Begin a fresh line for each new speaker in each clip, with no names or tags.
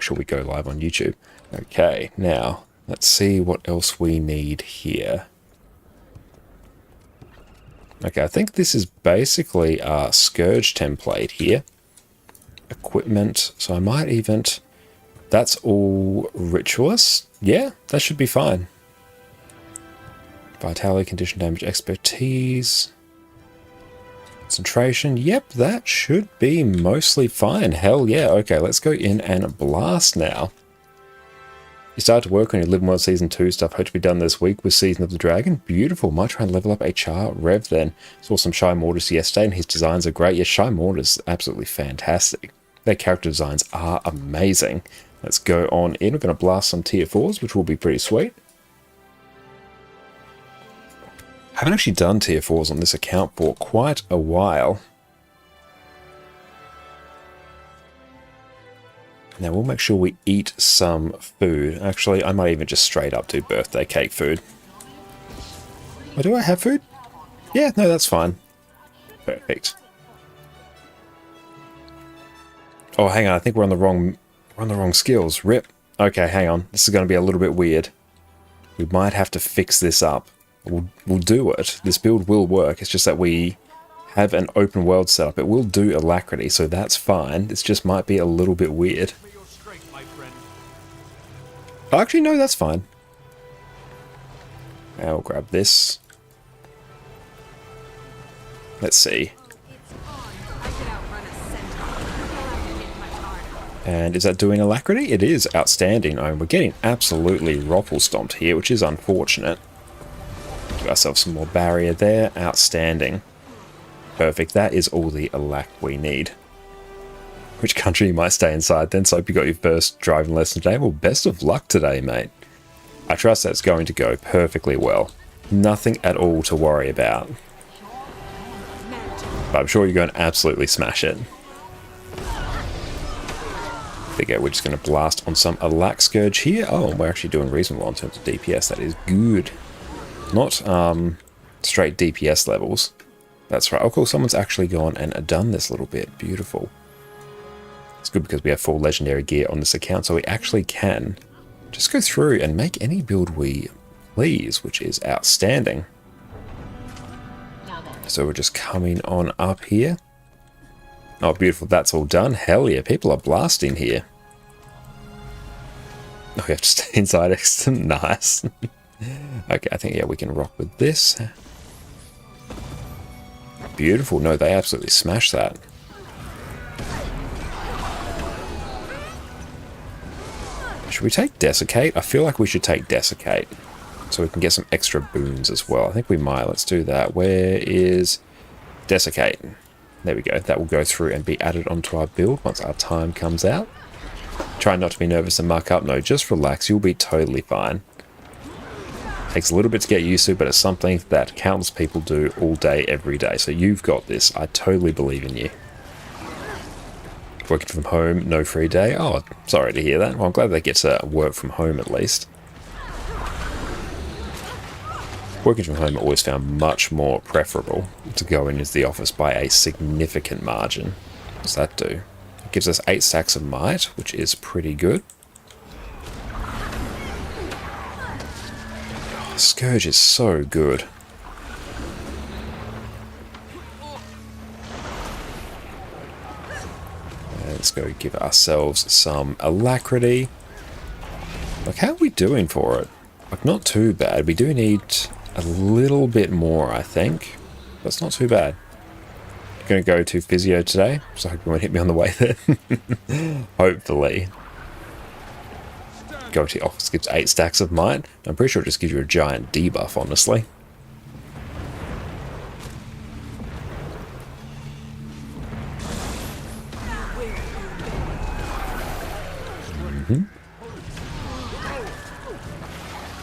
sure we go live on YouTube. Okay, now let's see what else we need here. Okay, I think this is basically our Scourge template here. Equipment, so I might even... That's all Ritualist. Yeah, that should be fine. Vitality, condition damage, expertise, concentration. Yep, that should be mostly fine. Hell yeah. Okay, let's go in and blast now. You started to work on your Living World Season 2 stuff. Hope to be done this week with Season of the Dragon. Beautiful. Might try and level up HR Rev then. Saw some Shy Mortis yesterday and his designs are great. Yeah, Shy Mortis is absolutely fantastic. Their character designs are amazing. Let's go on in. We're going to blast some tier 4s, which will be pretty sweet. I haven't actually done tier 4s on this account for quite a while. Now we'll make sure we eat some food. Actually, I might even just straight up do birthday cake food. Oh, do I have food? Yeah, no, that's fine. Perfect. Oh, hang on. I think we're on the wrong skills. Rip. Okay, hang on. This is going to be a little bit weird. We might have to fix this up. We'll do it. This build will work. It's just that we have an open world setup. It will do Alacrity, so that's fine. This just might be a little bit weird. Actually, no, that's fine. I'll grab this. Let's see. And is that doing Alacrity? It is outstanding. Oh, we're getting absolutely roffle stomped here, which is unfortunate. Give ourselves some more barrier there. Outstanding. Perfect. That is all the Alac we need. Which country you might stay inside then? So hope you got your first driving lesson today. Well, best of luck today, mate. I trust that's going to go perfectly well. Nothing at all to worry about. But I'm sure you're going to absolutely smash it. There we go, we're just going to blast on some Alac Scourge here. Oh, and we're actually doing reasonable in terms of DPS. That is good. Not straight DPS levels. That's right. Oh, cool. Someone's actually gone and done this little bit. Beautiful. It's good because we have full legendary gear on this account, so we actually can just go through and make any build we please, which is outstanding. So we're just coming on up here. Oh, beautiful. That's all done. Hell yeah. People are blasting here. Oh, we have to stay inside. Nice. Okay, I think, yeah, we can rock with this. Beautiful. No, they absolutely smashed that. Should we take Desiccate? I feel like we should take Desiccate. So we can get some extra boons as well. I think we might. Let's do that. Where is Desiccate? There we go. That will go through and be added onto our build once our time comes out. Try not to be nervous and muck up. No, just relax. You'll be totally fine. Takes a little bit to get used to, but it's something that countless people do all day, every day. So you've got this. I totally believe in you. Working from home, no free day. Oh, sorry to hear that. Well, I'm glad they get to work from home at least. Working from home I always found much more preferable to go into the office by a significant margin. What's that do? It gives us 8 stacks of might, which is pretty good. Oh, Scourge is so good. Let's go give ourselves some Alacrity. Like, how are we doing for it? Like, not too bad. We do need a little bit more, I think. That's not too bad. I'm going to go to physio today, so I hope you won't hit me on the way there. Hopefully. Go to the office gives 8 stacks of might. I'm pretty sure it just gives you a giant debuff, honestly.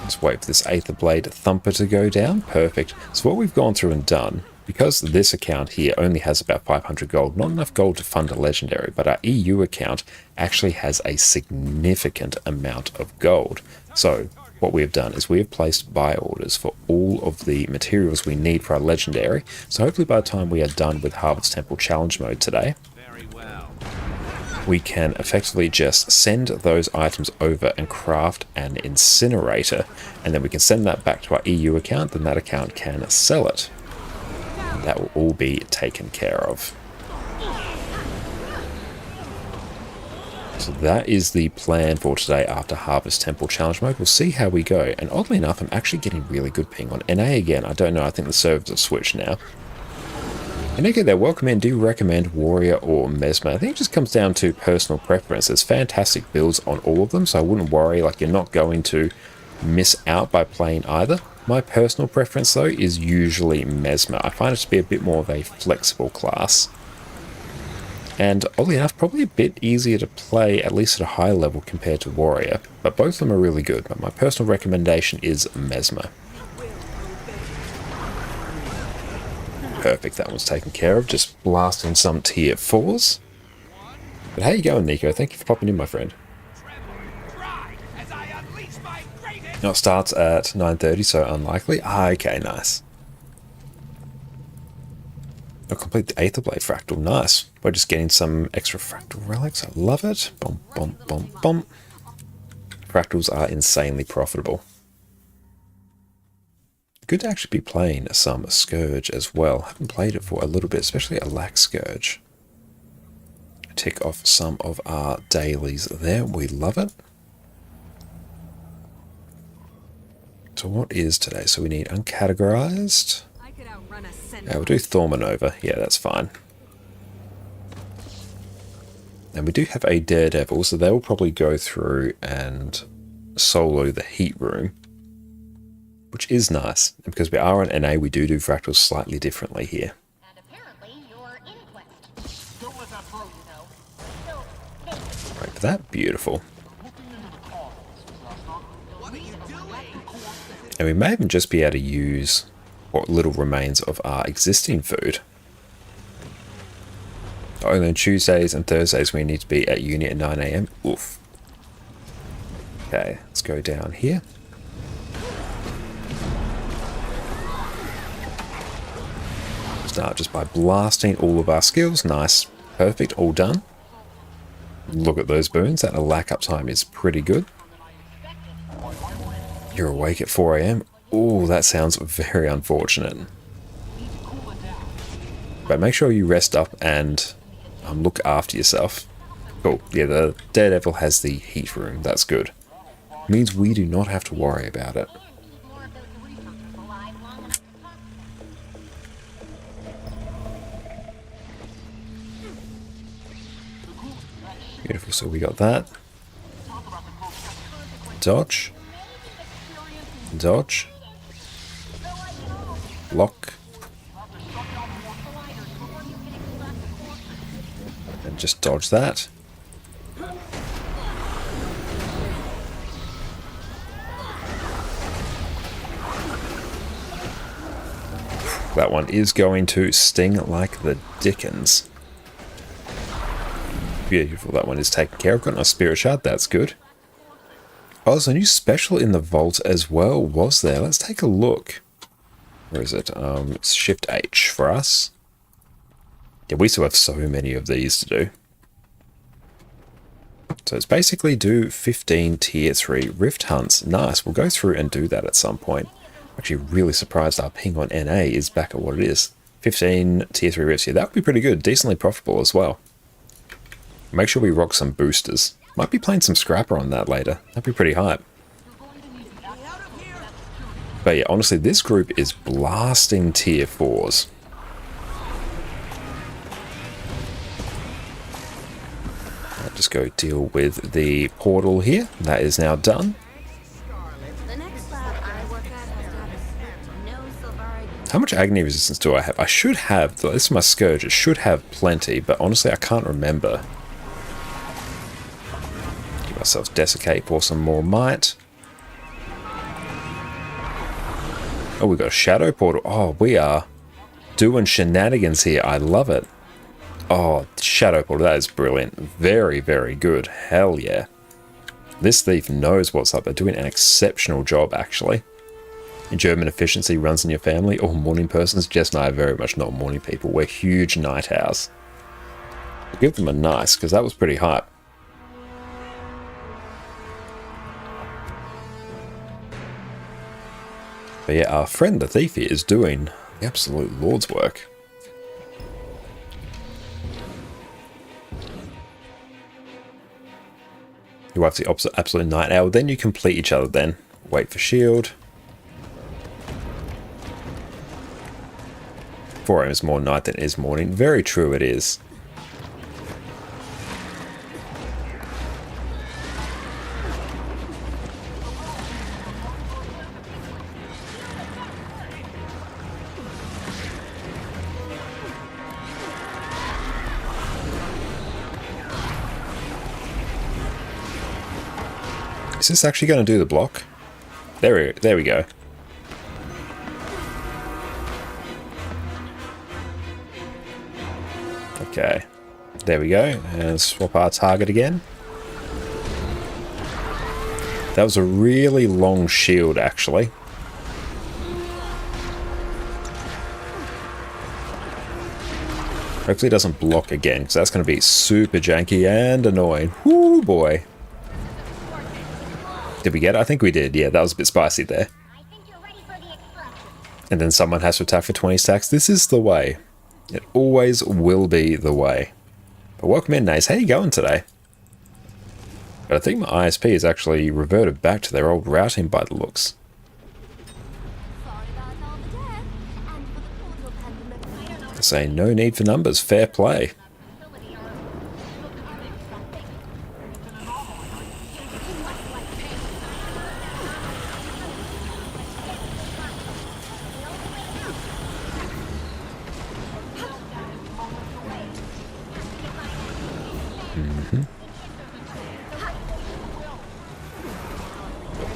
Let's wait for this Aether Blade Thumper to go down. Perfect. So what we've gone through and done, because this account here only has about 500 gold, not enough gold to fund a legendary, but our EU account actually has a significant amount of gold. So what we have done is we have placed buy orders for all of the materials we need for our legendary. So hopefully by the time we are done with Harvest Temple Challenge mode today, we can effectively just send those items over and craft an incinerator, and then we can send that back to our EU account, then that account can sell it. And that will all be taken care of. So that is the plan for today after Harvest Temple Challenge Mode. We'll see how we go. And oddly enough, I'm actually getting really good ping on NA again. I don't know, I think the servers have switched now. And okay, there, welcome in. Do you recommend Warrior or Mesmer? I think it just comes down to personal preference. There's fantastic builds on all of them, so I wouldn't worry, like you're not going to miss out by playing either. My personal preference though is usually Mesmer. I find it to be a bit more of a flexible class. And oddly enough, probably a bit easier to play, at least at a high level compared to Warrior. But both of them are really good, but my personal recommendation is Mesmer. Perfect, that one's taken care of. Just blasting some tier 4s. But how you going, Nico? Thank you for popping in, my friend. Now it starts at 9:30, so unlikely. Ah, okay, nice. I'll complete the Aether Blade Fractal, nice. We're just getting some extra Fractal Relics, I love it. Bum, bum, bum, bum. Fractals are insanely profitable. Good to actually be playing some Scourge as well. Haven't played it for a little bit, especially a Lax Scourge. Tick off some of our dailies there, we love it. So what is today? So we need Uncategorized. Yeah, we'll do Thormanova. Yeah, that's fine. And we do have a Daredevil, so they will probably go through and solo the Heat Room, which is nice. And because we are on NA, we do fractals slightly differently here.
And apparently you're Inquest. Don't let that throw you know.
Right for that, beautiful. And we may even just be able to use what little remains of our existing food. Only on Tuesdays and Thursdays we need to be at uni at 9 AM. Oof. Okay, let's go down here. Start just by blasting all of our skills. Nice. Perfect. All done. Look at those boons. That lack uptime is pretty good. You're awake at 4 AM. Ooh, that sounds very unfortunate. But make sure you rest up and look after yourself. Cool. Yeah, the Daredevil has the Heat Room. That's good. Means we do not have to worry about it. Beautiful. So we got that. Dodge. Dodge. Lock. And just dodge that. That one is going to sting like the dickens. Beautiful, that one is taken care of. Got a Spirit Shard, that's good. Oh, there's a new special in the vault as well, was there? Let's take a look. Where is it? It's Shift H for us. Yeah, we still have so many of these to do. So it's basically do 15 tier 3 rift hunts. Nice, we'll go through and do that at some point. I'm actually really surprised our ping on NA is back at what it is. 15 tier 3 rifts here. That would be pretty good. Decently profitable as well. Make sure we rock some boosters. Might be playing some Scrapper on that later. That'd be pretty hype. But yeah, honestly, this group is blasting tier 4s. I'll just go deal with the portal here. That is now done. How much agony resistance do I have? I should have, this is my Scourge, it should have plenty, but honestly I can't remember. Give ourselves Desiccate for some more might. Oh, we got a Shadow Portal. Oh, we are doing shenanigans here. I love it. Oh, Shadow Portal, that is brilliant. Very, very good. Hell yeah. This thief knows what's up. They're doing an exceptional job, actually. German efficiency runs in your family. All morning persons. Jess and I are very much not morning people. We're huge night owls. Give them a nice, because that was pretty hype. But yeah, our friend the thief here is doing the absolute Lord's work. You wipe the opposite absolute night owl, then you complete each other then. Wait for shield. 4 AM is more night than it is morning. Very true it is. Is this actually going to do the block? There we go. Okay. There we go. And swap our target again. That was a really long shield, actually. Hopefully it doesn't block again, because that's going to be super janky and annoying. Woo boy. Did we get it? I think we did. Yeah, that was a bit spicy there. And then someone has to attack for 20 stacks. This is the way. It always will be the way. But welcome in, Naze. How you going today? But I think my ISP has actually reverted back to their old routing by the looks. Say no need for numbers. Fair play.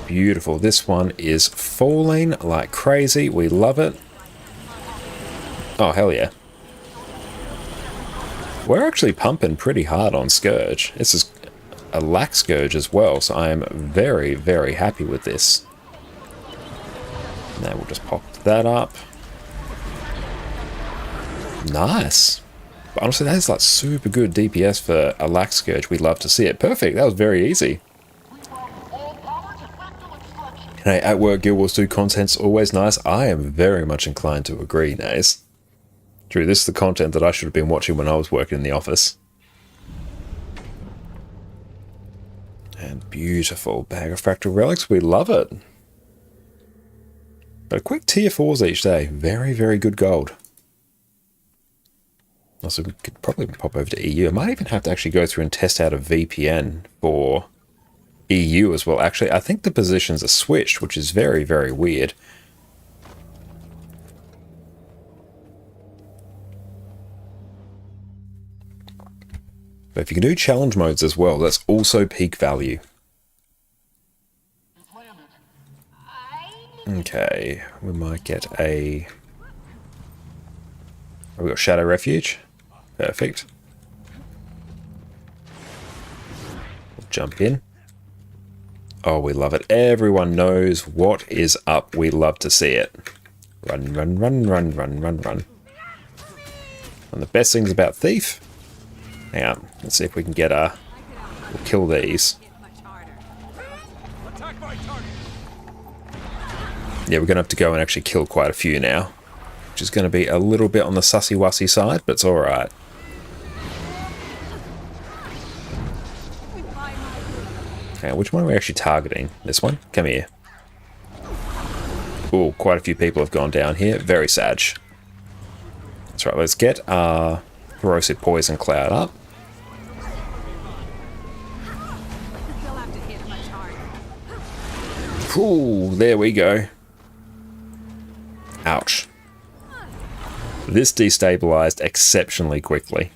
Beautiful. This one is falling like crazy. We love it. Oh, hell yeah. We're actually pumping pretty hard on Scourge. This is a lax Scourge as well, so I am very, very happy with this. Now we'll just pop that up. Nice. But honestly, that is like super good DPS for a lax Scourge. We'd love to see it. Perfect. That was very easy. Hey, at work, Guild Wars 2 content's always nice. I am very much inclined to agree, Naze. True, this is the content that I should have been watching when I was working in the office. And beautiful bag of fractal relics. We love it. But a quick tier 4s each day. Very, very good gold. Also, we could probably pop over to EU. I might even have to actually go through and test out a VPN for EU as well. Actually, I think the positions are switched, which is very, very weird. But if you can do challenge modes as well, that's also peak value. Okay, we might get a... Oh, we got Shadow Refuge. Perfect. We'll jump in. Oh, we love it. Everyone knows what is up. We love to see it. Run, run, run, run, run, run, run. And the best things about Thief... Hang on. Let's see if we can get a... We'll kill these. Yeah, we're going to have to go and actually kill quite a few now. Which is going to be a little bit on the sussy-wussy side, but it's alright. Okay, which one are we actually targeting? This one? Come here. Oh, quite a few people have gone down here. Very sad. That's right, let's get our Corrosive Poison Cloud up. Ooh, there we go. Ouch. This destabilized exceptionally quickly.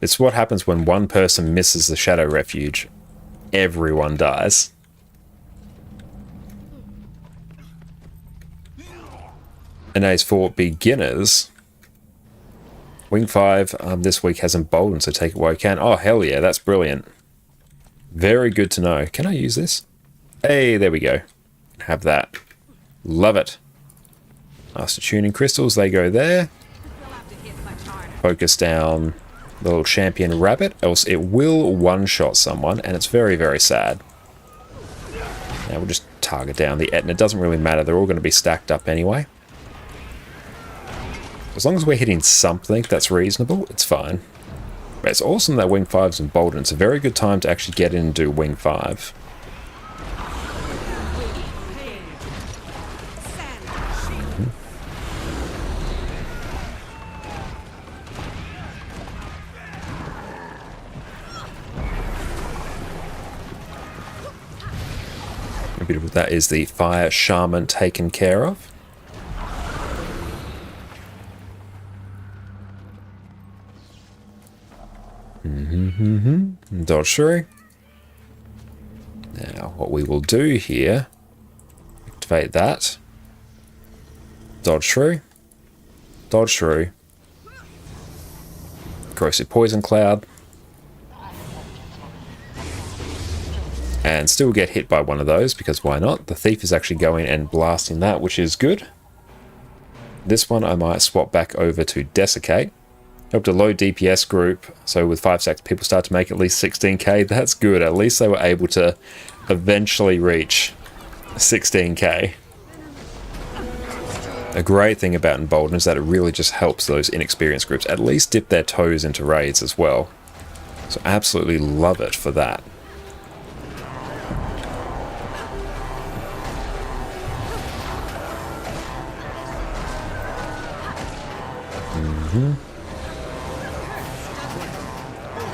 It's what happens when one person misses the Shadow Refuge. Everyone dies. And as for beginners, Wing 5 this week has Emboldened, so take it while you can. Oh, hell yeah, that's brilliant. Very good to know. Can I use this? Hey, there we go. Have that. Love it. Master tuning crystals, they go there. Focus down the little champion rabbit, else it will one-shot someone, and it's very, very sad. Now we'll just target down the Etna. It doesn't really matter, they're all going to be stacked up anyway. As long as we're hitting something that's reasonable, it's fine. But it's awesome that Wing 5's emboldened. It's a very good time to actually get in and do Wing 5. Beautiful. That is the fire shaman taken care of. Dodge through. Now, what we will do here, activate that. Dodge through. Dodge through. Corrosive poison cloud. And still get hit by one of those, because why not? The thief is actually going and blasting that, which is good. This one I might swap back over to Desiccate. Helped a low DPS group, so with 5 stacks people start to make at least 16k. That's good. At least they were able to eventually reach 16k. A great thing about Embolden is that it really just helps those inexperienced groups at least dip their toes into raids as well. So absolutely love it for that.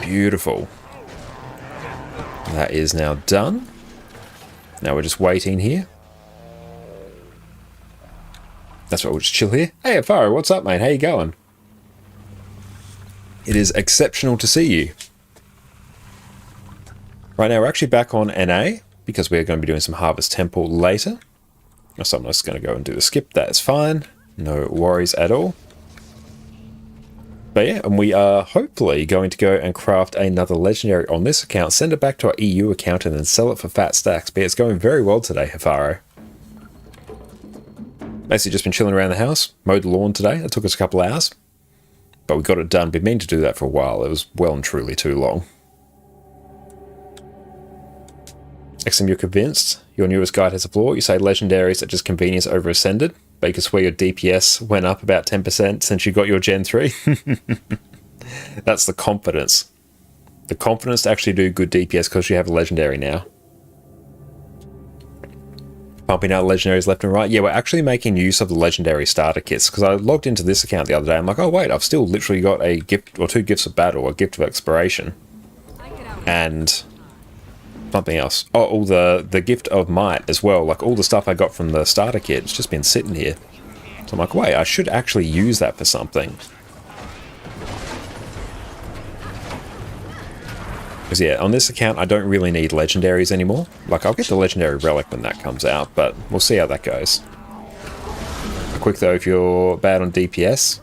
Beautiful. That is now done. Now we're just waiting here. That's right, we'll just chill here. Hey, Afaro, what's up, mate? How you going? It is exceptional to see you. Right now, we're actually back on NA, because we're going to be doing some Harvest Temple later. Or someone's going to go and do the skip. That is fine. No worries at all. But yeah, and we are hopefully going to go and craft another legendary on this account, send it back to our EU account, and then sell it for fat stacks. But yeah, it's going very well today, Hafaro. Basically just been chilling around the house, mowed the lawn today. It took us a couple of hours, but we got it done. Been meaning to do that for a while. It was well and truly too long. XM, you're convinced? Your newest guide has a flaw. You say legendaries are just convenience over ascended, but you can swear your DPS went up about 10% since you got your Gen 3. That's the confidence. The confidence to actually do good DPS because you have a legendary now. Pumping out legendaries left and right. Yeah, we're actually making use of the legendary starter kits, because I logged into this account the other day. I'm like, oh wait, I've still literally got a gift or 2 gifts of battle, a gift of exploration, and something else. Oh, the gift of might as well. Like all the stuff I got from the starter kit, it's just been sitting here. So I'm like, wait, I should actually use that for something. Because yeah, on this account, I don't really need legendaries anymore. Like, I'll get the legendary relic when that comes out, but we'll see how that goes. Quick though, if you're bad on DPS,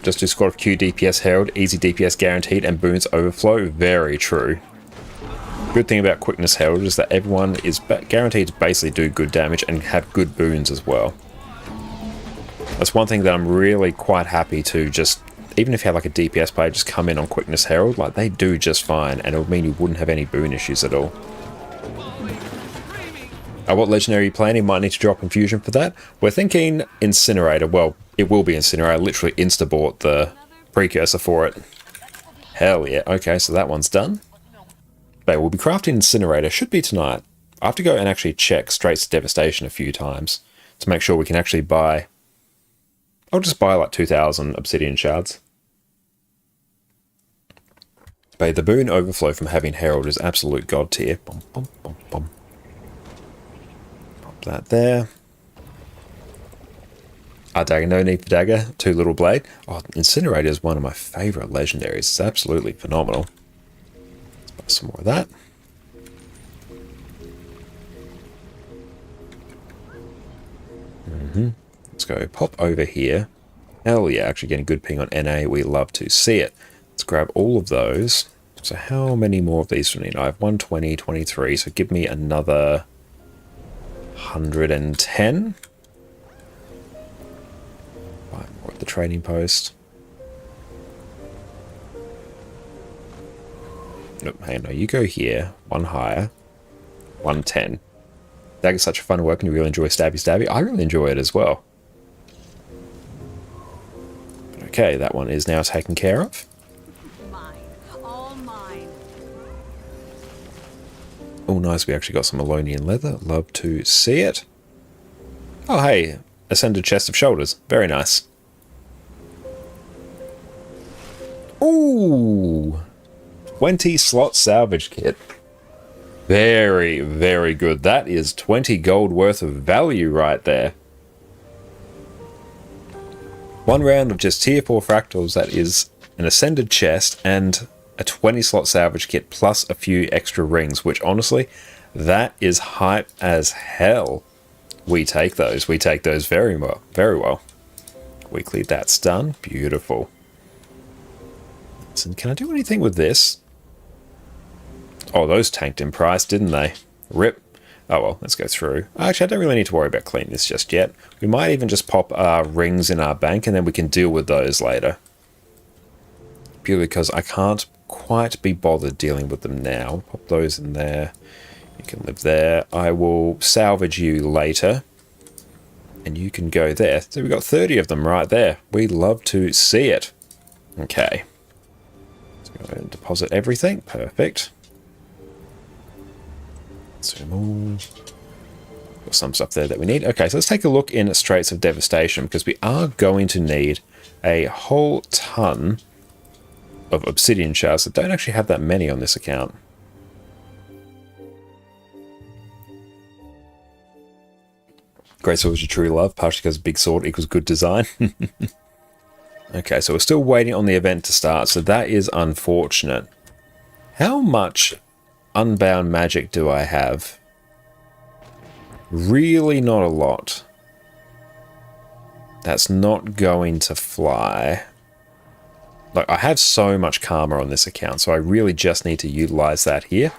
just do Squad of Q DPS Herald, easy DPS guaranteed, and boons overflow. Very true. Good thing about Quickness Herald is that everyone is guaranteed to basically do good damage and have good boons as well. That's one thing that I'm really quite happy to just, even if you have like a DPS player just come in on Quickness Herald, like they do just fine, and it would mean you wouldn't have any boon issues at all. What legendary are you playing? You might need to drop Infusion for that. We're thinking Incinerator. Well, it will be Incinerator. I literally insta-bought the precursor for it. Hell yeah. Okay, so that one's done. But we'll be crafting Incinerator. Should be tonight. I have to go and actually check Straits of Devastation a few times to make sure we can actually buy... I'll just buy like 2,000 obsidian shards. But the boon overflow from having Herald is absolute god tier. Bum, bum, bum, bum. Pop that there. Dagger, no need for dagger. 2 little blade. Oh, Incinerator is one of my favourite legendaries. It's absolutely phenomenal. Let's buy some more of that. Let's go pop over here. Hell yeah, actually getting good ping on NA. We love to see it. Let's grab all of those. So how many more of these do I need? I have 120, 23, so give me another 110. the trading post. Nope, hang on, no, you go here. One higher. 110. That is such a fun work and you really enjoy Stabby Stabby. I really enjoy it as well. Okay, that one is now taken care of.
Mine. All mine.
Oh, nice. We actually got some Alonian leather. Love to see it. Oh, hey. Ascended chest of shoulders. Very nice. Ooh. 20 slot salvage kit. Very, very good. That is 20 gold worth of value right there. One round of just tier 4 fractals, that is an ascended chest and a 20 slot salvage kit plus a few extra rings, which honestly, that is hype as hell. We take those. We take those very well. Very well. Weekly, that's done. Beautiful. So can I do anything with this? Oh, those tanked in price, didn't they? Rip. Oh well, let's go through. Actually, I don't really need to worry about cleaning this just yet. We might even just pop our rings in our bank and then we can deal with those later. Purely because I can't quite be bothered dealing with them now. Pop those in there. You can live there. I will salvage you later. And you can go there. So we've got 30 of them right there. We love to see it. Okay. Let's go ahead and deposit everything. Perfect. Zoom all. Got some stuff there that we need. Okay, so let's take a look in Straits of Devastation because we are going to need a whole ton of obsidian shards. I don't actually have that many on this account. Great sword is your true love, partially because big sword equals good design. Okay, so we're still waiting on the event to start, so that is unfortunate. How much unbound magic do I have? Really not a lot. That's not going to fly. Like, I have so much karma on this account, so I really just need to utilize that here.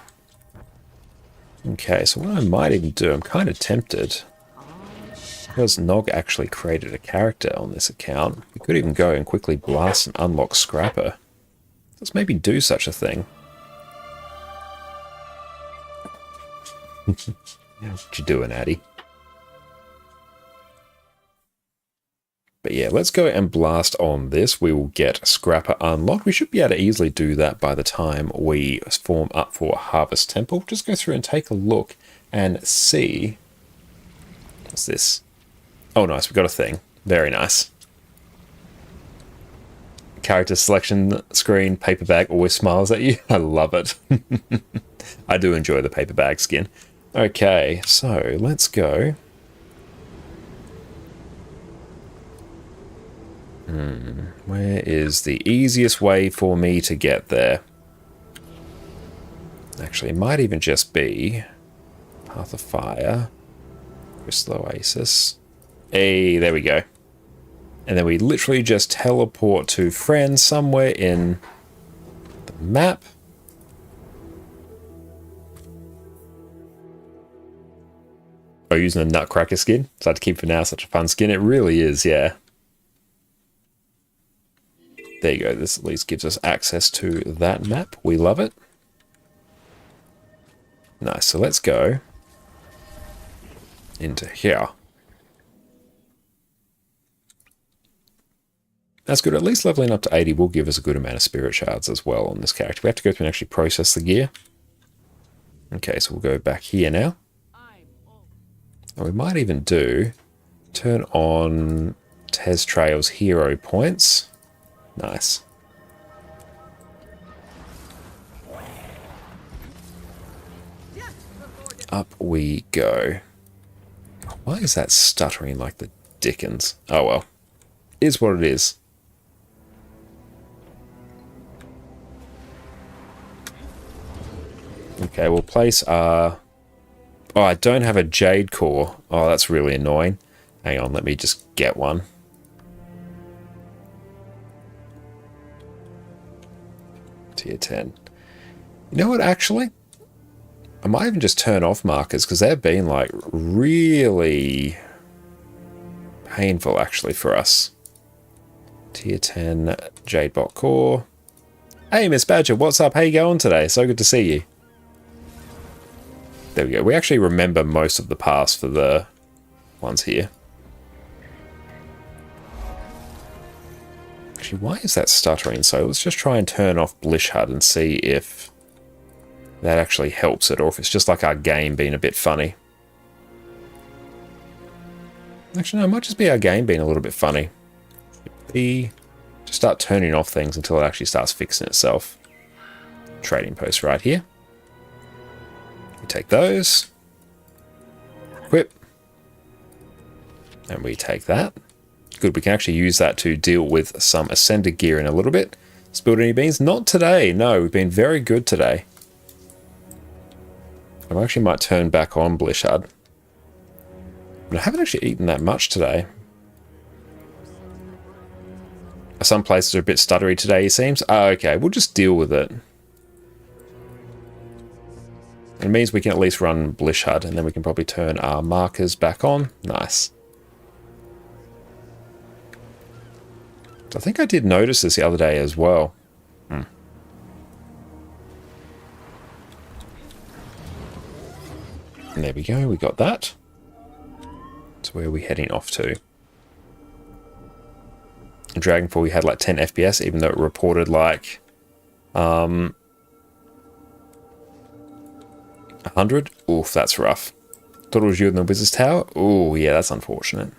Okay, so what I might even do, I'm kind of tempted. Because Nog actually created a character on this account, we could even go and quickly blast and unlock Scrapper. Let's maybe do such a thing. What you doing, Addy? But yeah, let's go and blast on this. We will get Scrapper unlocked. We should be able to easily do that by the time we form up for Harvest Temple. Just go through and take a look and see. What's this? Oh, nice. We got a thing. Very nice. Character selection screen, paper bag always smiles at you. I love it. I do enjoy the paper bag skin. Okay, so let's go. Where is the easiest way for me to get there? Actually, it might even just be Path of Fire, Crystal Oasis. Hey, there we go. And then we literally just teleport to friends somewhere in the map. Oh, using a Nutcracker skin? So I had to keep for now, such a fun skin. It really is, yeah. There you go. This at least gives us access to that map. We love it. Nice. So let's go into here. That's good. At least leveling up to 80 will give us a good amount of spirit shards as well on this character. We have to go through and actually process the gear. Okay, so we'll go back here now. And we might even turn on Tez Trail's hero points. Nice. Up we go. Why is that stuttering like the dickens? Oh well. Is what it is. Okay, we'll place our... Oh, I don't have a jade core. Oh, that's really annoying. Hang on, let me just get one. Tier 10. You know what, actually? I might even just turn off markers, because they've been, like, really painful, actually, for us. Tier 10 Jade Bot Core. Hey, Miss Badger, what's up? How you going today? So good to see you. There we go. We actually remember most of the past for the ones here. Actually, why is that stuttering? So let's just try and turn off Blish HUD and see if that actually helps it, or if it's just like our game being a bit funny. Actually, no, it might just be our game being a little bit funny. Just start turning off things until it actually starts fixing itself. Trading post right here. We take those. Equip. And we take that. Good, we can actually use that to deal with some Ascended gear in a little bit. Spilled any beans? Not today. No, we've been very good today. I actually might turn back on Blish HUD. But I haven't actually eaten that much today. Some places are a bit stuttery today, it seems. Oh, okay, we'll just deal with it. It means we can at least run Blish HUD, and then we can probably turn our markers back on. Nice. I think I did notice this the other day as well. And there we go, we got that. So where are we heading off to? In Dragonfall we had like 10 FPS, even though it reported like 100. Oof, that's rough. Thought it was you in the Wizard's Tower. Oh yeah, that's unfortunate.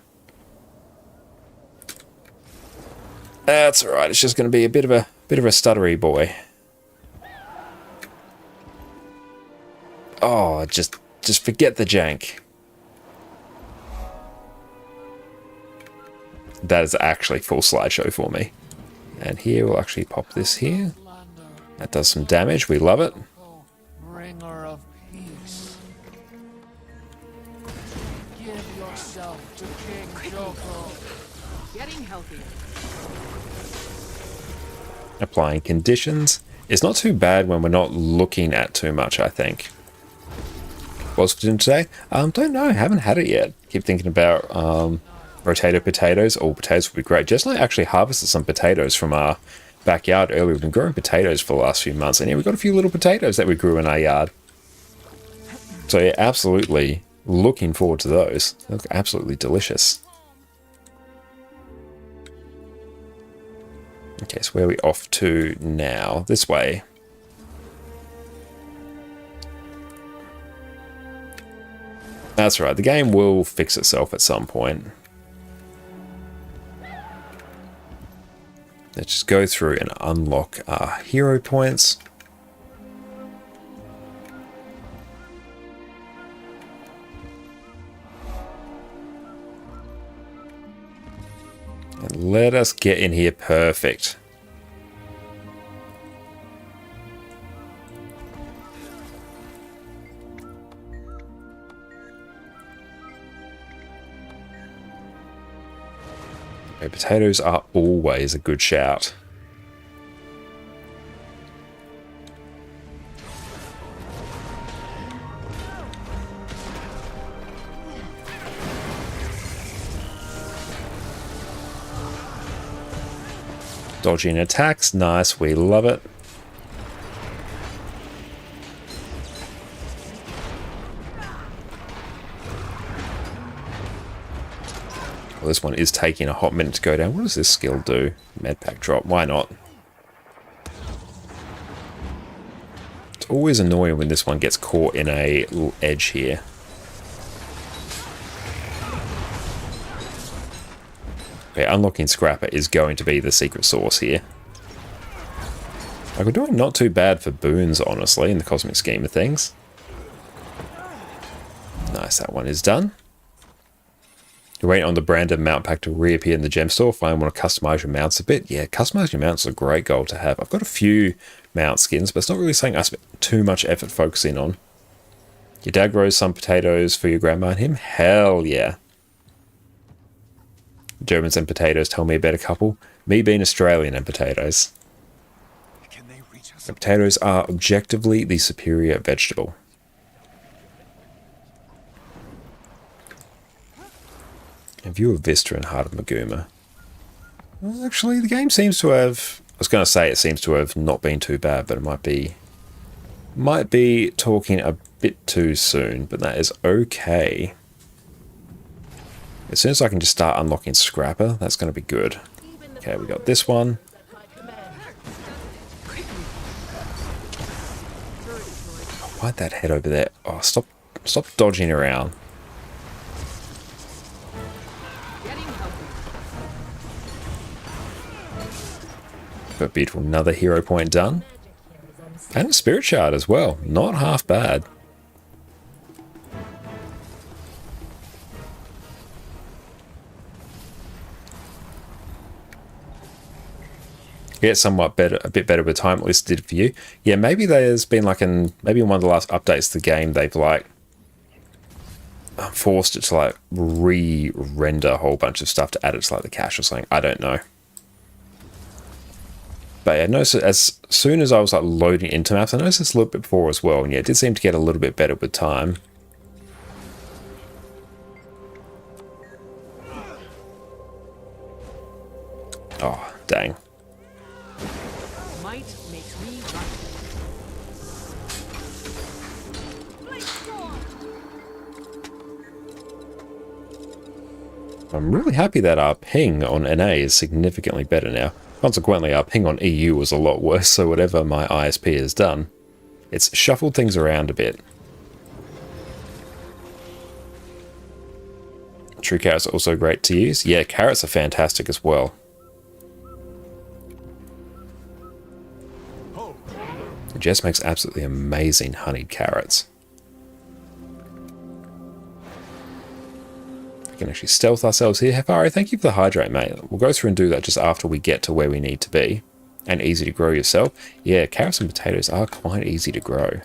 That's alright, it's just going to be a bit of a stuttery boy. Oh, just forget the jank. That is actually full slideshow for me. And here we'll actually pop this here. That does some damage, we love it.
Bringer of peace. Give yourself to King Joko.
Getting healthy.
Applying conditions. It's not too bad when we're not looking at too much, I think. What's for dinner today? Don't know, haven't had it yet. Keep thinking about rotated potatoes. Oh, potatoes would be great. Jess and I actually harvested some potatoes from our backyard earlier. We've been growing potatoes for the last few months, and yeah, we've got a few little potatoes that we grew in our yard. So yeah, absolutely looking forward to those. They look absolutely delicious. Okay, so where are we off to now? This way. That's right, the game will fix itself at some point. Let's just go through and unlock our hero points. And let us get in here perfect. Okay, potatoes are always a good shout. Dodging attacks, nice, we love it. Well, this one is taking a hot minute to go down. What does this skill do? Medpack drop, why not? It's always annoying when this one gets caught in a little edge here. Okay, unlocking Scrapper is going to be the secret sauce here. Like, we're doing not too bad for boons, honestly, in the cosmic scheme of things. Nice, that one is done. You're waiting on the Brandon mount pack to reappear in the gem store. If I want to customize your mounts a bit. Yeah, customize your mounts is a great goal to have. I've got a few mount skins, but it's not really something I spent too much effort focusing on. Your dad grows some potatoes for your grandma and him? Hell yeah. Germans and potatoes, tell me about a couple. Me being Australian and potatoes.
Can they reach us?
The potatoes are objectively the superior vegetable. And view of Vista and Heart of Maguma. Actually, the game seems to have... I was going to say it seems to have not been too bad, but it might be talking a bit too soon, but that is okay. As soon as I can just start unlocking Scrapper, that's going to be good. Okay, we got this one. Why'd that head over there? Oh, stop dodging around. But beautiful, another hero point done. And a spirit shard as well. Not half bad. Get somewhat better, a bit better with time, at least it did for you. Yeah, maybe there's been like maybe in one of the last updates to the game, they've like forced it to like re-render a whole bunch of stuff to add it to like the cache or something. I don't know. But yeah, I noticed as soon as I was like loading into maps, I noticed this a little bit before as well, and yeah, it did seem to get a little bit better with time. Oh, dang.
Might makes me right.
I'm really happy that our ping on NA is significantly better now. Consequently, our ping on EU was a lot worse, so whatever my ISP has done, it's shuffled things around a bit. True carrots are also great to use. Yeah, carrots are fantastic as well. Jess makes absolutely amazing honeyed carrots. We can actually stealth ourselves here. Hefari, thank you for the hydrate, mate. We'll go through and do that just after we get to where we need to be. And easy to grow yourself. Yeah, carrots and potatoes are quite easy to grow.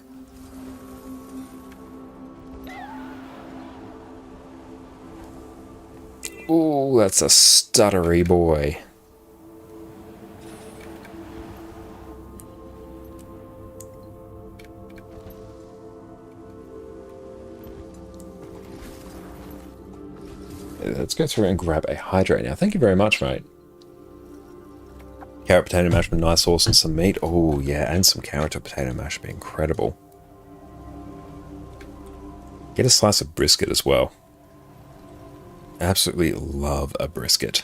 Ooh, that's a stuttery boy. Let's go through and grab a hydrate now. Thank you very much, mate. Carrot potato mash with nice sauce and some meat. Oh, yeah, and some carrot or potato mash would be incredible. Get a slice of brisket as well. Absolutely love a brisket.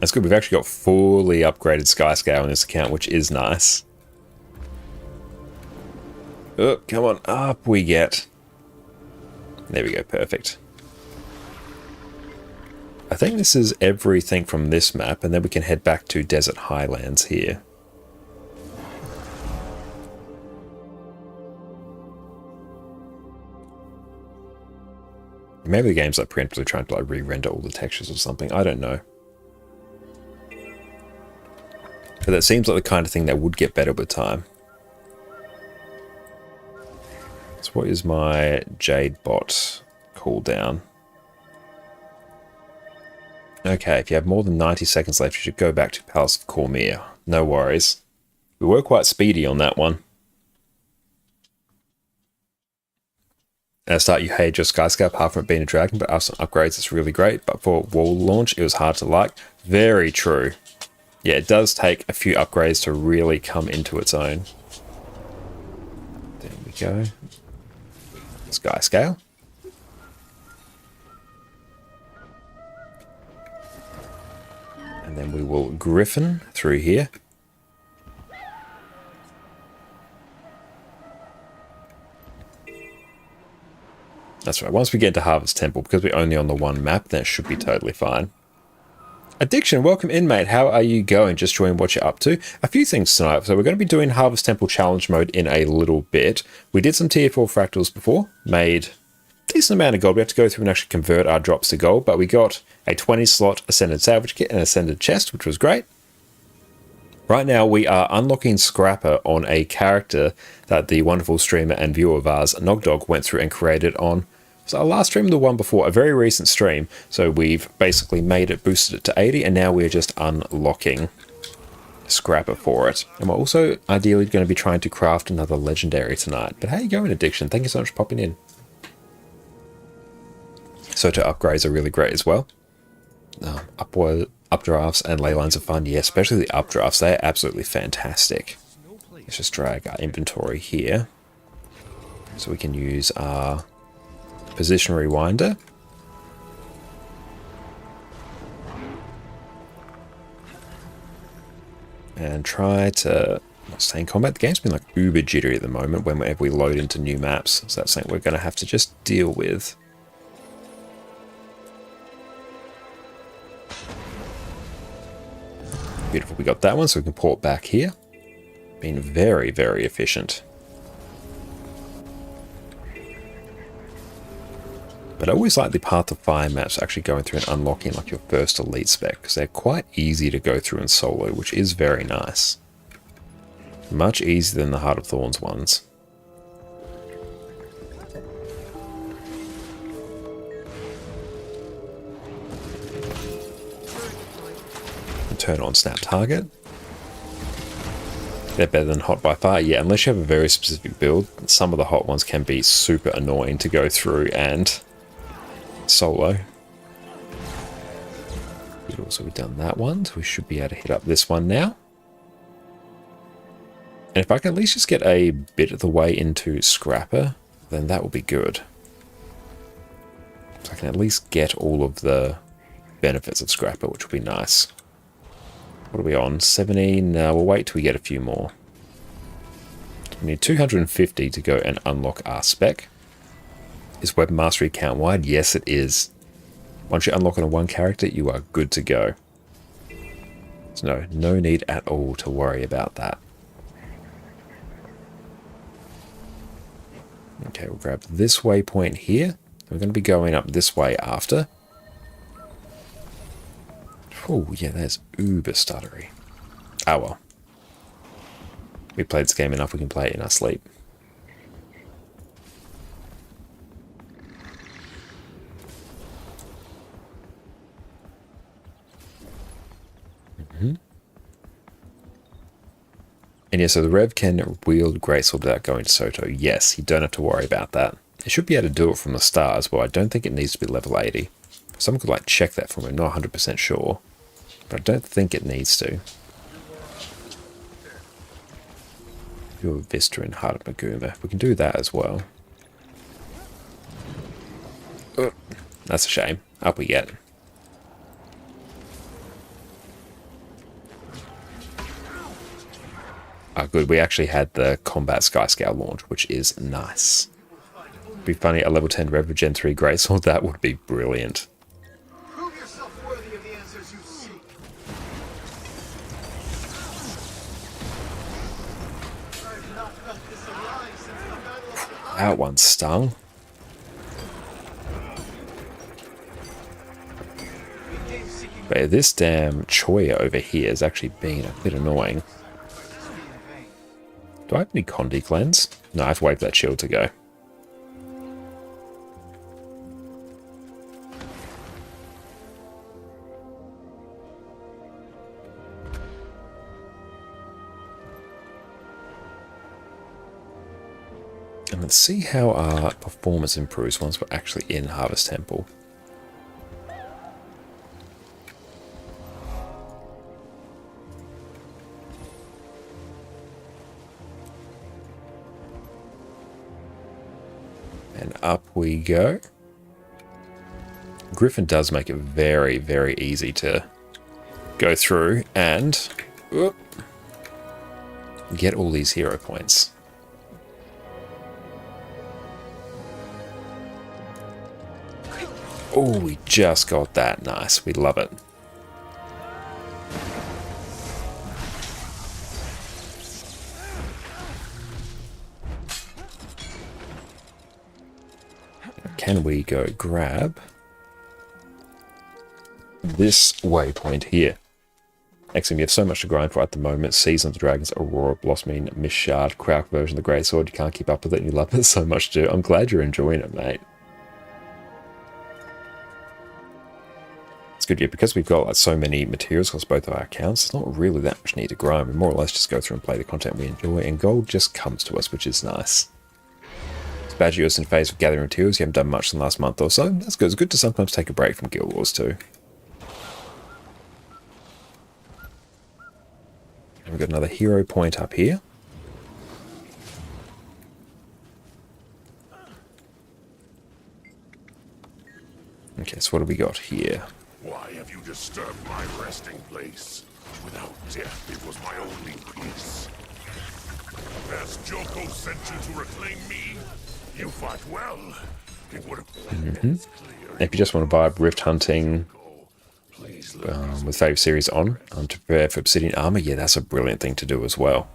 That's good. We've actually got fully upgraded sky scale on this account, which is nice. Oh, come on, up we get. There we go, perfect. I think this is everything from this map, and then we can head back to Desert Highlands here. Maybe the game's like preemptively trying to like re-render all the textures or something, I don't know. But that seems like the kind of thing that would get better with time. So what is my Jade bot cooldown? Okay, if you have more than 90 seconds left, you should go back to Palace of Cormyr. No worries. We were quite speedy on that one. At the start, you hated your skyscape apart from it being a dragon, but after some upgrades, it's really great. But for wall launch, it was hard to like. Very true. Yeah, it does take a few upgrades to really come into its own. There we go. Sky scale. And then we will griffin through here. That's right, once we get to Harvest Temple, because we're only on the one map, then it should be totally fine. Addiction, welcome in, mate. How are you going? Just join what you're up to. A few things tonight. So we're going to be doing Harvest Temple Challenge mode in a little bit. We did some tier 4 fractals before, made a decent amount of gold. We have to go through and actually convert our drops to gold, but we got a 20 slot Ascended Salvage Kit and Ascended Chest, which was great. Right now, we are unlocking Scrapper on a character that the wonderful streamer and viewer of ours, Nogdog, went through and created on so our last stream, the one before, a very recent stream. So we've basically made it, boosted it to 80, and now we're just unlocking scrapper for it. And we're also ideally going to be trying to craft another legendary tonight. But how you going, Addiction? Thank you so much for popping in. Soto upgrades are really great as well. Updrafts and ley lines are fun. Yeah, especially the updrafts. They're absolutely fantastic. Let's just drag our inventory here. So we can use our position rewinder. And try to not stay in combat. The game's been like uber jittery at the moment whenever we load into new maps. So that's something we're going to have to just deal with. Beautiful, we got that one, so we can port back here. Been very, very efficient. But I always like the Path of Fire maps actually going through and unlocking like your first elite spec, because they're quite easy to go through in solo, which is very nice. Much easier than the Heart of Thorns ones. And turn on Snap Target. They're better than Hot by far. Yeah, unless you have a very specific build, some of the hot ones can be super annoying to go through and solo. So we've done that one, so we should be able to hit up this one now. And if I can at least just get a bit of the way into Scrapper, then that will be good. So I can at least get all of the benefits of Scrapper, which will be nice. What are we on? 17? No, we'll wait till we get a few more. We need 250 to go and unlock our spec. Is Weapon Mastery count wide? Yes, it is. Once you unlock on one character, you are good to go. So no need at all to worry about that. Okay, we'll grab this waypoint here. We're going to be going up this way after. Oh, yeah, that's uber stuttery. Ah, well. We played this game enough, we can play it in our sleep. And yeah, so the Rev can wield Greatsword without going to Soto. Yes, you don't have to worry about that. It should be able to do it from the start as well. I don't think it needs to be level 80. Someone could like check that for me, I'm not 100% sure. But I don't think it needs to. Do a Vista in Heart of Maguma. We can do that as well. Oh, that's a shame. Up we get. Ah, good. We actually had the Combat Skyscale launch, which is nice. Be funny, a level 10 Rev Gen 3 Greatsword, that would be brilliant.
Prove yourself worthy of the answers you seek. I've not felt this alive since the battle of the Iron.
That one stung. But this damn Choya over here is actually being a bit annoying. Do I have any Condi cleanse? No, I have to wait for that shield to go. And let's see how our performance improves once we're actually in Harvest Temple. And up we go. Griffin does make it very, very easy to go through and get all these hero points. Oh, we just got that. Nice. We love it. Can we go grab this waypoint here? Excellent, we have so much to grind for at the moment. Season of the Dragons, Aurora, Blossoming, Miss Shard, Krauk version of the Greatsword. You can't keep up with it and you love it so much too. I'm glad you're enjoying it, mate. It's good, yeah, because we've got like, so many materials across both of our accounts, there's not really that much need to grind. We more or less just go through and play the content we enjoy, and gold just comes to us, which is nice. It's bad you're in phase of gathering materials. You haven't done much in the last month or so. That's good. It's good to sometimes take a break from Guild Wars too. And we've got another hero point up here. Okay, so what do we got here?
Why have you disturbed my resting place? Without death, it was my only peace. Has Joko sent you to reclaim me? You fought well. It would have been clear.
If you just want to vibe rift hunting with Fave Series on to prepare for Obsidian Armor, yeah, that's a brilliant thing to do as well.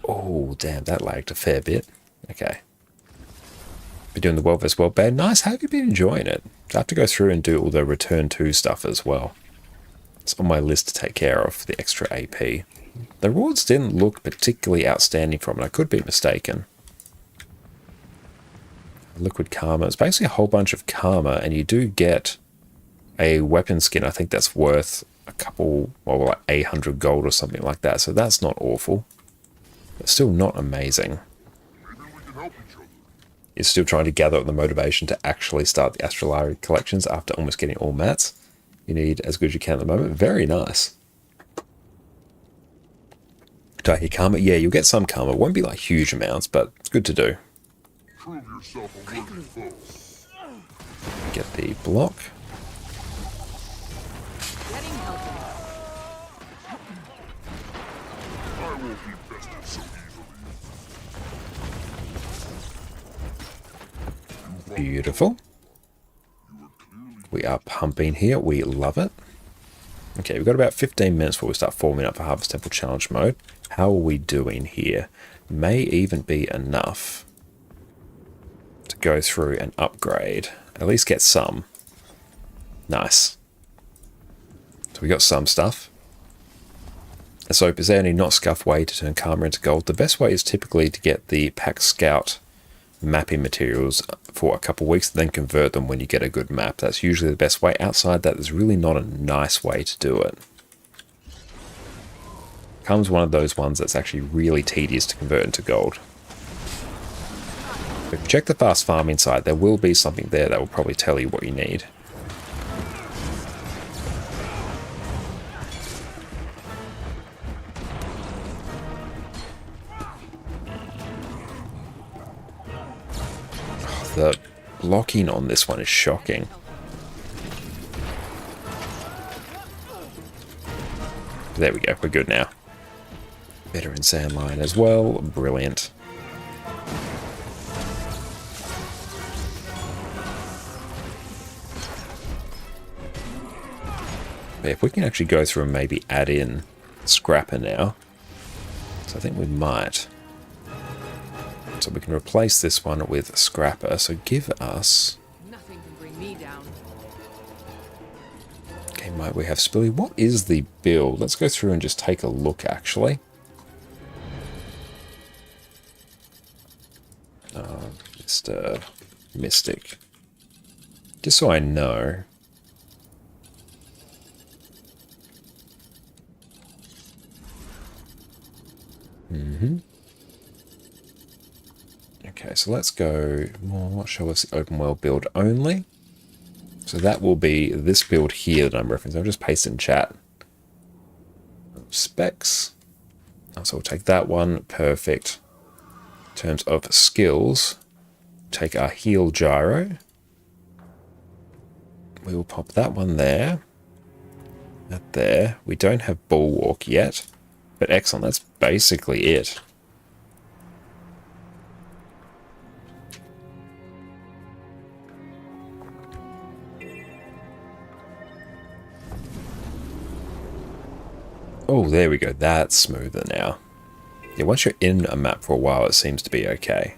Oh, damn, that lagged a fair bit. Okay. Be doing the World vs. World band. Nice, how have you been enjoying it? I have to go through and do all the Return to stuff as well. It's on my list to take care of for the extra AP. The rewards didn't look particularly outstanding from it. I could be mistaken. Liquid Karma. It's basically a whole bunch of Karma, and you do get a weapon skin. I think that's worth a couple, well, like 800 gold or something like that. So that's not awful. But still not amazing. You're still trying to gather up the motivation to actually start the Astralari collections after almost getting all mats. You need as good as you can at the moment. Very nice. Tahi Karma. Yeah, you'll get some Karma. It won't be like huge amounts, but it's good to do.
Prove yourself a worthy foe.
Get the block.
Getting help.
I won't be bested so easily.
Beautiful. We are pumping here. We love it. Okay, we've got about 15 minutes before we start forming up for Harvest Temple Challenge mode. How are we doing here? May even be enough to go through and upgrade. At least get some. Nice. So we got some stuff. So is there any not scuff way to turn Karma into gold? The best way is typically to get the Pack Scout mapping materials for a couple weeks, then convert them when you get a good map. That's usually the best way. Outside that, there's really not a nice way to do it. Comes one of those ones that's actually really tedious to convert into gold. If you check the fast farming side, there will be something there that will probably tell you what you need. The blocking on this one is shocking. There we go, we're good now. Veteran Sandline as well, brilliant. But if we can actually go through and maybe add in Scrapper now, so I think we might. So we can replace this one with Scrapper. So give us...
Nothing can bring me down.
Okay, might we have Spilly? What is the build? Let's go through and just take a look, actually. Mr. Mystic. Just so I know. Okay, so let's go, well, what show us the open world build only? So that will be this build here that I'm referencing. I'll just paste in chat. Specs. So we'll take that one, perfect. In terms of skills, take our heal gyro. We will pop that one there. That there. We don't have bulwark yet, but excellent, that's basically it. Oh, there we go. That's smoother now. Yeah, once you're in a map for a while, it seems to be okay.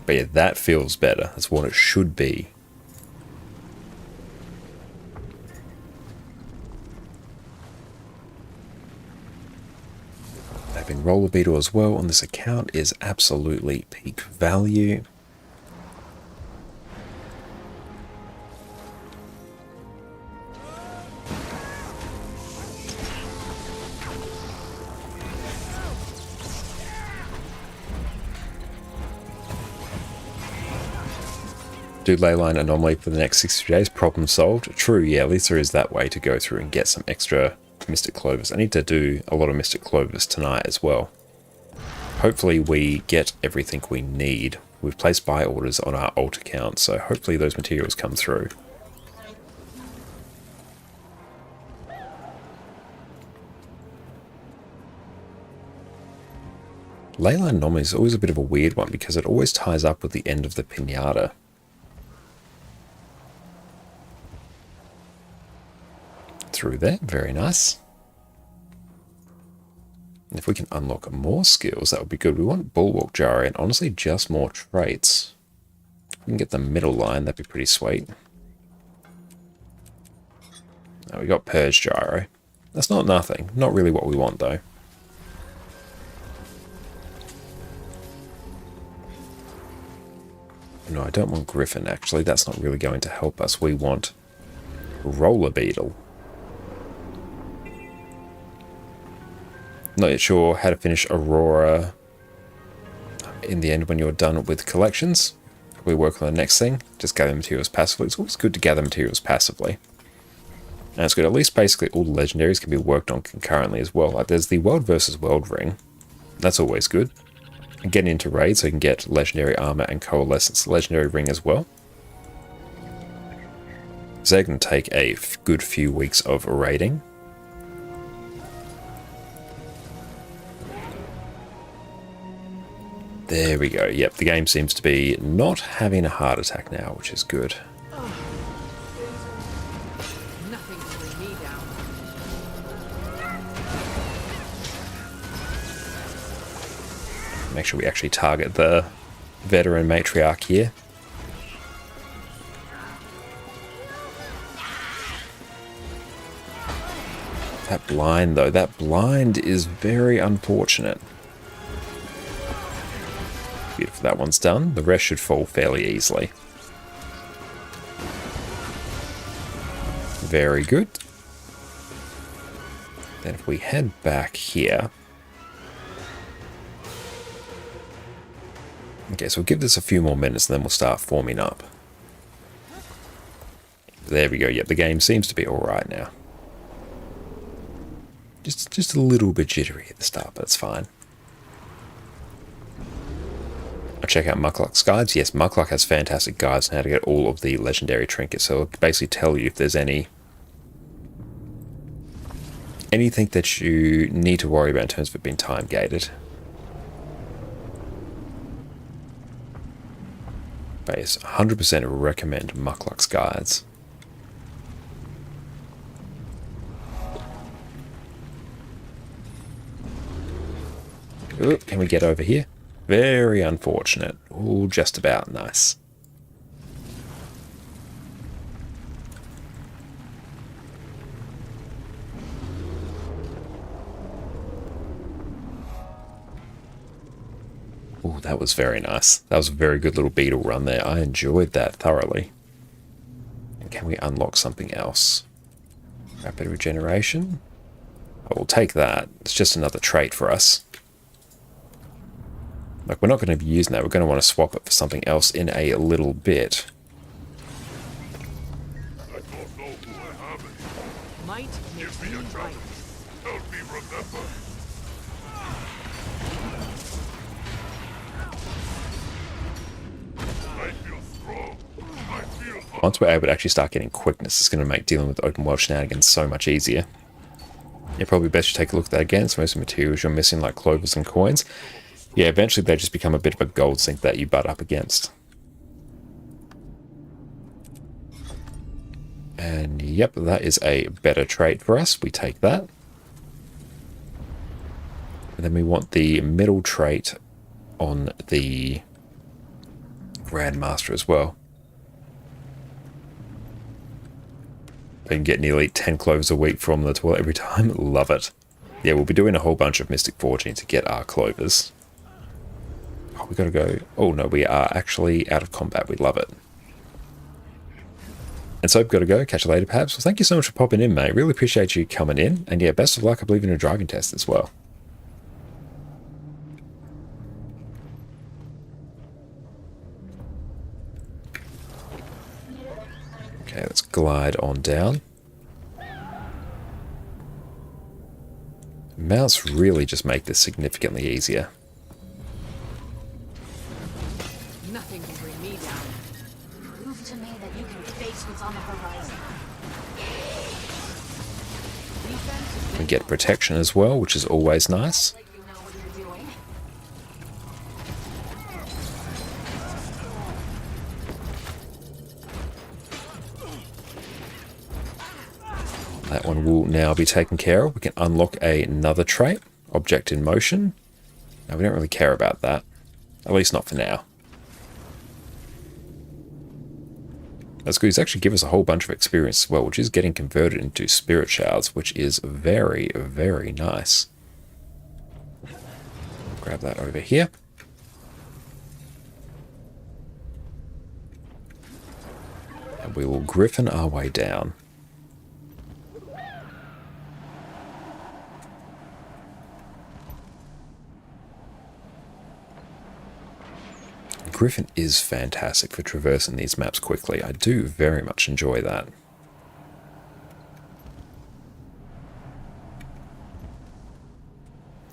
But yeah, that feels better. That's what it should be. Having Roller Beetle as well on this account is absolutely peak value. Do Leyline Anomaly for the next 60 days. Problem solved. True, yeah, at least there is that way to go through and get some extra Mystic Clovers. I need to do a lot of Mystic Clovers tonight as well. Hopefully we get everything we need. We've placed buy orders on our alt account, so hopefully those materials come through. Leyline Anomaly is always a bit of a weird one because it always ties up with the end of the pinata. Through there, very nice. If we can unlock more skills, that would be good. We want Bulwark Gyro and honestly just more traits. If we can get the middle line, that'd be pretty sweet. Now we got Purge Gyro. That's not nothing. Not really what we want though. No, I don't want Griffin actually. That's not really going to help us. We want Roller Beetle. Not yet sure how to finish Aurora in the end when you're done with collections. We work on the next thing. Just gather materials passively. It's always good to gather materials passively. And it's good. At least basically all the legendaries can be worked on concurrently as well. Like there's the World versus World ring. That's always good. And getting into raids so you can get legendary armor and coalescence legendary ring as well. So they're going to take a good few weeks of raiding. There we go. Yep, the game seems to be not having a heart attack now, which is good.
Nothing to bring me down.
Make sure we actually target the veteran matriarch here. That blind though, that blind is very unfortunate. Beautiful, that one's done. The rest should fall fairly easily. Very good. Then if we head back here. Okay, so we'll give this a few more minutes and then we'll start forming up. There we go. Yep, the game seems to be alright now. Just a little bit jittery at the start, but it's fine. I'll check out Muckluck's guides. Yes, Muckluck has fantastic guides on how to get all of the legendary trinkets. So it'll basically tell you if there's anything that you need to worry about in terms of it being time gated. But yes, 100% recommend Muckluck's guides. Ooh, can we get over here? Very unfortunate. Oh, just about nice. Oh, that was very nice. That was a very good little beetle run there. I enjoyed that thoroughly. And can we unlock something else? Rapid regeneration? I will take that. It's just another trait for us. Like, we're not going to be using that. We're going to want to swap it for something else in a little bit.
I don't know who I have it.
Might
Give
make
me
me
a
right.
chance. Help me remember. I feel strong. I feel
Once we're able to actually start getting quickness, it's going to make dealing with open world shenanigans so much easier. Yeah, probably best you take a look at that again. So most of the materials you're missing, like clovers and coins. Yeah, eventually they just become a bit of a gold sink that you butt up against. And yep, that is a better trait for us. We take that. And then we want the middle trait on the Grandmaster as well. They can get nearly 10 clovers a week from the toilet every time. Love it. Yeah, we'll be doing a whole bunch of Mystic Fortune to get our clovers. Oh, we gotta go. Oh no, we are actually out of combat. We love it. And so, gotta go. Catch you later, perhaps. Well, thank you so much for popping in, mate. Really appreciate you coming in. And yeah, best of luck, I believe, in a driving test as well. Okay, let's glide on down. Mounts really just make this significantly easier.
Nothing can bring me down.
Prove to me that you can face what's on the horizon.
We get protection as well, which is always nice.
Like you know what you're doing.
That one will now be taken care of. We can unlock another trait, object in motion. Now, we don't really care about that, at least not for now. That's good. He's actually give us a whole bunch of experience as well, which is getting converted into spirit shards, which is very, very nice. Grab that over here. And we will griffin our way down. Griffin is fantastic for traversing these maps quickly. I do very much enjoy that.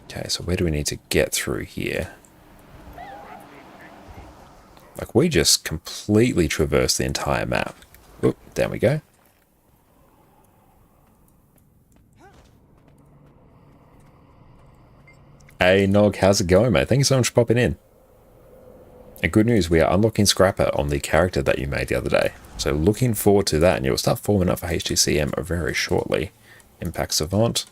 Okay, so where do we need to get through here? Like, we just completely traverse the entire map. Oop, there we go. Hey, Nog, how's it going, mate? Thank you so much for popping in. And good news, we are unlocking Scrapper on the character that you made the other day. So looking forward to that, and you'll start forming up for HTCM very shortly. Impact Savant.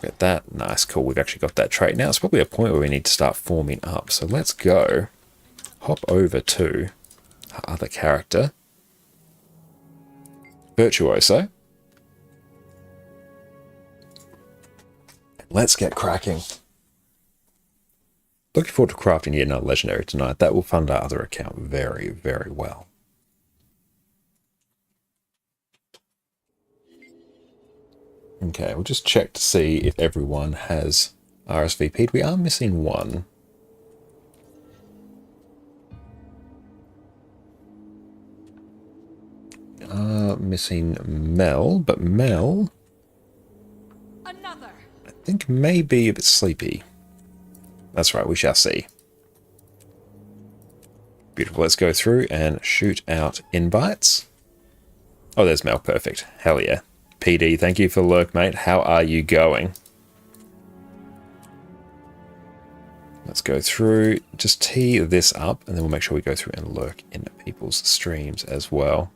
Get that. Nice, cool. We've actually got that trait now. It's probably a point where we need to start forming up. So let's go. Hop over to our other character. Virtuoso. Let's get cracking. Looking forward to crafting yet another legendary tonight. That will fund our other account very, very well. Okay, we'll just check to see if everyone has RSVP'd. We are missing one. Missing Mel, but Mel,
Another.
I think, may be a bit sleepy. That's right, we shall see. Beautiful, let's go through and shoot out invites. Oh, there's Mel, perfect. Hell yeah. PD, thank you for the lurk, mate. How are you going? Let's go through, just tee this up, and then we'll make sure we go through and lurk in people's streams as well.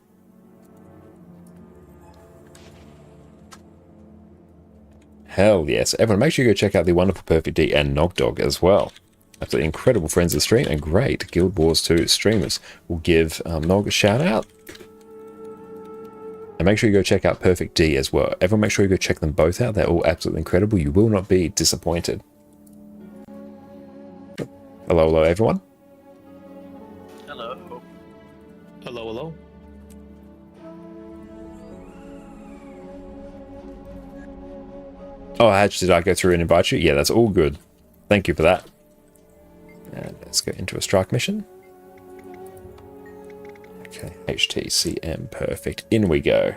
Hell yes. Everyone, make sure you go check out the wonderful Perfect D and Nog Dog as well. Absolutely incredible friends of the stream and great Guild Wars 2 streamers. We'll give Nog a shout out. And make sure you go check out Perfect D as well. Everyone, make sure you go check them both out. They're all absolutely incredible. You will not be disappointed. Hello, hello, everyone.
Hello. Hello, hello.
Oh, Hatch, did I go through and invite you? Yeah, that's all good. Thank you for that. And let's go into a strike mission. Okay, HTCM, perfect. In we go.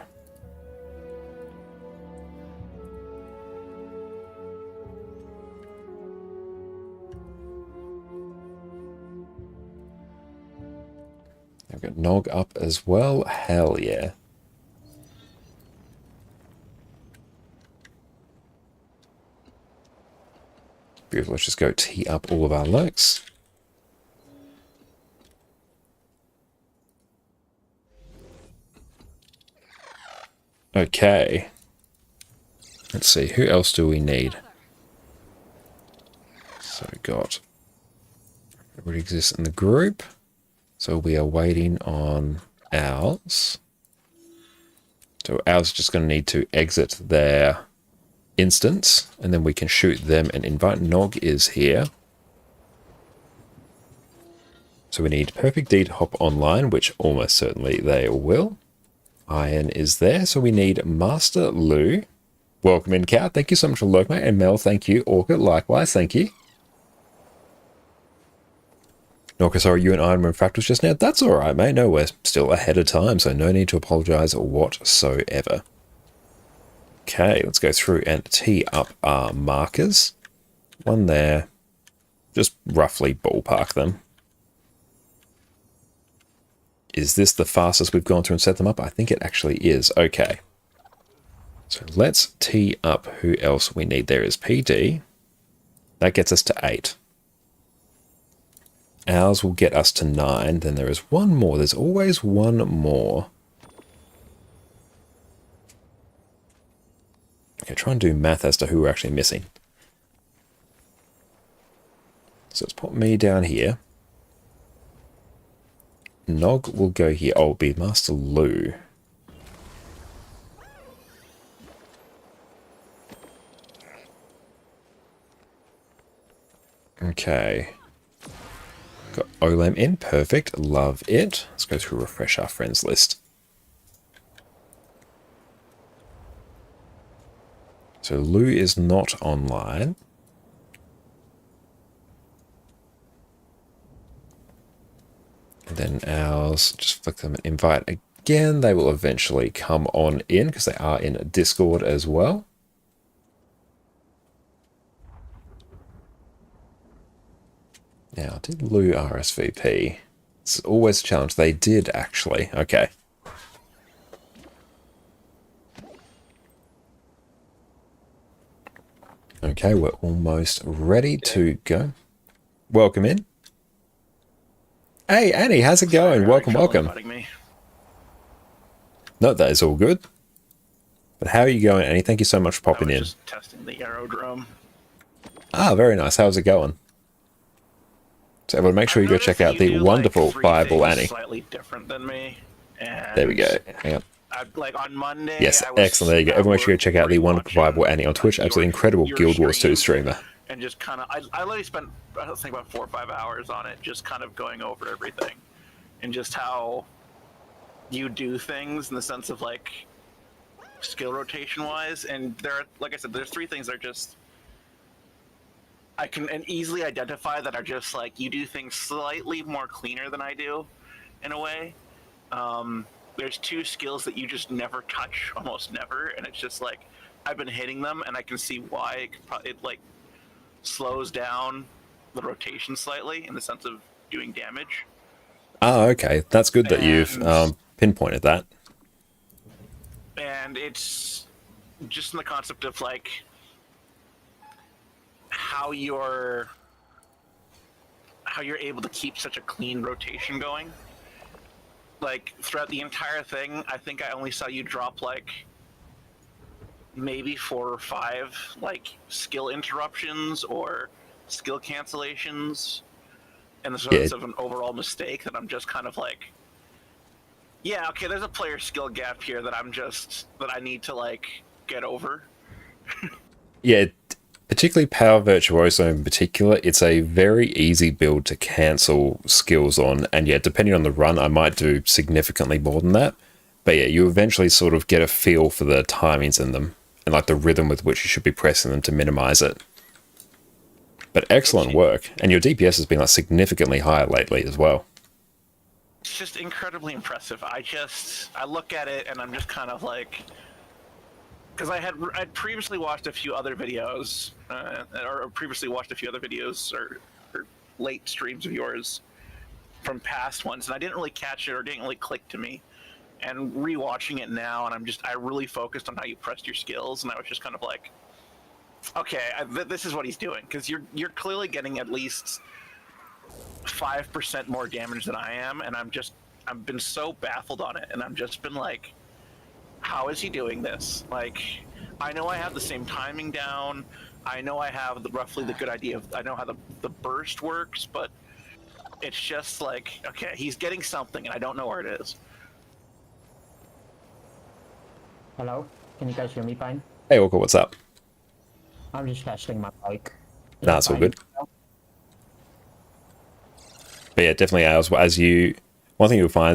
I've got Nog up as well. Hell yeah. Beautiful. Let's just go tee up all of our lurks. Okay. Let's see. Who else do we need? So we got everybody exists in the group. So we are waiting on ours. So ours is just going to need to exit their instance, and then we can shoot them and invite. Nog is here. So we need Perfect D to hop online, which almost certainly they will. Iron is there, so we need Master Lou. Welcome in, Cat. Thank you so much for lurk, mate. And Mel, thank you. Orchid, likewise, thank you. Norca, sorry, you and Iron were in fractals just now. That's alright, mate. No, we're still ahead of time, so no need to apologise whatsoever. Okay, let's go through and tee up our markers. One there. Just roughly ballpark them. Is this the fastest we've gone through and set them up? I think it actually is. Okay. So let's tee up who else we need. There is PD. That gets us to 8. Ours will get us to 9. Then there is one more. There's always one more. Okay, try and do math as to who we're actually missing. So let's put me down here. Nog will go here. Oh, it'll be Master Lu. Okay. Got Olem in. Perfect. Love it. Let's go through refresh our friends list. So Lu is not online. And then ours, just flick them an invite again. They will eventually come on in because they are in Discord as well. Now, did Lu RSVP? It's always a challenge. They did, actually. Okay. Okay, we're almost ready to go. Welcome in. Hey, Annie, how's it going? Welcome, welcome. No, that is all good. But how are you going, Annie? Thank you so much for popping in.
Just testing the aerodrome.
Ah, very nice. How's it going? So everyone, make sure you go check out the wonderful Fireball Annie.
Slightly different than me. And
there we go. Hang on.
Like on Monday.
Yes, excellent. There you go. Everyone should go check out the wonderful Fireball Annie on Twitch. Absolutely incredible Guild Wars 2 streamer.
And just kind of, I literally spent, I think about 4 or 5 hours on it, just kind of going over everything, and just how you do things in the sense of like skill rotation wise. And there are, like I said, there's 3 things that are just I can easily identify that are just like you do things slightly more cleaner than I do, in a way. There's 2 skills that you just never touch, almost never, and it's just like I've been hitting them, and I can see why it like slows down the rotation slightly in the sense of doing damage.
Oh, okay. That's good that you've pinpointed that.
And it's just in the concept of like how you're able to keep such a clean rotation going. Like throughout the entire thing, I think I only saw you drop like maybe 4 or 5 like skill interruptions or skill cancellations, and the sense of an overall mistake that I'm just kind of like, yeah, okay, there's a player skill gap here that I need to like get over.
Yeah, particularly Power Virtuoso in particular, it's a very easy build to cancel skills on, and yeah, depending on the run, I might do significantly more than that. But yeah, you eventually sort of get a feel for the timings in them, and like the rhythm with which you should be pressing them to minimize it. But excellent work, and your DPS has been like significantly higher lately as well.
It's just incredibly impressive. I look at it and I'm just kind of like, because I'd previously watched a few other videos, or late streams of yours from past ones, and I didn't really catch it or didn't really click to me. And rewatching it now, and I really focused on how you pressed your skills, and I was just kind of like, okay, this is what he's doing, because you're clearly getting at least 5% more damage than I am, and I've been so baffled on it, and I've just been like, how is he doing this? Like, I know I have the same timing down, I know I have roughly the good idea of, I know how the burst works, but it's just like, okay, he's getting something, and I don't know where it is.
Hello? Can you guys hear me fine?
Hey, Orca, what's up?
I'm just testing my mic.
Nah, it's all good. But yeah, definitely one thing you'll find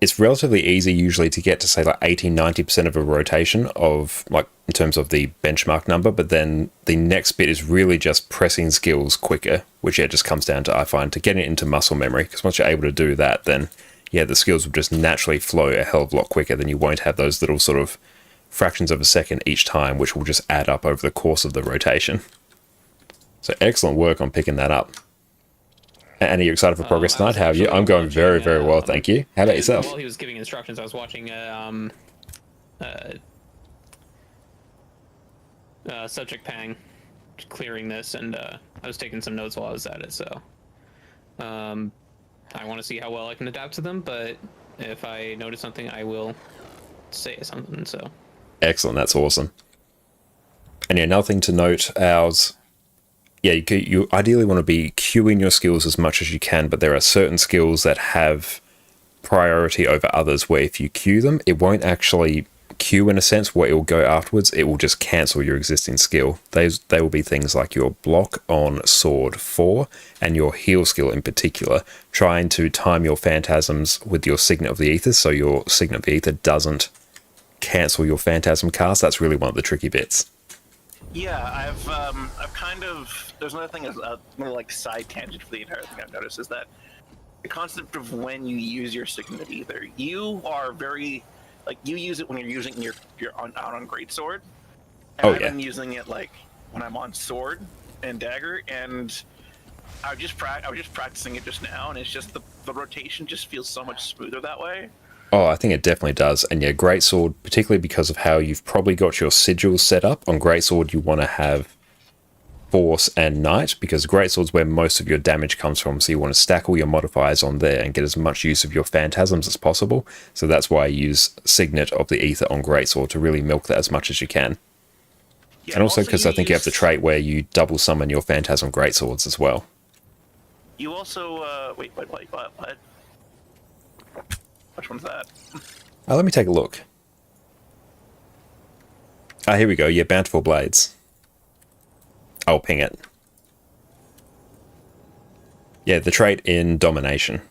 is it's relatively easy usually to get to say like 80-90% of a rotation of like in terms of the benchmark number, but then the next bit is really just pressing skills quicker, which yeah just comes down to, I find, to getting it into muscle memory, because once you're able to do that, then yeah the skills will just naturally flow a hell of a lot quicker. Then you won't have those little sort of fractions of a second each time, which will just add up over the course of the rotation. So excellent work on picking that up. And are you excited for progress tonight? How are you? I'm going very, very well, thank you. How about yourself?
While he was giving instructions, I was watching Subject Pang clearing this, and I was taking some notes while I was at it, so I want to see how well I can adapt to them, but if I notice something, I will say something, so.
Excellent, that's awesome. And yeah, another thing to note, ours... Yeah, you ideally want to be queuing your skills as much as you can, but there are certain skills that have priority over others where if you queue them, it won't actually queue in a sense where it will go afterwards. It will just cancel your existing skill. They will be things like your block on sword 4 and your heal skill in particular, trying to time your phantasms with your Signet of the Ether so your Signet of the Ether doesn't cancel your phantasm cast. That's really one of the tricky bits.
Yeah, I've kind of. There's another thing, more like side tangent for the entire thing I've noticed is that the concept of when you use your Signet of Ether, you are very, like, you use it when you're using your out on greatsword. And I've been using it like when I'm on sword and dagger, and I was just practicing it just now, and it's just the rotation just feels so much smoother that way.
Oh, I think it definitely does. And yeah, Greatsword, particularly because of how you've probably got your sigils set up. On Greatsword, you want to have Force and Knight, because Greatsword's where most of your damage comes from. So you want to stack all your modifiers on there and get as much use of your phantasms as possible. So that's why I use Signet of the Ether on Greatsword to really milk that as much as you can. Yeah, and also because I think you have the trait where you double summon your Phantasm Greatswords as well.
You also, wait, what? Which one's that?
Let me take a look. Here we go. Yeah, Bountiful Blades. I'll ping it. Yeah, the trait in Domination.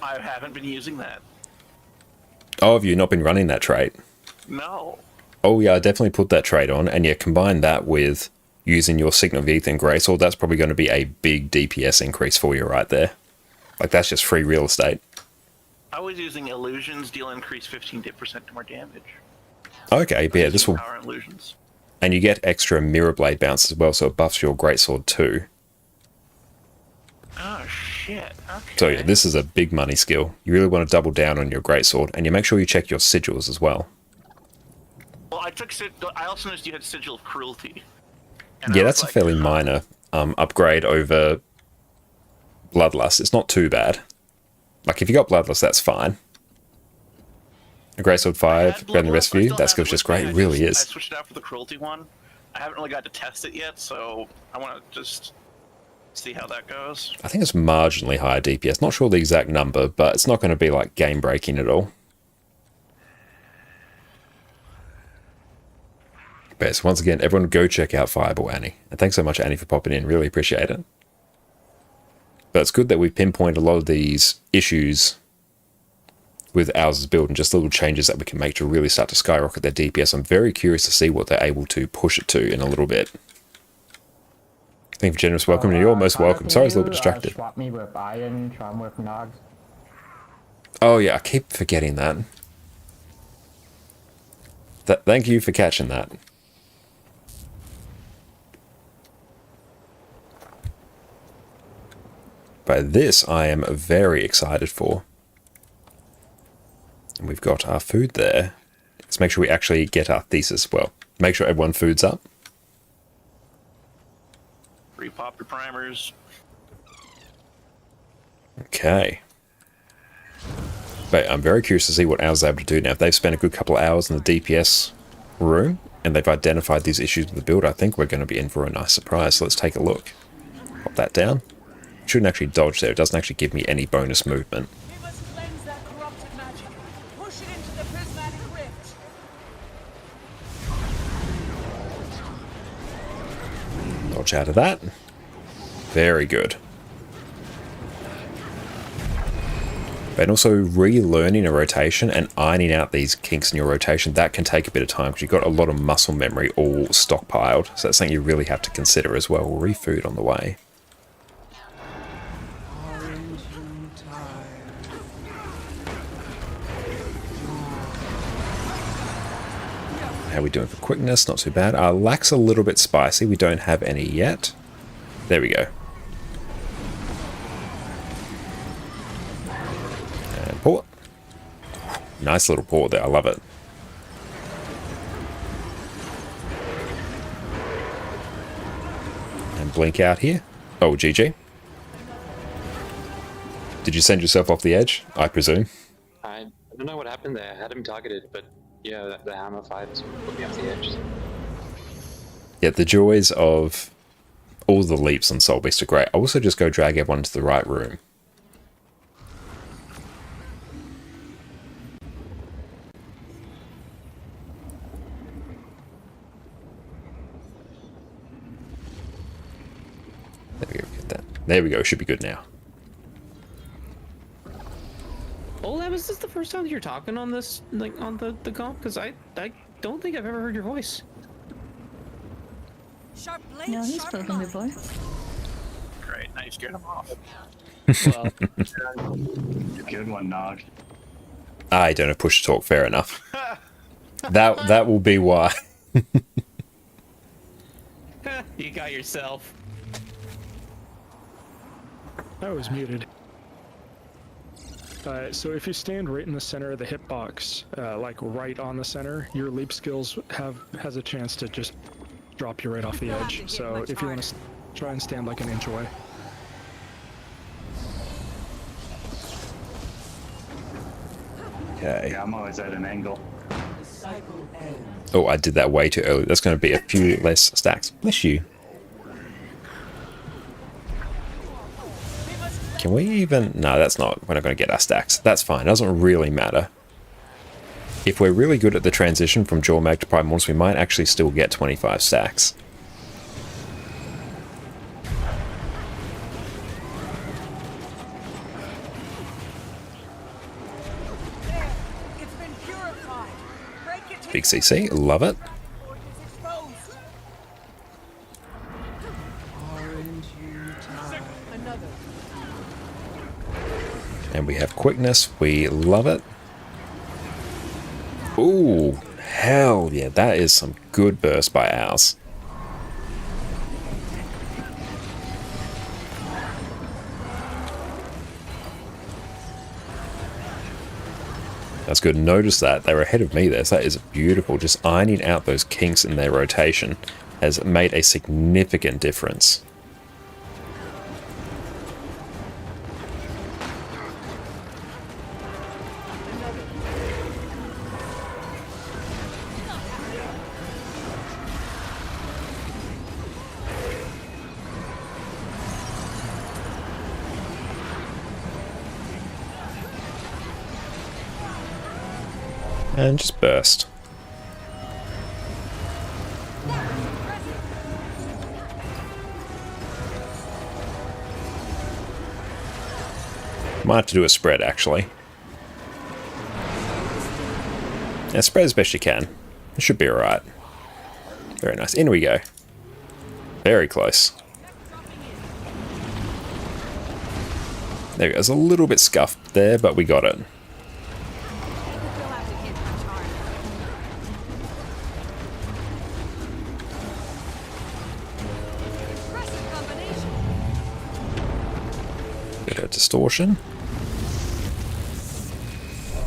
I haven't been using that.
Oh, have you not been running that trait?
No.
Oh yeah, I definitely put that trait on, and yeah, combine that with using your Signet of Ether and Greatsword, that's probably going to be a big DPS increase for you right there. Like, that's just free real estate.
I was using illusions, deal increase 15% more damage.
Okay, but yeah, this will...
Power illusions.
And you get extra Mirror Blade bounce as well, so it buffs your Greatsword too.
Oh, shit. Okay.
So yeah, this is a big money skill. You really want to double down on your Greatsword, and you make sure you check your sigils as well.
Well, I also noticed you had Sigil of Cruelty.
Yeah, that's a fairly minor upgrade over Bloodlust. It's not too bad. Like, if you got Bloodlust, that's fine. A Greatsword 5, and the rest of you, that skill's just great. It really is.
I switched it out for the Cruelty one. I haven't really got to test it yet, so I want to just see how that goes.
I think it's marginally higher DPS. Not sure the exact number, but it's not going to be, like, game-breaking at all. But so once again, everyone go check out Fireball Annie. And thanks so much, Annie, for popping in. Really appreciate it. But it's good that we pinpoint a lot of these issues with ours' build and just little changes that we can make to really start to skyrocket their DPS. I'm very curious to see what they're able to push it to in a little bit. Thank you for generous welcome, and you're most welcome. Sorry I was a little bit distracted.
Swap me with Iron, so I'm with Nog.
Oh yeah, I keep forgetting that. Thank you for catching that. But this I am very excited for. And we've got our food there. Let's make sure we actually get our thesis well. Make sure everyone food's up.
Repop your primers.
Okay. But I'm very curious to see what ours are able to do now. If they've spent a good couple of hours in the DPS room and they've identified these issues with the build, I think we're going to be in for a nice surprise. So let's take a look. Pop that down. Shouldn't actually dodge there. It doesn't actually give me any bonus movement.
We must cleanse that corrupted magic. Push it into the prismatic rift.
Dodge out of that. Very good. But also relearning a rotation and ironing out these kinks in your rotation, that can take a bit of time because you've got a lot of muscle memory all stockpiled. So that's something you really have to consider as well. We'll refood on the way. How are we doing for quickness? Not too bad. Our lack's a little bit spicy. We don't have any yet. There we go. And port. Nice little port there. I love it. And blink out here. Oh, GG. Did you send yourself off the edge, I presume?
I don't know what happened there. I had him targeted, but yeah, the hammer fighters put me off the edge.
Yeah, the joys of all the leaps on Soul Beast are great. I also just go drag everyone into the right room. There we go, get that. There we go, should be good now.
Olab, is this the first time that you're talking on this, like, on the comp? Because I don't think I've ever heard your voice.
Sharp blade,
No, he's
sharp
spoken
line.
before.
Great, now you scared him off.
Well,
Good one, Nog.
I don't have push to talk, fair enough. That will be why.
you got yourself.
I was muted. So if you stand right in the center of the hitbox, like right on the center, your leap skills has a chance to just drop you right off the
You'll have
edge.
to hit
So
much
if you want
harder.
to try and stand like an inch away.
Okay.
Yeah, I'm always at an angle.
Oh, I did that way too early. That's going to be a few less stacks. Bless you. Can we even... No, that's not... We're not going to get our stacks. That's fine. It doesn't really matter. If we're really good at the transition from Jaw Mag to Primordials, we might actually still get 25 stacks.
There, it's been purified. Break it to
Big CC, love it.
before it's exposed. Another.
And we have quickness. We love it. Ooh, hell yeah. That is some good burst by ours. That's good. Notice that. They were ahead of me there. So that is beautiful. Just ironing out those kinks in their rotation has made a significant difference. And just burst. Might have to do a spread, actually. Yeah, spread as best you can. It should be alright. Very nice. In we go. Very close. There we go. It's a little bit scuffed there, but we got it.
You'll have to hit much harder. Impressive combination.
Bit of distortion.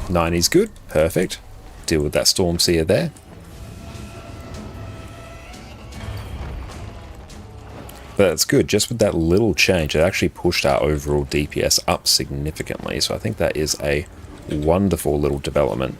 90's good. Perfect. Deal with that Storm Seer there. But that's good. Just with that little change, it actually pushed our overall DPS up significantly. So I think that is a wonderful little development.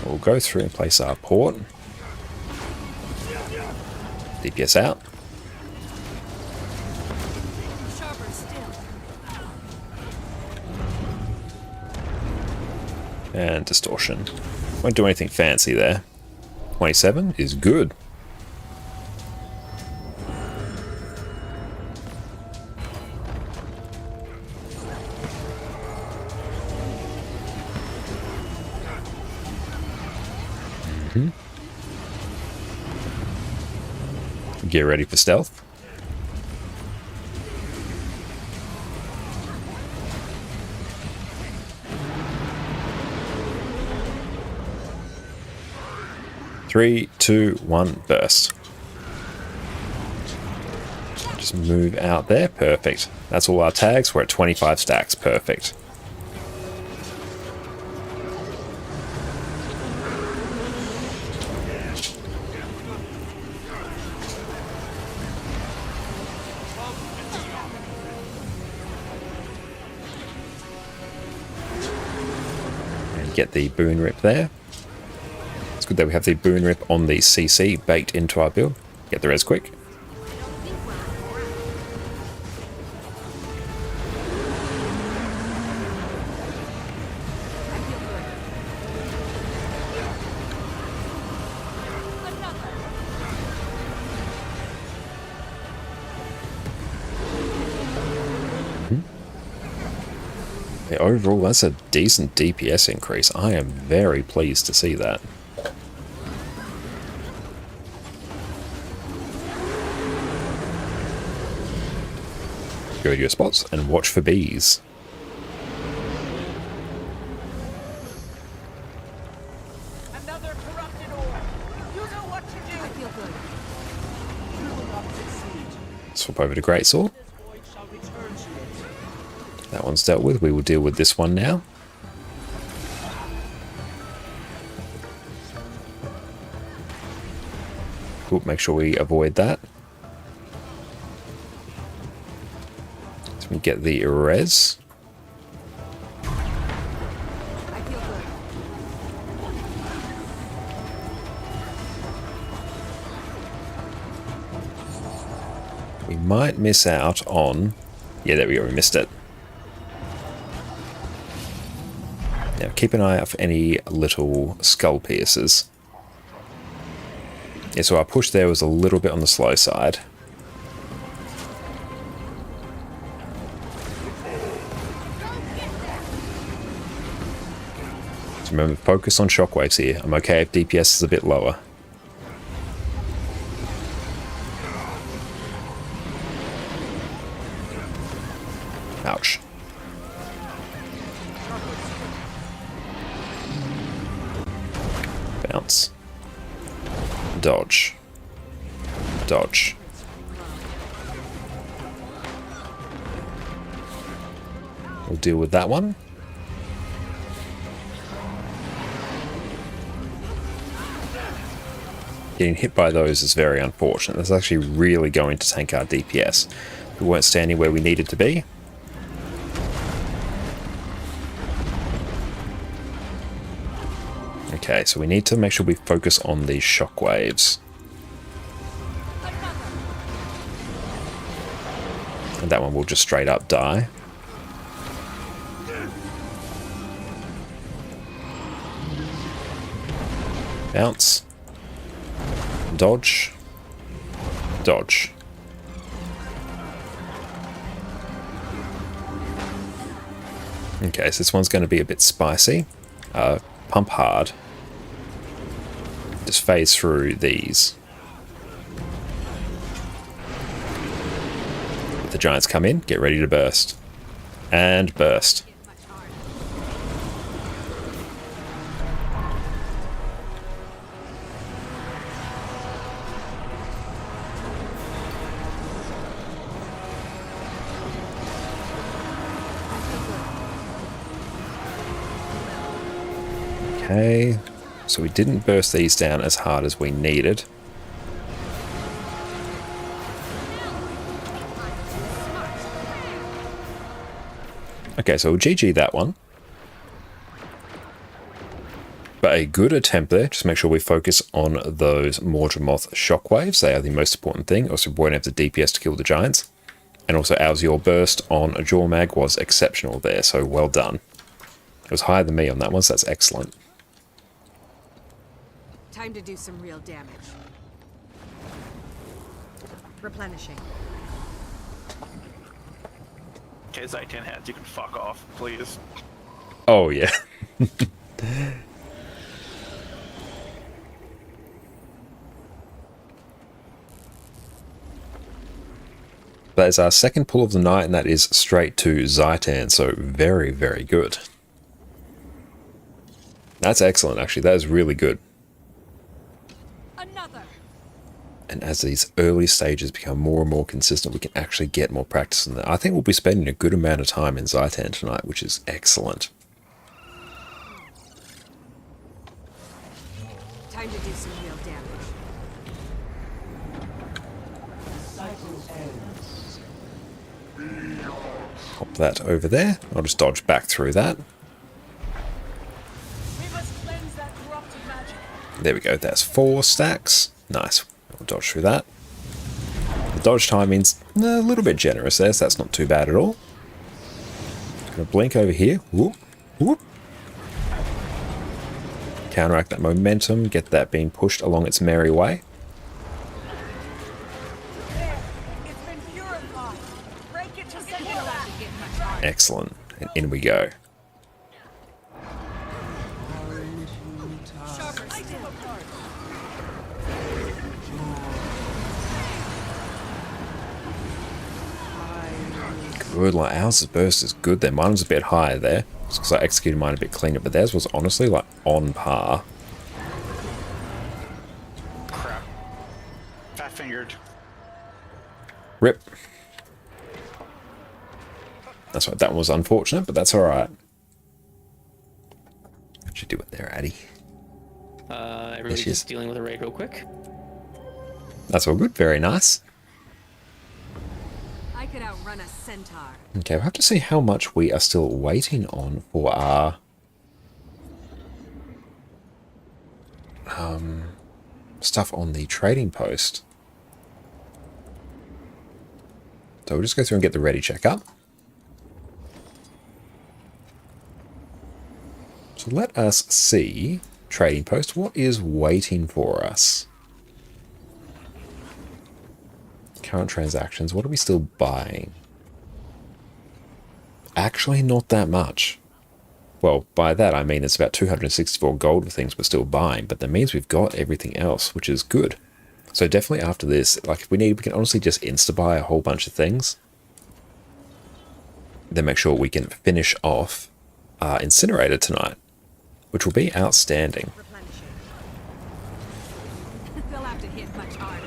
We'll go through and place our port. DPS out. And distortion. Won't do anything fancy there. 27 is good. Get ready for stealth. Three, two, one, burst. Just move out there. Perfect. That's all our tags. We're at 25 stacks. Perfect. And get the boon rip there. It's good that we have the boon rip on the CC baked into our build. Get the res quick. Yeah, overall, that's a decent DPS increase. I am very pleased to see that. Go to your spots and watch for bees.
Another corrupted ore. You know what to do. I feel good.
You will not succeed.
Swap over to Greatsword.
This void shall return to it.
That one's dealt with. We will deal with this one now. Cool, make sure we avoid that. So we get the res.
I feel good.
We might miss out on... Yeah, there we go, we missed it. Now keep an eye out for any little skull piercers. Yeah, so our push there was a little bit on the slow side. So remember, focus on shockwaves here. I'm okay if DPS is a bit lower. Ouch. Bounce. Dodge. Dodge. We'll deal with that one. Getting hit by those is very unfortunate. That's actually really going to tank our DPS. We weren't standing where we needed to be. Okay, so we need to make sure we focus on these shockwaves. And that one will just straight up die. Bounce. Dodge. Dodge. Okay, so this one's going to be a bit spicy. Pump hard. Just phase through these. If the giants come in, get ready to burst. And burst. Okay, so we didn't burst these down as hard as we needed. Okay, so we'll GG that one. But a good attempt there. Just make sure we focus on those Mordramoth shockwaves. They are the most important thing. Also, we won't have the DPS to kill the giants. And also, your burst on a Jaw Mag was exceptional there, so well done. It was higher than me on that one, so that's excellent.
Time to do some real damage. Replenishing.
Okay, Zaitan heads, you can fuck off, please.
Oh, yeah. That is our second pull of the night, and that is straight to Zaitan, so very, very good. That's excellent, actually. That is really good.
Another.
And as these early stages become more and more consistent, we can actually get more practice in that. I think we'll be spending a good amount of time in Zaitan tonight, which is excellent.
Time to do some real damage.
Pop that over there. I'll just dodge back through that.
We must cleanse that corrupted magic.
There we go. That's 4 stacks. Nice. I'll dodge through that. The dodge timing's a little bit generous there, so that's not too bad at all. Gonna blink over here. Whoop, whoop. Counteract that momentum, get that being pushed along its merry way.
There. It's been purified. Break it to send it back.
Excellent. And in we go. Good, like ours' burst is good there. Mine was a bit higher there. It's because I executed mine a bit cleaner, but theirs was honestly like on par.
Crap. Fat fingered.
Rip. That's right, that one was unfortunate, but that's alright. What you doing there, Addy?
Everybody's just dealing with a raid real quick.
That's all good, very nice.
I could outrun a centaur.
Okay, we'll have to see how much we are still waiting on for our stuff on the trading post. So we'll just go through and get the ready checkup. So let us see, trading post, what is waiting for us? Current transactions, what are we still buying? Actually, not that much. Well, by that I mean it's about 264 gold of things we're still buying, but that means we've got everything else, which is good. So definitely after this, like if we can honestly just insta-buy a whole bunch of things. Then make sure we can finish off our incinerator tonight, which will be outstanding.
Replenishing. They'll have to hit much harder.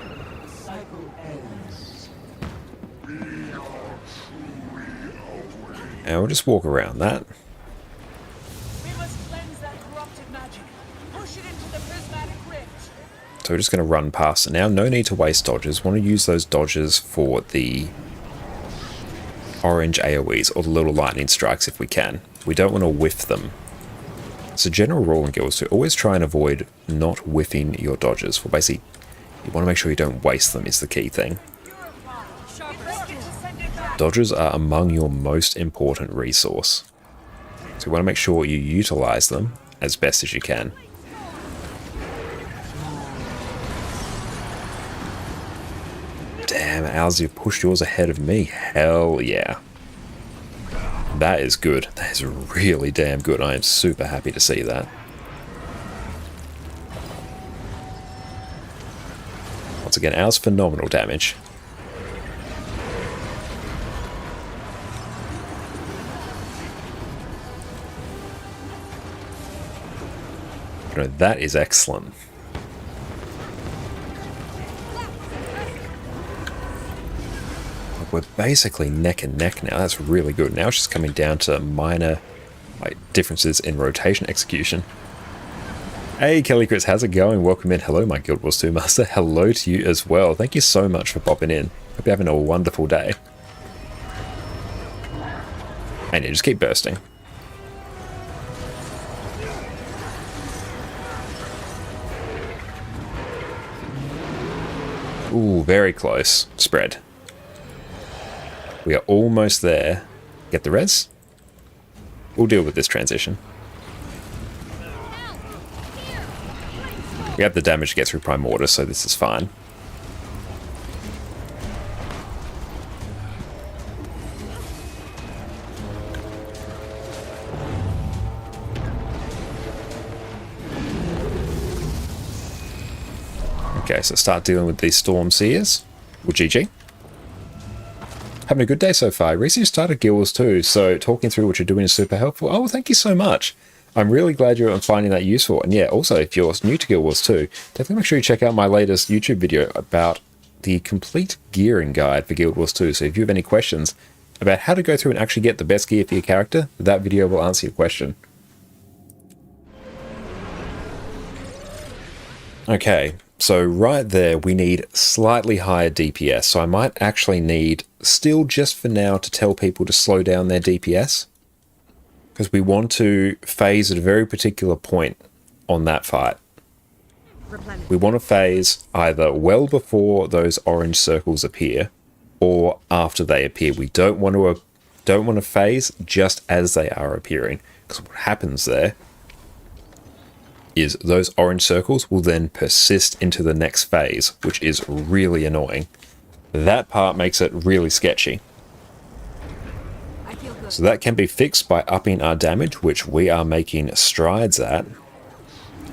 And we'll just walk around that.
We must cleanse that corrupted magic. Push it into the prismatic rift.
So we're just going to run past it now. No need to waste dodges. Want to use those dodges for the orange AoEs or the little lightning strikes if we can. We don't want to whiff them. So general rule in guilds to always try and avoid not whiffing your dodges. Well, basically, you want to make sure you don't waste them is the key thing. Dodges are among your most important resource. So you want to make sure you utilize them as best as you can. Damn, Alz, you pushed yours ahead of me. Hell yeah. That is good. That is really damn good. I am super happy to see that. Once again, ours phenomenal damage. You know, that is excellent. We're basically neck and neck now. That's really good. Now it's just coming down to minor differences in rotation execution. Hey, Kelly Chris, how's it going? Welcome in. Hello, my Guild Wars 2 Master. Hello to you as well. Thank you so much for popping in. Hope you're having a wonderful day. And yeah, just keep bursting. Ooh, very close. Spread. We are almost there. Get the res. We'll deal with this transition. We have the damage to get through Primordius, so this is fine. Okay, so start dealing with these Storm Seers. Well, GG. Having a good day so far. I recently started Guild Wars 2, so talking through what you're doing is super helpful. Oh, well, thank you so much. I'm really glad you're finding that useful. And yeah, also, if you're new to Guild Wars 2, definitely make sure you check out my latest YouTube video about the complete gearing guide for Guild Wars 2. So if you have any questions about how to go through and actually get the best gear for your character, that video will answer your question. Okay, so right there, we need slightly higher DPS. So I might actually need, still just for now, to tell people to slow down their DPS. Because we want to phase at a very particular point on that fight. We want to phase either well before those orange circles appear, or after they appear. We don't want to phase just as they are appearing. Because what happens there is those orange circles will then persist into the next phase, which is really annoying. That part makes it really sketchy. So that can be fixed by upping our damage, which we are making strides at.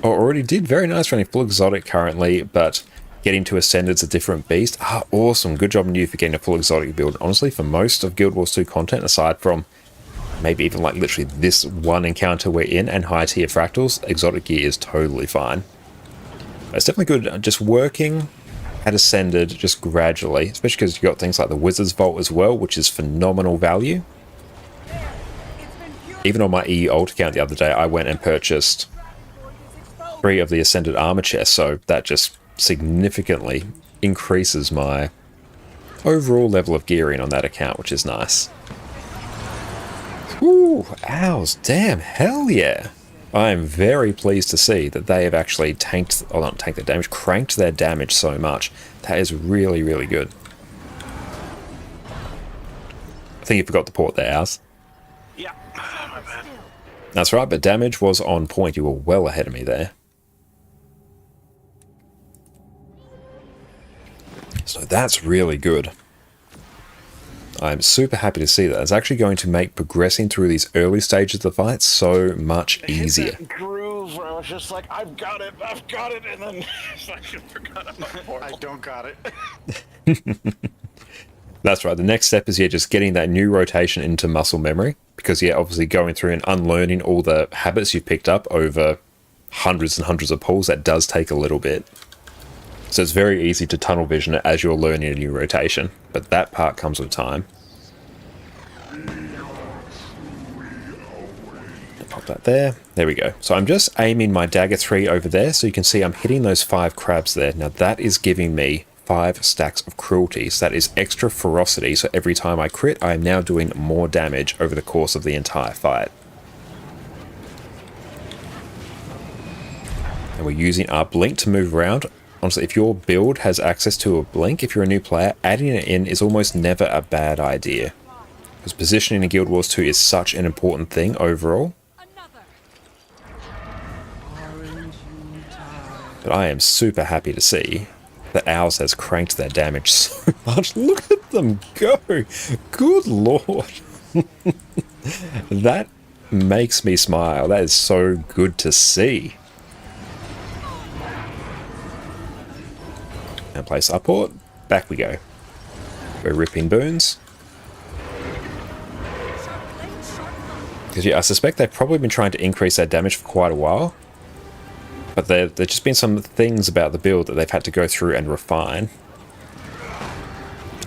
Oh, already did. Very nice running full exotic currently, but getting to Ascended's a different beast. Ah, awesome. Good job on you for getting a full exotic build. Honestly, for most of Guild Wars 2 content, aside from maybe even like literally this one encounter we're in and high tier fractals, exotic gear is totally fine. It's definitely good just working at Ascended just gradually, especially because you've got things like the Wizard's Vault as well, which is phenomenal value. Even on my EU alt account the other day, I went and purchased 3 of the Ascended armor chests, so that just significantly increases my overall level of gearing on that account, which is nice. Ooh, owls, damn, hell yeah. I am very pleased to see that they have actually tanked, or not tanked their damage, cranked their damage so much. That is really, really good. I think you forgot the port there, Owls.
Yeah, my bad.
That's right, but damage was on point. You were well ahead of me there. So that's really good. I'm super happy to see that. It's actually going to make progressing through these early stages of the fight so much easier.
That groove where I was just like, I've got it, and then I forgot about portal. I don't got it.
That's right. The next step is, yeah, just getting that new rotation into muscle memory. Because, yeah, obviously going through and unlearning all the habits you've picked up over hundreds and hundreds of pulls, that does take a little bit. So it's very easy to tunnel vision it as you're learning a new rotation. But that part comes with time. Pop that there. There we go. So I'm just aiming my dagger 3 over there. So you can see I'm hitting those 5 crabs there. Now that is giving me 5 stacks of cruelty. So that is extra ferocity. So every time I crit, I am now doing more damage over the course of the entire fight. And we're using our blink to move around. Honestly, if your build has access to a blink, if you're a new player, adding it in is almost never a bad idea. Because positioning in Guild Wars 2 is such an important thing overall. But I am super happy to see that Owls has cranked their damage so much. Look at them go! Good lord! That makes me smile. That is so good to see. And place support. Back we go. We're ripping boons. Because yeah, I suspect they've probably been trying to increase their damage for quite a while. But there's just been some things about the build that they've had to go through and refine.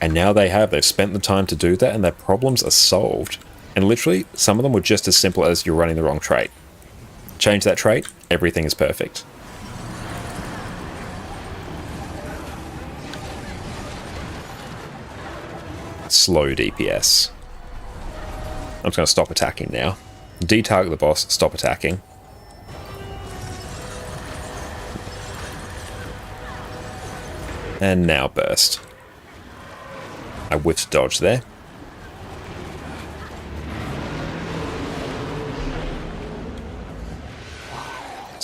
And now they've spent the time to do that and their problems are solved. And literally, some of them were just as simple as you're running the wrong trait. Change that trait, everything is perfect. Slow DPS. I'm just going to stop attacking now. De-target the boss, stop attacking. And now burst. I whiffed dodge there.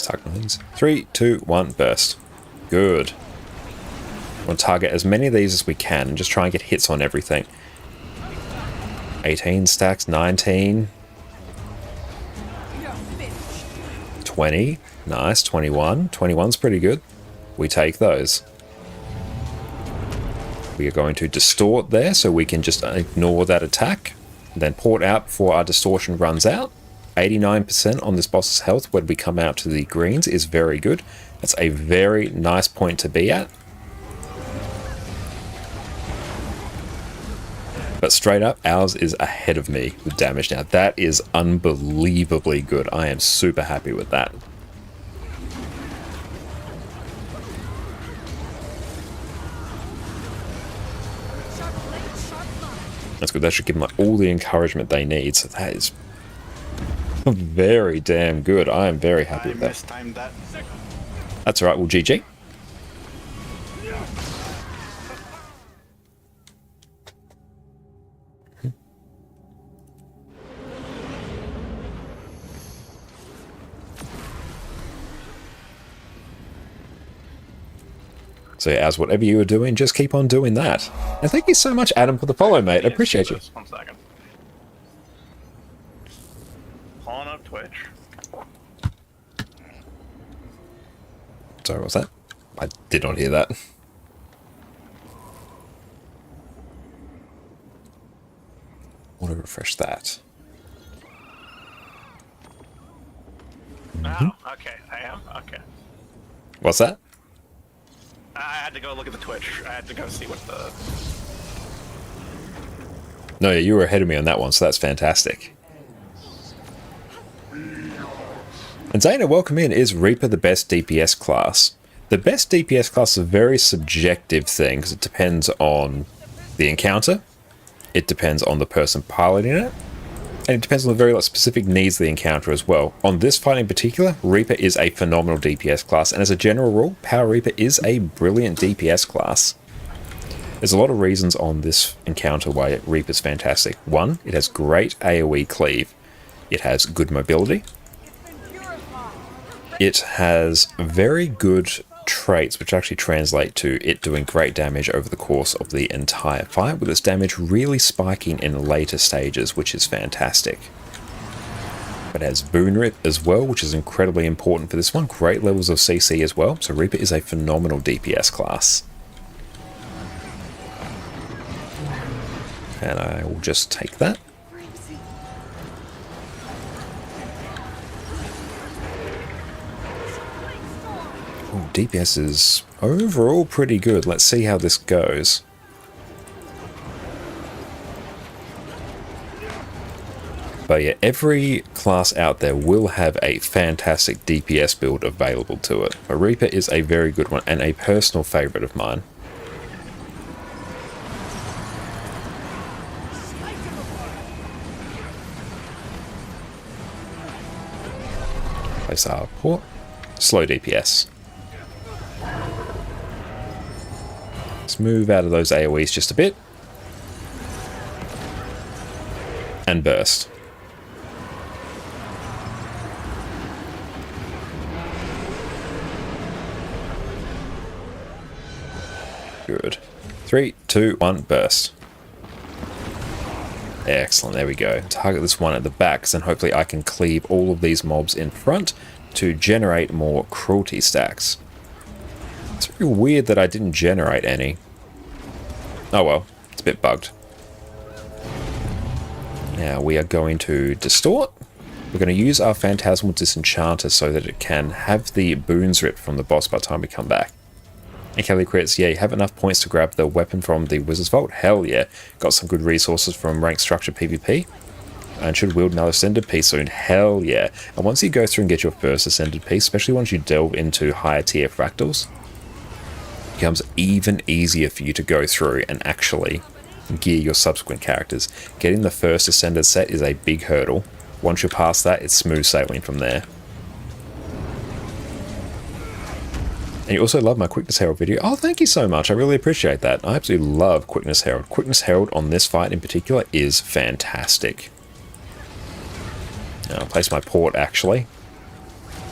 target these. 3, 2, 1, burst. Good. We'll target as many of these as we can and just try and get hits on everything. 18 stacks, 19. 20. Nice, 21. 21's pretty good. We take those. We are going to distort there so we can just ignore that attack. Then port out before our distortion runs out. 89% on this boss's health when we come out to the greens is very good. That's a very nice point to be at. But straight up, ours is ahead of me with damage now. That is unbelievably good. I am super happy with that. That's good. That should give them like all the encouragement they need. So that is very damn good. I am very happy with that.
Mistimed that.
That's all right. Well, GG. So yeah, as whatever you were doing, just keep on doing that. And thank you so much, Adam, for the follow, mate. I appreciate you.
1 second. Pulling up Twitch.
Sorry, what was that? I did not hear that. Want to refresh that.
Oh, okay. I am? Okay.
What's that?
I had to go look at the Twitch. I had to go see what the...
No, yeah, you were ahead of me on that one, so that's fantastic. And Zayna, welcome in. Is Reaper the best DPS class? The best DPS class is a very subjective thing, because it depends on the encounter, it depends on the person piloting it, and it depends on the very specific needs of the encounter as well. On this fight in particular, Reaper is a phenomenal DPS class, and as a general rule, Power Reaper is a brilliant DPS class. There's a lot of reasons on this encounter why Reaper's fantastic. One, it has great AoE cleave. It has good mobility. It has very good traits which actually translate to it doing great damage over the course of the entire fight, with its damage really spiking in later stages, which is fantastic. It has Boon Rip as well, which is incredibly important for this one. Great levels of CC as well, so Reaper is a phenomenal DPS class. And I will just take that. Ooh, DPS is overall pretty good. Let's see how this goes. But yeah, every class out there will have a fantastic DPS build available to it. But Reaper is a very good one and a personal favourite of mine. Place our port. Slow DPS. Let's move out of those AoEs just a bit. And burst. Good. 3, 2, 1, burst. Excellent, there we go. Target this one at the back, and hopefully I can cleave all of these mobs in front to generate more cruelty stacks. It's very weird that I didn't generate any. Oh well, it's a bit bugged. Now we are going to distort. We're going to use our Phantasmal Disenchanter so that it can have the boons ripped from the boss by the time we come back. And Kelly crits, yeah, you have enough points to grab the weapon from the Wizard's Vault? Hell yeah. Got some good resources from Rank Structure PvP. And should wield another Ascended Piece soon. Hell yeah. And once you go through and get your first Ascended Piece, especially once you delve into higher tier fractals, it becomes even easier for you to go through and actually gear your subsequent characters. Getting the first Ascended set is a big hurdle. Once you're past that, it's smooth sailing from there. And you also love my Quickness Herald video. Oh, thank you so much. I really appreciate that. I absolutely love Quickness Herald. Quickness Herald on this fight in particular is fantastic. Now I'll place my port actually.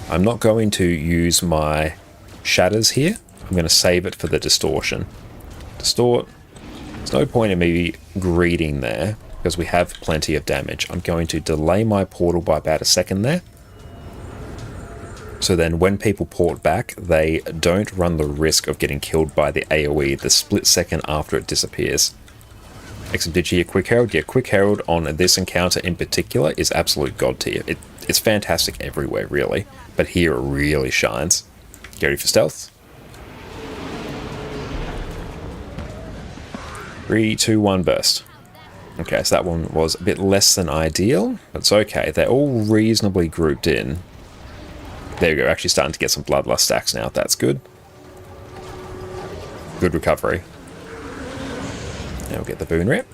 I'm not going to use my shatters here. I'm going to save it for the distortion. Distort. There's no point in me greeting there because we have plenty of damage. I'm going to delay my portal by about a second there. So then when people port back, they don't run the risk of getting killed by the AoE the split second after it disappears. Except did you hear Quick Herald? Yeah, Quick Herald on this encounter in particular is absolute god tier. It's fantastic everywhere, really. But here it really shines. Get ready for stealth. 3, 2, 1, burst. Okay, so that one was a bit less than ideal. That's okay. They're all reasonably grouped in. There you go. Actually starting to get some Bloodlust stacks now. That's good. Good recovery. Now we'll get the Boon Rip.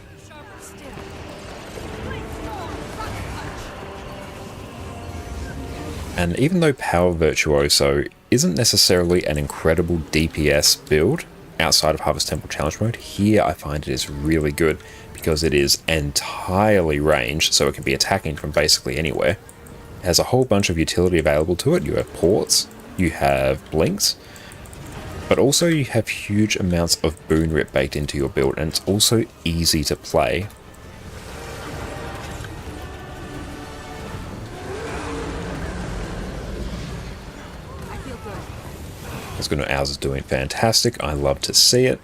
And even though Power Virtuoso isn't necessarily an incredible DPS build outside of Harvest Temple Challenge Mode, here I find it is really good because it is entirely ranged, so it can be attacking from basically anywhere. It has a whole bunch of utility available to it. You have ports, you have blinks, but also you have huge amounts of Boon Rip baked into your build, and it's also easy to play. That's good. Ours is doing fantastic. I love to see it.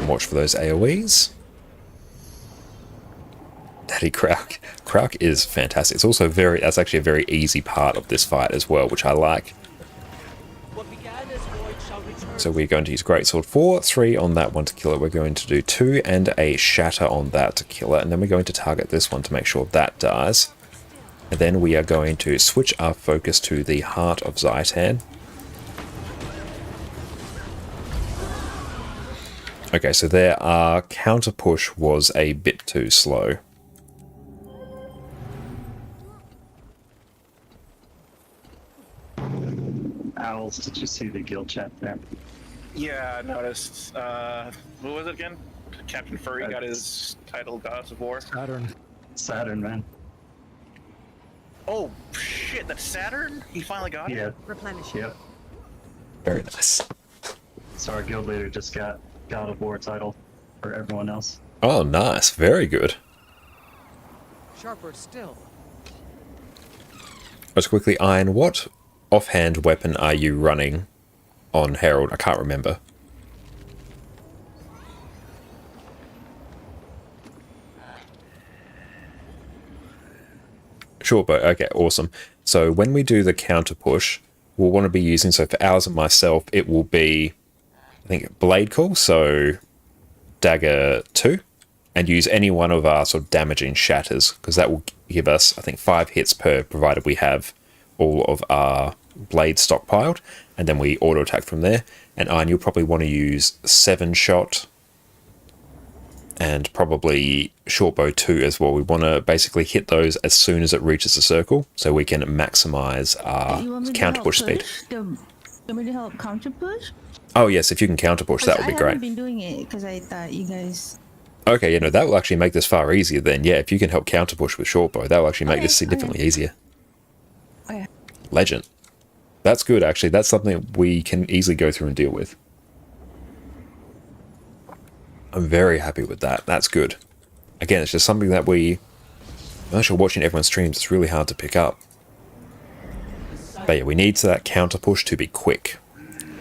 Watch for those AoEs. Daddy Krauk. Krauk is fantastic. It's also that's actually a very easy part of this fight as well, which I like. So we're going to use Greatsword 4, 3 on that one to kill it. We're going to do 2 and a Shatter on that to kill it. And then we're going to target this one to make sure that dies. And then we are going to switch our focus to the Heart of Zaitan. Okay, so there our counter push was a bit too slow.
Owls, did you see the guild chat there?
Yeah, I noticed. What was it again? Captain Furry got his title Goddess of War.
Saturn, man.
Oh shit, that's Saturn? He finally got it?
Yeah.
Replenish.
Yep.
Very nice.
So our guild leader just got God of War title for everyone else.
Oh, nice. Very good.
Sharper still.
Let's quickly iron. What offhand weapon are you running on Herald? I can't remember. Sure, but okay, awesome. So when we do the counter push, we'll want to be using, so for ours and myself, it will be, I think, Blade Call, so Dagger 2, and use any one of our sort of damaging shatters, because that will give us, I think, 5 hits per, provided we have all of our blades stockpiled, and then we auto attack from there. And Iron, you'll probably want to use 7-shot and probably shortbow 2 as well. We want to basically hit those as soon as it reaches the circle, so we can maximize our counter push speed.
Want me to help counter push?
Oh yes, if you can counter push, that would be
I
great.
haven't been doing it because I thought you guys.
Okay, you know, that will actually make this far easier then. Yeah, if you can help counter push with shortbow, that will actually make this significantly easier.
Okay.
Legend. That's good, actually. That's something we can easily go through and deal with. I'm very happy with that. That's good. Again, it's just something that unless you're watching everyone's streams, it's really hard to pick up. But yeah, we need that counter push to be quick.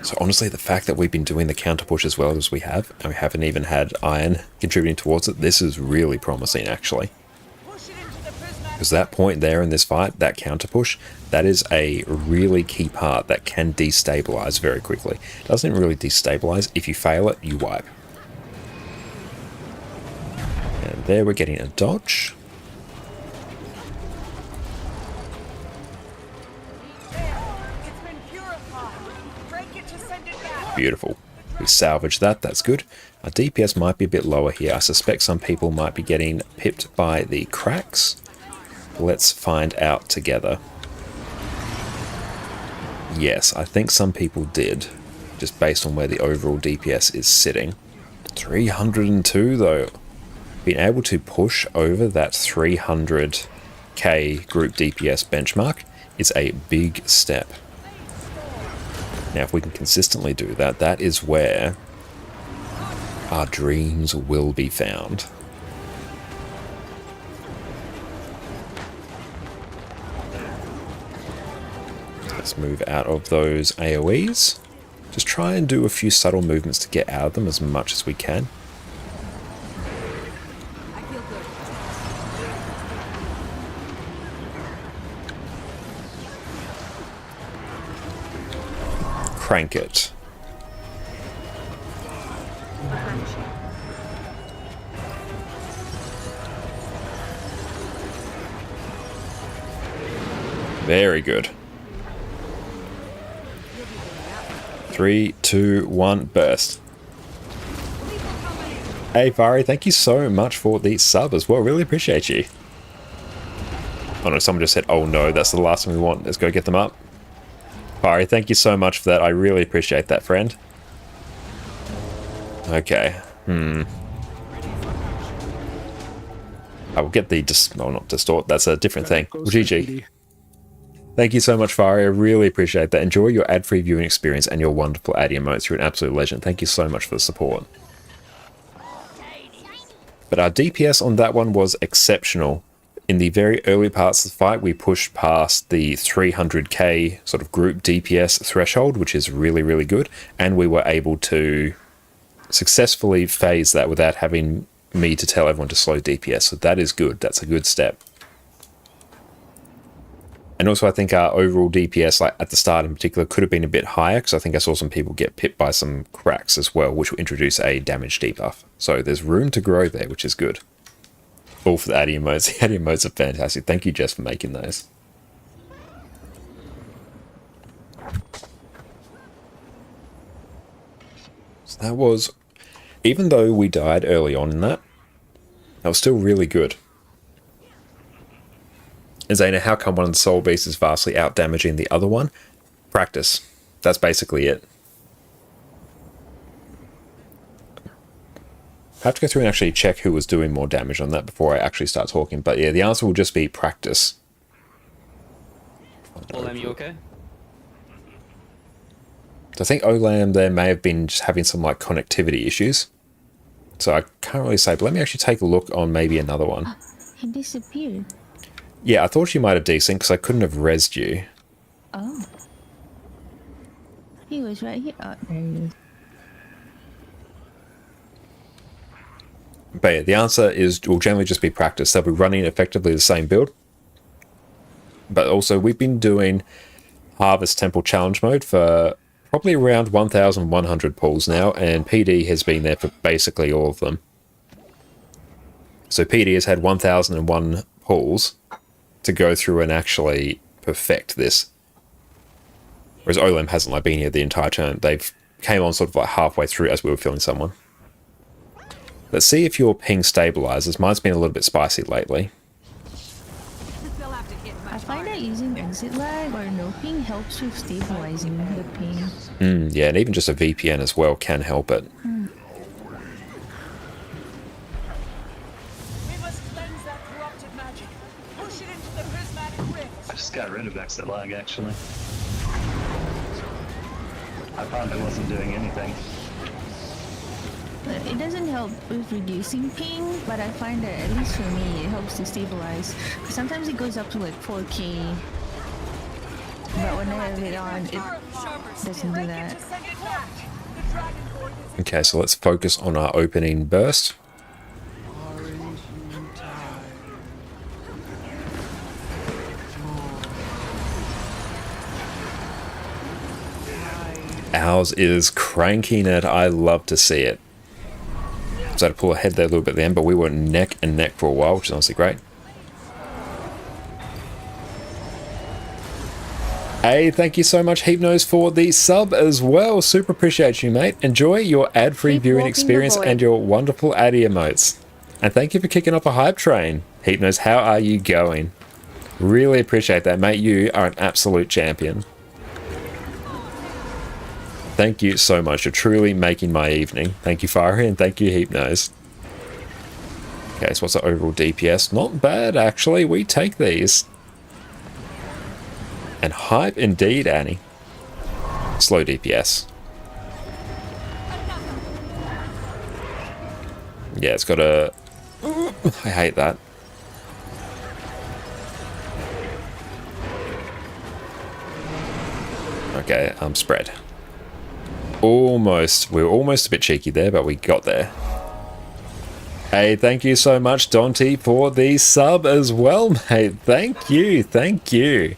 So honestly, the fact that we've been doing the counter push as well as we have, and we haven't even had Iron contributing towards it, this is really promising, actually. Because that point there in this fight, that counter push, that is a really key part that can destabilize very quickly. It doesn't really destabilize. If you fail it, you wipe. And there we're getting a dodge. Beautiful. We salvage that, that's good. Our DPS might be a bit lower here. I suspect some people might be getting pipped by the cracks. Let's find out together. Yes, I think some people did, just based on where the overall DPS is sitting. 302 though. Being able to push over that 300k group DPS benchmark is a big step. Now, if we can consistently do that, that is where our dreams will be found. Let's move out of those AoEs. Just try and do a few subtle movements to get out of them as much as we can.
I feel good.
Crank it.
Replenishing.
Very good. 3, 2, 1, burst. Hey, Fari, thank you so much for the sub as well. Really appreciate you. Oh no, someone just said, oh no, that's the last thing we want. Let's go get them up. Fari, thank you so much for that. I really appreciate that, friend. Okay. I will get the not distort. That's a different thing. GG. Thank you so much, Fari. I really appreciate that. Enjoy your ad-free viewing experience and your wonderful ad emotes. You're an absolute legend. Thank you so much for the support. But our DPS on that one was exceptional. In the very early parts of the fight, we pushed past the 300k sort of group DPS threshold, which is really, really good. And we were able to successfully phase that without having me to tell everyone to slow DPS. So that is good. That's a good step. And also, I think our overall DPS, like at the start in particular, could have been a bit higher because I think I saw some people get pipped by some cracks as well, which will introduce a damage debuff. So there's room to grow there, which is good. All for the AD emotes. The AD emotes are fantastic. Thank you, Jess, for making those. So that was, even though we died early on in that was still really good. And Zayna, how come one of the soul beasts is vastly out damaging the other one? Practice. That's basically it. I have to go through and actually check who was doing more damage on that before I actually start talking. But yeah, the answer will just be practice.
Olam, you okay?
So I think Olam there may have been just having some like connectivity issues. So I can't really say, but let me actually take a look on maybe another one.
He disappeared.
Yeah, I thought you might have desync because I couldn't have rezzed you.
Oh. He was right here. Oh, there he is.
But yeah, the answer will generally just be practice. They'll be running effectively the same build. But also, we've been doing Harvest Temple Challenge mode for probably around 1,100 pulls now, and PD has been there for basically all of them. So PD has had 1,001 pulls to go through and actually perfect this. Whereas Olem hasn't like been here the entire turn. They've came on sort of like halfway through as we were filling someone. Let's see if your ping stabilizes. Mine's been a little bit spicy lately.
I find that using exit lag or no ping helps with stabilizing the ping.
Yeah, and even just a VPN as well can help it.
We must cleanse that corrupted magic. Push it into the prismatic rift.
I just got rid of exit lag, actually. I found it wasn't doing anything.
It doesn't help with reducing ping, but I find that, at least for me, it helps to stabilize. Sometimes it goes up to like 4K, but when I have it on, it doesn't do that.
Okay, so let's focus on our opening burst. Ours is cranking it. I love to see it. So I had to pull ahead there a little bit then, but we were neck and neck for a while, which is honestly great. Hey, thank you so much, Heapnose, for the sub as well. Super appreciate you, mate. Enjoy your ad-free viewing experience and your wonderful ad emotes. And thank you for kicking off a hype train. Heapnose, how are you going? Really appreciate that, mate. You are an absolute champion. Thank you so much. You're truly making my evening. Thank you, Fiery, and thank you, Hypnose. Okay, so what's the overall DPS? Not bad, actually. We take these. And hype indeed, Annie. Slow DPS. Yeah, it's got a... I hate that. Okay, spread. Almost. We were almost a bit cheeky there, but we got there. Hey, thank you so much, Dante, for the sub as well, mate. Thank you. Thank you.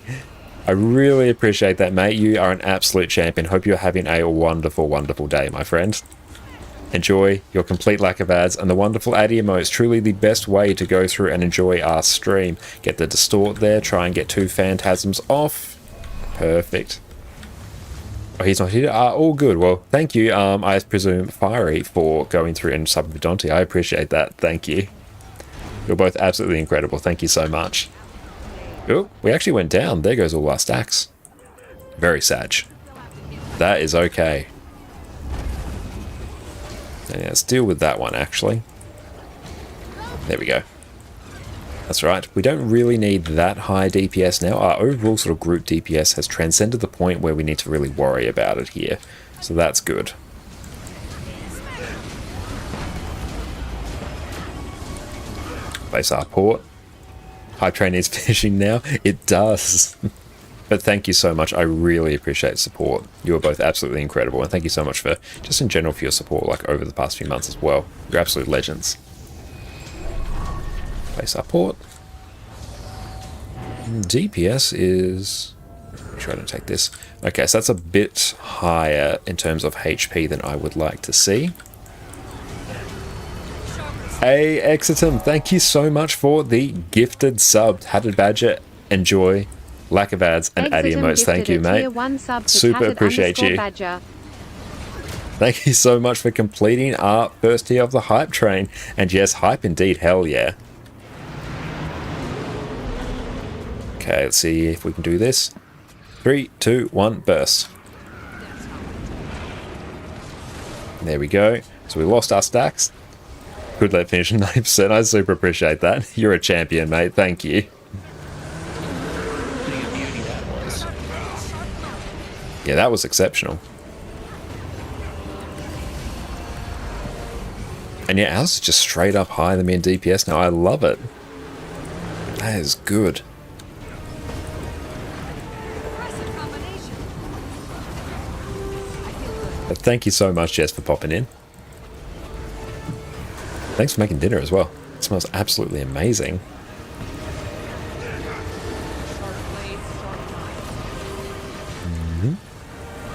I really appreciate that, mate. You are an absolute champion. Hope you're having a wonderful, wonderful day, my friend. Enjoy your complete lack of ads and the wonderful ad emotes. Truly the best way to go through and enjoy our stream. Get the distort there. Try and get 2 phantasms off. Perfect. Oh, he's not here. All good. Well, thank you. I presume Fiery for going through and subbing for Dante. I appreciate that. Thank you. You're both absolutely incredible. Thank you so much. Oh, we actually went down. There goes all our stacks. Very sad. That is okay. Yeah, let's deal with that one, actually. There we go. That's right. We don't really need that high DPS now. Our overall sort of group DPS has transcended the point where we need to really worry about it here. So that's good. Place our port. Hype train is finishing now. It does. But thank you so much. I really appreciate support. You are both absolutely incredible. And thank you so much for, just in general, for your support, like over the past few months as well. You're absolute legends. Place our port. DPS is... Make sure I don't take this. Okay, so that's a bit higher in terms of HP than I would like to see. Hey, Exitum, thank you so much for the gifted sub. Hatted Badger, enjoy. Lack of ads and ad emotes. Thank you, mate. Super appreciate you.
Badger.
Thank you so much for completing our first tier of the hype train. And yes, hype indeed. Hell yeah. Okay, let's see if we can do this. 3, 2, 1, burst. There we go. So we lost our stacks. Good let finish 90%. I super appreciate that. You're a champion, mate. Thank you. Yeah, that was exceptional. And yeah, ours is just straight up higher than me in DPS now. I love it. That is good. But thank you so much, Jess, for popping in. Thanks for making dinner as well. It smells absolutely amazing.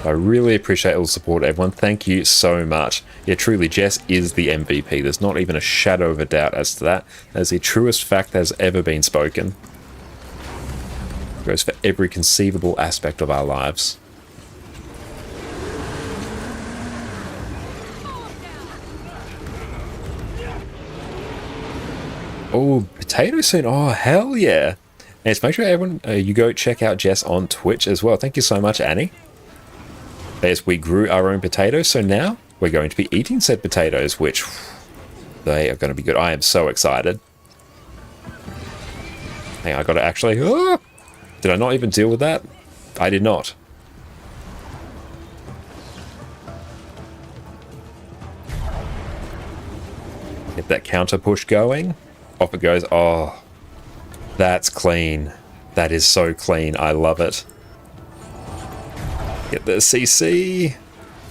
I really appreciate all the support, everyone. Thank you so much. Yeah, truly, Jess is the MVP. There's not even a shadow of a doubt as to that. That is the truest fact that has ever been spoken. It goes for every conceivable aspect of our lives. Oh, potato soon. Oh, hell yeah. And let's make sure everyone, you go check out Jess on Twitch as well. Thank you so much, Annie. As we grew our own potatoes, so now we're going to be eating said potatoes, which they are going to be good. I am so excited. Hang on, I got to actually... did I not even deal with that? I did not. Get that counter push going. Off it goes. Oh, that's clean. That is so clean. I love it. Get the CC.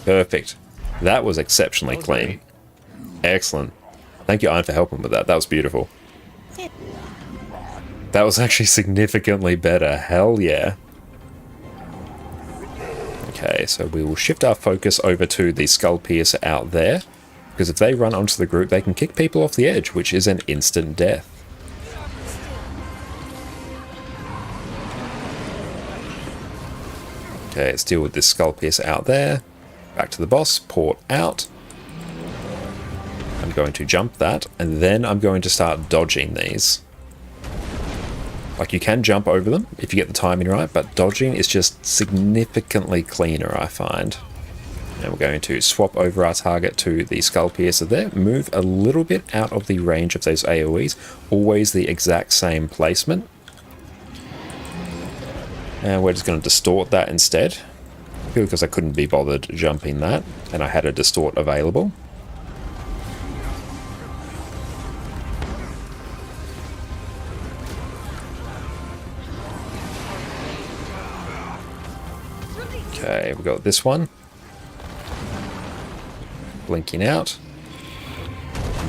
Perfect. That was exceptionally clean. Excellent. Thank you, Iron, for helping with that. That was beautiful. That was actually significantly better. Hell yeah. Okay, so we will shift our focus over to the Skull Piercer out there. Because if they run onto the group, they can kick people off the edge, which is an instant death. Okay, let's deal with this Skull Piercer out there. Back to the boss, port out. I'm going to jump that, and then I'm going to start dodging these. Like, you can jump over them if you get the timing right, but dodging is just significantly cleaner, I find. And we're going to swap over our target to the Skull Piercer there. Move a little bit out of the range of those AoEs. Always the exact same placement. And we're just going to distort that instead. Purely because I couldn't be bothered jumping that. And I had a distort available. Okay, we've got this one. Blinking out.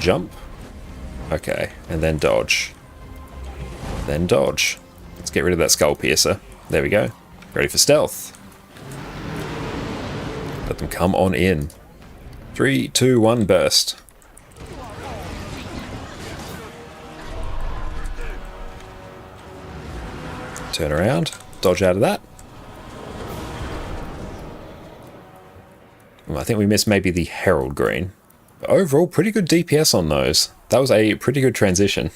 Jump. Okay, and then dodge. Then dodge. Let's get rid of that Skull Piercer. There we go. Ready for stealth. Let them come on in. 3, 2, 1, burst. Turn around. Dodge out of that. I think we missed maybe the Herald Green. But overall, pretty good DPS on those. That was a pretty good transition.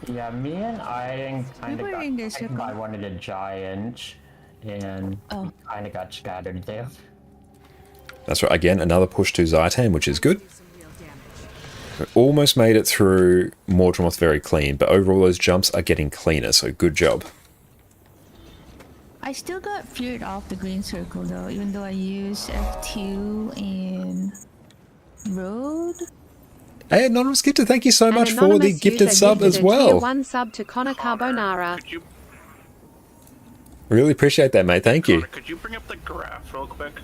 Yeah, me and I kind of
were in this
got hit by one of the giants, and kind of got scattered there.
That's right, again, another push to Zaitan, which is good. We almost made it through Mordremoth very clean, but overall those jumps are getting cleaner, so good job.
I still got feared off the green circle though, even though I used F2 and Road.
Hey, Anonymous Gifted, thank you so much for the gifted sub as well.
One sub to Connor Carbonara.
Really appreciate that, mate. Thank you.
Could you bring up the graph real quick?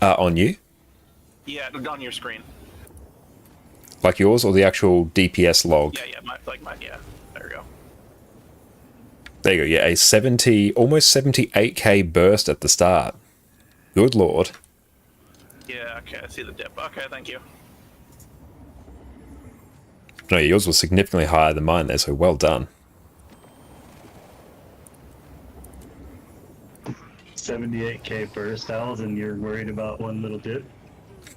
On you?
Yeah, on your screen.
Like yours or the actual DPS log?
Yeah, yeah, there we go.
There you go, yeah, a 70, almost 78k burst at the start. Good lord.
Yeah, okay, I see the dip. Okay, thank you.
No, yours was significantly higher than mine there, so well done.
78k burst owls, and you're worried about one little dip?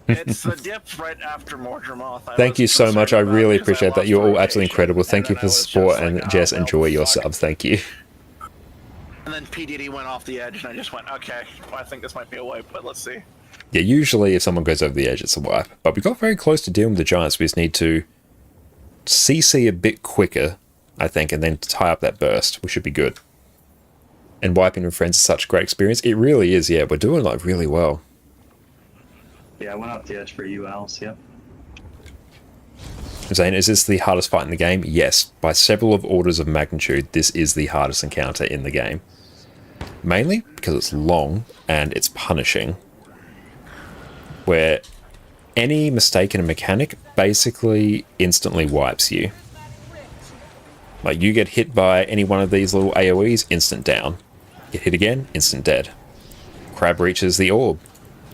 It's the dip right after Mordremoth.
Thank you so much. I really appreciate that. You're all absolutely incredible. Thank you for the support, and Jess, enjoy your subs. Thank you.
And then PDD went off the edge, and I just went, okay, well, I think this might be a wipe, but let's see.
Yeah, usually if someone goes over the edge, it's a wipe. But we got very close to dealing with the Giants. We just need to CC a bit quicker, I think, and then tie up that burst. We should be good. And wiping with friends is such a great experience. It really is, yeah. We're doing like really well.
Yeah, I went off the edge for you, Alice, yep.
Zane, is this the hardest fight in the game? Yes. By several of orders of magnitude, this is the hardest encounter in the game. Mainly because it's long and it's punishing. Where any mistake in a mechanic basically instantly wipes you. Like, you get hit by any one of these little AoEs, instant down. Get hit again, instant dead. Crab reaches the orb.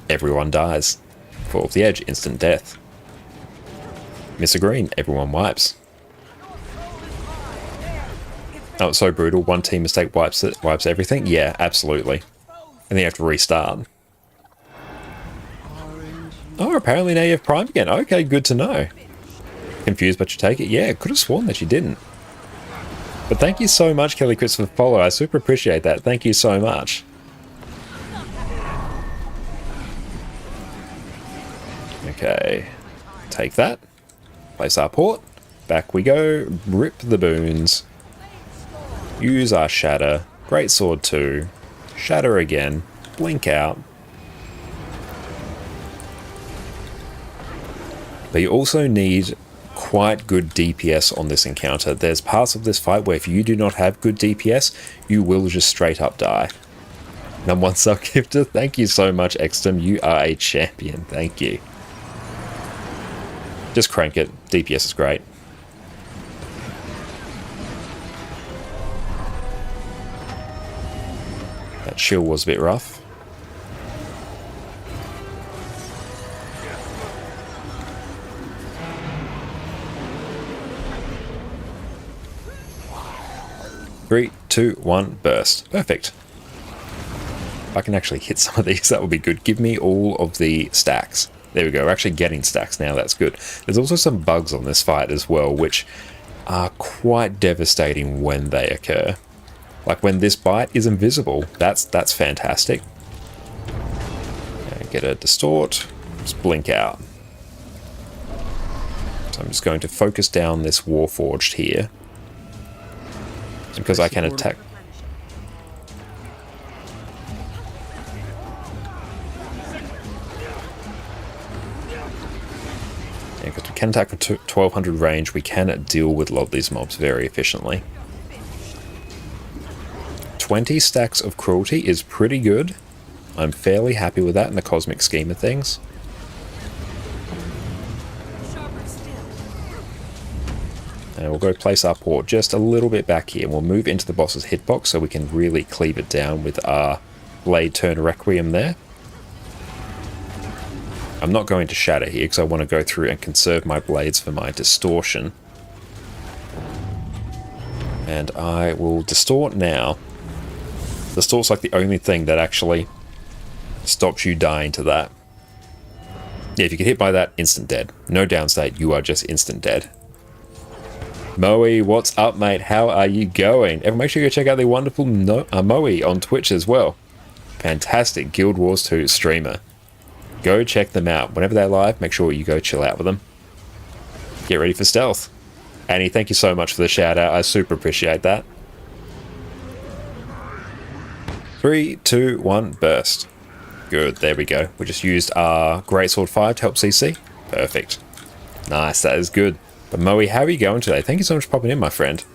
Everyone dies. Fall off the edge, instant death. Miss a green, everyone wipes. Oh, it's so brutal. One team mistake wipes everything? Yeah, absolutely. And then you have to restart. Oh, apparently now you have Prime again. Okay, good to know. Confused but you take it? Yeah, could have sworn that you didn't. But thank you so much, Kelly Chris, for the follow. I super appreciate that. Thank you so much. Okay. Take that. Place our port. Back we go. Rip the boons. Use our shatter. Great sword 2. Shatter again. Blink out. But you also need quite good DPS on this encounter. There's parts of this fight where if you do not have good DPS, you will just straight up die. Number 1 sub gifter, thank you so much, Extum. You are a champion. Thank you. Just crank it. DPS is great. That shield was a bit rough. Three, 2, 1, burst. Perfect. If I can actually hit some of these, that would be good. Give me all of the stacks. There we go. We're actually getting stacks now. That's good. There's also some bugs on this fight as well, which are quite devastating when they occur. Like when this bite is invisible. That's fantastic. Get a distort. Just blink out. So I'm just going to focus down this Warforged here. Because I can attack. Yeah, because we can attack for 1200 range, we can deal with a lot of these mobs very efficiently. 20 stacks of cruelty is pretty good. I'm fairly happy with that in the cosmic scheme of things. And we'll go place our port just a little bit back here. We'll move into the boss's hitbox so we can really cleave it down with our Blade Turn Requiem there. I'm not going to shatter here because I want to go through and conserve my blades for my distortion. And I will distort now. Distort's like the only thing that actually stops you dying to that. Yeah, if you get hit by that, instant dead. No downstate, you are just instant dead. Moe, what's up, mate? How are you going? Everyone, make sure you go check out the wonderful Moe on Twitch as well. Fantastic Guild Wars 2 streamer. Go check them out. Whenever they're live, make sure you go chill out with them. Get ready for stealth. Annie, thank you so much for the shout out. I super appreciate that. 3, 2, 1, burst. Good, there we go. We just used our Greatsword 5 to help CC. Perfect. Nice, that is good. But Moe, how are you going today? Thank you so much for popping in, my friend.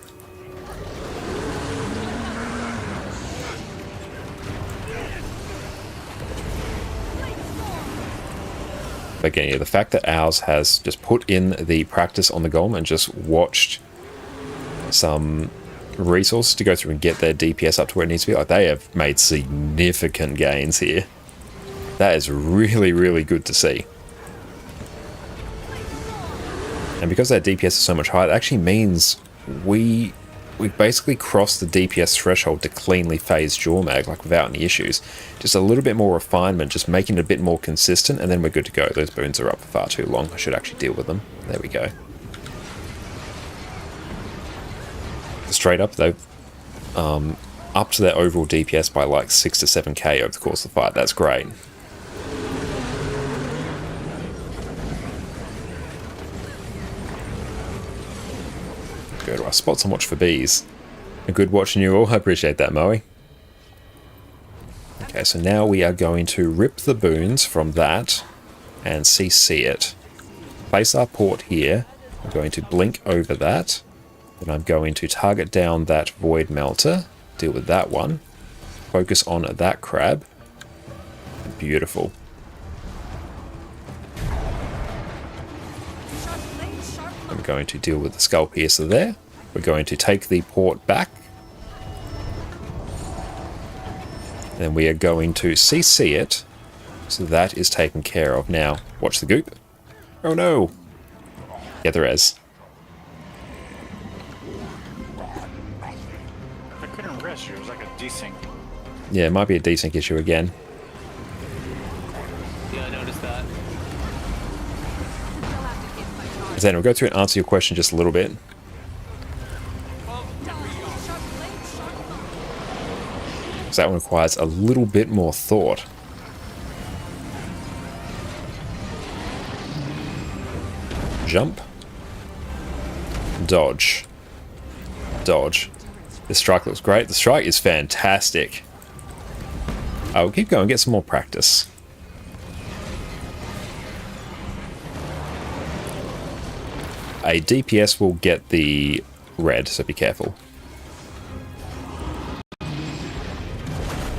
Again, yeah, the fact that ours has just put in the practice on the golem and just watched some resources to go through and get their DPS up to where it needs to be, like, they have made significant gains here. That is really, really good to see. And because their DPS is so much higher, it actually means we've basically crossed the DPS threshold to cleanly phase Jawmag, like without any issues. Just a little bit more refinement, just making it a bit more consistent, and then we're good to go. Those boons are up for far too long. I should actually deal with them. There we go. Straight up, though, up to their overall DPS by like 6 to 7k over the course of the fight. That's great. Good. I spot some watch for bees. A good watching you all. I appreciate that, Moe. Okay, so now we are going to rip the boons from that and CC it. Place our port here. I'm going to blink over that. Then I'm going to target down that Void Melter. Deal with that one. Focus on that crab. Beautiful. I'm going to deal with the Skull Piercer there. We're going to take the port back. Then we are going to CC it. So that is taken care of. Now, watch the goop. Oh no! Yeah, there is.
I couldn't rest you. It was like a desync.
Yeah, it might be a desync issue again.
Yeah, I noticed that.
Then we'll go through and answer your question just a little bit. Because that one requires a little bit more thought. Jump. Dodge. Dodge. This strike looks great. The strike is fantastic. I will keep going, get some more practice. A DPS will get the red, so be careful.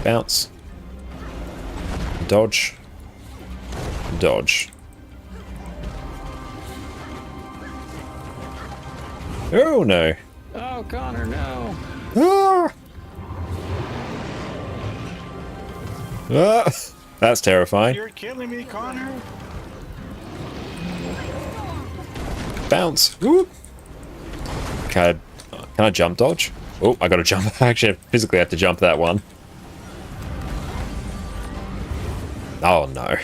Bounce. Dodge. Dodge. Oh no.
Oh, Connor, no.
Ah! Ah! That's terrifying.
You're killing me, Connor.
Bounce. Whoop. Can I jump dodge? Oh, I gotta jump. Actually, I physically have to jump that one. Oh no.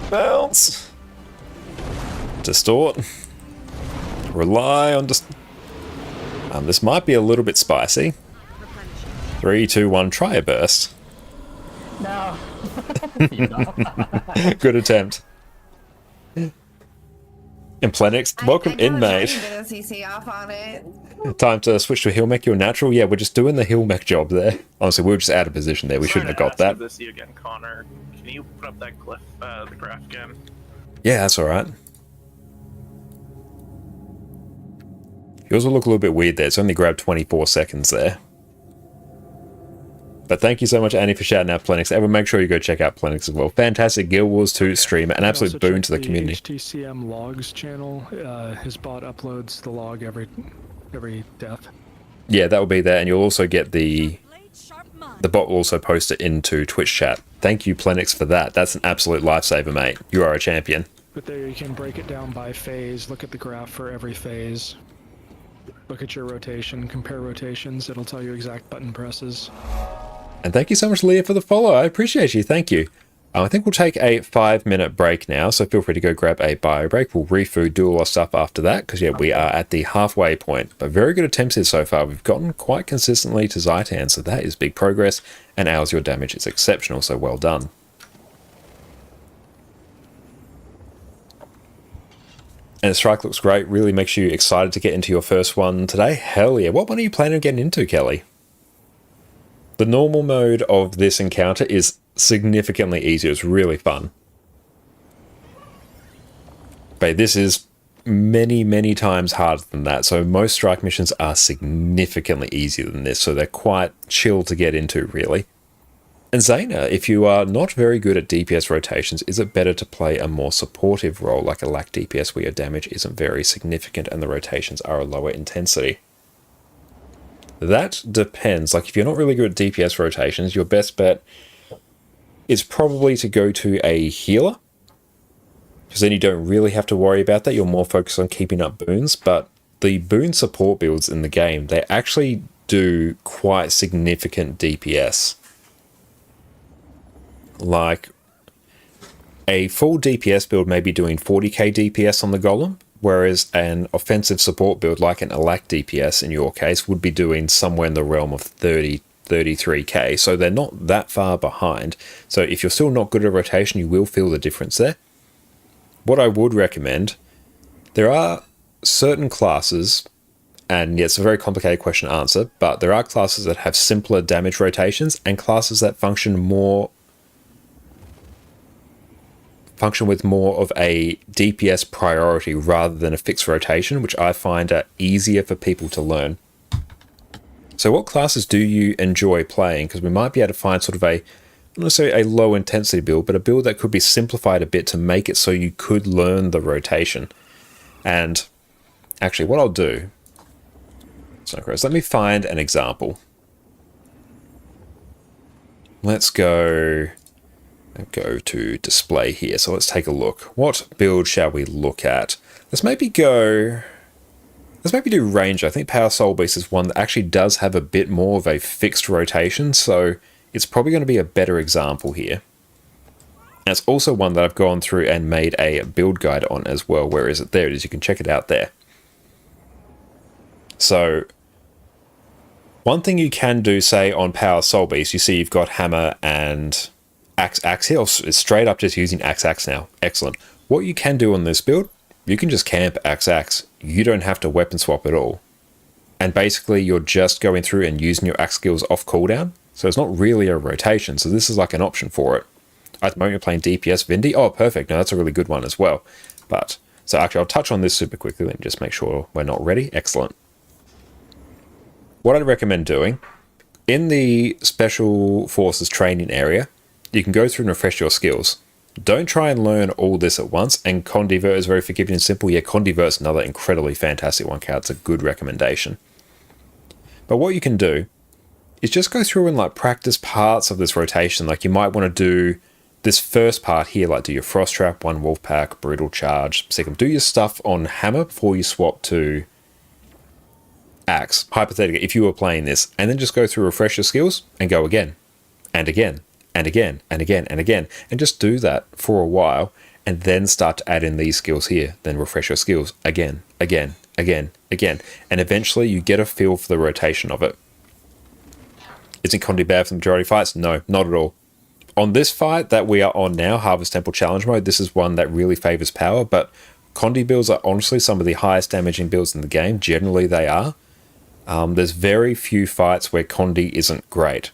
Bounce. Distort. Rely on this might be a little bit spicy. 3, 2, 1, try a burst.
No.
Good attempt. Implenix, welcome in, mate.
CC off on it.
Time to switch to a heal mech. You're natural. Yeah, we're just doing the heal mech job there. Honestly, we were just out of position there. We shouldn't have got that.
This you again, Connor. Can you put up that glyph, the graph again?
Yeah, that's all right. Yours will look a little bit weird there. It's only grabbed 24 seconds there. But thank you so much, Annie, for shouting out Plenix. Everyone, make sure you go check out Plenix as well. Fantastic Guild Wars 2 streamer. An absolute boon to the community.
HTCM logs channel. His bot uploads the log every death.
Yeah, that will be there. And you'll also get the bot will also post it into Twitch chat. Thank you, Plenix, for that. That's an absolute lifesaver, mate. You are a champion.
But there you can break it down by phase. Look at the graph for every phase. Look at your rotation. Compare rotations. It'll tell you exact button presses.
And thank you so much, Leah, for the follow. I appreciate you. Thank you. I think we'll take a 5-minute break now, so feel free to go grab a bio break. We'll refood, do all our stuff after that, because, yeah, we are at the halfway point. But very good attempts here so far. We've gotten quite consistently to Zaitan, so that is big progress. And ours, your damage is exceptional, so well done. And the strike looks great. Really makes you excited to get into your first one today. Hell yeah. What one are you planning on getting into, Kelly? The normal mode of this encounter is significantly easier. It's really fun. But this is many, many times harder than that. So most strike missions are significantly easier than this. So they're quite chill to get into, really. And Zaina, if you are not very good at DPS rotations, is it better to play a more supportive role like a lack DPS where your damage isn't very significant and the rotations are a lower intensity? That depends. Like, if you're not really good at DPS rotations, your best bet is probably to go to a healer, because then you don't really have to worry about that. You're more focused on keeping up boons, but the boon support builds in the game, they actually do quite significant DPS. Like, a full DPS build may be doing 40k DPS on the golem, whereas an offensive support build like an Alack DPS in your case would be doing somewhere in the realm of 33k, so they're not that far behind. So if you're still not good at rotation, you will feel the difference there. What I would recommend, there are certain classes, and yeah, it's a very complicated question to answer, but there are classes that have simpler damage rotations and classes that function with more of a DPS priority rather than a fixed rotation, which I find are easier for people to learn. So what classes do you enjoy playing? Because we might be able to find sort of a, not necessarily a low intensity build, but a build that could be simplified a bit to make it so you could learn the rotation. And actually what I'll do, so let me find an example. Let's go to display here. So let's take a look. What build shall we look at? Let's maybe do Ranger. I think Power Soul Beast is one that actually does have a bit more of a fixed rotation, so it's probably going to be a better example here. And it's also one that I've gone through and made a build guide on as well. Where is it? There it is. You can check it out there. So one thing you can do, say on Power Soul Beast, you see you've got Hammer and Axe here. It's straight up just using Axe now. Excellent. What you can do on this build, you can just camp Axe. You don't have to weapon swap at all. And basically you're just going through and using your Axe skills off cooldown. So it's not really a rotation. So this is like an option for it. At the moment you're playing DPS Vindy. Oh, perfect. No, that's a really good one as well. But, so actually I'll touch on this super quickly and just make sure we're not ready. Excellent. What I'd recommend doing, in the Special Forces training area, you can go through and refresh your skills. Don't try and learn all this at once, and Condivert is very forgiving and simple. Yeah, Condivert's another incredibly fantastic one, Kat. It's a good recommendation. But what you can do is just go through and like practice parts of this rotation. Like you might want to do this first part here, like do your Frost Trap, one Wolf Pack, Brutal Charge, Second. Do your stuff on Hammer before you swap to Axe, hypothetically, if you were playing this, and then just go through, refresh your skills, and go again, and again, and again, and again, and again, and just do that for a while, and then start to add in these skills here. Then refresh your skills again, again, again, again, and eventually you get a feel for the rotation of it. Isn't Condi bad for the majority of fights? No, not at all. On this fight that we are on now, Harvest Temple Challenge Mode, this is one that really favors power, but Condi builds are honestly some of the highest damaging builds in the game. Generally they are. There's very few fights where Condi isn't great.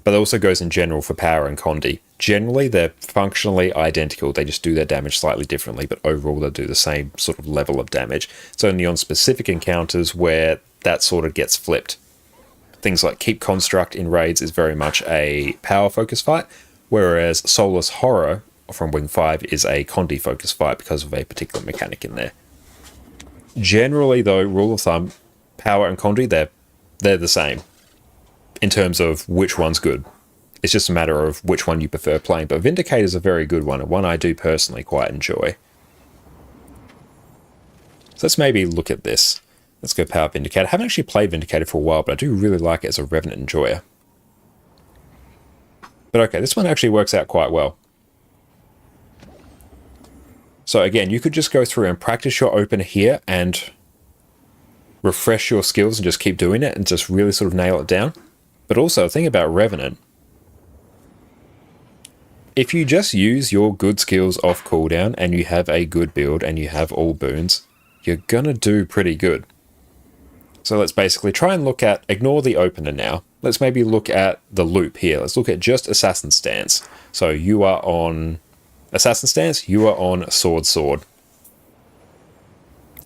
But it also goes in general for power and Condi. Generally, they're functionally identical. They just do their damage slightly differently, but overall they'll do the same sort of level of damage. It's only on specific encounters where that sort of gets flipped. Things like Keep Construct in raids is very much a power focus fight, whereas Soulless Horror from Wing 5 is a Condi focus fight because of a particular mechanic in there. Generally though, rule of thumb, power and Condi, they're the same in terms of which one's good. It's just a matter of which one you prefer playing, but Vindicator is a very good one, and one I do personally quite enjoy. So let's maybe look at this. Let's go power Vindicator. I haven't actually played Vindicator for a while, but I do really like it as a Revenant enjoyer. But okay, this one actually works out quite well. So again, you could just go through and practice your opener here and refresh your skills and just keep doing it and just really sort of nail it down. But also, the thing about Revenant, if you just use your good skills off cooldown and you have a good build and you have all boons, you're gonna do pretty good. So let's basically try and look at, ignore the opener now. Let's maybe look at the loop here. Let's look at just Assassin Stance. So you are on Assassin Stance, you are on Sword.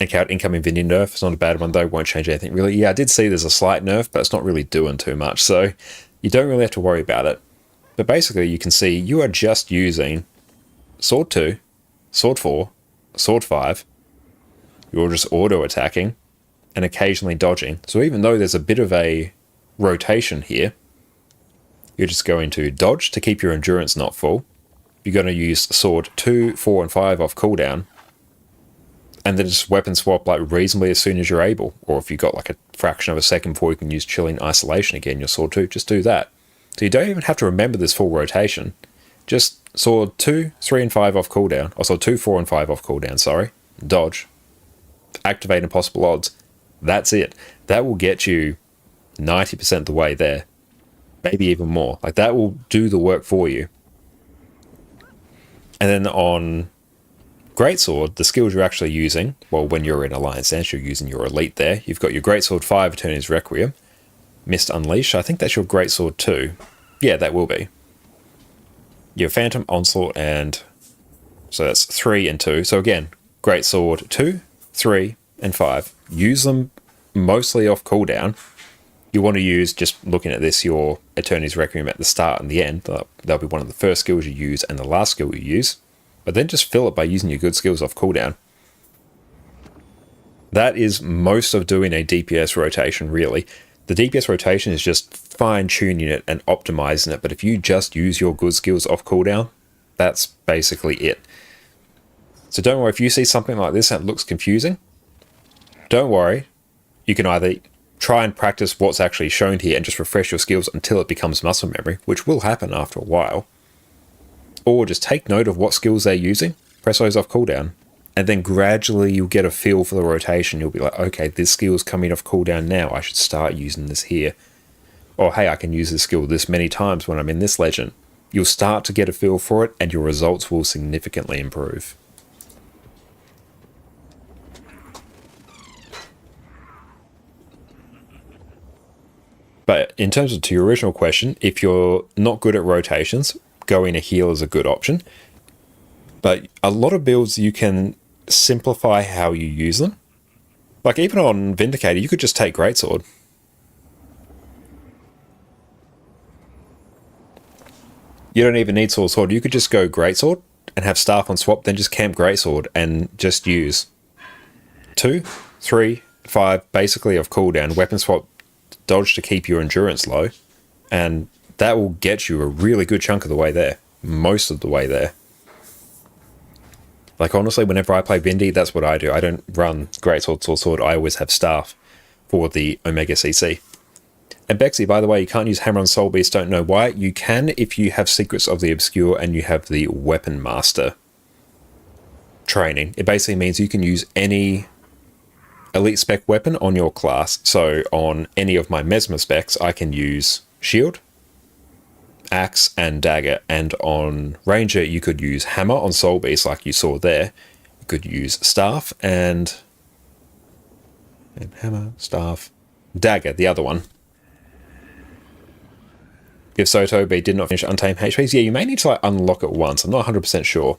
Encounter incoming Vindy nerf. It's not a bad one though, won't change anything really. Yeah, I did see there's a slight nerf, but it's not really doing too much, so you don't really have to worry about it. But basically you can see you are just using Sword 2, Sword 4, Sword 5. You're just auto-attacking and occasionally dodging. So even though there's a bit of a rotation here, you're just going to dodge to keep your endurance not full. You're going to use Sword 2, 4, and 5 off cooldown, and then just weapon swap like reasonably as soon as you're able. Or if you've got like a fraction of a second before you can use Chilling Isolation again, your Sword 2, just do that. So you don't even have to remember this full rotation. Just Sword 2, 3, and 5 off cooldown. Or Sword 2, 4, and 5 off cooldown, sorry. Dodge. Activate Impossible Odds. That's it. That will get you 90% the way there. Maybe even more. Like, that will do the work for you. And then on Greatsword, the skills you're actually using, well, when you're in Alliance Stance, you're using your Elite there. You've got your Greatsword 5, Eternity's Requiem. Mist Unleash, I think that's your Greatsword 2. Yeah, that will be. Your Phantom, Onslaught, and... so that's 3 and 2. So again, Greatsword 2, 3, and 5. Use them mostly off cooldown. You want to use, just looking at this, your Eternity's Requiem at the start and the end. That'll be one of the first skills you use and the last skill you use. But then just fill it by using your good skills off cooldown. That is most of doing a DPS rotation, really. The DPS rotation is just fine-tuning it and optimizing it, but if you just use your good skills off cooldown, that's basically it. So don't worry if you see something like this and it looks confusing. Don't worry. You can either try and practice what's actually shown here and just refresh your skills until it becomes muscle memory, which will happen after a while. Or just take note of what skills they're using, press those off cooldown, and then gradually you'll get a feel for the rotation. You'll be like, okay, this skill's coming off cooldown now, I should start using this here. Or hey, I can use this skill this many times when I'm in this legend. You'll start to get a feel for it and your results will significantly improve. But in terms of to your original question, if you're not good at rotations, going a heal is a good option. But a lot of builds you can simplify how you use them. Like even on Vindicator, you could just take Greatsword. You don't even need Sword. You could just go Greatsword and have Staff on swap, then just camp Greatsword and just use 2, 3, 5 basically off cooldown, weapon swap, dodge to keep your endurance low, and that will get you a really good chunk of the way there. Most of the way there. Like honestly, whenever I play Vindy, that's what I do. I don't run Greatsword, Sword. I always have Staff for the Omega CC. And Bexy, by the way, you can't use Hammer on Soul Beast, don't know why. You can if you have Secrets of the Obscure and you have the Weapon Master. training. It basically means you can use any elite spec weapon on your class. So on any of my Mesmer specs, I can use shield, axe, and dagger. And on Ranger, you could use hammer on Soul Beast, like you saw there. You could use staff and hammer, staff, dagger, the other one. If so, Toby did not finish Untamed HPs. Yeah, you may need to like unlock it once. I'm not 100% sure.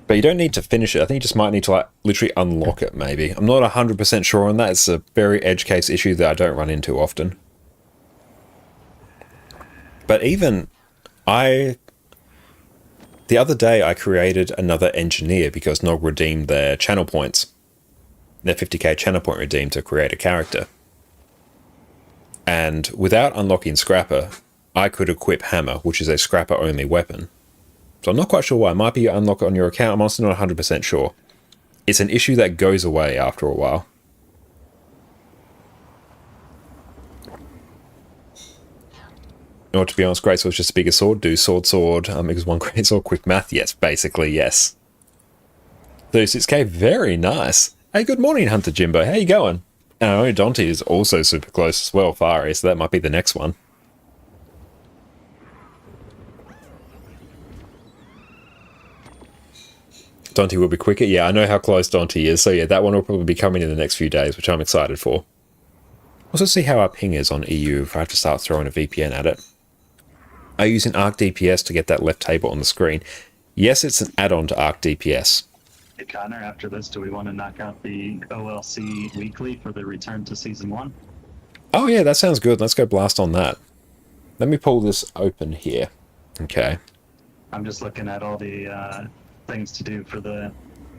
But you don't need to finish it. I think you just might need to like literally unlock it, maybe. I'm not 100% sure on that. It's a very edge case issue that I don't run into often. But even the other day I created another engineer because Nog redeemed their channel points. Their 50k channel point redeemed to create a character. And without unlocking Scrapper, I could equip Hammer, which is a Scrapper-only weapon. So I'm not quite sure why. It might be you unlock it on your account. I'm also not 100% sure. It's an issue that goes away after a while. Or to be honest, Greatsword is just a bigger sword. Do sword, because one Greatsword, quick math. Yes, basically, yes. 36k, very nice. Hey, good morning, Hunter Jimbo. How you going? Oh, Dante is also super close as well, Fari, so that might be the next one. Dante will be quicker. Yeah, I know how close Dante is, so yeah, that one will probably be coming in the next few days, which I'm excited for. Also see how our ping is on EU if I have to start throwing a VPN at it. Are you using Arc DPS to get that left table on the screen? Yes, it's an add-on to Arc DPS.
Hey Connor, after this, do we want to knock out the OLC weekly for the return to Season 1?
Oh yeah, that sounds good. Let's go blast on that. Let me pull this open here. Okay.
I'm just looking at all the things to do for the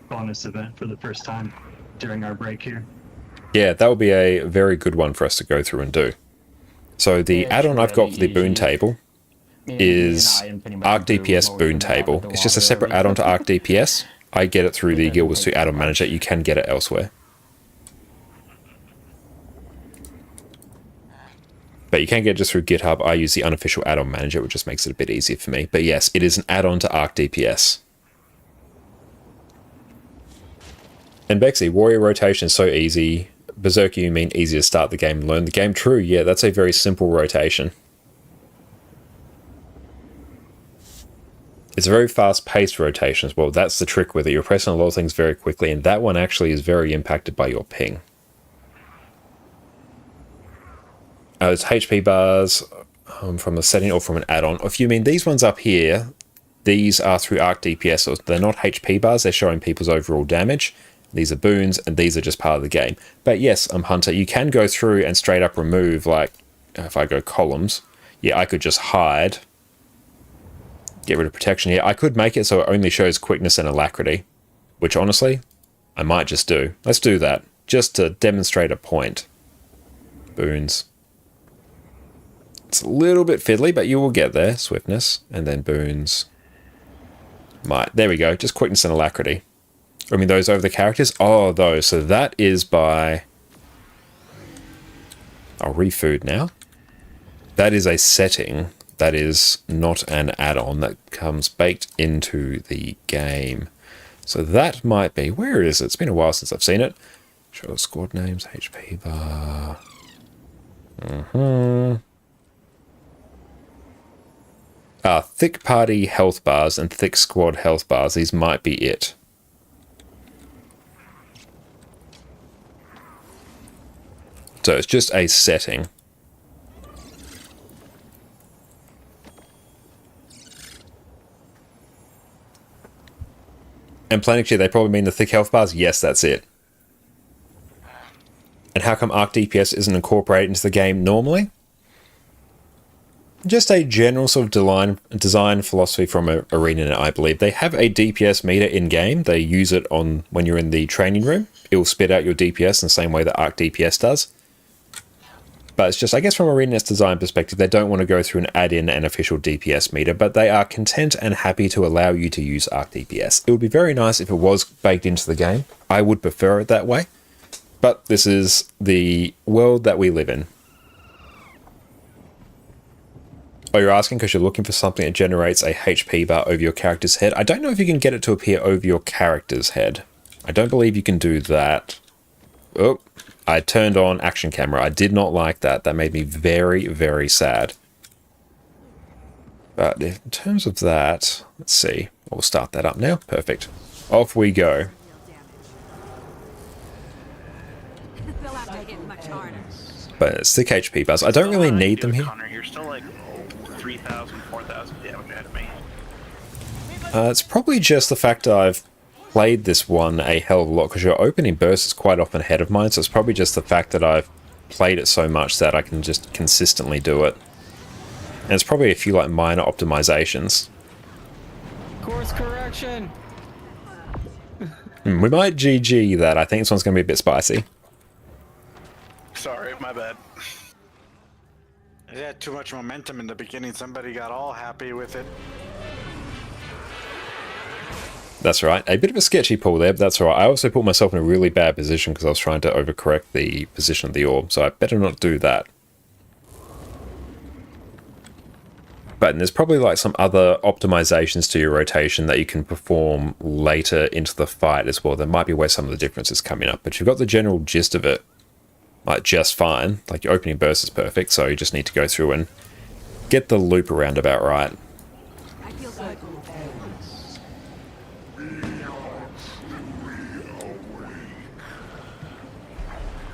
bonus event for the first time during our break here.
Yeah, that would be a very good one for us to go through and do. So the add-on I've got for the boon table is Arc DPS boon table. It's just a separate add-on to Arc DPS. I get it through the Guild Wars 2 add-on manager. You can get it elsewhere. But you can get it just through GitHub. I use the unofficial add-on manager, which just makes it a bit easier for me. But yes, it is an add-on to Arc DPS. And Bexy, warrior rotation is so easy. Berserker, you mean easy to start the game and learn the game? True, yeah, that's a very simple rotation. It's a very fast-paced rotation as well. That's the trick with it. You're pressing a lot of things very quickly, and that one actually is very impacted by your ping. It's HP bars from a setting or from an add-on. If you mean these ones up here, these are through Arc DPS. So they're not HP bars. They're showing people's overall damage. These are boons, and these are just part of the game. But yes, Hunter, you can go through and straight up remove, like, if I go columns, yeah, I could just hide. Get rid of protection here. I could make it so it only shows quickness and alacrity, which honestly, I might just do. Let's do that, just to demonstrate a point. Boons. It's a little bit fiddly, but you will get there. Swiftness, and then boons. Might. There we go, just quickness and alacrity. I mean, those over the characters? Oh, those. So that is by... I'll refood now. That is a setting. That is not an add-on that comes baked into the game. So that might be... Where is it? It's been a while since I've seen it. Show the squad names. HP bar. Thick party health bars and thick squad health bars. These might be it. So it's just a setting. And Planetary, they probably mean the thick health bars? Yes, that's it. And how come Arc DPS isn't incorporated into the game normally? Just a general sort of design philosophy from ArenaNet, I believe. They have a DPS meter in-game. They use it on when you're in the training room. It will spit out your DPS in the same way that Arc DPS does. But it's just, I guess from ArenaNet's design perspective, they don't want to go through and add in an official DPS meter, but they are content and happy to allow you to use Arc DPS. It would be very nice if it was baked into the game. I would prefer it that way. But this is the world that we live in. Oh, you're asking because you're looking for something that generates a HP bar over your character's head. I don't know if you can get it to appear over your character's head. I don't believe you can do that. Oh, I turned on action camera. I did not like that. That made me very, very sad. But in terms of that, let's see. We'll start that up now. Perfect. Off we go. But it's thick HP bars. I don't really need them here.
Connor, you're still like 3,000, 4,000 damage ahead of me.
It's probably just the fact that I've played this one a hell of a lot, because your opening burst is quite often ahead of mine, so it's probably just the fact that I've played it so much that I can just consistently do it. And it's probably a few like minor optimizations.
Course correction.
We might GG that. I think this one's going to be a bit spicy.
Sorry, my bad.
It had too much momentum in the beginning. Somebody got all happy with it.
That's right. A bit of a sketchy pull there, but that's all right. I also put myself in a really bad position because I was trying to overcorrect the position of the orb, so I better not do that. But there's probably like some other optimizations to your rotation that you can perform later into the fight as well. There might be where some of the differences coming up, but you've got the general gist of it like just fine. Like your opening burst is perfect, so you just need to go through and get the loop around about right.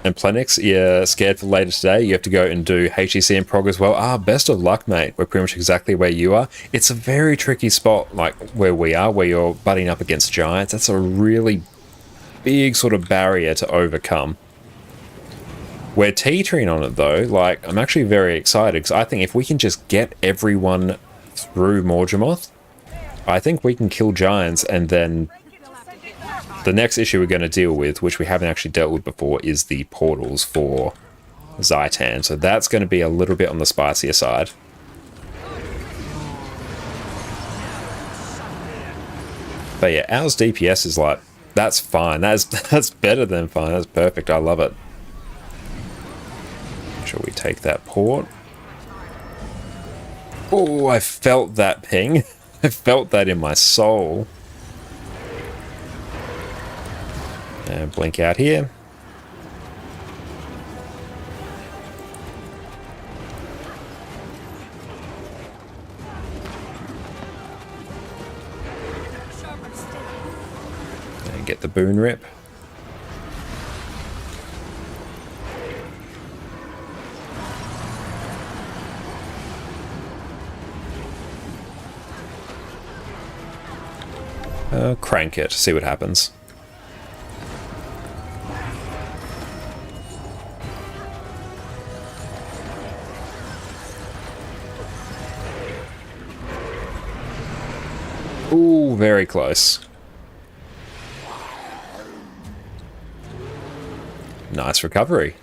And Plenix, you're scared for later today. You have to go and do HTCM prog as well. Ah, best of luck, mate. We're pretty much exactly where you are. It's a very tricky spot, like where we are, where you're butting up against giants. That's a really big sort of barrier to overcome. We're teetering on it, though. Like, I'm actually very excited, because I think if we can just get everyone through Morgemoth, I think we can kill giants, and then the next issue we're going to deal with, which we haven't actually dealt with before, is the portals for Zaitan. So that's going to be a little bit on the spicier side. But yeah, ours DPS is like, that's fine. That's better than fine. That's perfect. I love it. Shall we take that port? Oh, I felt that ping. I felt that in my soul. And blink out here. And get the boon rip. Crank it, see what happens. Ooh, very close. Nice recovery.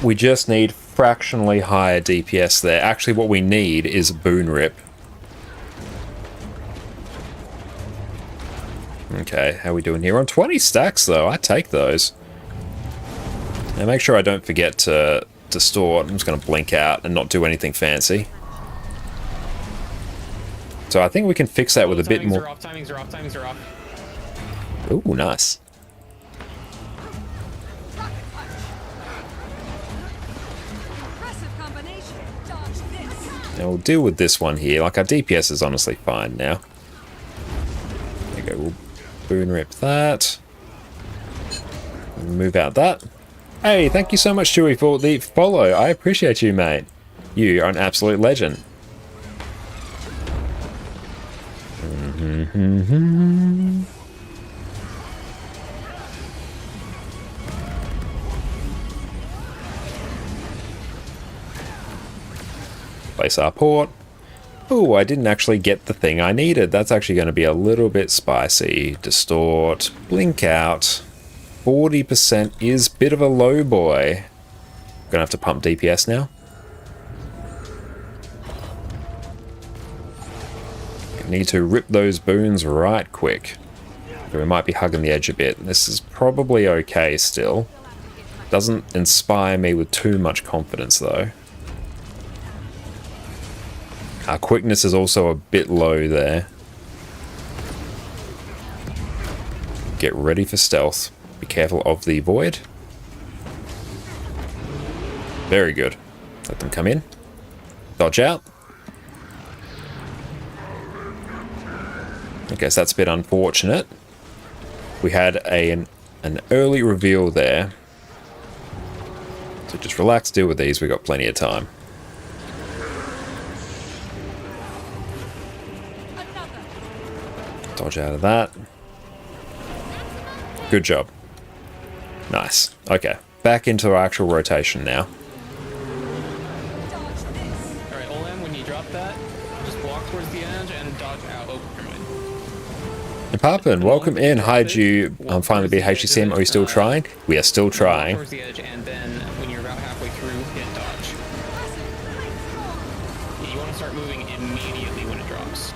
We just need fractionally higher DPS there. Actually, what we need is boon rip. Okay, how are we doing here? On 20 stacks, though. I take those. And make sure I don't forget to distort. I'm just going to blink out and not do anything fancy. So I think we can fix that with a bit more...
Timings are off, timings are off.
Ooh, nice. Now we'll deal with this one here. Like, our DPS is honestly fine now. There you go, we'll boon rip that. Move out that. Hey, thank you so much, Chewy, for the follow. I appreciate you, mate. You are an absolute legend. Place our port. Ooh, I didn't actually get the thing I needed. That's actually going to be a little bit spicy. Distort, blink out. 40% is a bit of a low boy. Gonna have to pump DPS now. Need to rip those boons right quick. We might be hugging the edge a bit. This is probably okay still. Doesn't inspire me with too much confidence though. Our quickness is also a bit low there. Get ready for stealth. Be careful of the void. Very good. Let them come in. Dodge out. I guess that's a bit unfortunate. We had an early reveal there. So just relax, deal with these. We've got plenty of time. Dodge out of that. Good job. Nice. Okay. Back into our actual rotation now.
Alright, Olam, when you drop that, just walk towards the edge and dodge out. Oh, never mind.
And Papin, welcome in. Hi, do you finally beat HTCM? Are you still trying? We are still trying.
Towards the edge, and then when you're about halfway through, hit dodge. Yeah, you want to start moving immediately when it drops.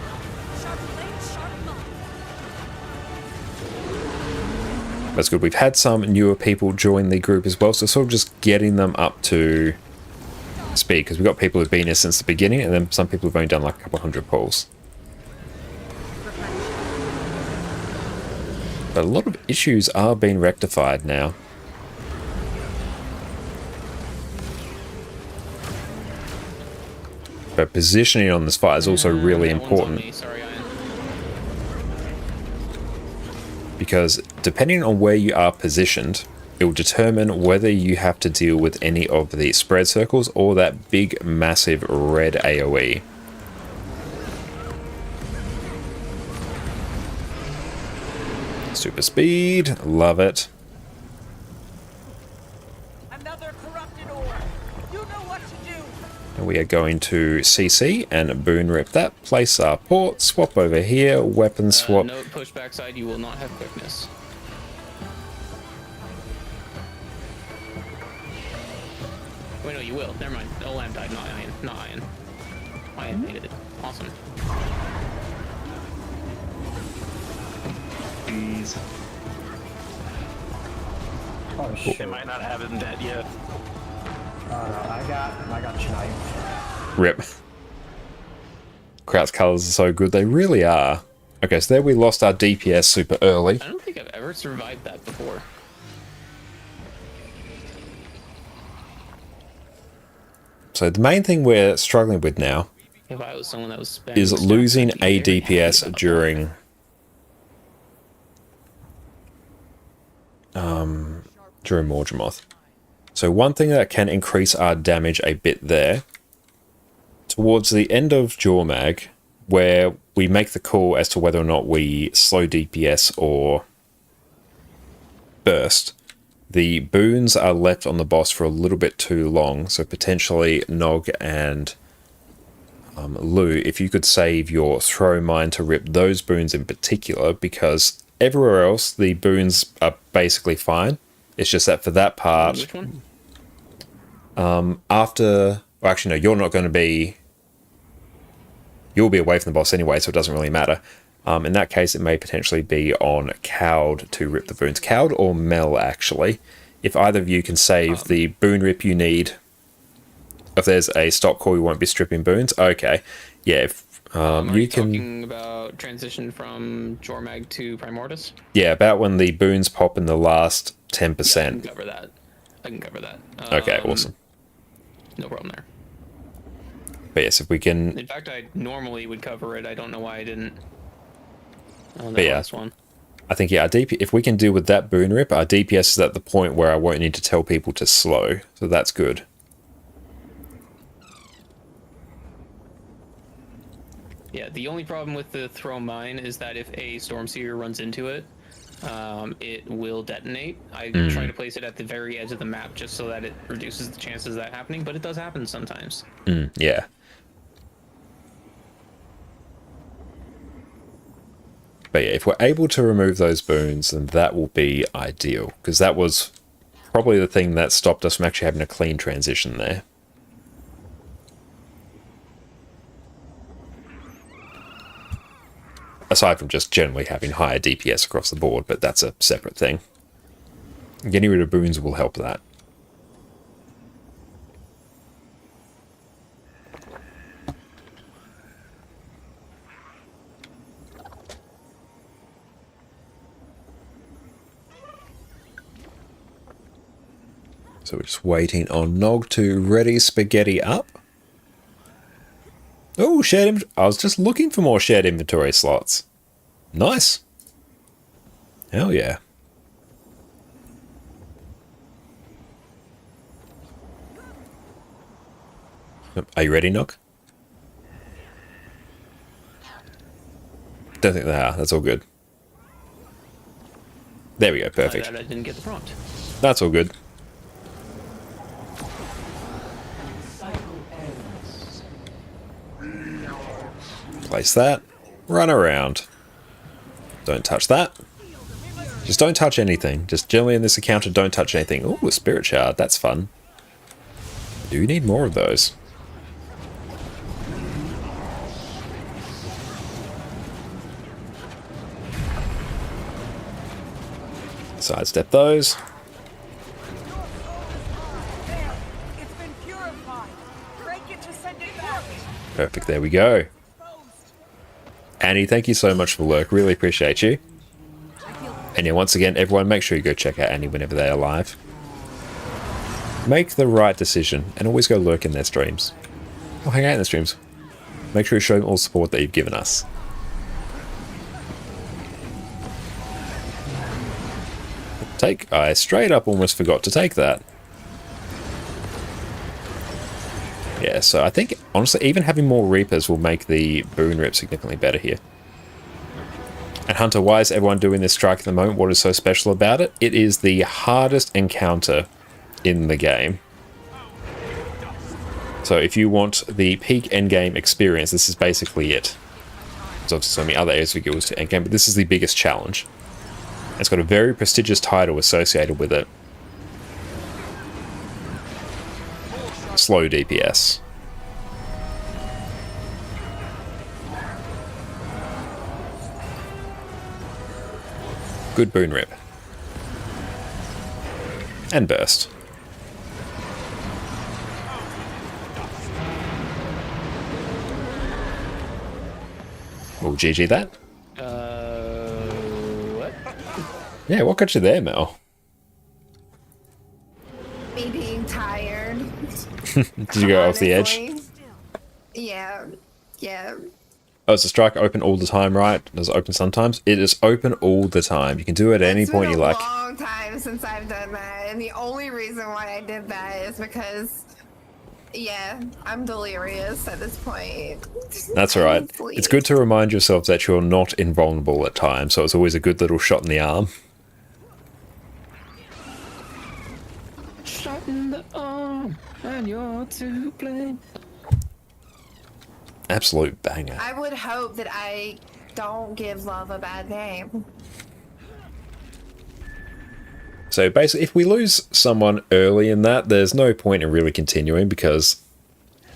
That's good. We've had some newer people join the group as well, so sort of just getting them up to speed, because we've got people who've been here since the beginning, and then some people have only done like a couple hundred pulls. But a lot of issues are being rectified now. But positioning on this fight is also really important. Because depending on where you are positioned, it will determine whether you have to deal with any of the spread circles or that big, massive red AoE. Super speed, love it.
Another corrupted ore. You know what to do.
And we are going to CC and boon rip that, place our port, swap over here, weapon swap.
Note, push backside, you will not have quickness. Wait, no, you will. Never mind. Olam died, not Iron. Not Iron. Iron made it. Awesome.
Jeez.
Oh shit.
They might not have him dead yet.
Oh no, I got sniped.
Rip. Kraut's colors are so good, they really are. Okay, so there we lost our DPS super early.
I don't think I've ever survived that before.
So the main thing we're struggling with now
If I was someone that was
is losing a DPS during Morgemoth. So one thing that can increase our damage a bit there, towards the end of Jormag, where we make the call as to whether or not we slow DPS or burst, the boons are left on the boss for a little bit too long, so potentially Nog and Lou, if you could save your throw mine to rip those boons in particular, because everywhere else the boons are basically fine. It's just that for that part,
Which one?
after, well, actually no, you're not going to be, you'll be away from the boss anyway, so it doesn't really matter. In that case, it may potentially be on Cowd to rip the boons. Cowd or Mel, actually. If either of you can save the boon rip you need, if there's a stock call, you won't be stripping boons. Okay, yeah, if you can...
talking about transition from Jormag to Primordius?
Yeah, about when the boons pop in the last 10%.
Yeah, I can cover that. I can cover that.
Okay, awesome.
No problem there.
But yes, if we can...
In fact, I normally would cover it. I don't know why I didn't. On
But
that
yeah,
last one.
I think, yeah, our if we can deal with that boon rip, our DPS is at the point where I won't need to tell people to slow. So that's good.
Yeah, the only problem with the throw mine is that if a Stormseer runs into it, it will detonate. I try to place it at the very edge of the map just so that it reduces the chances of that happening, but it does happen sometimes.
Yeah. But yeah, if we're able to remove those boons, then that will be ideal, because that was probably the thing that stopped us from actually having a clean transition there. Aside from just generally having higher DPS across the board, but that's a separate thing. Getting rid of boons will help that. So we're just waiting on Nog to ready spaghetti up. Oh, I was just looking for more shared inventory slots. Nice. Hell yeah. Are you ready, Nog? Don't think they are. That's all good. There we go. Perfect.
I didn't get the prompt.
That's all good. Place that. Run around. Don't touch that. Just don't touch anything. Just generally in this encounter, don't touch anything. Ooh, a spirit shard. That's fun. Do need more of those. Sidestep those.
It's been purified. Break it to send it back.
Perfect. There we go. Annie, thank you so much for the lurk. Really appreciate you. And yeah, once again, everyone, make sure you go check out Annie whenever they are live. Make the right decision and always go lurk in their streams. Or hang out in their streams. Make sure you show them all the support that you've given us. I straight up almost forgot to take that. Yeah, so I think, honestly, even having more Reapers will make the boon rip significantly better here. And Hunter, why is everyone doing this strike at the moment? What is so special about it? It is the hardest encounter in the game. So if you want the peak endgame experience, this is basically it. There's obviously so many other areas for guilds to endgame, but this is the biggest challenge. It's got a very prestigious title associated with it. Slow DPS. Good boon rip. And burst. We'll GG that.
What?
Yeah, what got you there, Mel?
Me being tired.
Did you go off the edge?
Yeah.
Oh, is the strike open all the time, right? Does it open sometimes? It is open all the time. You can do it at any point you like.
It's been a long time since I've done that, and the only reason why I did that is because, yeah, I'm delirious at this point.
That's all right. It's good to remind yourself that you're not invulnerable at times, so it's always a good little shot in the arm.
Shot in the arm, and you're to blame.
Absolute banger.
I would hope that I don't give love a bad name.
So basically, if we lose someone early in that, there's no point in really continuing because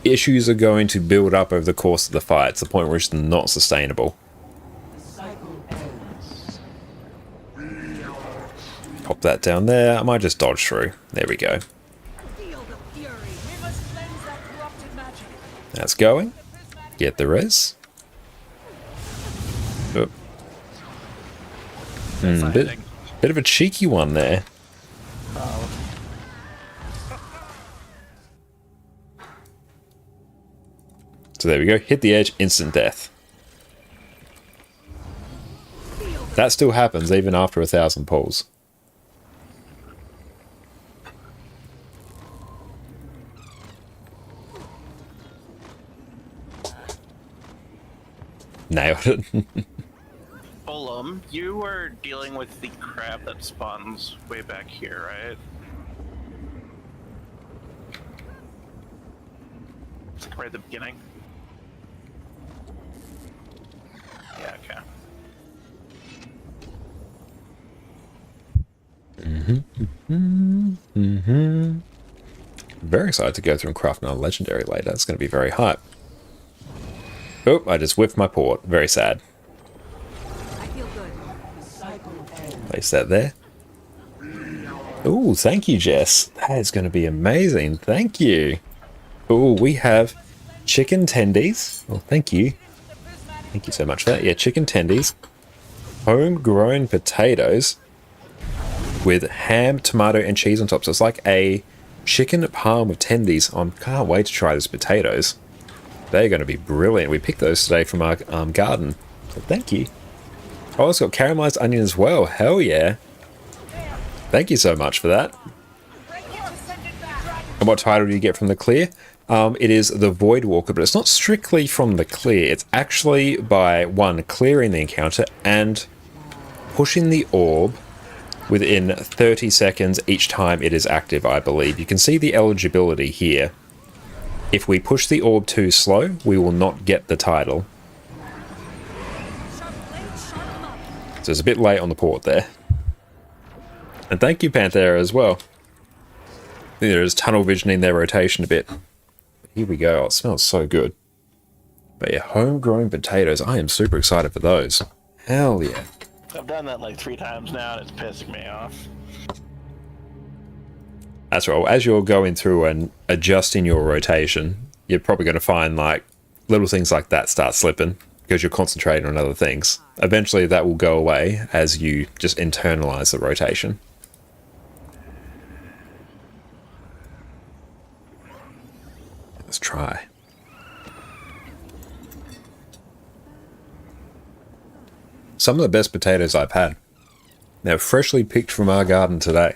issues are going to build up over the course of the fight. It's the point where it's not sustainable. Pop that down there. I might just dodge through. There we go. That's going. Get the res. Oh. Bit of a cheeky one there. So there we go. Hit the edge, instant death. That still happens even after 1,000 pulls. Nailed it.
Olum, you were dealing with the crab that spawns way back here, right? It's like right at the beginning. Yeah, okay.
Very excited to go through and craft another legendary later. It's going to be very hype. Oh, I just whiffed my port. Very sad. Place that there. Oh, thank you, Jess. That is going to be amazing. Thank you. Oh, we have chicken tendies. Well, thank you. Thank you so much for that. Yeah, chicken tendies. Homegrown potatoes with ham, tomato, and cheese on top. So it's like a chicken parm with tendies. I can't wait to try these potatoes. They're going to be brilliant. We picked those today from our garden. So thank you. Oh, it's got caramelized onion as well. Hell yeah. Thank you so much for that. And what title do you get from the clear? It is the Void Walker, but it's not strictly from the clear. It's actually by, one, clearing the encounter and pushing the orb within 30 seconds each time it is active, I believe. You can see the eligibility here. If we push the orb too slow, we will not get the title. So it's a bit late on the port there. And thank you, Panthera, as well. There's tunnel visioning their rotation a bit. Here we go. Oh, it smells so good. But yeah, homegrown potatoes. I am super excited for those. Hell yeah.
I've done that like 3 times now, and it's pissing me off.
That's right. Well, as you're going through and adjusting your rotation, you're probably going to find like little things like that start slipping because you're concentrating on other things. Eventually that will go away as you just internalize the rotation. Let's try. Some of the best potatoes I've had. They're freshly picked from our garden today.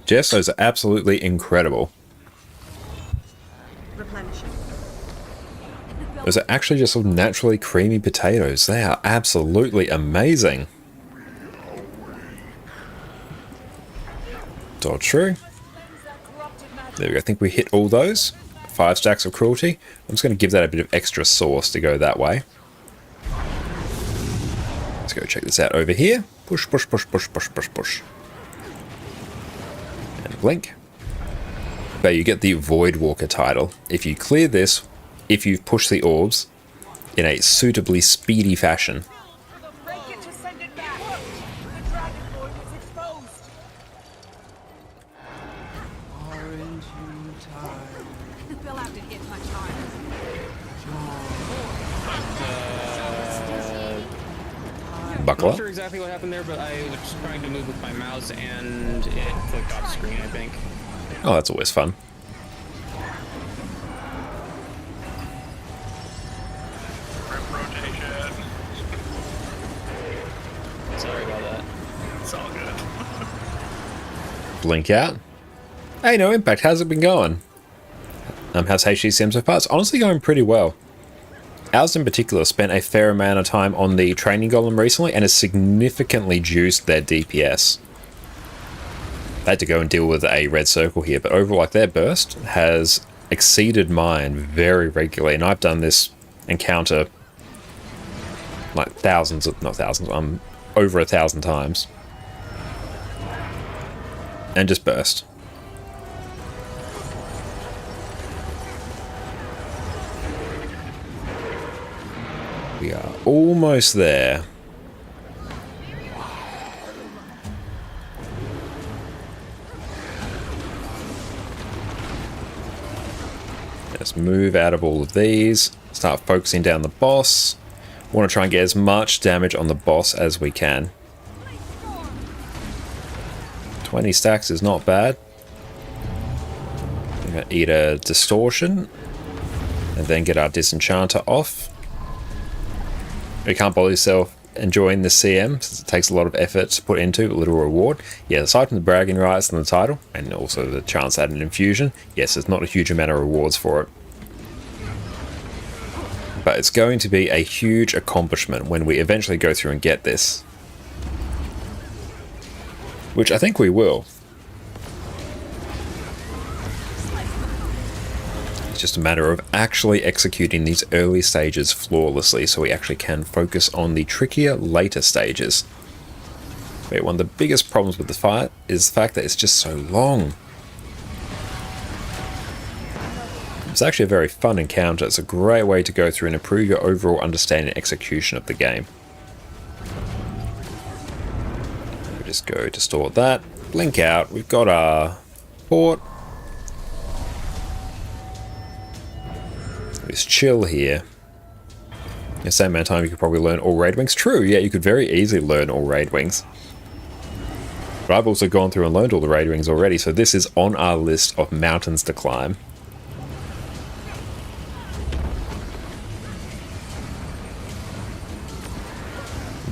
Jess, those are absolutely incredible. Those are actually just sort of naturally creamy potatoes. They are absolutely amazing. It's all true. There we go. I think we hit all those. 5 stacks of cruelty. I'm just going to give that a bit of extra sauce to go that way. Let's go check this out over here. Push, push, push, push, push, push, push. And blink. But you get the Void Walker title. If you clear this, if you've pushed the orbs in a suitably speedy fashion. Buckle
I'm
up.
not sure exactly what happened there, but I was trying to move with my mouse and it clicked off screen, I think.
Oh, that's always fun.
Sorry about that.
It's all good.
Blink out. Hey, no impact. How's it been going? How's HTCM so far? It's honestly going pretty well. Ours in particular spent a fair amount of time on the training golem recently and has significantly juiced their DPS. I had to go and deal with a red circle here, but overall, like, their burst has exceeded mine very regularly, and I've done this encounter like thousands of, not thousands, over 1,000 times. And just burst. We are almost there. Let's move out of all of these. Start focusing down the boss. Want to try and get as much damage on the boss as we can. 20 stacks is not bad. I'm going to eat a distortion. And then get our disenchanter off. You can't bother yourself enjoying the CM, since it takes a lot of effort to put into a little reward. Yeah, aside from the bragging rights and the title, and also the chance at an infusion, yes, there's not a huge amount of rewards for it. But it's going to be a huge accomplishment when we eventually go through and get this. Which I think we will. It's just a matter of actually executing these early stages flawlessly so we actually can focus on the trickier later stages. But one of the biggest problems with the fight is the fact that it's just so long. It's actually a very fun encounter. It's a great way to go through and improve your overall understanding and execution of the game. We'll just go to store that. Blink out. We've got our port. Just chill here. At the same amount of time you could probably learn all raid wings. True, yeah, you could very easily learn all raid wings. But I've also gone through and learned all the raid rings already, so this is on our list of mountains to climb.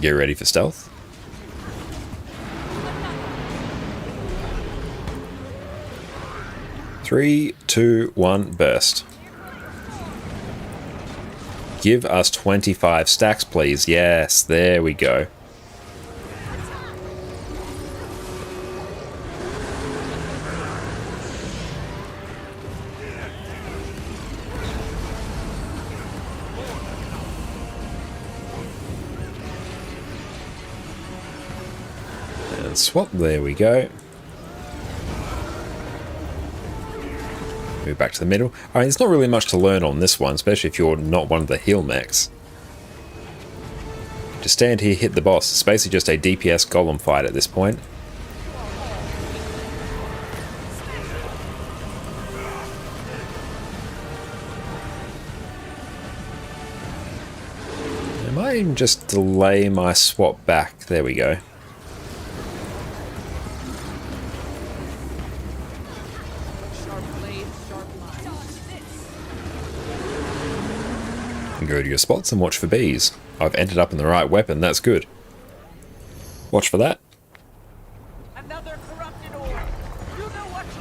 Get ready for stealth. Three, two, one, burst. Give us 25 stacks, please. Yes, there we go. And swap, there we go. Move back to the middle. I mean, there's not really much to learn on this one, especially if you're not one of the heal mechs. Just stand here, hit the boss. It's basically just a DPS golem fight at this point. I might even just delay my swap back. There we go. Go to your spots and watch for bees. I've ended up in the right weapon, that's good. Watch for that.
Another corrupted orb. You know what to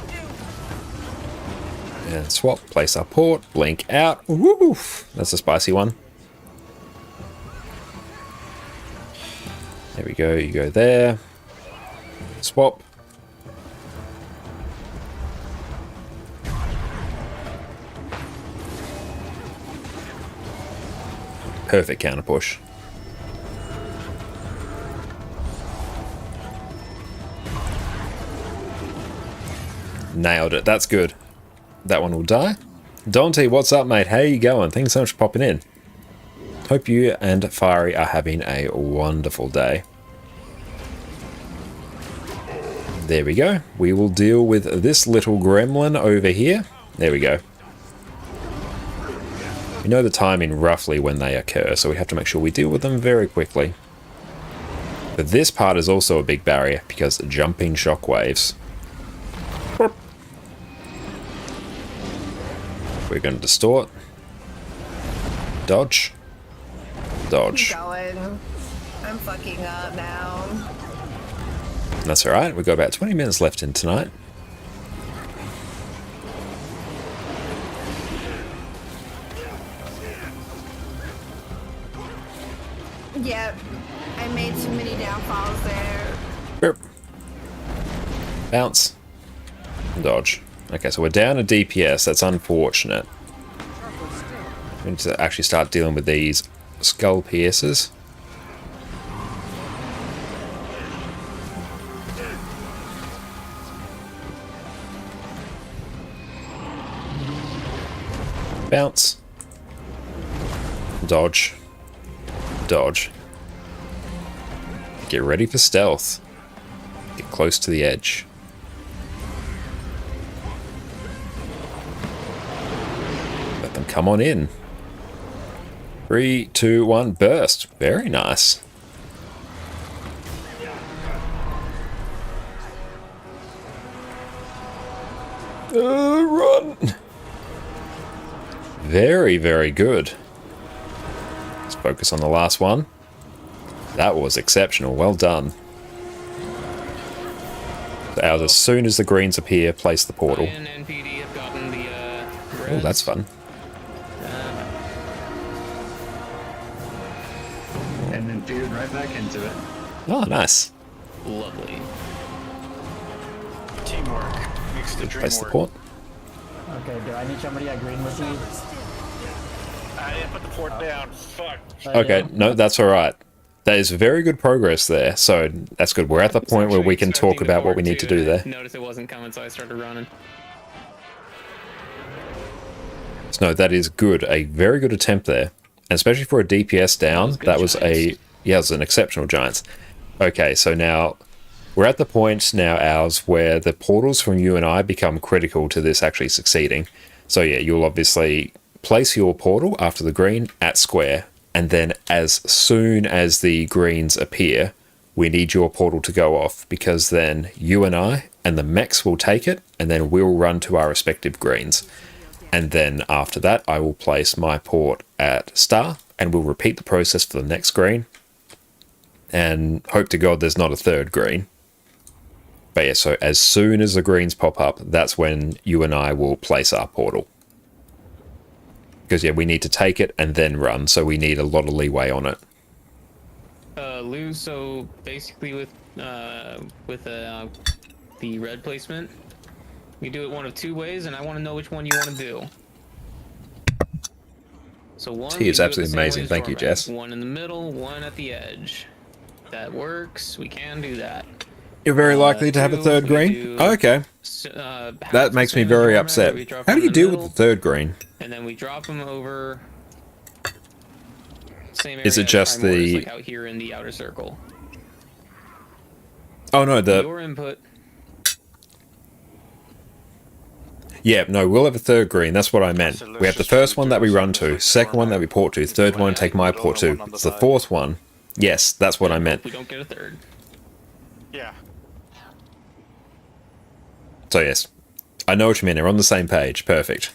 do.
And swap, place our port, blink out. Woof! That's a spicy one. There we go, you go there. Swap. Perfect counter push. Nailed it. That's good. That one will die. Dante, what's up, mate? How you going? Thanks so much for popping in. Hope you and Fiery are having a wonderful day. There we go. We will deal with this little gremlin over here. There we go. We know the timing roughly when they occur, so we have to make sure we deal with them very quickly. But this part is also a big barrier because jumping shockwaves. We're going to distort. Dodge. Dodge.
Keep going. I'm fucking up now.
That's alright, we've got about 20 minutes left in tonight.
Yep. I made too many downfalls there.
Burp. Bounce. Dodge. Okay, so we're down a DPS. That's unfortunate. We need to actually start dealing with these skull piercers. Bounce. Dodge. Dodge. Get ready for stealth. Get close to the edge. Let them come on in. 3, 2, 1, burst. Very nice. Run! Very, very good. Let's focus on the last one. That was exceptional. Well done. Out as soon as the greens appear, place the portal. Oh, that's fun.
And then feared right back into it.
Oh, nice.
Lovely.
Teamwork makes the dream
Place the
work.
port.
Okay, do I need somebody agreeing with me?
I didn't put the port down. Fuck.
Okay, no, that's alright. That is very good progress there, so that's good. We're at the point where we can talk about what we need to do there.
Noticed it wasn't coming, so I started running.
So no, that is good. A very good attempt there. And especially for a DPS down, that was a... Yeah, it was an exceptional Giants. Okay, so now... We're at the point now, ours, where the portals from you and I become critical to this actually succeeding. So yeah, you'll obviously place your portal after the green at square, and then as soon as the greens appear, we need your portal to go off, because then you and I and the mechs will take it, and then we'll run to our respective greens. And then after that, I will place my port at star, and we'll repeat the process for the next green. And hope to God there's not a third green. But yeah, so as soon as the greens pop up, that's when you and I will place our portal. Because yeah, we need to take it and then run, so we need a lot of leeway on it.
Lou, so basically with the red placement, we do it one of two ways, and I want to know which one you want to do. So one,
Tea is absolutely amazing. Thank you, Jess.
One in the middle, one at the edge. That works. We can do that.
You're very likely to have a third green? Oh, okay. That makes me very upset. How do you deal with the third green?
And then we drop them over. Same area.
Is it just the...
like out here in the outer circle?
Oh no, the...
Your input.
Yeah, no, we'll have a third green. That's what I meant. We have the first one that we run to, second one that we port to, third one take my port to. It's the fourth one. Yes, that's what I meant.
We don't get a third.
Yeah.
So yes, I know what you mean. They're on the same page. Perfect.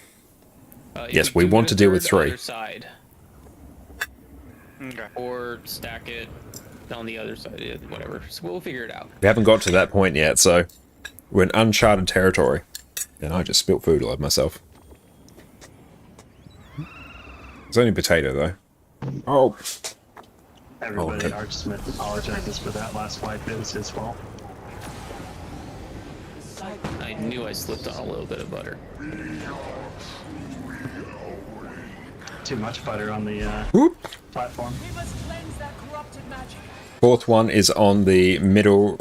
Yes, we want to deal with 3.
Side.
Okay.
Or stack it on the other side, whatever. So we'll figure it out.
We haven't got to that point yet, so we're in uncharted territory. And I just spilt food all over myself. It's only potato, though. Oh.
Everybody, Archsmith apologizes for that last wipe. It was his fault.
I knew I slipped on a little bit of butter.
Too much butter on the platform.
We must cleanse that corrupted magic.
Fourth one is on the middle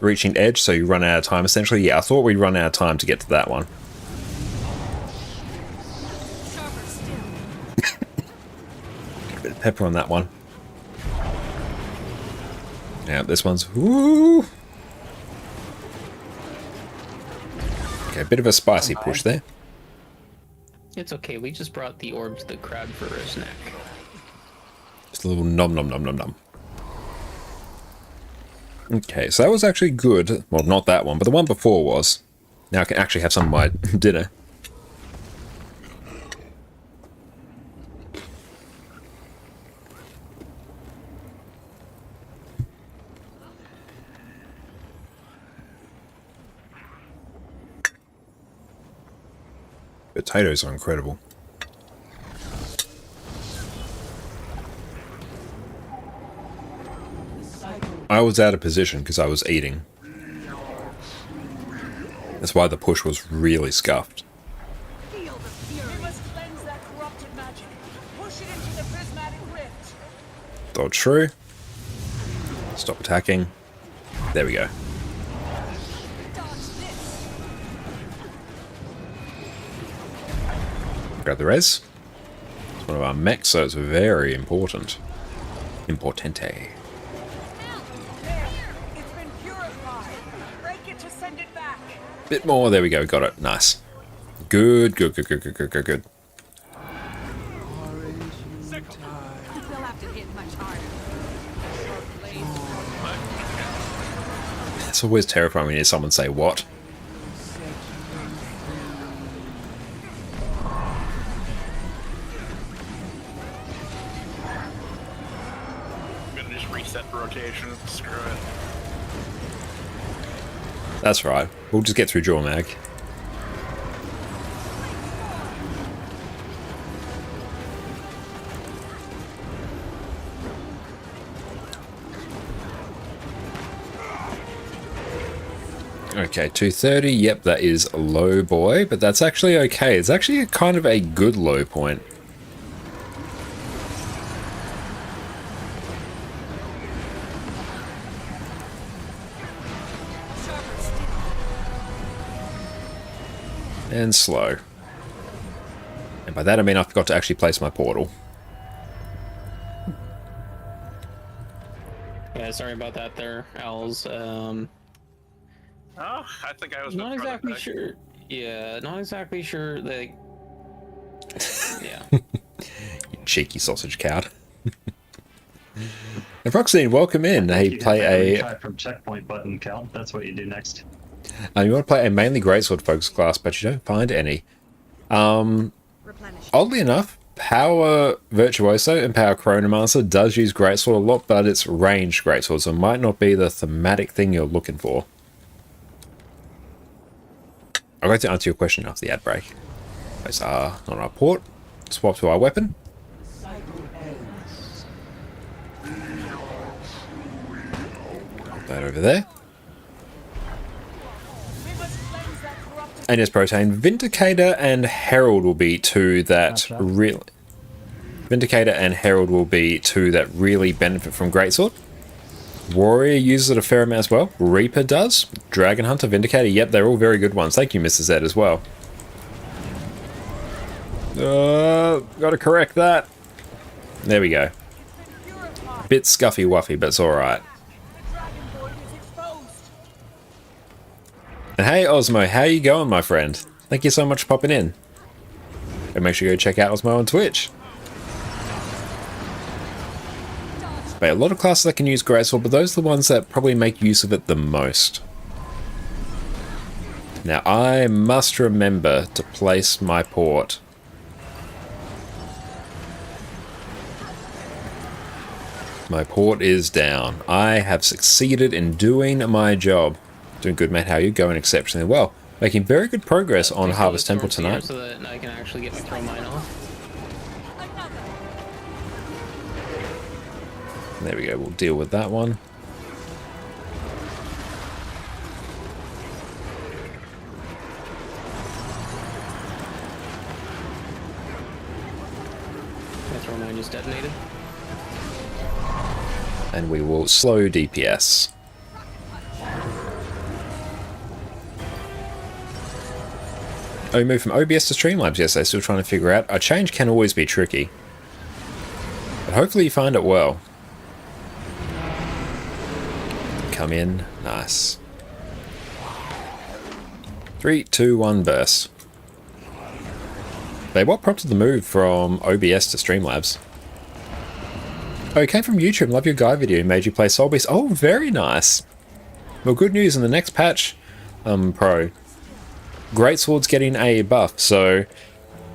reaching edge, so you run out of time, essentially. Yeah, I thought we'd run out of time to get to that one. Get a bit of pepper on that one. Yeah, this one's... Woo! Okay, a bit of a spicy push there.
It's okay, we just brought the orb to the crowd for a snack.
Just a little nom nom nom nom nom. Okay, so that was actually good. Well, not that one, but the one before was. Now I can actually have some of my dinner. Potatoes are incredible. I was out of position because I was eating. That's why the push was really scuffed.
We must cleanse that corrupted magic. Push it into the prismatic rift.
Dodge true. Stop attacking. There we go. Grab the res. It's one of our mechs, so it's very important. Importante.
It's been purified. Break it to send it back.
Bit more. There we go. Got it. Nice. Good, good, good, good, good, good, good, good.
They'll have to hit much harder.
It's always terrifying when you hear someone say what.
Reset the rotation. Screw it.
That's right. We'll just get through draw mag. Okay, 230. Yep, that is a low boy, but that's actually okay. It's actually kind of a good low point. And slow. And by that I mean I forgot to actually place my portal.
Yeah, sorry about that there, Owls.
Oh, I think I was
not exactly sure. Yeah, not exactly sure. Like, yeah.
You cheeky sausage cat. And Roxanne, welcome in. Hey,
You
play
hit that
a.
retry from checkpoint button, Cal. That's what you do next.
You want to play a mainly greatsword focus class, but you don't find any. Oddly enough, Power Virtuoso and Power Chronomancer does use greatsword a lot, but it's ranged greatsword, so it might not be the thematic thing you're looking for. I'm going to answer your question after the ad break. Place R on our port, swap to our weapon. Put that over there. And yes, Protein, Vindicator and Herald will be two that really... Vindicator and Herald will be two that really benefit from Greatsword. Warrior uses it a fair amount as well. Reaper does. Dragon Hunter, Vindicator, yep, they're all very good ones. Thank you, Mr. Z, as well. Gotta correct that. There we go. Bit scuffy wuffy, but it's alright. And hey Osmo, how you going, my friend? Thank you so much for popping in. And make sure you go check out Osmo on Twitch. But a lot of classes that can use Greatsword, but those are the ones that probably make use of it the most. Now I must remember to place my port. My port is down. I have succeeded in doing my job. Doing good, mate. How are you? Going exceptionally well. Making very good progress on Harvest Temple tonight.
So that I can actually get my throw mine off.
There we go. We'll deal with that one.
My throw mine just detonated.
And we will slow DPS. Oh, we moved from OBS to Streamlabs. Yes, they're still trying to figure out. A change can always be tricky. But hopefully you find it well. Come in. Nice. 3, 2, 1, burst. Babe, what prompted the move from OBS to Streamlabs? Oh, it came from YouTube. Love your guide video. Made you play Soul Beast. Oh, very nice. Well, good news in the next patch, Pro. Greatsword's getting a buff, so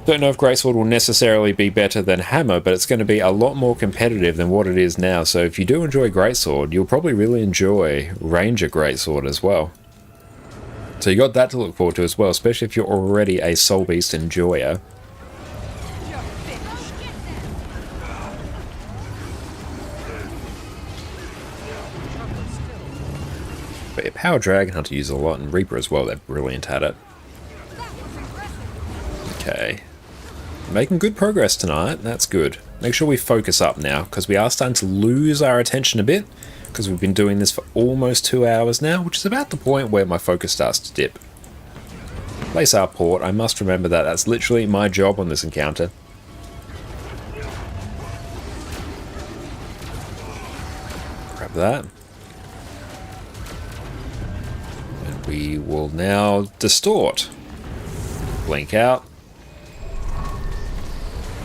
don't know if Greatsword will necessarily be better than Hammer, but it's going to be a lot more competitive than what it is now. So if you do enjoy Greatsword, you'll probably really enjoy Ranger Greatsword as well. So you got that to look forward to as well, especially if you're already a Soul Beast enjoyer. But yeah, Power Dragon Hunter uses a lot, and Reaper as well. They're brilliant at it. Okay. Making good progress tonight. That's good. Make sure we focus up now, because we are starting to lose our attention a bit, because we've been doing this for almost 2 hours now, which is about the point where my focus starts to dip. Place our port. I must remember that. That's literally my job on this encounter. Grab that. And we will now distort. Blink out.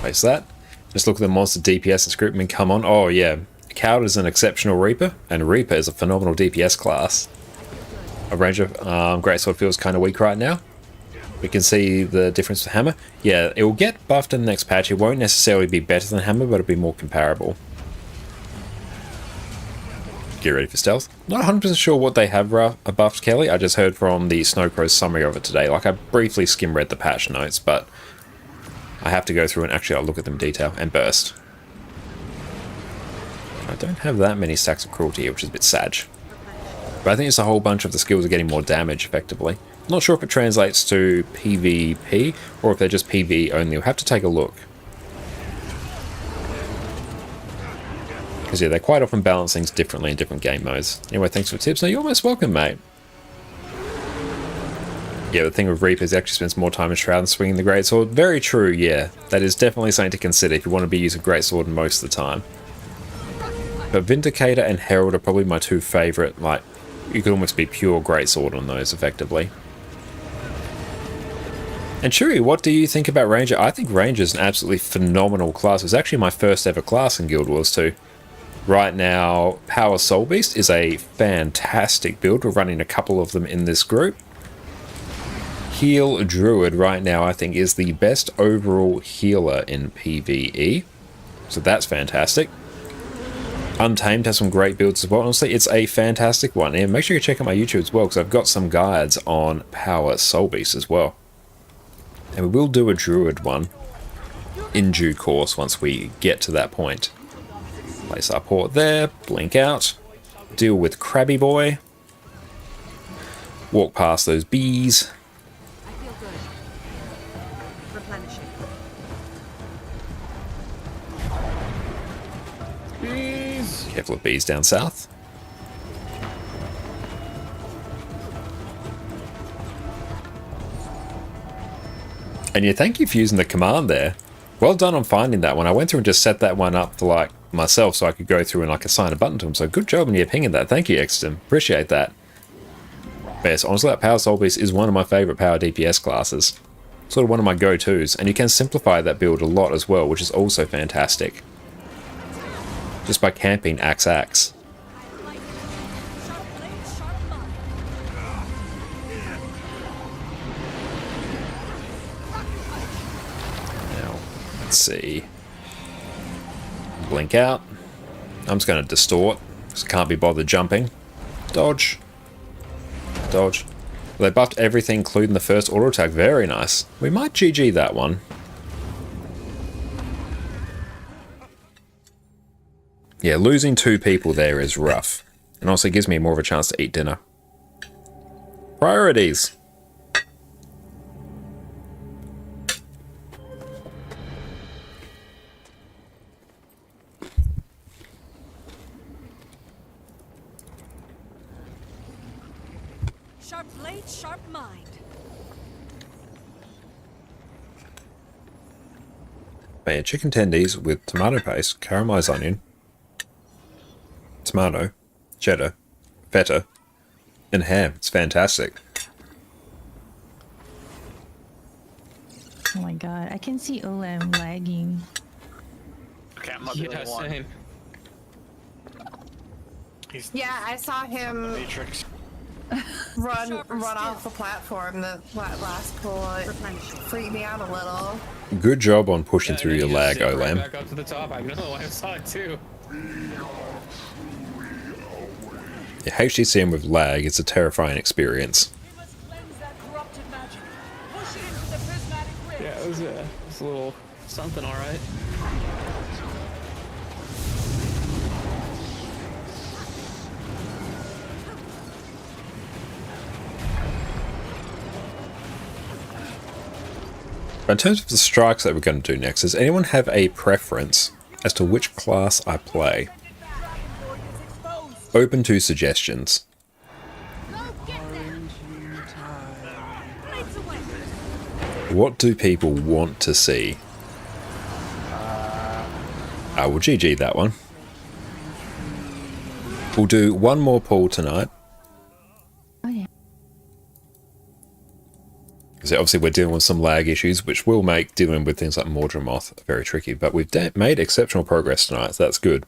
Place that. Just look at the monster DPS and Scrutman come on. Oh yeah, Coward is an exceptional Reaper, and Reaper is a phenomenal DPS class. A Ranger Greatsword feels kind of weak right now. We can see the difference with Hammer. Yeah, it will get buffed in the next patch. It won't necessarily be better than Hammer, but it'll be more comparable. Get ready for stealth. Not 100% sure what they have buffed, Kelly. I just heard from the Snowcrow's summary of it today. Like, I briefly skim-read the patch notes, but I have to go through and actually I'll look at them in detail. And burst. I don't have that many stacks of cruelty here, which is a bit sad. But I think it's a whole bunch of the skills are getting more damage, effectively. Not sure if it translates to PvP, or if they're just PvE only. We'll have to take a look. Because yeah, they quite often balance things differently in different game modes. Anyway, thanks for the tips. No, you're most welcome, mate. Yeah, the thing with Reaper is he actually spends more time in Shroud than swinging the Greatsword. Very true, yeah. That is definitely something to consider if you want to be using Greatsword most of the time. But Vindicator and Herald are probably my two favourite. Like, you could almost be pure Greatsword on those, effectively. And Chewy, what do you think about Ranger? I think Ranger is an absolutely phenomenal class. It was actually my first ever class in Guild Wars 2. Right now, Power Soul Beast is a fantastic build. We're running a couple of them in this group. Heal Druid right now, I think, is the best overall healer in PvE. So that's fantastic. Untamed has some great builds as well. Honestly, it's a fantastic one. And make sure you check out my YouTube as well, because I've got some guides on Power Soul Beast as well. And we will do a Druid one in due course once we get to that point. Place our port there, blink out, deal with Krabby Boy, walk past those bees.
Bees.
Careful of bees down south. And yeah, thank you for using the command there. Well done on finding that one. I went through and just set that one up for like myself so I could go through and like assign a button to them. So good job on your pinging that. Thank you, Exton. Appreciate that. But yes, honestly, that Power Soul Beast is one of my favorite power DPS classes. Sort of one of my go-tos. And you can simplify that build a lot as well, which is also fantastic. Just by camping axe. Now, let's see. Blink out. I'm just going to distort, because I can't be bothered jumping. Dodge. Dodge. Well, they buffed everything, including the first auto attack. Very nice. We might GG that one. Yeah, losing 2 people there is rough. And also gives me more of a chance to eat dinner. Priorities.
Sharp blade, sharp mind.
But yeah, chicken tendies with tomato paste, caramelized onion, tomato, cheddar, feta, and ham. It's fantastic.
Oh my god, I can see Olem lagging.
Okay, I'm not the only one.
Same.
Yeah, I saw him
Matrix.
run off the platform that last pull. It freaked me out a little.
Good job on pushing
Yeah,
through
and
your
then
lag,
you just zip
Olem.
right back up to the top. I know, I saw it too.
Yeah, HTCM with lag is a terrifying experience.
We must cleanse that corrupted magic. Push it into the prismatic rift.
Yeah, it was a little something, all right.
But in terms of the strikes that we're going to do next, does anyone have a preference as to which class I play? Open to suggestions. What do people want to see? I will GG that one. We'll do one more pool tonight.
Oh yeah.
Because obviously we're dealing with some lag issues, which will make dealing with things like Mordred Moth very tricky. But we've made exceptional progress tonight, so that's good.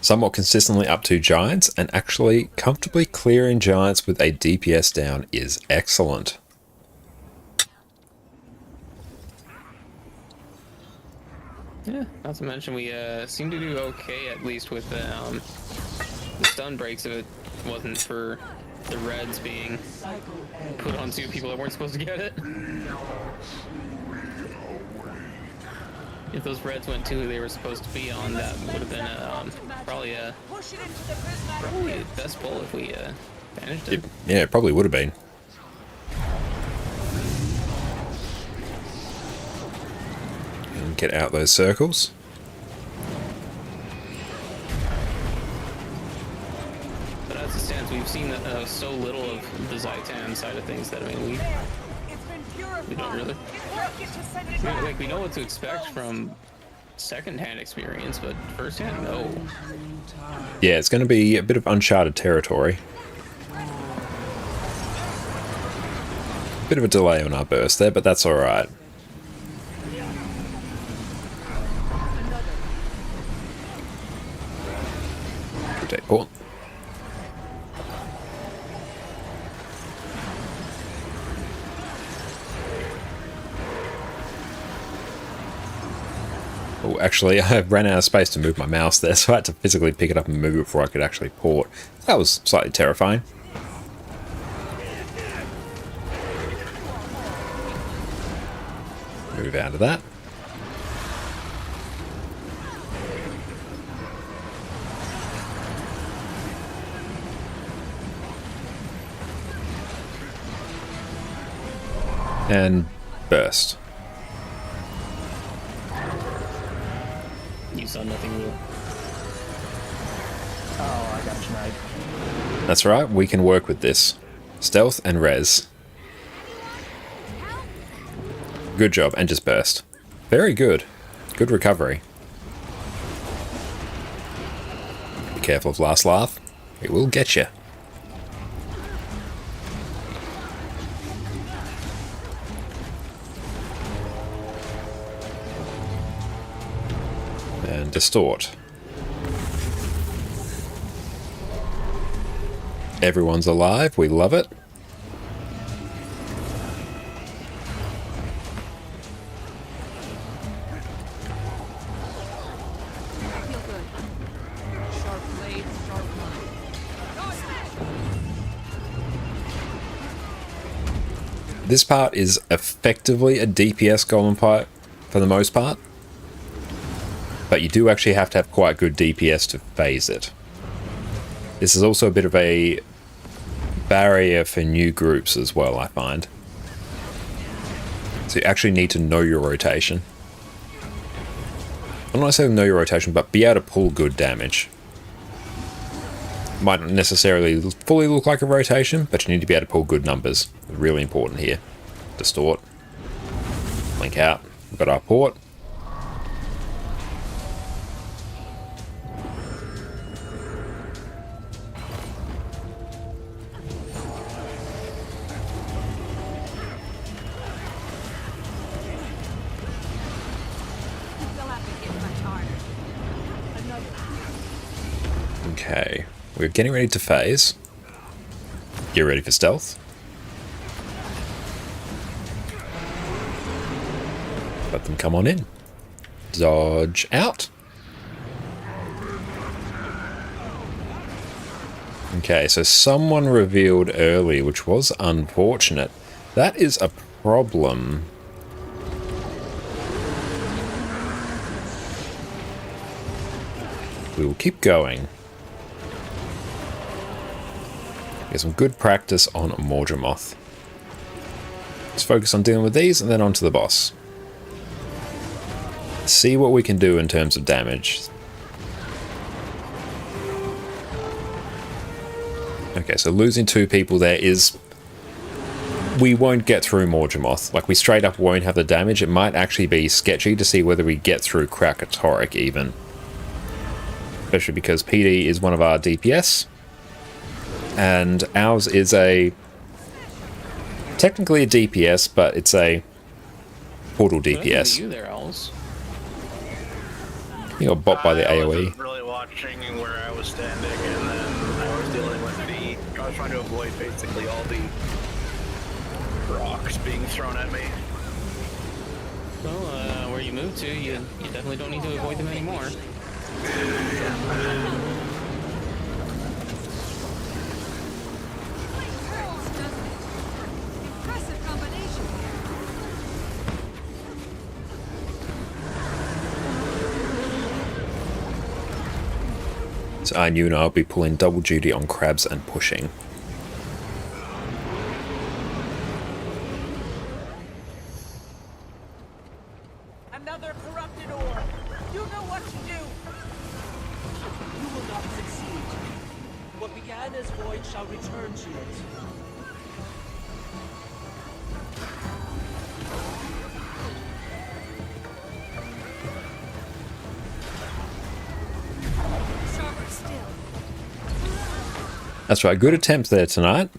Somewhat consistently up to Giants, and actually comfortably clearing Giants with a DPS down is excellent.
Yeah, not to mention we seem to do okay, at least with the stun breaks, if it wasn't for the reds being put on 2 people that weren't supposed to get it. If those reds went to who they were supposed to be on, that would have been probably a best pull if we managed it.
Yeah, it probably would have been. And get out those circles.
But as it stands, we've seen so little of the Zaitan side of things that, I mean, we don't really... Like, we know what to expect from second-hand experience, but first-hand, no.
Yeah, it's going to be a bit of uncharted territory. Bit of a delay on our burst there, but that's alright. Oh, actually, I ran out of space to move my mouse there, so I had to physically pick it up and move it before I could actually port. That was slightly terrifying. Move out of that. And burst.
You saw nothing new.
Oh, I got sniped.
That's right, we can work with this. Stealth and res. Good job, and just burst. Very good. Good recovery. Be careful of last laugh. It will get you. And distort. Everyone's alive, we love it. This part is effectively a DPS golem fight for the most part, but you do actually have to have quite good DPS to phase it. This is also a bit of a barrier for new groups as well, I find. So you actually need to know your rotation. I'm not saying know your rotation, but be able to pull good damage. Might not necessarily fully look like a rotation, but you need to be able to pull good numbers. Really important here. Distort. Blink out. We've got our port. Okay. We're getting ready to phase. Get ready for stealth. Let them come on in. Dodge out. Okay, so someone revealed early, which was unfortunate. That is a problem. We will keep going. Get some good practice on Mordramoth. Let's focus on dealing with these and then on to the boss. See what we can do in terms of damage. Okay, so losing 2 people there is... We won't get through Mordramoth. Like, we straight up won't have the damage. It might actually be sketchy to see whether we get through Krakatoric even. Especially because PD is one of our DPS. And ours is technically a DPS, but it's a portal DPS.
You there, Owls?
You got bot by the
I
AoE.
wasn't really watching where I was standing, and then I was dealing with I was trying to avoid basically all the rocks being thrown at me.
Well, where you moved to, you definitely don't need to avoid them anymore.
So I knew I'll be pulling double duty on crabs and pushing.
Another corrupted ore. You know what to do.
You will not succeed. What began as void shall return to it.
That's right, good attempt there tonight.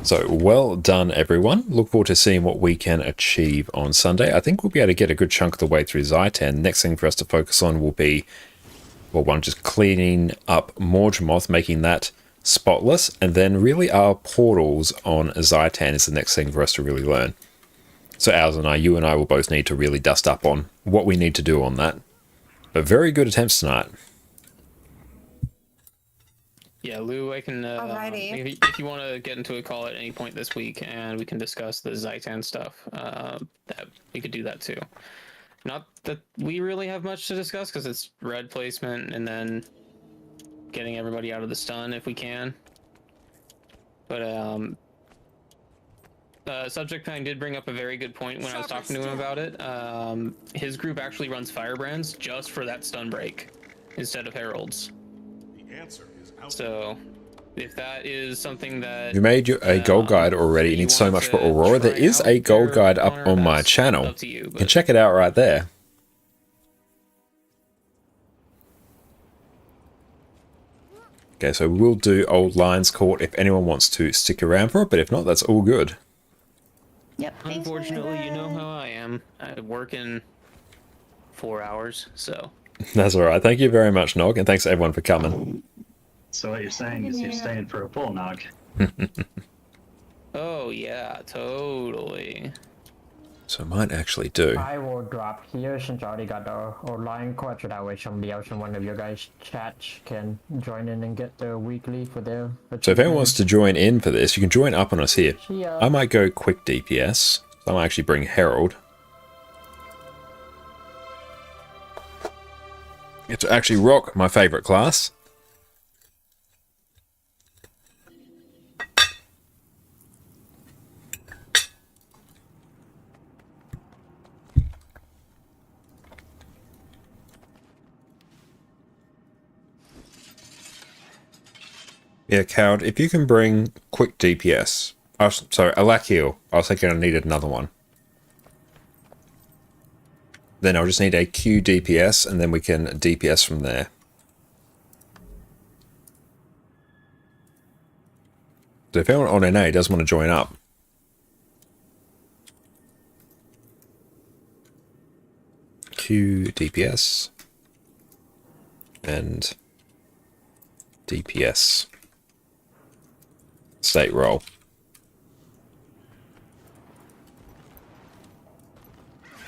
So, well done everyone. Look forward to seeing what we can achieve on Sunday. I think we'll be able to get a good chunk of the way through Zytan. Next thing for us to focus on will be, well, one, just cleaning up Mordramoth, making that spotless, and then really our portals on Zytan is the next thing for us to really learn. So Ours and you and I will both need to really dust up on what we need to do on that. But very good attempts tonight.
Yeah, Lou, I can.
Alrighty.
If you want to get into a call at any point this week, and we can discuss the Zaitan stuff, that we could do that too. Not that we really have much to discuss because it's red placement and then getting everybody out of the stun if we can. But Subject Pine did bring up a very good point when I was talking to him about it. His group actually runs Firebrands just for that stun break instead of Heralds.
The answer is out.
So, if that is something that
You made a gold guide already. You need so much for Aurora. There is a gold guide up on my channel. You can check it out right there. Okay, so we'll do Old Lions Court if anyone wants to stick around for it, but if not, that's all good.
Yep.
Unfortunately, you know how I am. I work in 4 hours, so.
That's alright. Thank you very much, Nog, and thanks everyone for coming.
So what you're saying is you're staying for a full nog.
Oh yeah, totally.
So I might actually do.
I will drop here since I already got the online court, so that way somebody else in one of your guys' chats can join in and get the weekly for their.
So if anyone wants to join in for this, you can join up on us here.
Yeah.
I might go quick DPS. I might actually bring Herald. Get to actually rock my favorite class. Yeah, Cowd, if you can bring quick DPS. Oh, sorry, a lack heal. I was thinking I needed another one. Then I'll just need a Q DPS, and then we can DPS from there. So if anyone on NA does want to join up. Q DPS. And DPS. State roll.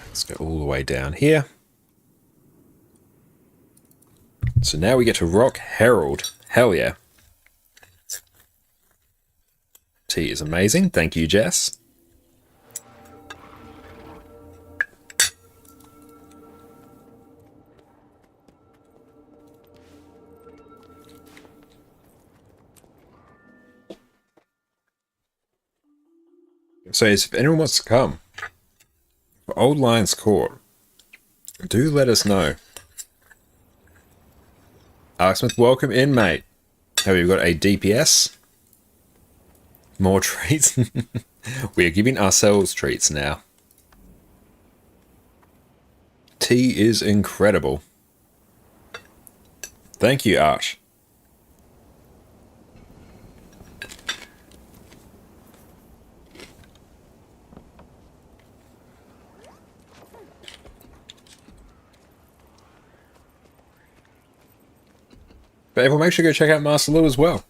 Let's go all the way down here. So now we get to rock Herald. Hell yeah. T is amazing. Thank you, Jess. So if anyone wants to come for Old Lions Court, do let us know. Alex Smith, welcome in, mate. Have you got a DPS? More treats? We are giving ourselves treats now. Tea is incredible. Thank you, Arch. But everyone, make sure to go check out Master Lou as well.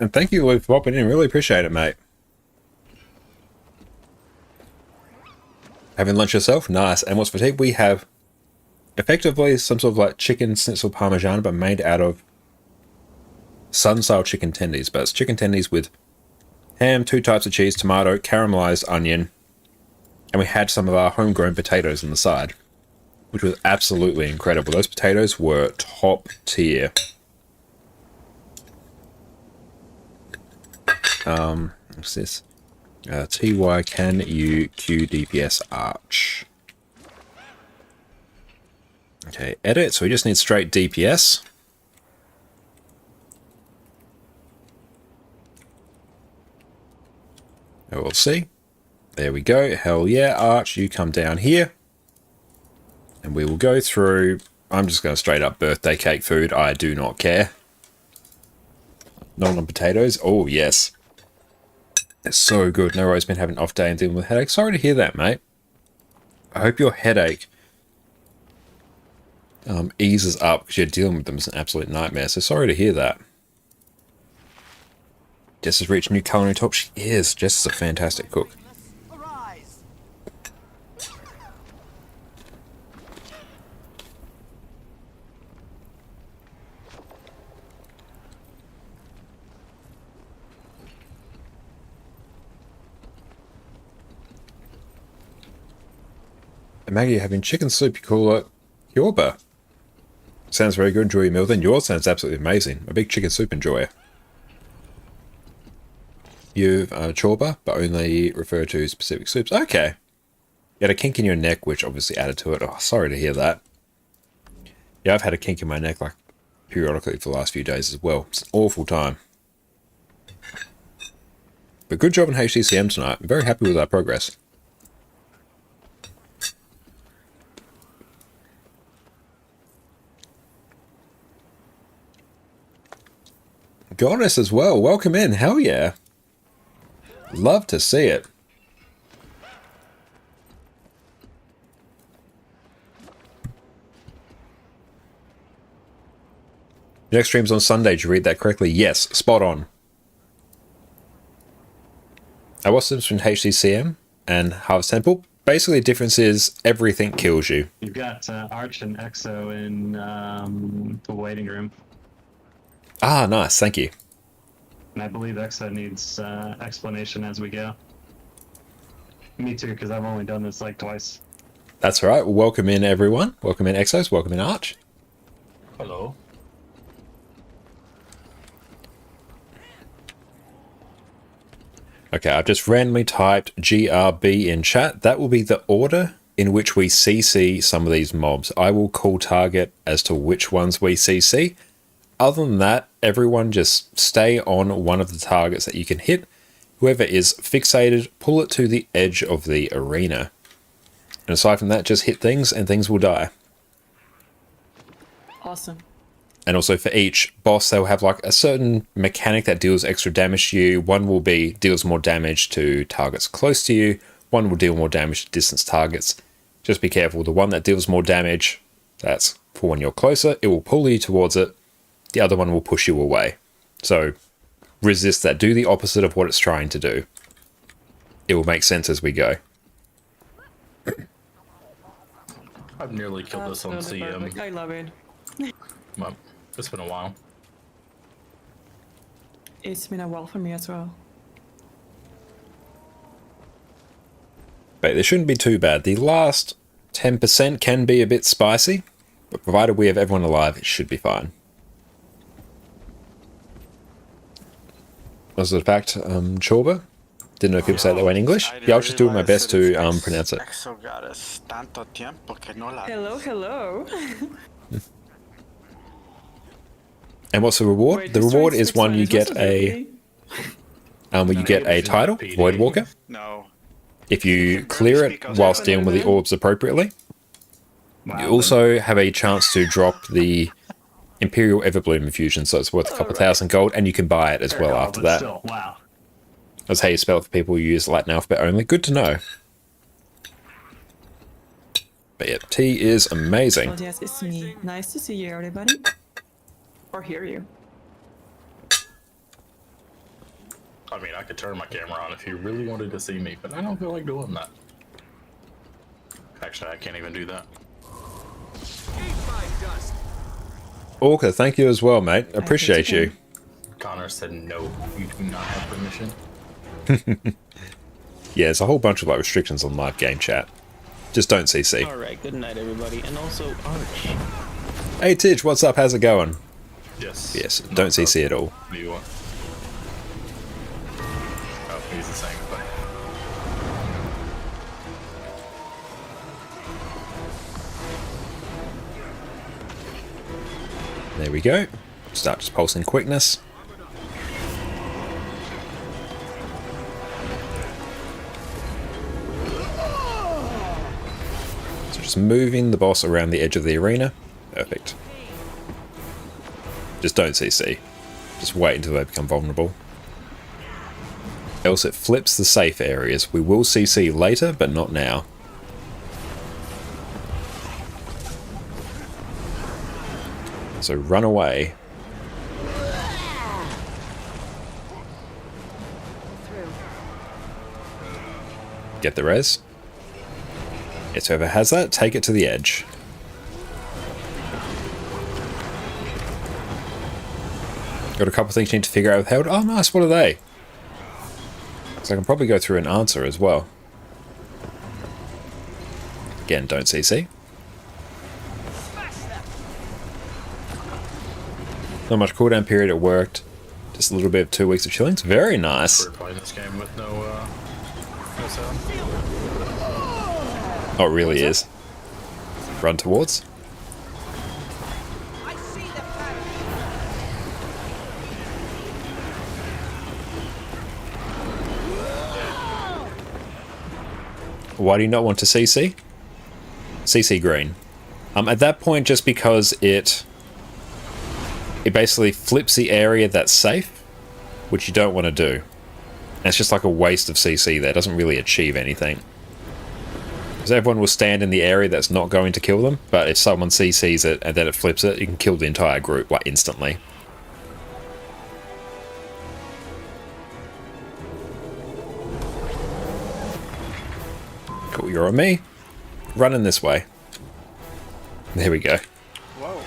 And thank you, Lou, for popping in. Really appreciate it, mate. Having lunch yourself? Nice. And what's for tea? We have effectively some sort of like chicken schnitzel parmesan, but made out of sun-style chicken tendies. But it's chicken tendies with ham, 2 types of cheese, tomato, caramelized onion. And we had some of our homegrown potatoes on the side, which was absolutely incredible. Those potatoes were top tier. What's this? TY, can you Q DPS Arch? Okay, edit. So we just need straight DPS. And we'll see. There we go. Hell yeah, Arch, you come down here. And we will go through. I'm just going to straight up birthday cake food. I do not care. Not on potatoes. Oh, yes. It's so good. Noro's been having an off day and dealing with headache. Sorry to hear that, mate. I hope your headache eases up, because you're dealing with them is an absolute nightmare. So sorry to hear that. Jess has reached new culinary top. She is. Jess is a fantastic cook. Maggie, having chicken soup, you call it Yorba. Sounds very good. Enjoy your meal then. Yours sounds absolutely amazing. A big chicken soup enjoyer. You've chorba, but only refer to specific soups. Okay. You had a kink in your neck, which obviously added to it. Oh, sorry to hear that. Yeah, I've had a kink in my neck like periodically for the last few days as well. It's an awful time. But good job in HTCM tonight. I'm very happy with our progress. Goddess as well. Welcome in. Hell yeah. Love to see it. Next stream's on Sunday. Did you read that correctly? Yes. Spot on. What's the difference between HTCM and Harvest Temple? Basically, the difference is everything kills you.
You've got Arch and Exo in the waiting room.
Ah, nice. Thank you.
And I believe Exo needs explanation as we go. Me too, because I've only done this like twice.
That's all right. Welcome in, everyone. Welcome in, Exos. Welcome in, Arch.
Hello.
Okay, I've just randomly typed GRB in chat. That will be the order in which we CC some of these mobs. I will call target as to which ones we CC. Other than that, everyone just stay on one of the targets that you can hit. Whoever is fixated, pull it to the edge of the arena. And aside from that, just hit things and things will die.
Awesome.
And also for each boss, they'll have like a certain mechanic that deals extra damage to you. One will be deals more damage to targets close to you. One will deal more damage to distance targets. Just be careful. The one that deals more damage, that's for when you're closer. It will pull you towards it. The other one will push you away. So resist that. Do the opposite of what it's trying to do. It will make sense as we go.
I've nearly killed this on CM.
I love it.
Well, it's been a while.
It's been a while for me as well.
But this shouldn't be too bad. The last 10% can be a bit spicy, but provided we have everyone alive, it should be fine. Was it a fact, Chorba? Didn't know if people say it that way in English. Yeah, I was just doing my best to pronounce it.
Hello, hello.
And what's the reward?
Wait,
the
this
reward
train's
is one you get a you get a title, Void Walker.
No.
If you clear it whilst dealing with the orbs appropriately. You also have a chance to drop the Imperial Everbloom infusion, so it's worth a couple thousand gold, and you can buy it as well after that.
Still, wow.
That's how you spell it for people who use Latin alphabet only. Good to know. But yeah, tea is amazing.
Oh, yes, it's me. Nice to see you, everybody. Or hear you.
I mean, I could turn my camera on if you really wanted to see me, but I don't feel like doing that. Actually, I can't even do that.
Orca, thank you as well, mate. Appreciate you.
Connor said no, you do not have permission.
Yeah, there's a whole bunch of like restrictions on live game chat. Just don't CC.
Alright, good night, everybody. And also, Arch.
Hey, Tidge, what's up? How's it going?
Yes.
Yes, don't CC at all.
What do you want? Oh, he's the same thing.
There we go. Start just pulsing quickness. So just moving the boss around the edge of the arena. Perfect. Just don't CC. Just wait until they become vulnerable. Else it flips the safe areas. We will CC later, but not now. So run away. Get the res. Yes, whoever has that, take it to the edge. Got a couple things you need to figure out with Held. Oh, nice. What are they? So I can probably go through and answer as well. Again, don't CC. Not much cooldown period, it worked. Just a little bit of 2 weeks of chillings. Very nice.
We're playing this game with no sound.
Oh, it really is. Run towards. Why do you not want to CC? CC green. At that point, just because it basically flips the area that's safe, which you don't want to do. And it's just like a waste of CC there. It doesn't really achieve anything. Because everyone will stand in the area that's not going to kill them, but if someone CCs it and then it flips it, you can kill the entire group, like, instantly. Cool, you're on me. Running this way. There we go.
Whoa.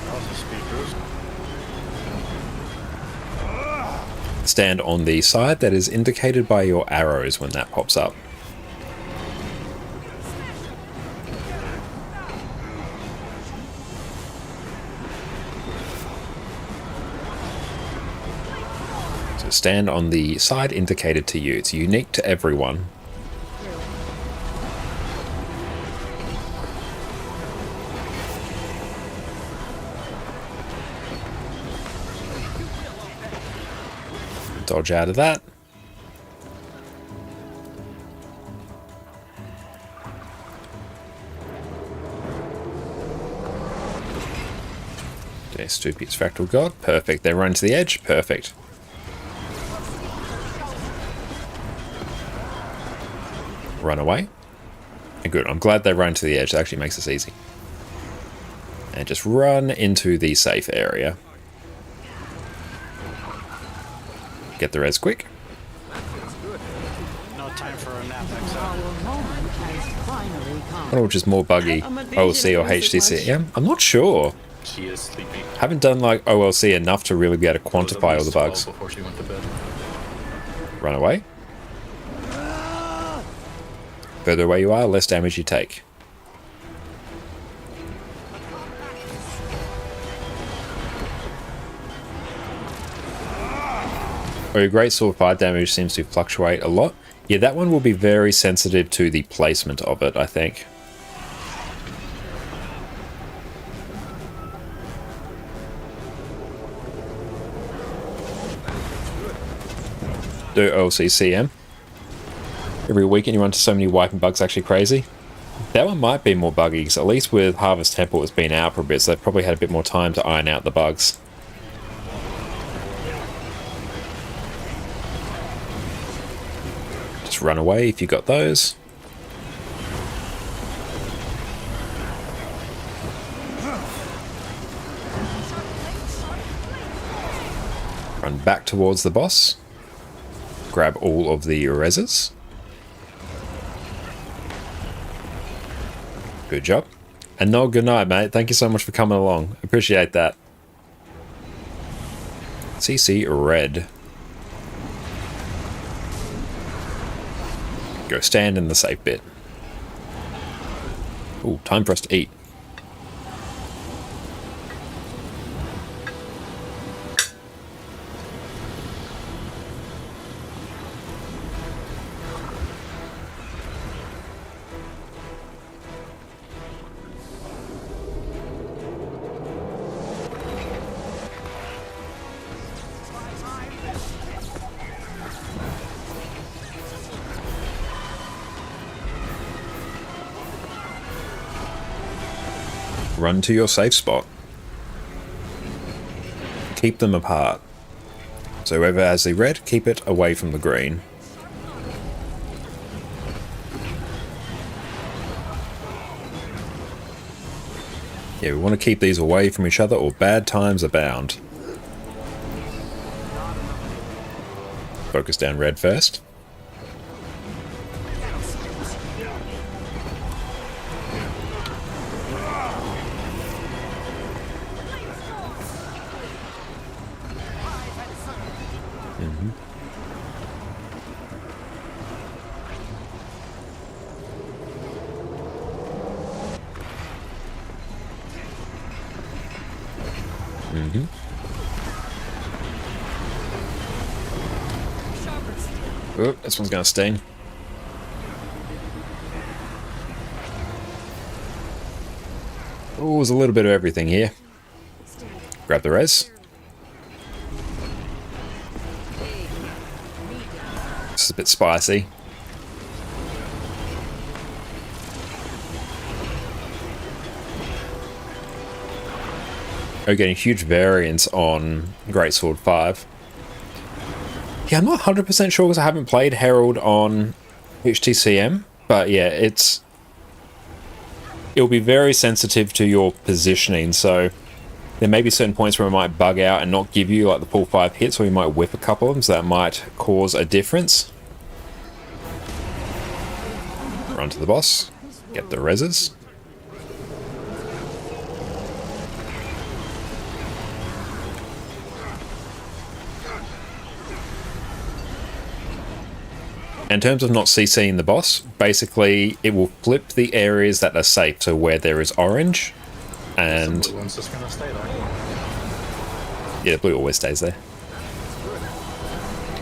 That was a speed boost.
Stand on the side that is indicated by your arrows when that pops up. So stand on the side indicated to you. It's unique to everyone. Dodge out of that. Okay, Stupid's Fractal God. Perfect. They run to the edge. Perfect. Run away. Good. I'm glad they run to the edge. That actually makes this easy. And just run into the safe area. Get the res quick.
No time for a nap,
I wonder which is more buggy, OLC or HTCM? I'm not sure.
She is sleepy.
Haven't done like OLC enough to really be able to quantify all the bugs.
Before she went to bed.
Run away. Further away you are, less damage you take. Oh, your Great Sword fire damage seems to fluctuate a lot. Yeah, that one will be very sensitive to the placement of it, I think. Do OLCCM. Every weekend you run into so many wiping bugs, actually crazy. That one might be more buggy, because at least with Harvest Temple it's been out for a bit, so they've probably had a bit more time to iron out the bugs. Just run away if you got those. Run back towards the boss. Grab all of the reses. Good job. And no, good night, mate. Thank you so much for coming along. Appreciate that. CC red. Go stand in the safe bit. Ooh, time for us to eat. Run to your safe spot. Keep them apart. So whoever has the red, keep it away from the green. Yeah, we want to keep these away from each other or bad times abound. Focus down red first. Oh, this one's going to sting. Oh, there's a little bit of everything here. Grab the res. This is a bit spicy. Oh, getting huge variance on Greatsword 5. Yeah, I'm not 100% sure because I haven't played Herald on HTCM, but yeah, it'll be very sensitive to your positioning, so there may be certain points where it might bug out and not give you like the full 5 hits, or you might whip a couple of them, so that might cause a difference. Run to the boss, get the reses. In terms of not CCing the boss, basically it will flip the areas that are safe to where there is orange, and
The one's just gonna stay there.
yeah, blue always stays there.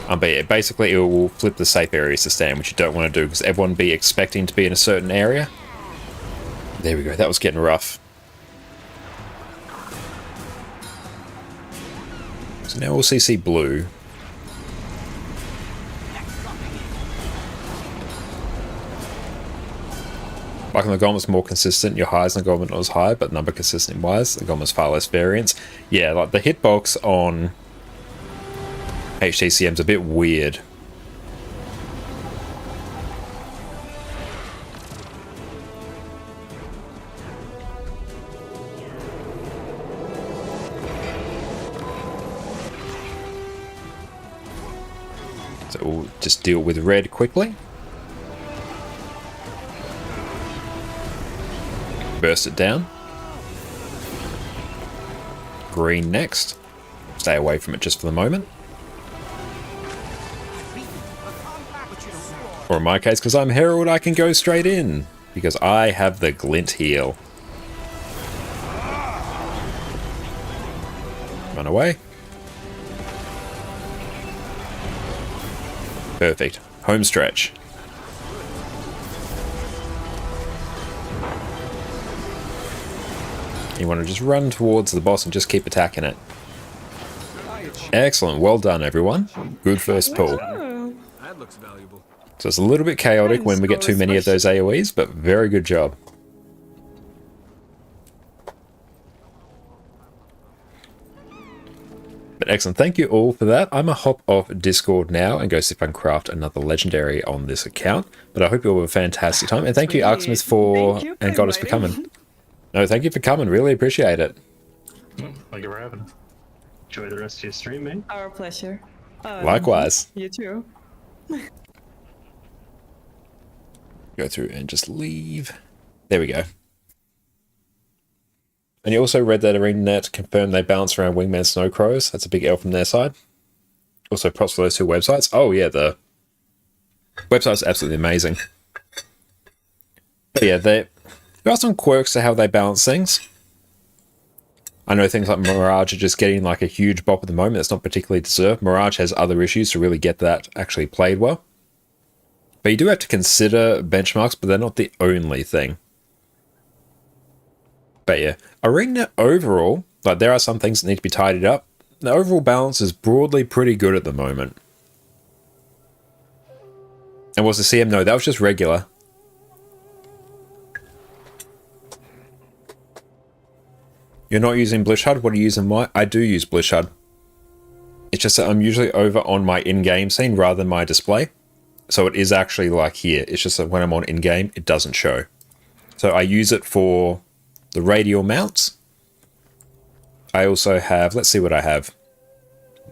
But yeah, basically it will flip the safe areas to stand, which you don't want to do because everyone will be expecting to be in a certain area. There we go, that was getting rough. So now we'll CC blue. Like on the Gom's more consistent, your highs on the Gom are not as high, but number consistent wise, the Gom is far less variance. Yeah, like the hitbox on HTCM's a bit weird. So we'll just deal with red quickly. Burst it down. Green next. Stay away from it just for the moment. Or in my case, because I'm Herald, I can go straight in. Because I have the glint heal. Run away. Perfect. Home stretch. You want to just run towards the boss and just keep attacking it. Excellent. Well done, everyone. Good first pull.
That looks valuable.
So it's a little bit chaotic when we get too many of those AoEs, but very good job. But excellent. Thank you all for that. I'm going to hop off Discord now and go see if I can craft another legendary on this account. But I hope you all have a fantastic time. And thank you, Arksmith, and Goddess for coming. No, thank you for coming. Really appreciate it.
Thank you for having us.
Enjoy the rest of your stream, mate.
Our pleasure.
Likewise.
You too.
Go through and just leave. There we go. And you also read that ArenaNet confirmed they bounce around Wingman Snowcrows. That's a big L from their side. Also, props for those two websites. Oh, yeah, the website's absolutely amazing. But yeah, there are some quirks to how they balance things. I know things like Mirage are just getting like a huge bop at the moment. It's not particularly deserved. Mirage has other issues to really get that actually played well. But you do have to consider benchmarks, but they're not the only thing. But yeah, Arena overall, like there are some things that need to be tidied up. The overall balance is broadly pretty good at the moment. And was the CM? No, that was just regular. You're not using Blish HUD? What are you using? I do use Blish HUD. It's just that I'm usually over on my in-game scene rather than my display. So it is actually like here. It's just that when I'm on in-game, it doesn't show. So I use it for the radial mounts. I also have, let's see what I have.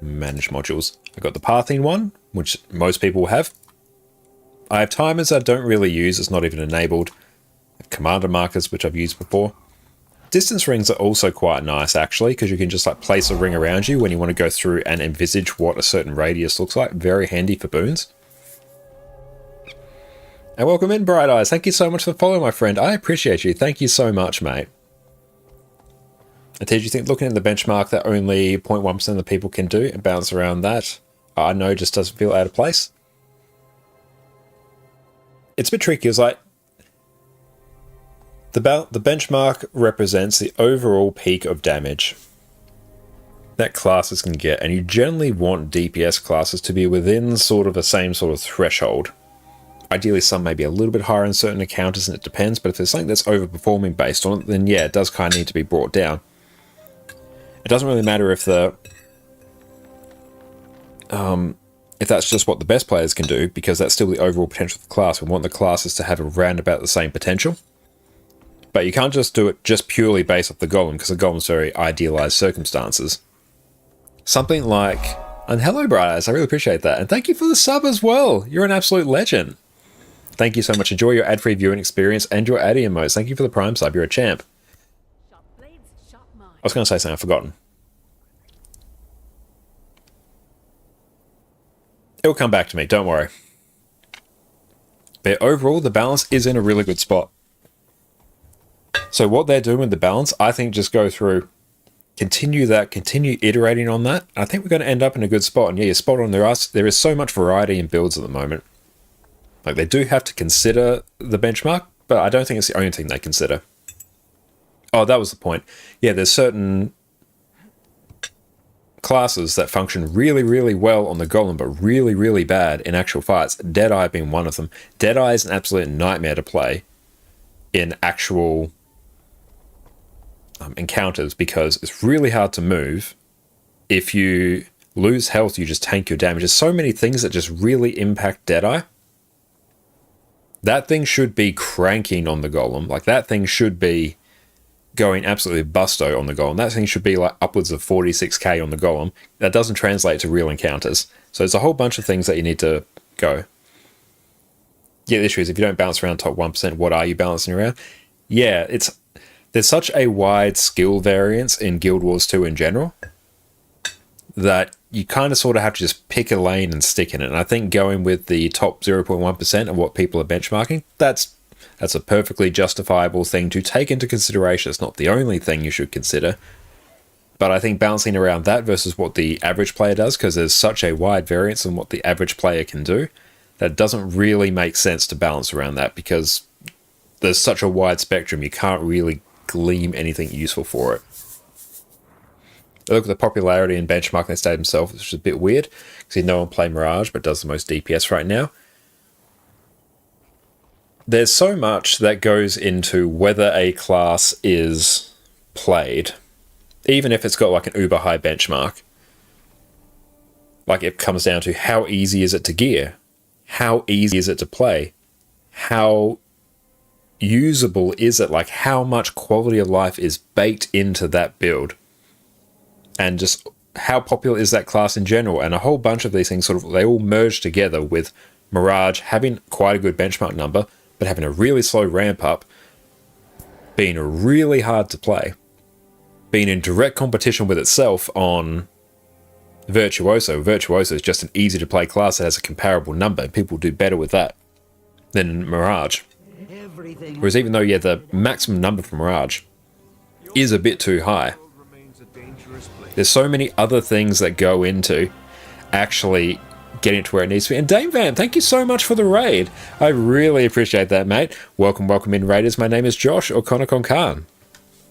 Manage modules. I got the pathing one, which most people have. I have timers I don't really use. It's not even enabled. I have commander markers, which I've used before. Distance rings are also quite nice, actually, because you can just like place a ring around you when you want to go through and envisage what a certain radius looks like. Very handy for boons. And welcome in, Bright Eyes. Thank you so much for following, my friend. I appreciate you. Thank you so much, mate. And did you think looking at the benchmark that only 0.1% of the people can do and bounce around that, I know just doesn't feel out of place. it's a bit tricky. It's like the benchmark represents the overall peak of damage that classes can get, and you generally want DPS classes to be within sort of the same sort of threshold. Ideally, some may be a little bit higher in certain encounters, and it depends, but if there's something that's overperforming based on it, then yeah, it does kind of need to be brought down. It doesn't really matter if that's just what the best players can do, because that's still the overall potential of the class. We want the classes to have around about the same potential. But you can't just do it just purely based off the golem, because the golem's very idealized circumstances. Something like, and hello Bright Eyes, I really appreciate that. And thank you for the sub as well. You're an absolute legend. Thank you so much. Enjoy your ad-free viewing experience and your ad emotes. Thank you for the Prime sub. You're a champ. I was going to say something I've forgotten. It'll come back to me, don't worry. But overall, the balance is in a really good spot. So what they're doing with the balance, I think just go through, continue iterating on that. I think we're going to end up in a good spot. And yeah, you're spot on. There is so much variety in builds at the moment. Like, they do have to consider the benchmark, but I don't think it's the only thing they consider. Oh, that was the point. Yeah, there's certain classes that function really, really well on the golem, but really, really bad in actual fights. Deadeye being one of them. Deadeye is an absolute nightmare to play in actual encounters, because it's really hard to move. If you lose health, you just tank your damage. There's so many things that just really impact Deadeye. That thing should be cranking on the golem. Like, that thing should be going absolutely busto on the golem. That thing should be like upwards of 46k on the golem. That doesn't translate to real encounters. So there's a whole bunch of things that you need to go. Yeah, the issue is if you don't bounce around top 1%, what are you balancing around? Yeah, there's such a wide skill variance in Guild Wars 2 in general that you kind of sort of have to just pick a lane and stick in it. And I think going with the top 0.1% of what people are benchmarking, that's a perfectly justifiable thing to take into consideration. It's not the only thing you should consider. But I think balancing around that versus what the average player does, because there's such a wide variance in what the average player can do, that doesn't really make sense to balance around that, because there's such a wide spectrum, you can't really glean anything useful for it. I look at the popularity and benchmarking the state himself, which is a bit weird, because no one play Mirage, but does the most DPS right now. There's so much that goes into whether a class is played, even if it's got like an uber high benchmark. Like, it comes down to how easy is it to gear? How easy is it to play? How usable is it? Like, how much quality of life is baked into that build? And just how popular is that class in general? And a whole bunch of these things they all merge together, with Mirage having quite a good benchmark number, but having a really slow ramp up, being really hard to play, being in direct competition with itself on Virtuoso. Virtuoso is just an easy to play class that has a comparable number, and people do better with that than Mirage. Whereas even though, yeah, the maximum number for Mirage is a bit too high, there's so many other things that go into actually getting it to where it needs to be. And Dame Van, thank you so much for the raid. I really appreciate that, mate. Welcome in, raiders. My name is Josh, or Conacon Khan.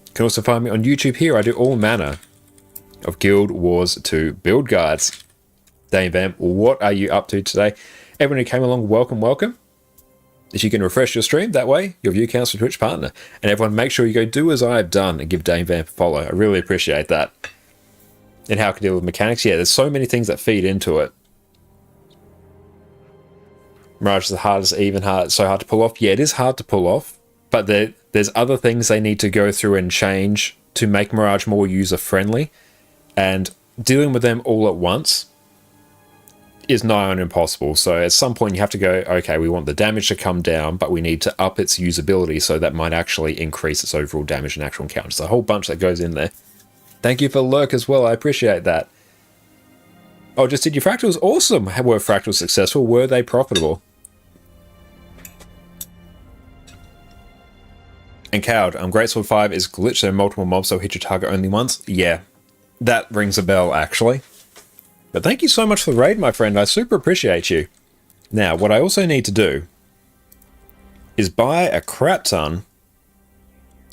You can also find me on YouTube here. I do all manner of Guild Wars 2 build guides. Dame Van, what are you up to today? Everyone who came along, welcome. If you can refresh your stream, that way your view counts for Twitch partner. And everyone, make sure you go do as I have done and give Dame Vamp a follow. I really appreciate that. And how it can deal with mechanics. Yeah, there's so many things that feed into it. Mirage is the hardest, so hard to pull off. Yeah, it is hard to pull off, but there's other things they need to go through and change to make Mirage more user-friendly. And dealing with them all at once is nigh on impossible. So at some point you have to go, okay, we want the damage to come down, but we need to up its usability, so that might actually increase its overall damage in actual encounters. A whole bunch that goes in there. Thank you for Lurk as well, I appreciate that. Oh, just did your fractals? Awesome! Were fractals successful? Were they profitable? And Cowed, Greatsword 5 is glitched, so multiple mobs will hit your target only once. Yeah, that rings a bell, actually. But thank you so much for the raid, my friend. I super appreciate you. Now, what I also need to do is buy a crap ton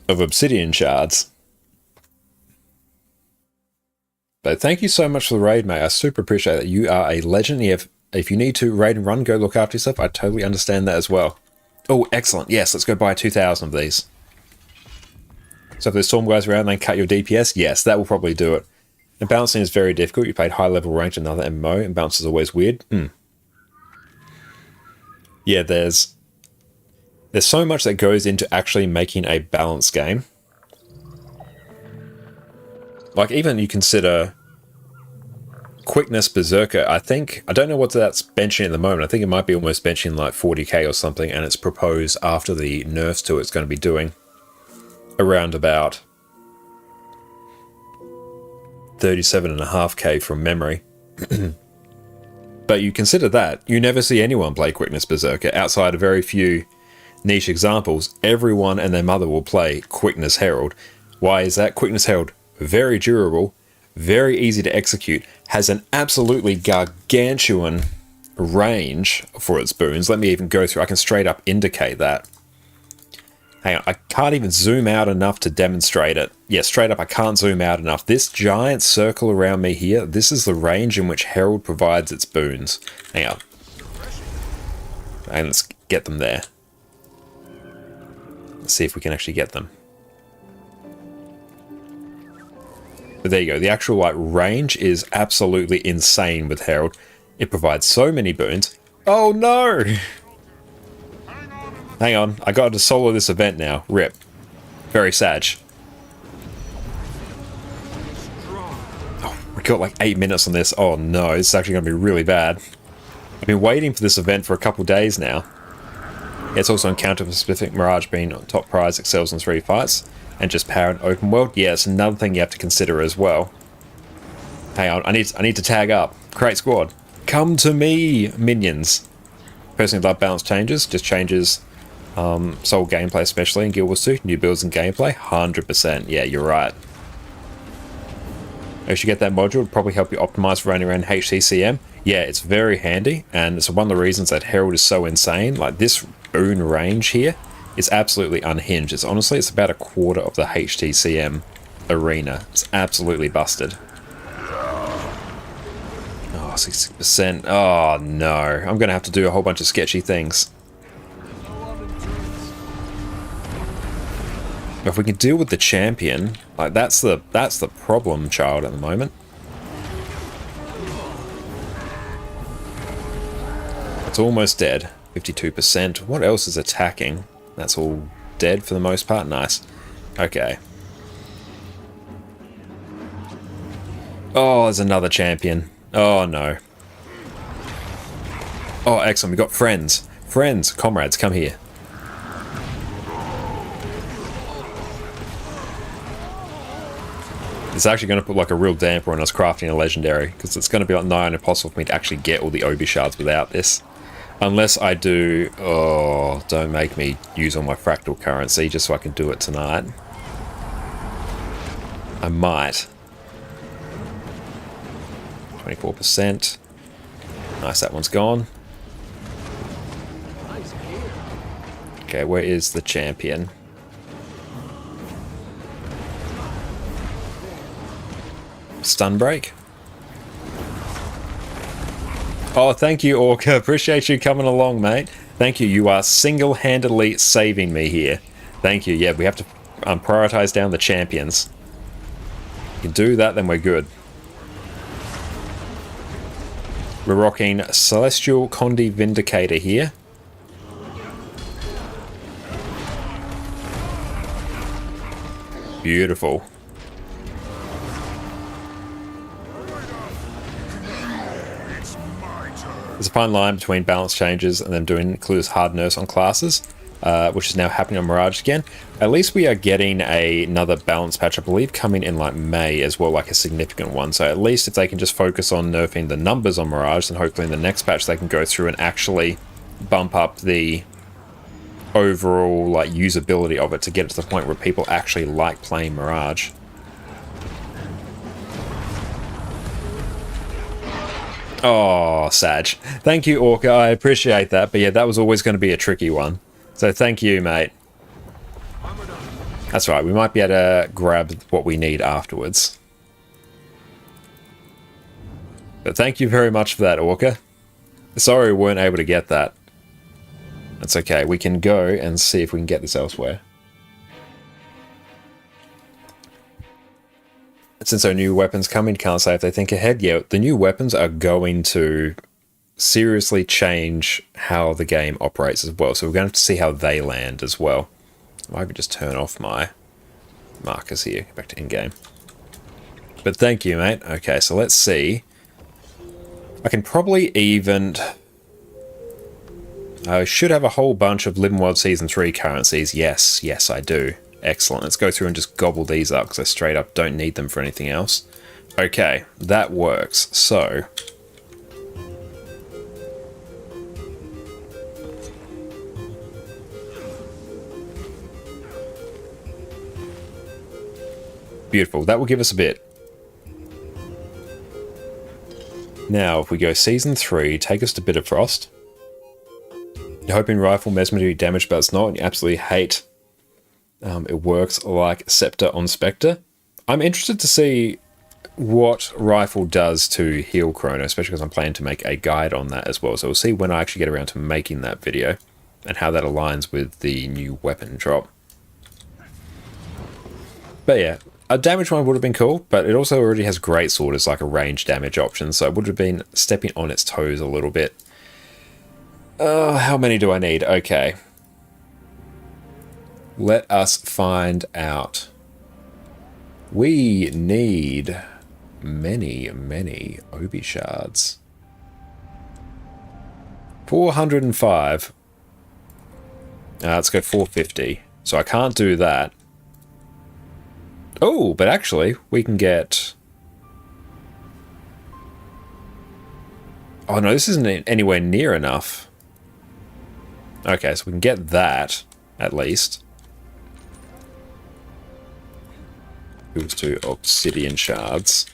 of obsidian shards. But thank you so much for the raid, mate. I super appreciate that. You are a legend. If you need to raid and run, go look after yourself. I totally understand that as well. Oh, excellent. Yes, let's go buy 2,000 of these. So if there's storm guys around, they cut your DPS. Yes, that will probably do it. And balancing is very difficult. You played high level ranked in another MMO, and balance is always weird. Yeah, there's so much that goes into actually making a balanced game. Like, even you consider Quickness Berserker, I don't know what that's benching at the moment. I think it might be almost benching like 40k or something, and it's proposed after the nerfs to it's going to be doing around about 37.5k from memory. But you consider that, you never see anyone play Quickness Berserker outside of very few niche examples. Everyone and their mother will play Quickness Herald. Why is that? Quickness Herald, very durable, very easy to execute, has an absolutely gargantuan range for its boons. Let me even go through, I can straight up indicate that. Hang on, I can't even zoom out enough to demonstrate it. Yeah, straight up, I can't zoom out enough. This giant circle around me here, this is the range in which Herald provides its boons. Hang on. And let's get them there. Let's see if we can actually get them. But there you go. The actual range is absolutely insane with Herald. It provides so many boons. Oh no! Hang on, I got to solo this event now. Rip. Very sad. Oh, we got like 8 minutes on this. Oh no, this is actually going to be really bad. I've been waiting for this event for a couple days now. It's also encounter for specific Mirage being on top prize excels in 3 fights. And just power and open world. Yeah, it's another thing you have to consider as well. Hang on, I need to tag up. Create squad. Come to me, minions. Personally love balance changes. Just changes soul gameplay, especially in Guild Wars 2. New builds and gameplay. 100%. Yeah, you're right. If you get that module, it'll probably help you optimize for running around HTCM. Yeah, it's very handy. And it's one of the reasons that Herald is so insane. Like this boon range here. It's absolutely unhinged. It's about a quarter of the HTCM arena. It's absolutely busted. Oh, 60%. Oh no. I'm going to have to do a whole bunch of sketchy things. If we can deal with the champion, like that's the problem child at the moment. It's almost dead. 52%. What else is attacking? That's all dead for the most part. Nice. Okay. Oh, there's another champion. Oh, no. Oh, excellent. We got friends. Friends. Comrades, come here. It's actually going to put like a real damper on us crafting a legendary, because it's going to be like nigh on impossible for me to actually get all the Obi shards without this. Unless I do... Oh, don't make me use all my fractal currency just so I can do it tonight. I might. 24%. Nice, that one's gone. Okay, where is the champion? Stun break. Oh, thank you, Orca. Appreciate you coming along, mate. Thank you. You are single-handedly saving me here. Thank you. Yeah, we have to prioritize down the champions. If you do that, then we're good. We're rocking Celestial Condi Vindicator here. Beautiful. There's a fine line between balance changes and them doing clueless hard nerfs on classes, which is now happening on Mirage again. At least we are getting another balance patch, I believe, coming in like May as well, like a significant one. So at least if they can just focus on nerfing the numbers on Mirage, then hopefully in the next patch they can go through and actually bump up the overall like usability of it to get it to the point where people actually like playing Mirage. Oh, Sag. Thank you, Orca. I appreciate that. But yeah, that was always going to be a tricky one. So thank you, mate. That's right, we might be able to grab what we need afterwards. But thank you very much for that, Orca. Sorry we weren't able to get that. That's okay, we can go and see if we can get this elsewhere. Since our new weapons come in, can't say if they think ahead. Yeah, the new weapons are going to seriously change how the game operates as well. So we're going to have to see how they land as well. I could just turn off my markers here. Back to in-game. But thank you, mate. Okay, so let's see. I can probably even... I should have a whole bunch of Living World Season 3 currencies. Yes, yes, I do. Excellent. Let's go through and just gobble these up because I straight up don't need them for anything else. Okay, that works. So... beautiful. That will give us a bit. Now, if we go Season 3, take us to Bitter Frost. You're hoping Rifle Mesmer to be damaged, but it's not. And you absolutely hate it works like Scepter on Spectre. I'm interested to see what Rifle does to heal Chrono, especially because I'm planning to make a guide on that as well. So we'll see when I actually get around to making that video and how that aligns with the new weapon drop. But yeah, a damage one would have been cool, but it also already has Great Sword as like a range damage option, so it would have been stepping on its toes a little bit. How many do I need? Okay. Let us find out. We need many, many Obi shards. 405. Let's go 450. So I can't do that. Oh, but actually, we can get... oh no, this isn't anywhere near enough. Okay, so we can get that, at least. Equals to obsidian shards.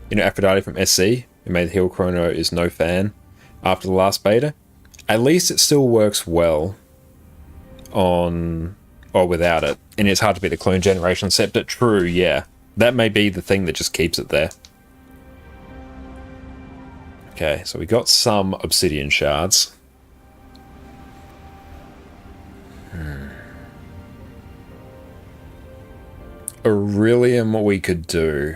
You know, Aphrodite from SC, who made the Heal Chrono, is no fan after the last beta. At least it still works well on... or without it. And it's hard to beat the clone generation scepter. True, yeah. That may be the thing that just keeps it there. Okay, so we got some obsidian shards. Aurelium we could do.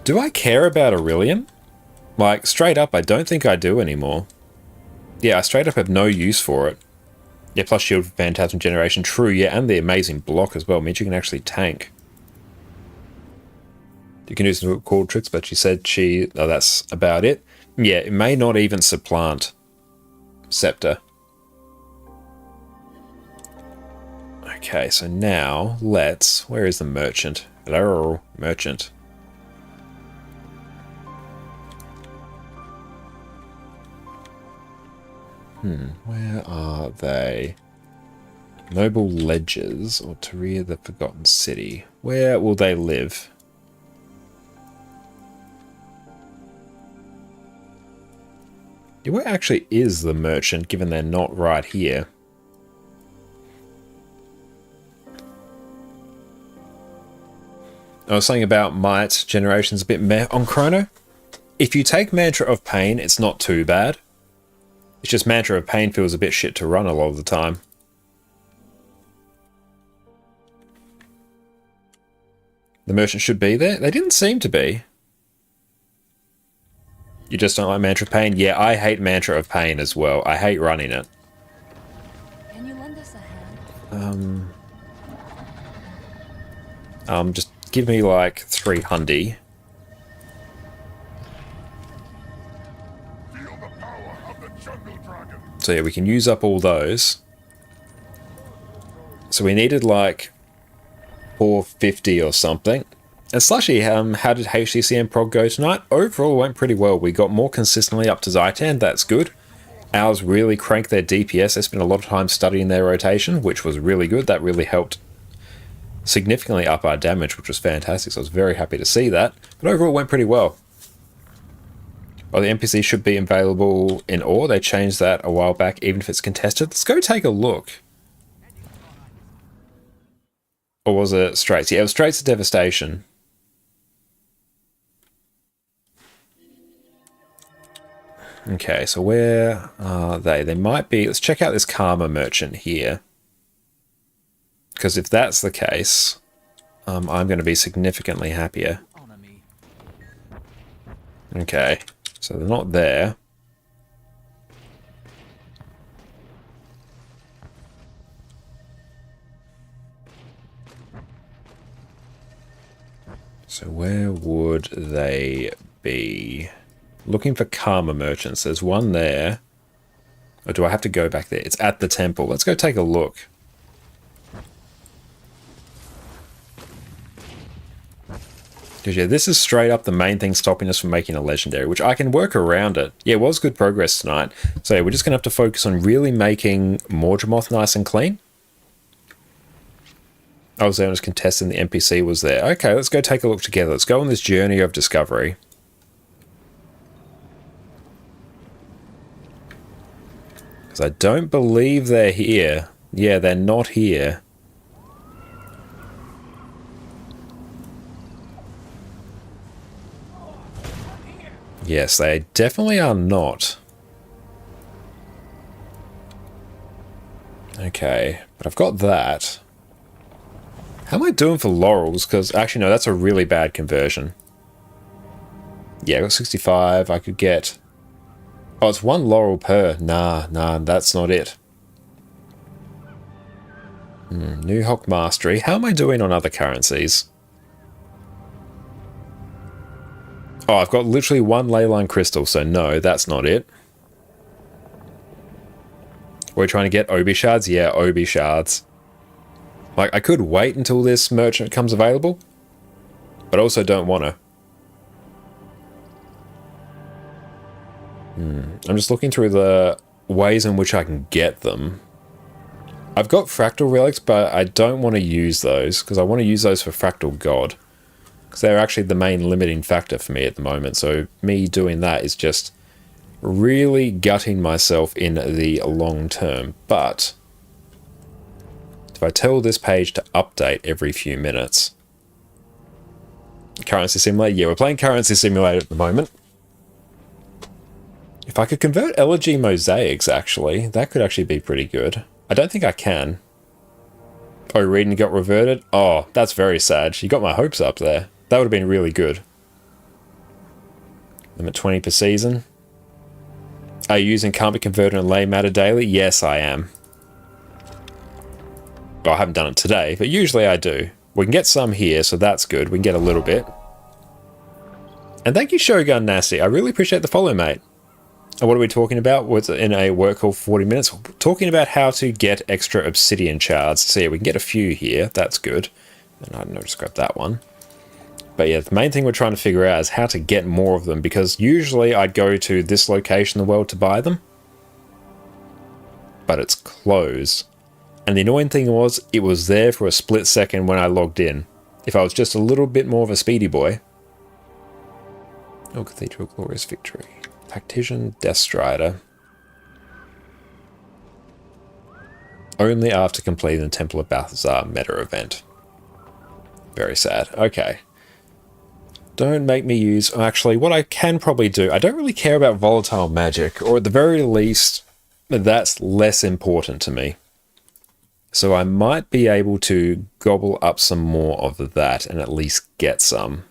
Do I care about Aurelium? Like, straight up, I don't think I do anymore. Yeah, I straight up have no use for it. Yeah, plus shield for Phantasm Generation. True, yeah, and the amazing block as well. Means you can actually tank. You can do some cool tricks, but she said she... oh, that's about it. Yeah, it may not even supplant Scepter. Okay, so now let's... where is the merchant? Hello, merchant. Where are they? Noble Ledgers or Tyria the Forgotten City. Where will they live? Yeah, where actually is the merchant, given they're not right here? I was saying about Might Generation's a bit meh on Chrono. If you take Mantra of Pain, it's not too bad. It's just Mantra of Pain feels a bit shit to run a lot of the time. The merchant should be there. They didn't seem to be. You just don't like Mantra of Pain? Yeah, I hate Mantra of Pain as well. I hate running it.
Can you lend us a hand?
Just give me like 300. So yeah, we can use up all those. So we needed like 450 or something. And Slushy, how did HTCM prog go tonight? Overall, it went pretty well. We got more consistently up to Zaitan, that's good. Ours really cranked their DPS. They spent a lot of time studying their rotation, which was really good. That really helped significantly up our damage, which was fantastic. So I was very happy to see that. But overall, it went pretty well. Oh, the NPC should be available in ore. They changed that a while back, even if it's contested. Let's go take a look. Or was it Straits? Yeah, it was Straits of Devastation. Okay, so where are they? They might be... Let's check out this Karma Merchant here. Because if that's the case, I'm going to be significantly happier. Okay, so they're not there. So where would they be? Looking for Karma Merchants. There's one there. Or do I have to go back there? It's at the temple. Let's go take a look. Because yeah, this is straight up the main thing stopping us from making a legendary, which I can work around it. Yeah, it was good progress tonight. So yeah, we're just going to have to focus on really making Morgemoth nice and clean. I was there and was contesting, the NPC was there. Okay, let's go take a look together. Let's go on this journey of discovery. Because I don't believe they're here. Yeah, they're not here. Yes, they definitely are not. Okay, but I've got that. How am I doing for laurels? Because actually, no, that's a really bad conversion. Yeah, I got 65. I could get... Oh, it's 1 laurel per. Nah, that's not it. New Hawk Mastery. How am I doing on other currencies? Oh, I've got literally 1 Leyline Crystal, so no, that's not it. We're trying to get Obi Shards? Yeah, Obi Shards. Like, I could wait until this merchant comes available, but also don't want to. I'm just looking through the ways in which I can get them. I've got Fractal Relics, but I don't want to use those, because I want to use those for Fractal God. Because they're actually the main limiting factor for me at the moment, so me doing that is just really gutting myself in the long term. But if I tell this page to update every few minutes... Currency Simulator? Yeah, we're playing Currency Simulator at the moment. If I could convert Elegy Mosaics, actually, that could actually be pretty good. I don't think I can. Oh, reading got reverted? Oh, that's very sad. You got my hopes up there. That would have been really good. Limit 20 per season. Are you using Can't Be Converted and Lay Matter daily? Yes, I am. Well, I haven't done it today, but usually I do. We can get some here, so that's good. We can get a little bit. And thank you, Shogun Nasty. I really appreciate the follow, mate. And what are we talking about? What's in a work call for 40 minutes? We're talking about how to get extra obsidian shards. So yeah, we can get a few here. That's good. And I don't know, just grab that one. But yeah, the main thing we're trying to figure out is how to get more of them, because usually I'd go to this location in the world to buy them. But it's closed. And the annoying thing was, it was there for a split second when I logged in. If I was just a little bit more of a speedy boy. Oh, Cathedral, Glorious Victory. Tactician, Death Strider. Only after completing the Temple of Balthazar meta event. Very sad. Okay. Don't make me use... Actually, what I can probably do... I don't really care about volatile magic, or at the very least, that's less important to me. So I might be able to gobble up some more of that and at least get some.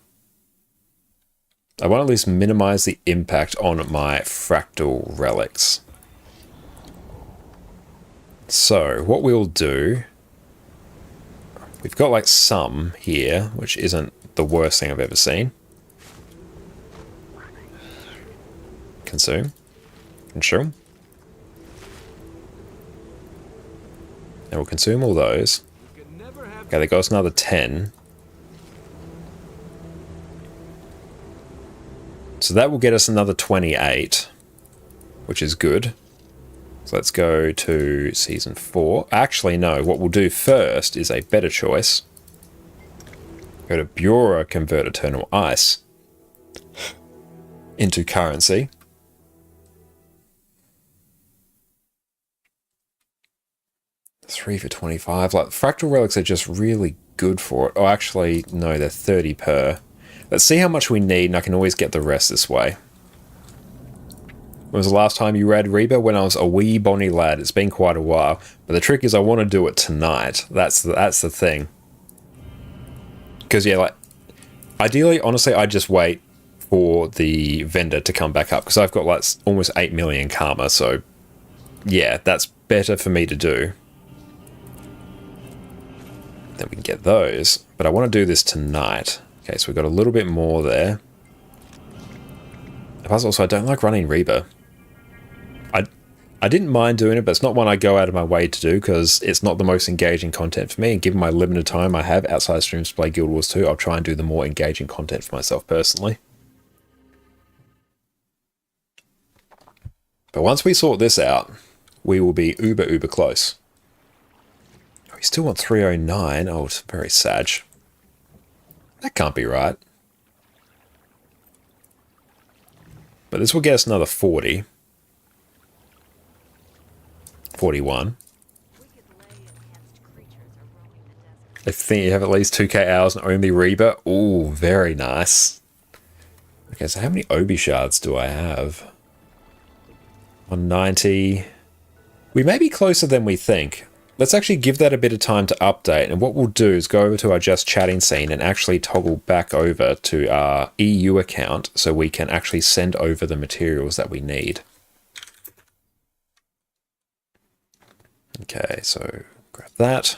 I want to at least minimize the impact on my fractal relics. So what we'll do... We've got like some here, which isn't the worst thing I've ever seen. Consume. Consume. And we'll consume all those. Okay, they got us another 10. So that will get us another 28, which is good. So let's go to Season 4. Actually, no, what we'll do first is a better choice. Go to Bura, convert Eternal Ice. into currency. Three for 25. Like, fractal relics are just really good for it. Oh, actually, no, they're 30 per. Let's see how much we need, and I can always get the rest this way. When was the last time you read Reba? When I was a wee bonny lad. It's been quite a while. But the trick is I want to do it tonight. That's the thing. Because, yeah, like, ideally, honestly, I just wait for the vendor to come back up. Because I've got, like, almost 8 million karma. So, yeah, that's better for me to do. Then we can get those. But I want to do this tonight. Okay, so we've got a little bit more there. Plus, also, I don't like running Reba. I didn't mind doing it, but it's not one I go out of my way to do because it's not the most engaging content for me. And given my limited time I have outside streams to play Guild Wars 2, I'll try and do the more engaging content for myself personally. But once we sort this out, we will be uber close. We still want 309. Oh, it's very sad. That can't be right. But this will get us another 40. 41. I think you have at least 2k hours and only Reba. Ooh, very nice. Okay, so how many Obi shards do I have? 190. We may be closer than we think. Let's actually give that a bit of time to update. And what we'll do is go over to our just chatting scene and actually toggle back over to our EU account so we can actually send over the materials that we need. Okay, so grab that.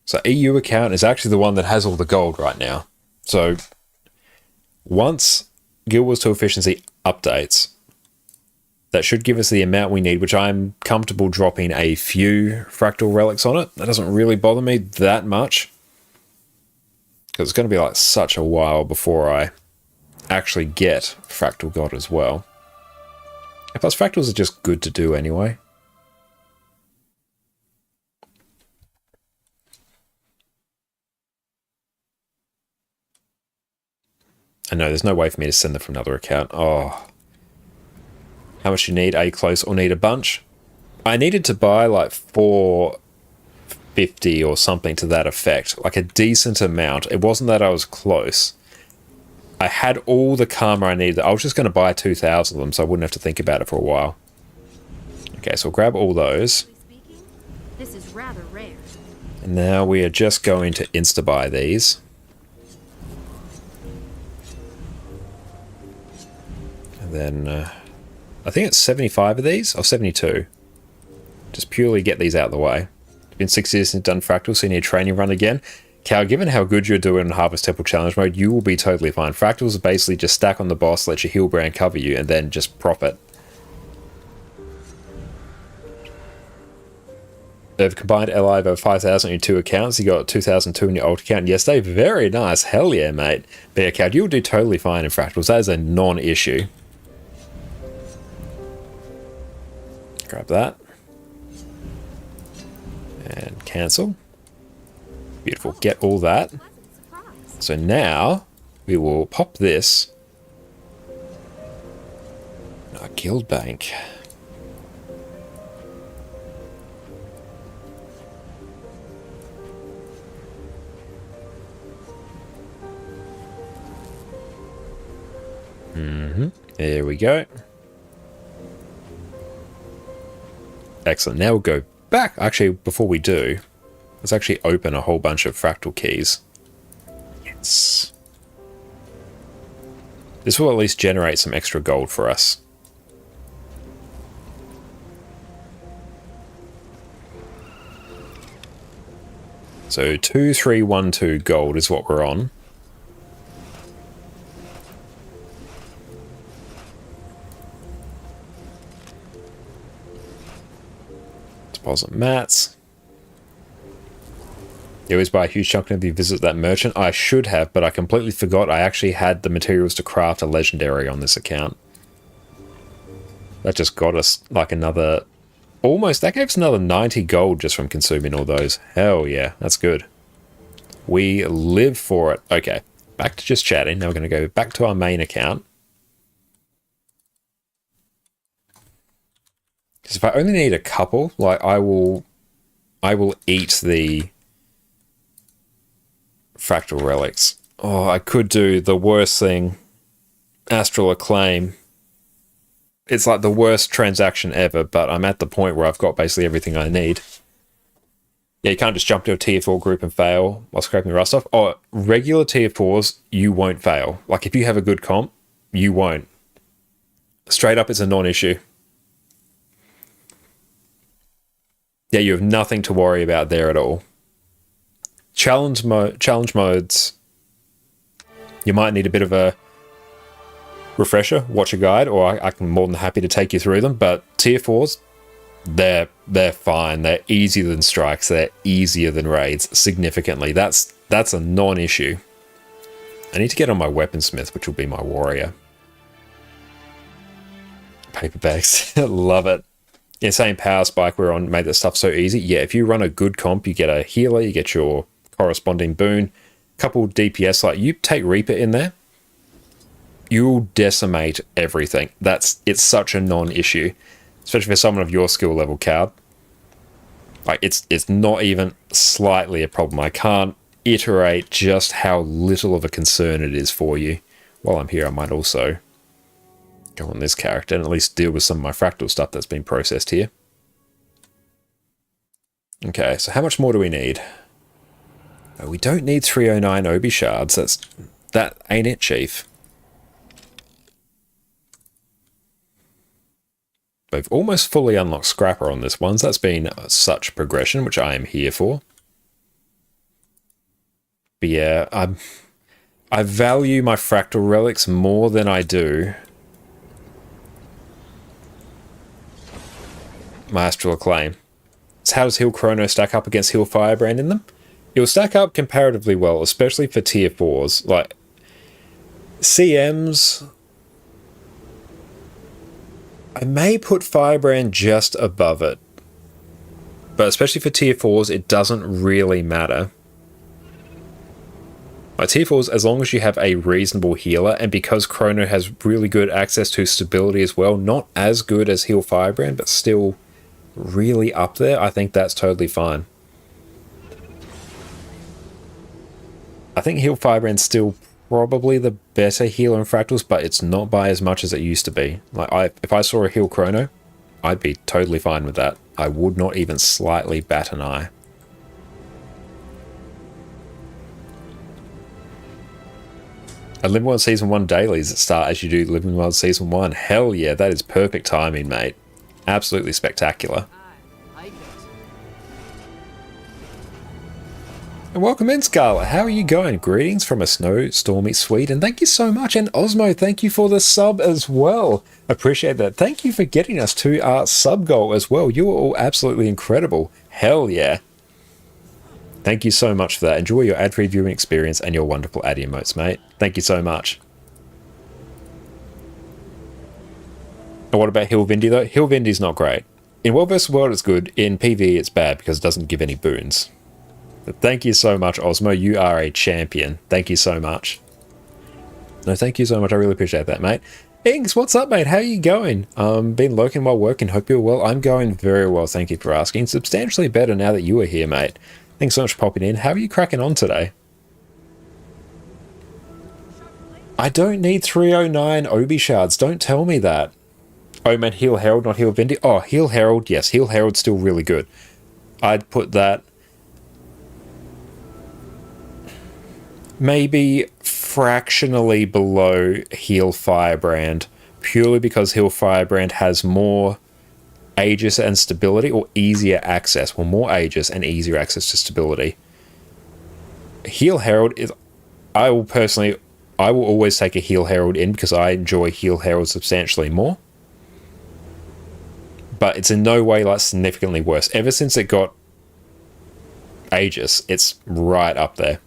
So EU account is actually the one that has all the gold right now. So once Guild Wars 2 efficiency updates, that should give us the amount we need, which I'm comfortable dropping a few fractal relics on it. That doesn't really bother me that much. Because it's going to be like such a while before I actually get Fractal God as well. And plus, fractals are just good to do anyway. I know, there's no way for me to send them from another account. Oh. How much you need? A close or need a bunch? I needed to buy like 450 or something to that effect. Like a decent amount. It wasn't that I was close. I had all the karma I needed. I was just going to buy 2,000 of them so I wouldn't have to think about it for a while. Okay, so we'll grab all those.
This is rather rare.
And now we are just going to insta-buy these. And then, I think it's 75 of these, or 72. Just purely get these out of the way. It's been 6 years since done Fractals, so you need a training run again. Cal, given how good you're doing in Harvest Temple Challenge mode, you will be totally fine. Fractals are basically just stack on the boss, let your heal brand cover you, and then just prop it. They've combined LI over 5,000 in your 2 accounts. You got 2,002 in your old account yesterday. Very nice. Hell yeah, mate. But yeah, Cal, you'll do totally fine in Fractals. That is a non-issue. Grab that. And cancel. Beautiful. Get all that. So now we will pop this in our guild bank. There we go. Excellent. Now we'll go back. Actually, before we do, let's actually open a whole bunch of fractal keys. Yes. This will at least generate some extra gold for us. So 2312 gold is what we're on. Deposit mats. You always buy a huge chunk whenever you visit that merchant. I should have, but I completely forgot I actually had the materials to craft a legendary on this account. That just got us like another... Almost, that gave us another 90 gold just from consuming all those. Hell yeah, that's good. We live for it. Okay, back to just chatting. Now we're going to go back to our main account. Because if I only need a couple, like I will eat the fractal relics. Oh, I could do the worst thing. Astral Acclaim. It's like the worst transaction ever, but I'm at the point where I've got basically everything I need. Yeah, you can't just jump to a tier 4 group and fail while scraping the rust off. Oh, regular tier 4s, you won't fail. Like, if you have a good comp, you won't. Straight up, it's a non-issue. Yeah, you have nothing to worry about there at all. Challenge modes, you might need a bit of a refresher, watch a guide, or I'm more than happy to take you through them. But tier 4s, they're fine. They're easier than strikes. They're easier than raids significantly. That's a non-issue. I need to get on my weaponsmith, which will be my warrior. Paper bags, love it. Yeah, same power spike we're on made that stuff so easy. Yeah, if you run a good comp, you get a healer, you get your corresponding boon, couple DPS, like you take Reaper in there, you'll decimate everything. It's such a non-issue, especially for someone of your skill level, Cowd. Like it's not even slightly a problem. I can't iterate just how little of a concern it is for you. While I'm here, I might also go on this character and at least deal with some of my fractal stuff that's been processed here. Okay, so how much more do we need? Oh, we don't need 309 Obi shards. That ain't it, Chief. We've almost fully unlocked Scrapper on this one, so that's been such progression, which I am here for. But yeah, I value my fractal relics more than I do my Astral Acclaim. So how does Heal Chrono stack up against Heal Firebrand in them? It will stack up comparatively well, especially for tier 4s. Like, CMs, I may put Firebrand just above it. But especially for tier 4s, it doesn't really matter. Like, tier 4s, as long as you have a reasonable healer, and because Chrono has really good access to stability as well, not as good as Heal Firebrand, but still really up there, I think that's totally fine. I think Heal Firebrand's still probably the better healer in Fractals, but it's not by as much as it used to be. Like, if I saw a Heal Chrono, I'd be totally fine with that. I would not even slightly bat an eye. And Living World Season 1 dailies that start as you do Living World Season 1. Hell yeah, that is perfect timing, mate. Absolutely spectacular. And welcome in, Scarlet. How are you going? Greetings from a snow-stormy Sweden. Thank you so much. And Osmo, thank you for the sub as well. Appreciate that. Thank you for getting us to our sub goal as well. You are all absolutely incredible. Hell yeah. Thank you so much for that. Enjoy your ad-free viewing experience and your wonderful ad emotes, mate. Thank you so much. And what about Hill Vindy, though? Hill Vindy's not great. In World vs. World, it's good. In PvE, it's bad because it doesn't give any boons. But thank you so much, Osmo. You are a champion. Thank you so much. No, thank you so much. I really appreciate that, mate. Ings, what's up, mate? How are you going? Been lurking while working. Hope you're well. I'm going very well. Thank you for asking. Substantially better now that you are here, mate. Thanks so much for popping in. How are you cracking on today? I don't need 309 Obi shards. Don't tell me that. Oh, man, Heal Herald, not Heal Vindy. Oh, Heal Herald. Yes, Heal Herald's still really good. I'd put that maybe fractionally below Heal Firebrand, purely because Heal Firebrand has more Aegis and stability, or easier access. Well, more Aegis and easier access to stability. Heal Herald is... I will always take a Heal Herald in because I enjoy Heal Herald substantially more. But it's in no way like significantly worse. Ever since it got Aegis, it's right up there.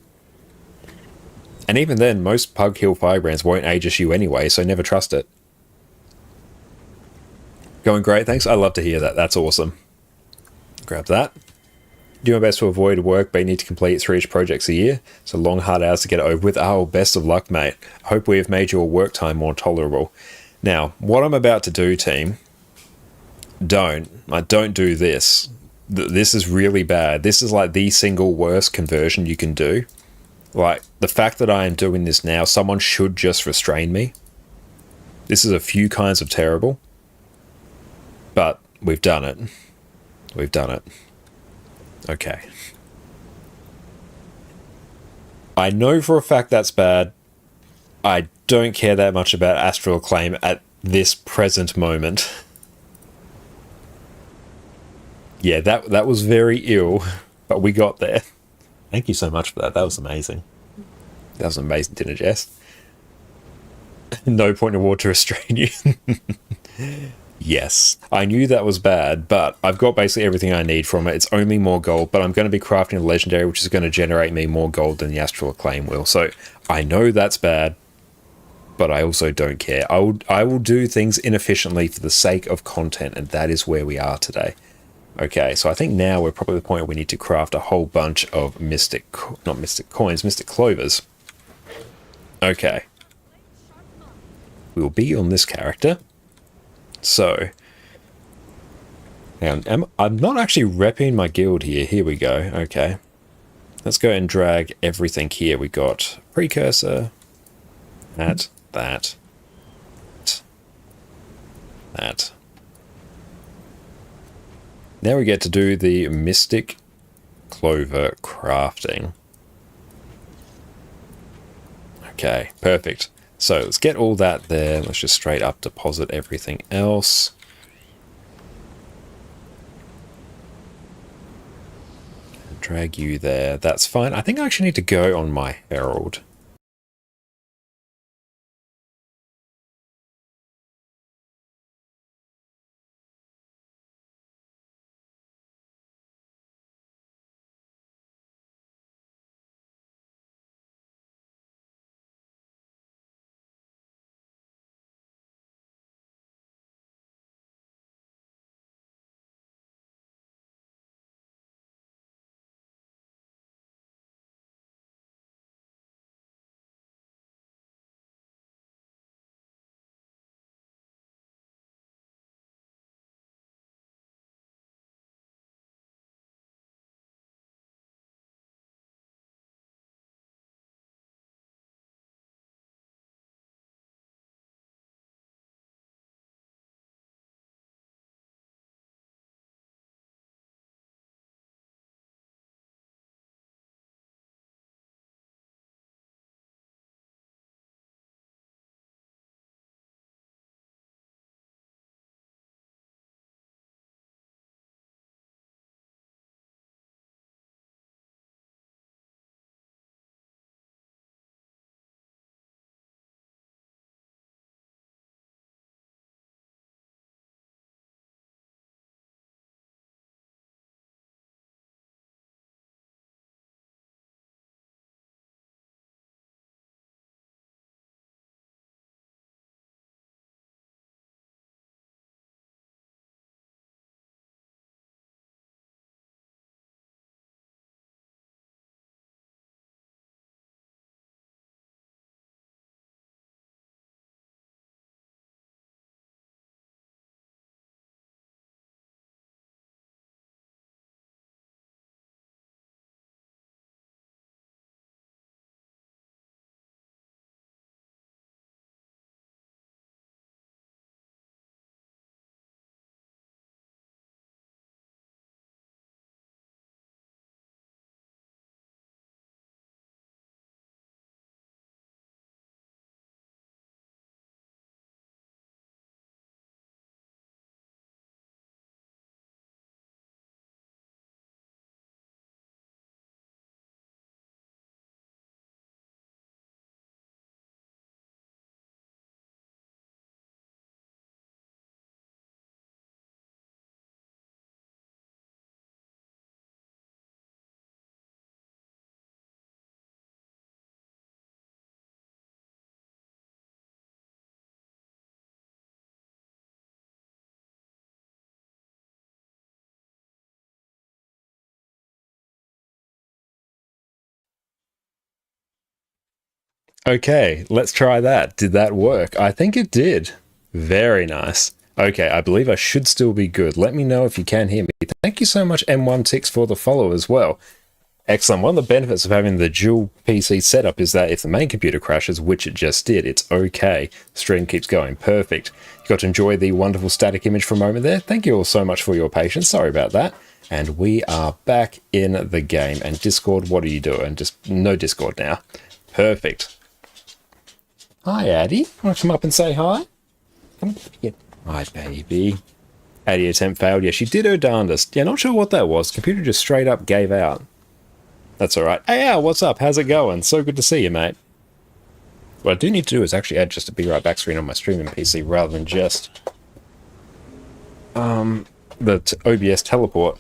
And even then, most Pug Heal Firebrands won't Aegis you anyway, so never trust it. Going great, thanks. I love to hear that. That's awesome. Grab that. Do my best to avoid work, but you need to complete 3 each projects a year. So long, hard hours to get it over with. Oh, best of luck, mate. Hope we have made your work time more tolerable. Now, what I'm about to do, team, don't do this. This is really bad. This is like the single worst conversion you can do. Like, the fact that I am doing this now, someone should just restrain me. This is a few kinds of terrible. But we've done it. We've done it. Okay. I know for a fact that's bad. I don't care that much about Astral Acclaim at this present moment. Yeah, that was very ill, but we got there. Thank you so much for that. That was amazing. That was an amazing dinner, Jess. No point in war to restrain you. Yes, I knew that was bad, but I've got basically everything I need from it. It's only more gold, but I'm going to be crafting a legendary, which is going to generate me more gold than the Astral Acclaim will. So I know that's bad, but I also don't care. I will do things inefficiently for the sake of content, and that is where we are today. Okay, so I think now we're probably at the point where we need to craft a whole bunch of mystic clovers. Okay. We'll be on this character. So, hang on, I'm not actually repping my guild here. Here we go. Okay. Let's go and drag everything here. We got precursor, that. Now we get to do the mystic clover crafting. Okay, perfect. So let's get all that there. Let's just straight up deposit everything else. Drag you there. That's fine. I think I actually need to go on my herald. Okay, let's try that. Did that work? I think it did. Very nice. Okay, I believe I should still be good. Let me know if you can hear me. Thank you so much, M16, for the follow as well. Excellent. One of the benefits of having the dual PC setup is that if the main computer crashes, which it just did, it's okay. Stream keeps going. Perfect. You got to enjoy the wonderful static image for a moment there. Thank you all so much for your patience. Sorry about that. And we are back in the game. And Discord, what are you doing? Just no Discord now. Perfect. Hi, Addie. Want to come up and say hi? Come here. Hi, baby. Addie attempt failed. Yeah, she did her darndest. Yeah, not sure what that was. Computer just straight up gave out. That's all right. Hey, Al, what's up? How's it going? So good to see you, mate. What I do need to do is actually add just a Be Right Back screen on my streaming PC rather than just the OBS teleport.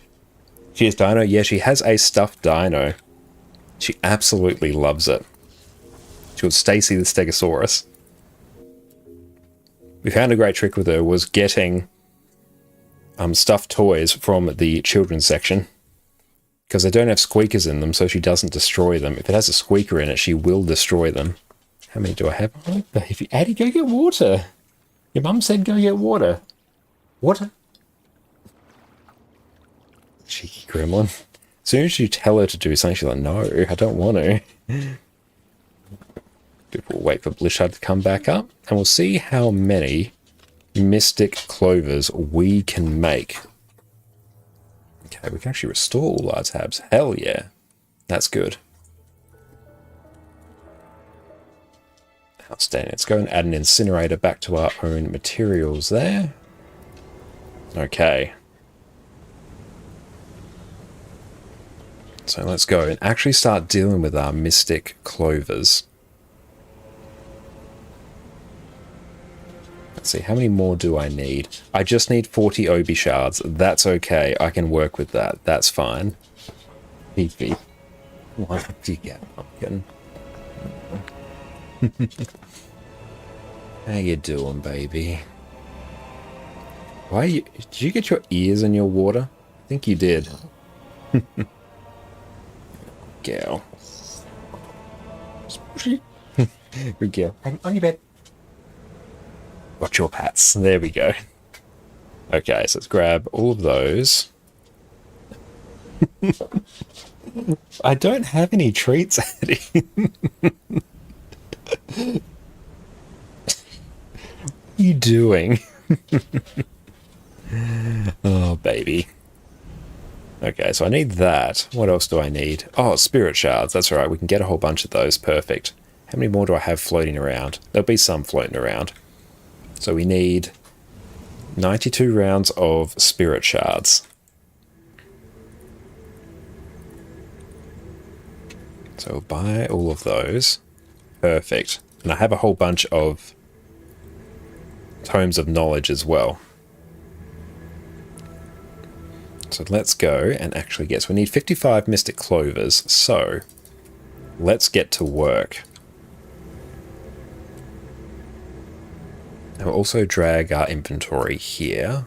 Cheers, Dino. Yeah, she has a stuffed dino. She absolutely loves it. She called Stacy the Stegosaurus. We found a great trick with her was getting stuffed toys from the children's section. Because they don't have squeakers in them, so she doesn't destroy them. If it has a squeaker in it, she will destroy them. How many do I have? Oh, baby. Addie, go get water. Your mum said go get water. Water? Cheeky gremlin. As soon as you tell her to do something, she's like, no, I don't want to. We'll wait for Blishard to come back up, and we'll see how many Mystic Clovers we can make. Okay, we can actually restore all our tabs. Hell yeah. That's good. Outstanding. Let's go and add an incinerator back to our own materials there. Okay. So let's go and actually start dealing with our Mystic Clovers. Let's see, how many more do I need? I just need 40 Obi shards. That's okay. I can work with that. That's fine. Beep beep. What do you get, pumpkin? How you doing, baby? Why you... Did you get your ears in your water? I think you did. Girl. Good girl. On your bed. Watch your pats. There we go. Okay, so let's grab all of those. I don't have any treats, Eddie. What are you doing? Oh, baby. Okay, so I need that. What else do I need? Oh, spirit shards. That's all right. We can get a whole bunch of those. Perfect. How many more do I have floating around? There'll be some floating around. So we need 92 rounds of spirit shards. So we'll buy all of those. Perfect. And I have a whole bunch of tomes of knowledge as well. So let's go and actually get... So we need 55 mystic clovers. So let's get to work. And we'll also drag our inventory here.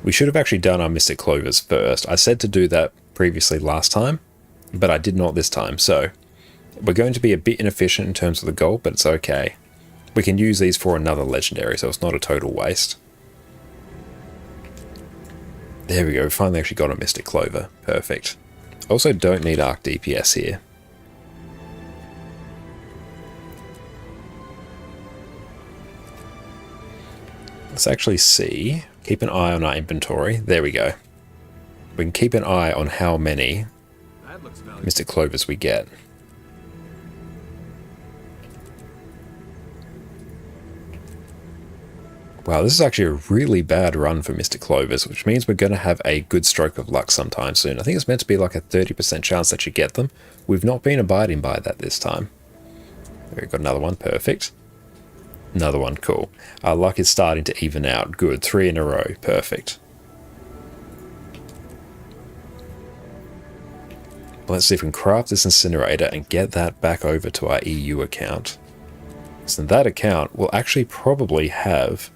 We should have actually done our mystic clovers first. I said to do that previously last time, but I did not this time. So we're going to be a bit inefficient in terms of the gold, but it's okay. We can use these for another legendary, so it's not a total waste. There we go. We finally actually got a mystic clover. Perfect. Also don't need arc DPS here. Let's actually see. Keep an eye on our inventory. There we go. We can keep an eye on how many mystic clovers we get. Wow, this is actually a really bad run for mystic clovers, which means we're going to have a good stroke of luck sometime soon. I think it's meant to be like a 30% chance that you get them. We've not been abiding by that this time. We've got another one. Perfect. Another one. Cool. Our luck is starting to even out. Good. 3 in a row. Perfect. Let's see if we can craft this incinerator and get that back over to our EU account. So that account will actually probably have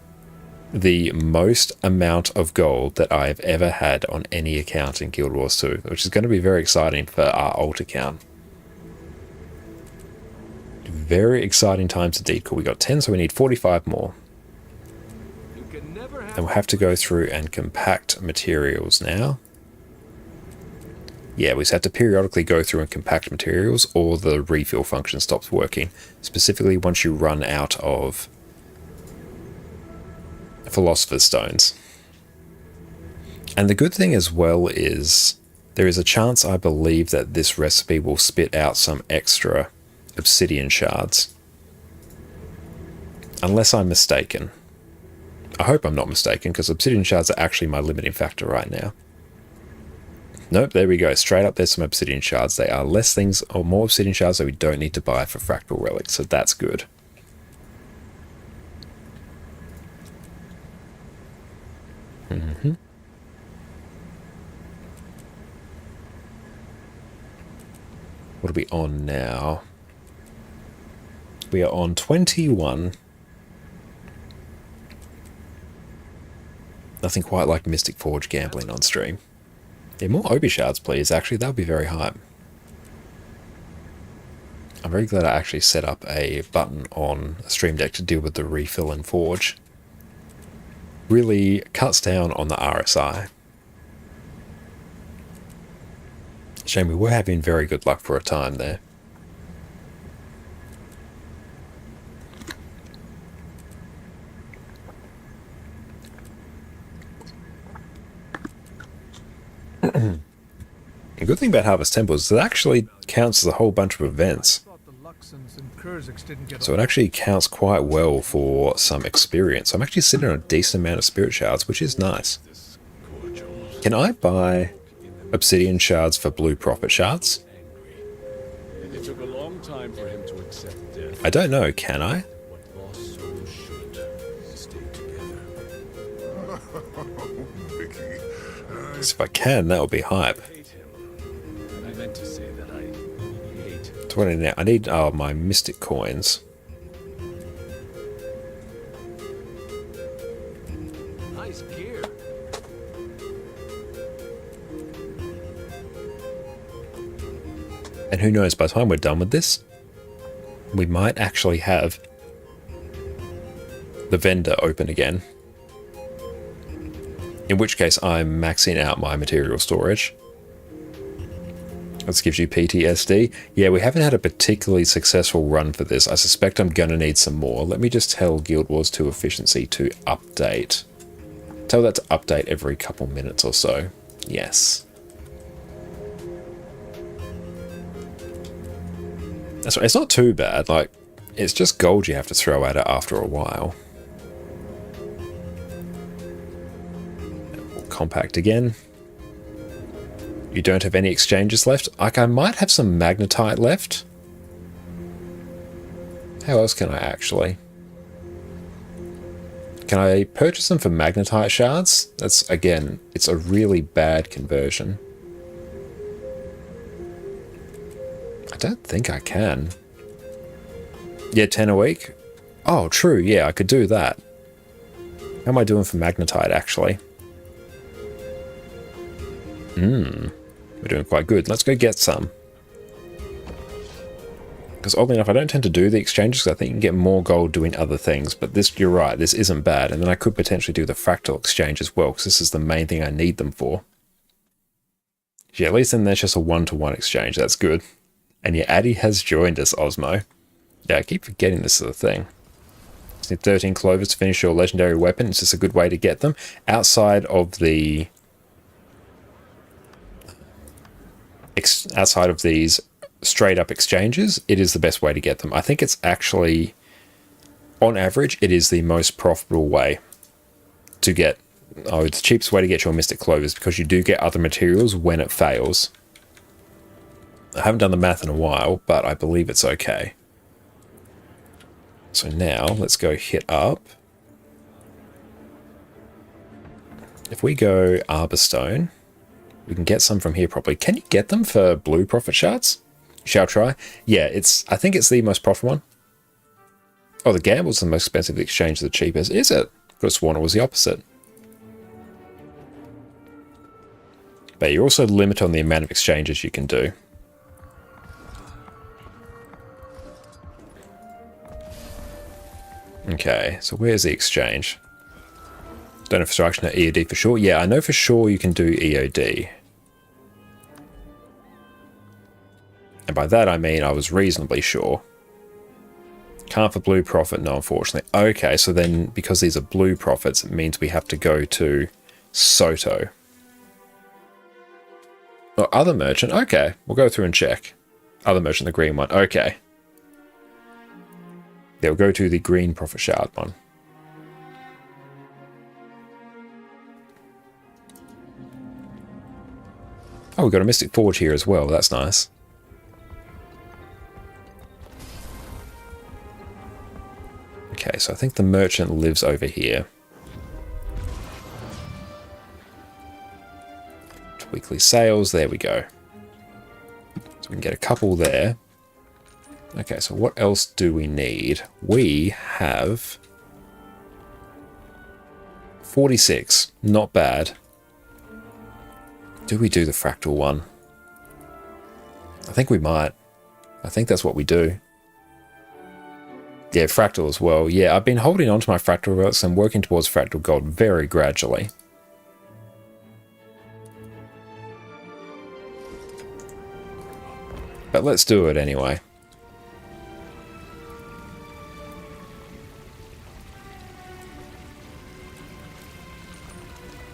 the most amount of gold that I've ever had on any account in Guild Wars 2, which is going to be very exciting for our alt account. Very exciting times indeed. Cool, we got 10, so we need 45 more. And we'll have to go through and compact materials now. Yeah, we just have to periodically go through and compact materials, or the refill function stops working. Specifically, once you run out of Philosopher's Stones. And the good thing as well is there is a chance, I believe, that this recipe will spit out some extra obsidian shards. Unless I'm mistaken. I hope I'm not mistaken, because obsidian shards are actually my limiting factor right now. Nope, there we go. Straight up, there's some obsidian shards. They are less things or more obsidian shards that we don't need to buy for fractal relics, so that's good. What are we on now? We are on 21. Nothing quite like Mystic Forge gambling on stream. Yeah, more Obi shards, please. Actually, that would be very hype. I'm very glad I actually set up a button on a Stream Deck to deal with the refill and forge. Really cuts down on the RSI. Shame we were having very good luck for a time there. The good thing about Harvest Temple is it actually counts as a whole bunch of events. So it actually counts quite well for some experience. I'm actually sitting on a decent amount of spirit shards, which is nice. Can I buy obsidian shards for blue profit shards?
It took a long time for him to accept death.
I don't know, can I? So if I can, that would be hype.
I meant to say that I hate.
So what I need now? I need my mystic coins.
Nice gear.
And who knows, by the time we're done with this, we might actually have the vendor open again. In which case I'm maxing out my material storage. This gives you PTSD. Yeah, we haven't had a particularly successful run for this. I suspect I'm going to need some more. Let me just tell Guild Wars 2 Efficiency to update. Tell that to update every couple minutes or so. Yes. That's right. It's not too bad. Like, it's just gold you have to throw at it after a while. Compact again. You don't have any exchanges left? Like, I might have some magnetite left. How else can I actually? Can I purchase them for magnetite shards? That's, again, it's a really bad conversion. I don't think I can. Yeah, 10 a week? Oh, true, yeah, I could do that. How am I doing for magnetite, actually? We're doing quite good. Let's go get some. Because oddly enough, I don't tend to do the exchanges because I think you can get more gold doing other things. But this, you're right, this isn't bad. And then I could potentially do the fractal exchange as well, because this is the main thing I need them for. Yeah, at least then there's just a one-to-one exchange. That's good. And yeah, Addy has joined us, Osmo. Yeah, I keep forgetting this is a thing. Just need 13 clovers to finish your legendary weapon. It's just a good way to get them. Outside of the... outside of these straight up exchanges, it is the best way to get them. I think it's actually, on average, it is the most profitable way to get, it's the cheapest way to get your Mystic Clovers because you do get other materials when it fails. I haven't done the math in a while, but I believe it's okay. So now, let's go hit up. If we go Arborstone, we can get some from here probably. Can you get them for blue profit shards? Shall try. Yeah, I think it's the most profitable one. Oh, the Gamble's the most expensive, the exchange is the cheapest. Is it? Could have sworn it was the opposite. But you're also limited on the amount of exchanges you can do. Okay, so where's the exchange? Don't know if it's actually EOD for sure. Yeah, I know for sure you can do EOD. And by that I mean I was reasonably sure. Can't for blue profit? No, unfortunately. Okay, so then because these are blue profits, it means we have to go to Soto. Or other merchant? Okay, we'll go through and check. Other merchant, the green one. Okay. Yeah, we'll go to the green profit shard one. Oh, we've got a Mystic Forge here as well. That's nice. Okay, so I think the merchant lives over here. Weekly sales, there we go. So we can get a couple there. Okay, so what else do we need? We have 46, not bad. Do we do the fractal one? I think we might. I think that's what we do. Yeah, fractal as well. Yeah, I've been holding on to my fractal relics and working towards fractal gold very gradually. But let's do it anyway.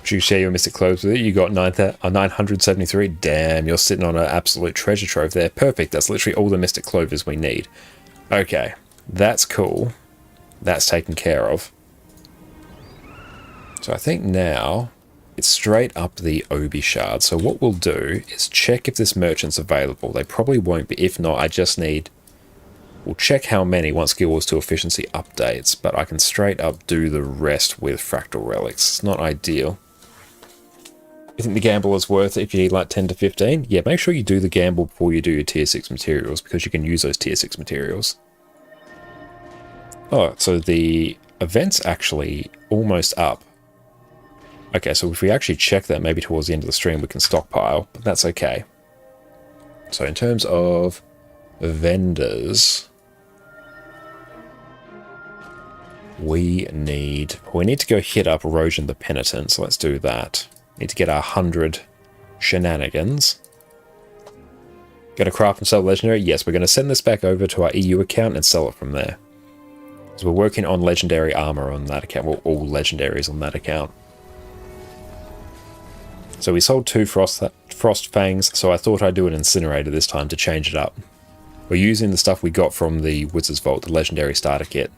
Did you share your Mystic Clothes with it? You got 973. Damn, you're sitting on an absolute treasure trove there. Perfect. That's literally all the Mystic Clovers we need. Okay, that's cool. That's taken care of. So I think now it's straight up the Obi shard. So what we'll do is check if this merchant's available. They probably won't be. If not, I just need... We'll check how many once Guild Wars 2 efficiency updates, but I can straight up do the rest with fractal relics. It's not ideal. You think the gamble is worth it if you need like 10 to 15? Yeah, make sure you do the gamble before you do your tier 6 materials, because you can use those tier 6 materials. Oh, so the event's actually almost up. Okay, so if we actually check that maybe towards the end of the stream we can stockpile, but that's okay. So in terms of vendors, we need to go hit up Erosion the Penitent, so let's do that. Need to get our 100 shenanigans. Going to craft and sell legendary? Yes, we're going to send this back over to our EU account and sell it from there. So we're working on legendary armor on that account, well, all legendaries on that account. So we sold 2 Frost Fangs, so I thought I'd do an Incinerator this time to change it up. We're using the stuff we got from the Wizard's Vault, the legendary starter kit.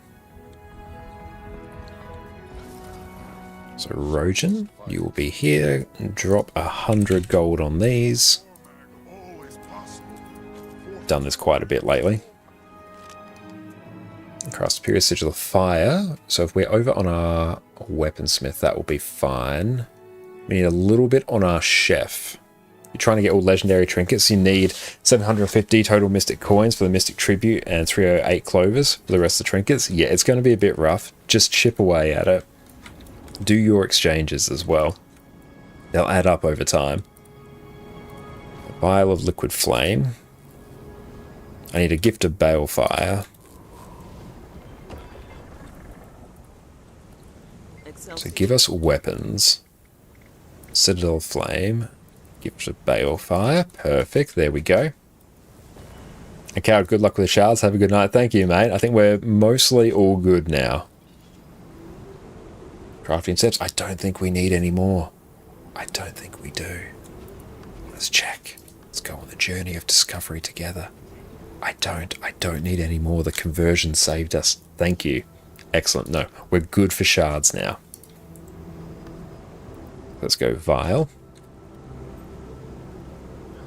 So Rojan, you will be here. Drop 100 gold on these. Done this quite a bit lately. Craft Superior Sigil of Fire. So if we're over on our Weaponsmith, that will be fine. We need a little bit on our Chef. You're trying to get all legendary trinkets. You need 750 total Mystic Coins for the Mystic Tribute and 308 Clovers for the rest of the trinkets. Yeah, it's going to be a bit rough. Just chip away at it. Do your exchanges as well. They'll add up over time. A vial of liquid flame. I need a gift of balefire. So give us weapons. Citadel flame. Gift of balefire. Perfect. There we go. Okay, good luck with the shards. Have a good night. Thank you, mate. I think we're mostly all good now. Crafting sets. I don't think we need any more. I don't think we do. Let's check. Let's go on the journey of discovery together. I don't need any more. The conversion saved us. Thank you. Excellent. No, we're good for shards now. Let's go vial.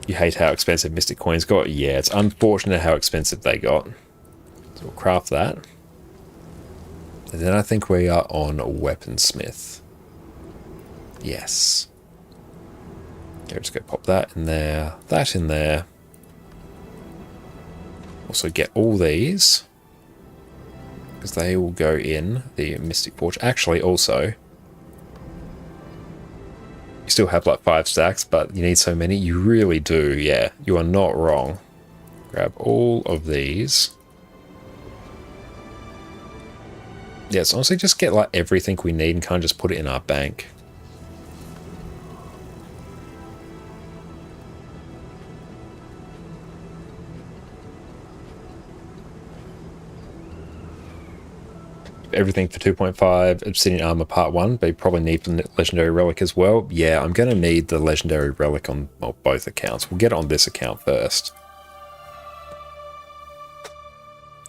You hate how expensive Mystic Coins got? Yeah, it's unfortunate how expensive they got. So we'll craft that. And then I think we are on Weaponsmith. Yes. Okay, just go pop that in there, that in there. Also get all these. because they will go in the Mystic Forge. Actually, also, you still have like 5 stacks, but you need so many. You really do, yeah. You are not wrong. Grab all of these. Yeah, so honestly just get like everything we need and kind of just put it in our bank. Everything for 2.5, Obsidian Armor Part 1, but you probably need the Legendary Relic as well. Yeah, I'm going to need the Legendary Relic on both accounts. We'll get it on this account first.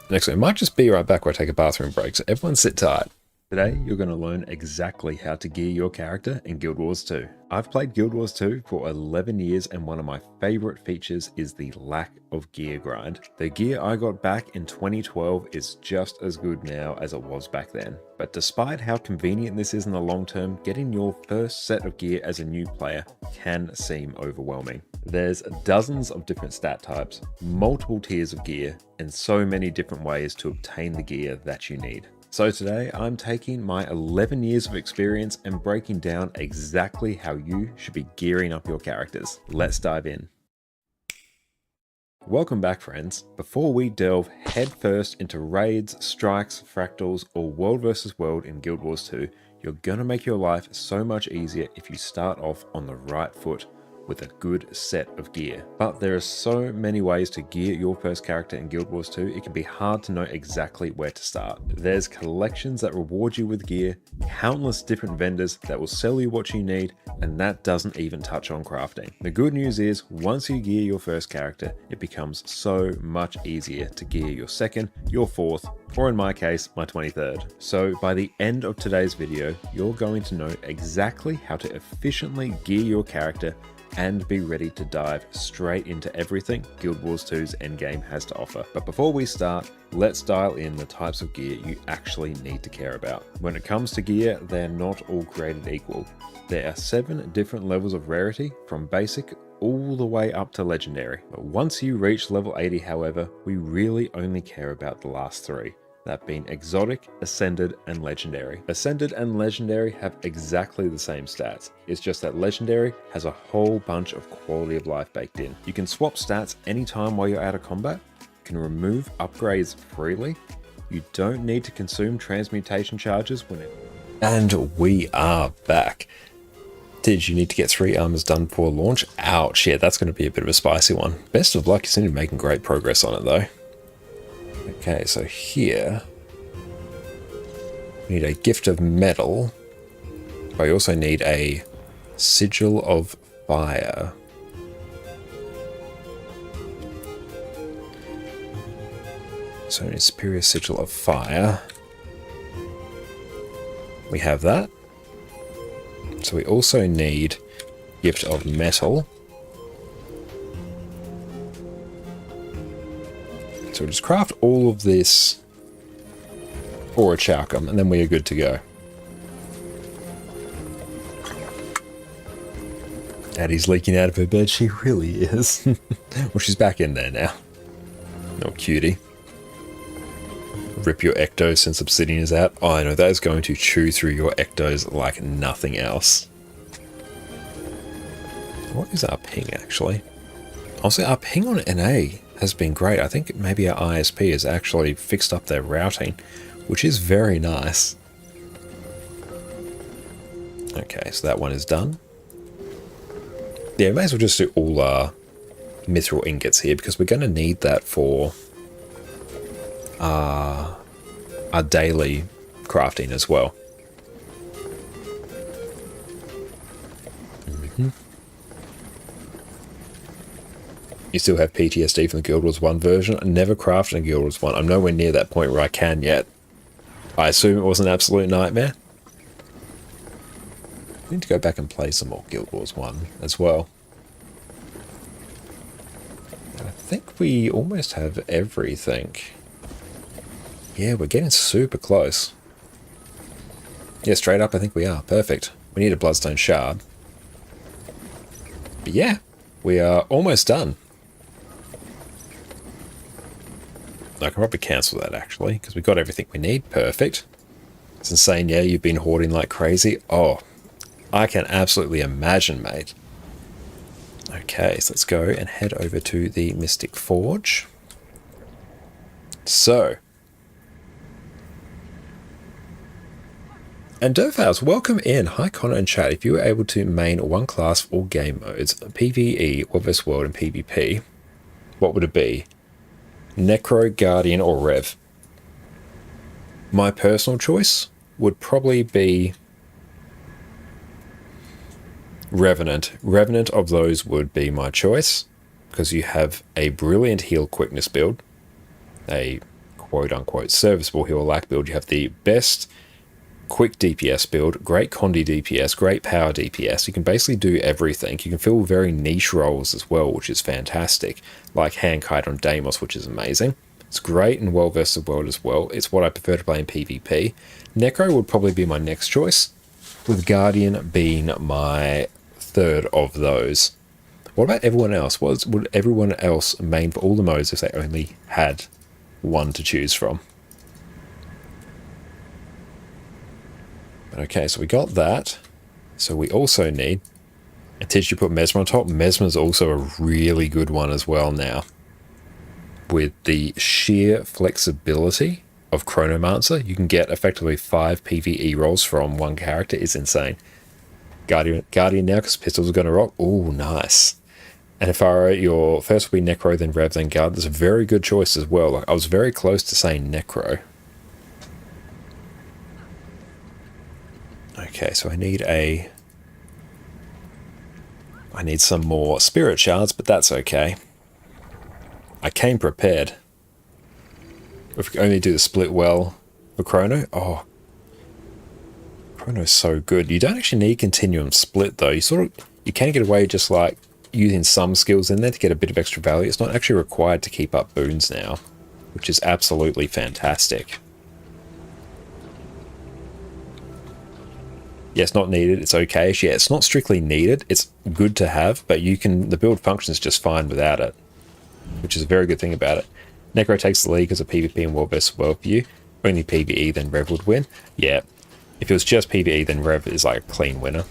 Next, it might just be right back where I take a bathroom break, so everyone sit tight. Today, you're going to learn exactly how to gear your character in Guild Wars 2. I've played Guild Wars 2 for 11 years and one of my favorite features is the lack of gear grind. The gear I got back in 2012 is just as good now as it was back then. But despite how convenient this is in the long term, getting your first set of gear as a new player can seem overwhelming. There's dozens of different stat types, multiple tiers of gear, and so many different ways to obtain the gear that you need. So today I'm taking my 11 years of experience and breaking down exactly how you should be gearing up your characters. Let's dive in. Welcome back, friends. Before we delve headfirst into raids, strikes, fractals, or world versus world in Guild Wars 2, you're gonna make your life so much easier if you start off on the right foot with a good set of gear. But there are so many ways to gear your first character in Guild Wars 2, it can be hard to know exactly where to start. There's collections that reward you with gear, countless different vendors that will sell you what you need, and that doesn't even touch on crafting. The good news is, once you gear your first character, it becomes so much easier to gear your second, your fourth, or in my case, my 23rd. So by the end of today's video, you're going to know exactly how to efficiently gear your character and be ready to dive straight into everything Guild Wars 2's endgame has to offer. But before we start, let's dial in the types of gear you actually need to care about. When it comes to gear, they're not all created equal. There are 7 different levels of rarity, from basic all the way up to legendary. But once you reach level 80, however, we really only care about the last 3. That being Exotic, Ascended, and Legendary. Ascended and Legendary have exactly the same stats. It's just that Legendary has a whole bunch of quality of life baked in. You can swap stats anytime while you're out of combat, you can remove upgrades freely, you don't need to consume transmutation charges when it... And we are back. Did you need to get 3 armors done before launch? Ouch, yeah, that's going to be a bit of a spicy one. Best of luck, you seem to be making great progress on it though. Okay, so here we need a Gift of Metal, but we also need a Sigil of Fire. So we need Superior Sigil of Fire. We have that. So we also need Gift of Metal. So we'll just craft all of this for a Chowcum, and then we are good to go. Addie's leaking out of her bed, she really is. Well, she's back in there now. No cutie. Rip your Ectos since Obsidian is out. Oh, I know, that is going to chew through your Ectos like nothing else. What is our ping, actually? Honestly, our ping on NA has been great. I think maybe our ISP has actually fixed up their routing, which is very nice. Okay, so that one is done. Yeah, may as well just do all our mithril ingots here, because we're going to need that for our daily crafting as well. You still have PTSD from the Guild Wars 1 version. I never crafted in Guild Wars 1. I'm nowhere near that point where I can yet. I assume it was an absolute nightmare. I need to go back and play some more Guild Wars 1 as well. I think we almost have everything. Yeah, we're getting super close. Yeah, straight up I think we are. Perfect. We need a Bloodstone Shard. But yeah, we are almost done. I can probably cancel that actually, because we got everything we need. Perfect. It's insane, yeah, you've been hoarding like crazy. Oh, I can absolutely imagine, mate. Okay, so let's go and head over to the Mystic Forge. So, and Durfhouse, welcome in. Hi Connor and chat. If you were able to main one class for all game modes, PvE, World vs World, and PvP, what would it be? Necro, Guardian, or Rev? My personal choice would probably be Revenant. Revenant of those would be my choice, because you have a brilliant heal quickness build, a quote-unquote serviceable heal lack build. You have the best quick DPS build, great Condi DPS, great power DPS. You can basically do everything. You can fill very niche roles as well, which is fantastic, like Handkite on Deimos, which is amazing. It's great in World vs. World as well. It's what I prefer to play in PvP. Necro would probably be my next choice, with Guardian being my third of those. What about everyone else? Would everyone else main for all the modes if they only had one to choose from? Okay, so we got that. So we also need a Tish. You put Mesmer on top. Mesmer's also a really good one as well now. With the sheer flexibility of Chronomancer, you can get effectively 5 PvE rolls from one character. Is insane. Guardian now, because pistols are going to rock. Ooh, nice. And if I were your first would be Necro, then Rev, then Guard, there's a very good choice as well. Like, I was very close to saying Necro. Okay, so I need some more spirit shards, but that's okay. I came prepared. If we only do the split well for Chrono, oh, Chrono's so good. You don't actually need continuum split though. You can get away just like using some skills in there to get a bit of extra value. It's not actually required to keep up boons now, which is absolutely fantastic. Yeah, it's not needed. It's okay. Yeah, it's not strictly needed. It's good to have, but the build functions just fine without it, which is a very good thing about it. Necro takes the lead because of PvP and World vs. World view. Only PvE, then Rev would win. Yeah, if it was just PvE, then Rev is like a clean winner.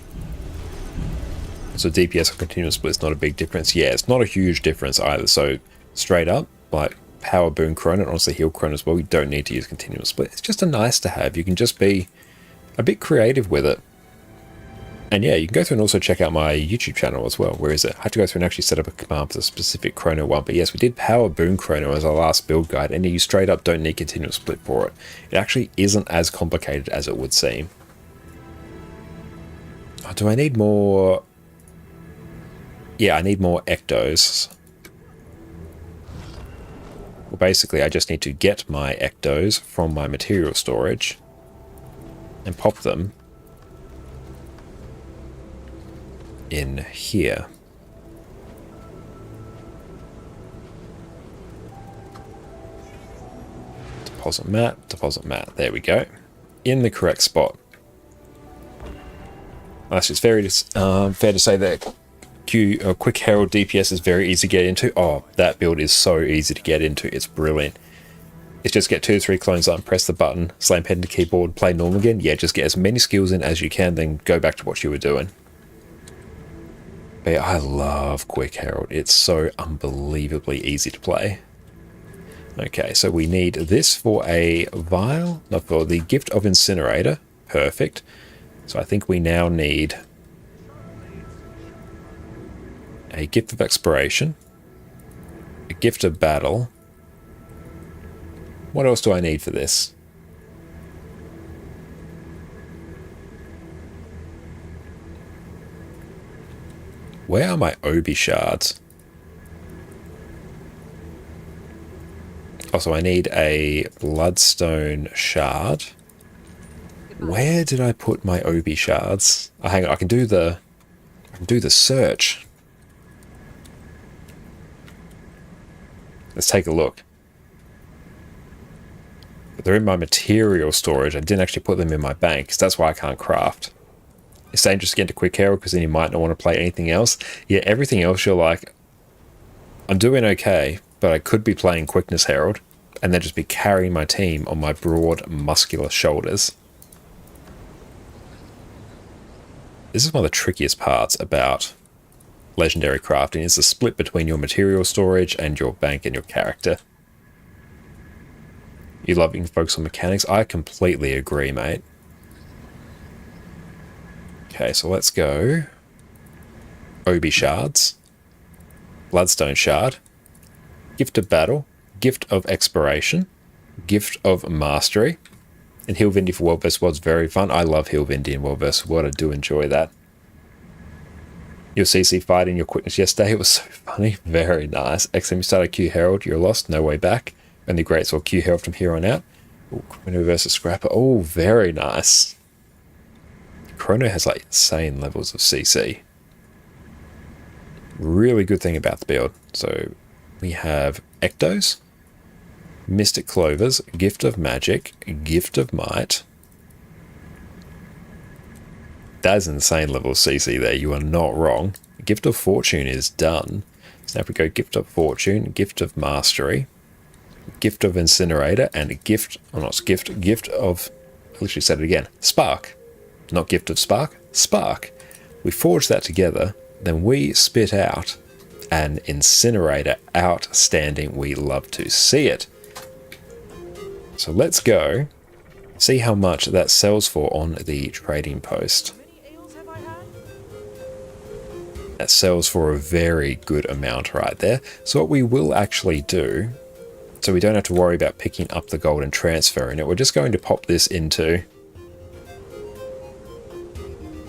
So DPS or continuous split is not a big difference. Yeah, it's not a huge difference either. So straight up, like power boon Chrono and honestly heal Chrono as well, you don't need to use continuous split. It's just a nice to have. You can just be a bit creative with it. And yeah, you can go through and also check out my YouTube channel as well. Where is it? I had to go through and actually set up a command for the specific Chrono one. But yes, we did power boon Chrono as our last build guide, and you straight up don't need continuous split for it. It actually isn't as complicated as it would seem. Oh, do I need more? Yeah, I need more Ectos. Well, basically, I just need to get my Ectos from my material storage and pop them in here. Deposit mat, there we go. In the correct spot. Actually, it's very fair to say that Quick Herald DPS is very easy to get into. Oh, that build is so easy to get into. It's brilliant. It's just get 2 to 3 clones on, press the button, slam pen to keyboard, play normal again. Yeah, just get as many skills in as you can, then go back to what you were doing. But yeah, I love Quick Herald. It's so unbelievably easy to play. Okay, so we need this for a vial, not for the Gift of Incinerator. Perfect. So I think we now need a Gift of Expiration, a Gift of Battle. What else do I need for this? Where are my Obi shards? Also, I need a Bloodstone shard. Where did I put my Obi shards? Oh, hang on, I can do the search. Let's take a look. But they're in my material storage. I didn't actually put them in my bank, because that's why I can't craft. It's dangerous to get into Quick Herald because then you might not want to play anything else. Yeah, everything else you're like, I'm doing okay, but I could be playing Quickness Herald. and then just be carrying my team on my broad, muscular shoulders. This is one of the trickiest parts about legendary crafting, is the split between your material storage and your bank and your character. You love you can focus on mechanics. I completely agree, mate. Okay, so let's go. Obi shards. Bloodstone shard. Gift of battle. Gift of exploration. Gift of mastery. And Heal Vindy for World vs. World's very fun. I love Heal Vindy in World vs. World. I do enjoy that. Your CC fighting, your quickness yesterday, it was so funny. Very nice. XM, you started Q Herald, you're lost, no way back. Only Greatsword Q Herald from here on out. Ooh, Chrono versus Scrapper. Oh, very nice. Chrono has like insane levels of CC. Really good thing about the build. So we have Ectos, Mystic Clovers, Gift of Magic, Gift of Might. That is an insane level of CC there. You are not wrong. Gift of Fortune is done. So now if we go Gift of Fortune, Gift of Mastery, Gift of Incinerator, and Gift of, I literally said it again, Spark. Not Gift of Spark, Spark. We forge that together, then we spit out an Incinerator. Outstanding. We love to see it. So let's go see how much that sells for on the trading post. That sells for a very good amount right there. So what we will actually do, so we don't have to worry about picking up the gold and transferring it, we're just going to pop this into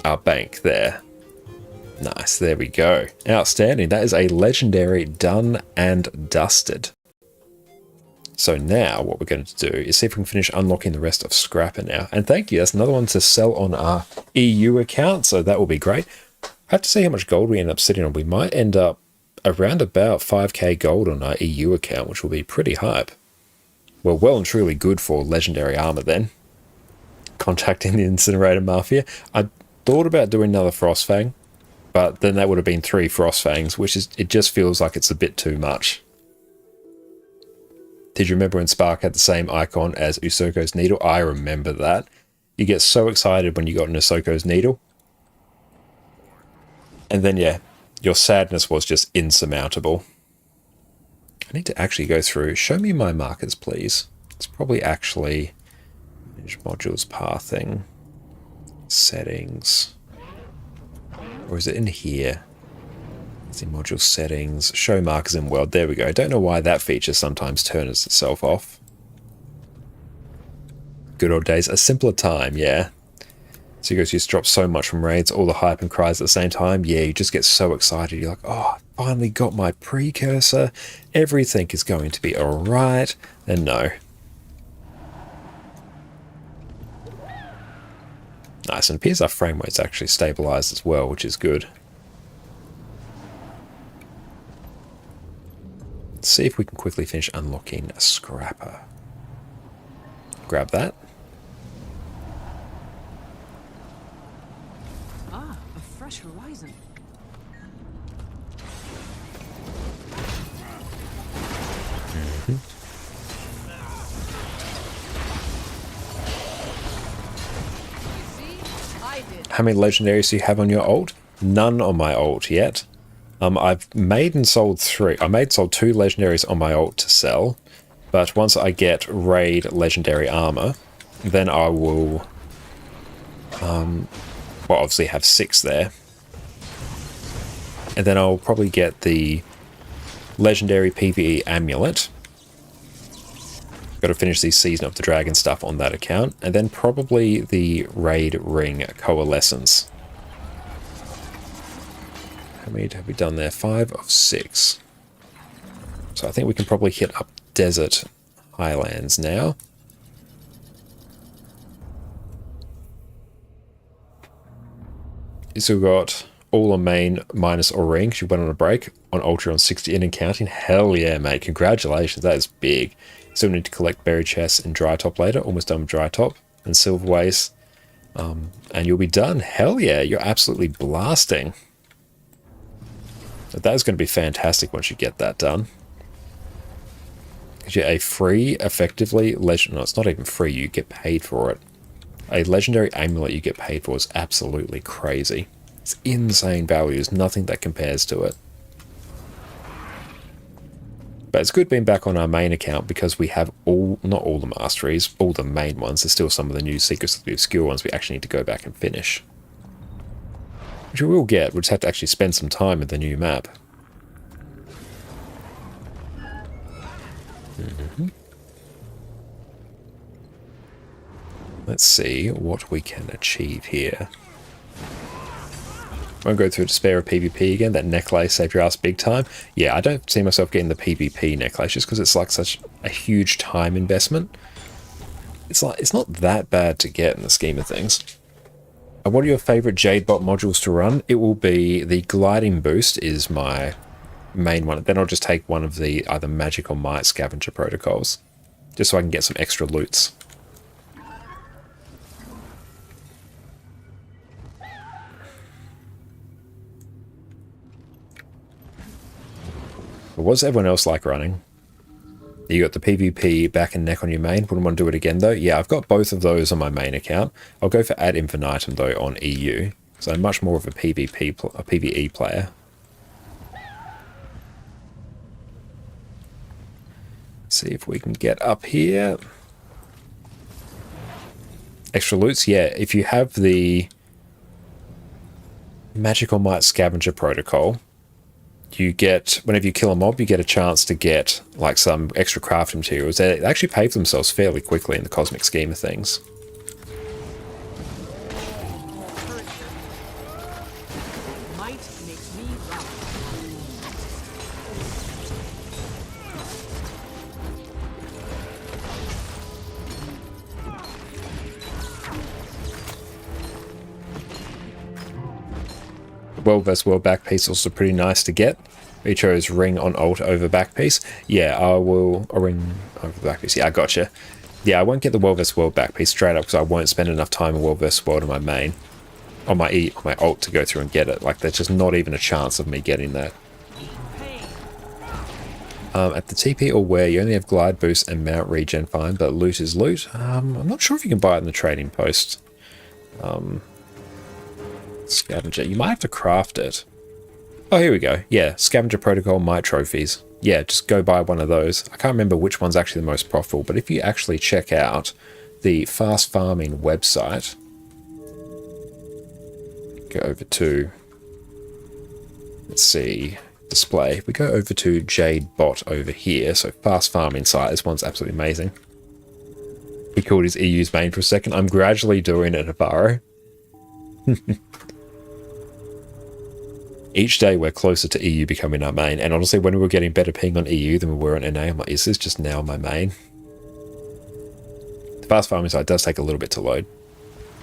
our bank there. Nice, there we go. Outstanding. That is a legendary done and dusted. So now what we're going to do is see if we can finish unlocking the rest of Scrapper now. And thank you, that's another one to sell on our EU account, so that will be great. I have to see how much gold we end up sitting on. We might end up around about 5k gold on our EU account, which will be pretty hype. We're well and truly good for legendary armor then. Contacting the Incinerator Mafia. I thought about doing another Frostfang, but then that would have been 3 Frostfangs, which is, it just feels like it's a bit too much. Did you remember when Spark had the same icon as Usoko's Needle? I remember that. You get so excited when you got an Usoko's Needle. And then, yeah, your sadness was just insurmountable. I need to actually go through. Show me my markers, please. It's probably actually manage modules pathing, settings, or is it in here? It's in module settings, show markers in world. There we go. I don't know why that feature sometimes turns itself off. Good old days, a simpler time, yeah. So you guys just drop so much from raids, all the hype and cries at the same time. Yeah, you just get so excited. You're like, oh, I finally got my precursor. Everything is going to be alright. And no. Nice, and it appears our frame rate's actually stabilized as well, which is good. Let's see if we can quickly finish unlocking a Scrapper. Grab that.
A fresh horizon.
How many legendaries do you have on your ult? None on my ult yet. I've made and sold 3. I sold 2 legendaries on my ult to sell, but once I get raid legendary armor, then I will, well, obviously have 6 there, and then I'll probably get the legendary PvE amulet. Got to finish the Season of the Dragon stuff on that account, and then probably the raid ring coalescence. How many have we done there? 5 of 6. So I think we can probably hit up Desert Highlands now. So we've got all on main minus Aurine. She went on a break on Ultra on 60 in and counting. Hell yeah, mate. Congratulations. That is big. Still need to collect berry chests and dry top later. Almost done with dry top and silver waste. And you'll be done. Hell yeah. You're absolutely blasting. That is going to be fantastic once you get that done. Gives you a free, effectively, no, it's not even free, you get paid for it. A legendary amulet you get paid for is absolutely crazy. It's insane values, nothing that compares to it. But it's good being back on our main account because we have not all the masteries, all the main ones. There's still some of the new Secrets of the Obscure ones we actually need to go back and finish. Which we will get, we'll just have to actually spend some time with the new map. Let's see what we can achieve here. Won't go through Despair of PvP again. That necklace saved your ass big time. Yeah, I don't see myself getting the PvP necklace just because it's like such a huge time investment. It's not that bad to get in the scheme of things. And what are your favorite Jadebot modules to run? It will be the gliding boost is my main one. Then I'll just take one of the either magic or might scavenger protocols just so I can get some extra loots. But what does everyone else like running? You got the PvP back and neck on your main. Wouldn't want to do it again though. Yeah, I've got both of those on my main account. I'll go for Ad Infinitum though on EU. So I'm much more of a PvE player. See if we can get up here. Extra loots, yeah. If you have the Magical Might Scavenger Protocol, you get, whenever you kill a mob, you get a chance to get like some extra crafting materials. They actually pay for themselves fairly quickly in the cosmic scheme of things. World vs. World back piece also pretty nice to get. We chose ring on alt over back piece. Yeah, I will a ring over the back piece. Yeah, I gotcha. Yeah, I won't get the World vs. World back piece straight up because I won't spend enough time in World vs. World on my main, on my alt to go through and get it. Like there's just not even a chance of me getting that. At the TP or where you only have glide boost and mount regen, fine, but loot is loot. I'm not sure if you can buy it in the trading post. Scavenger. You might have to craft it. Oh, here we go. Yeah, Scavenger Protocol, Might Trophies. Yeah, just go buy one of those. I can't remember which one's actually the most profitable, but if you actually check out the fast farming website, go over to, let's see, display. We go over to Jadebot over here. So fast farming site. This one's absolutely amazing. He called his EU's main for a second. I'm gradually doing it, Habaro. Each day we're closer to EU becoming our main, and honestly when we were getting better ping on EU than we were on NA, I'm like, is this just now my main? The fast farming side does take a little bit to load.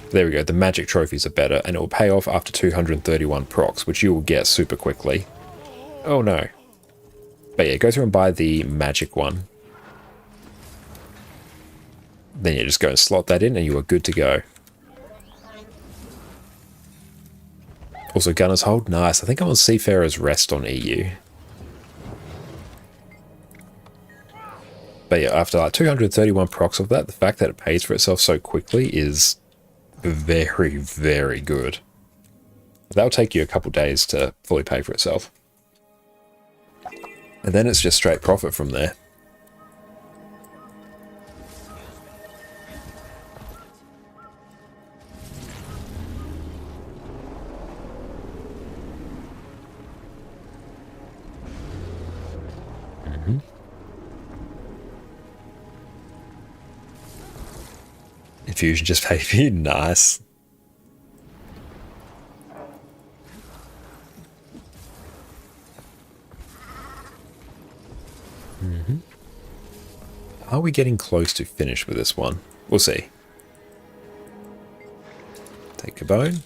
There we go, the magic trophies are better, and it will pay off after 231 procs, which you will get super quickly. Oh no. But yeah, go through and buy the magic one. Then you just go and slot that in and you are good to go. Also, Gunner's Hold, nice. I think I'm on Seafarer's Rest on EU. But yeah, after like 231 procs of that, the fact that it pays for itself so quickly is very, very good. That'll take you a couple days to fully pay for itself. And then it's just straight profit from there. Infusion just paid for you, nice. Are we getting close to finish with this one? We'll see. Take a bone.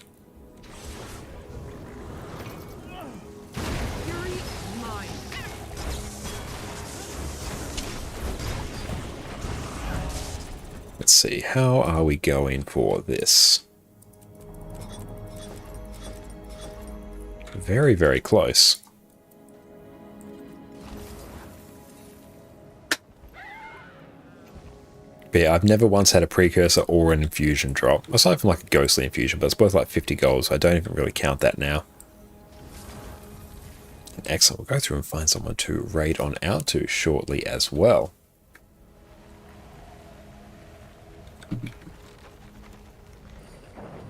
Let's see, how are we going for this? Very, very close. But yeah, I've never once had a precursor or an infusion drop. Aside from like a ghostly infusion, but it's both like 50 gold, so I don't even really count that now. Excellent. We'll go through and find someone to raid on out to shortly as well.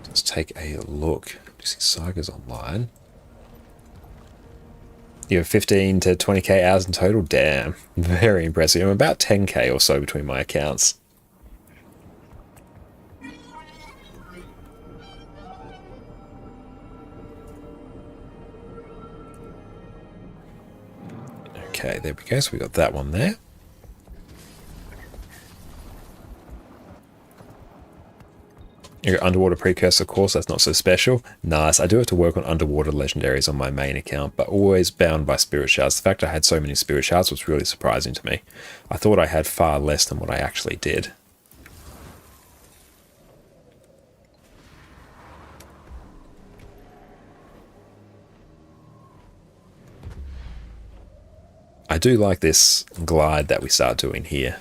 Let's take a look. Do you see Saga's online? You have 15 to 20k hours in total? Damn. Very impressive. I'm about 10k or so between my accounts. Okay, there we go. So we got that one there. Your underwater precursor course, that's not so special. Nice. I do have to work on underwater legendaries on my main account, but always bound by spirit shards. The fact I had so many spirit shards was really surprising to me. I thought I had far less than what I actually did. I do like this glide that we start doing here.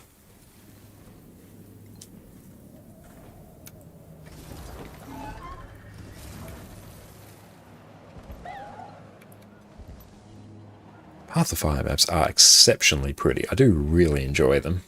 Path of Fire maps are exceptionally pretty. I do really enjoy them.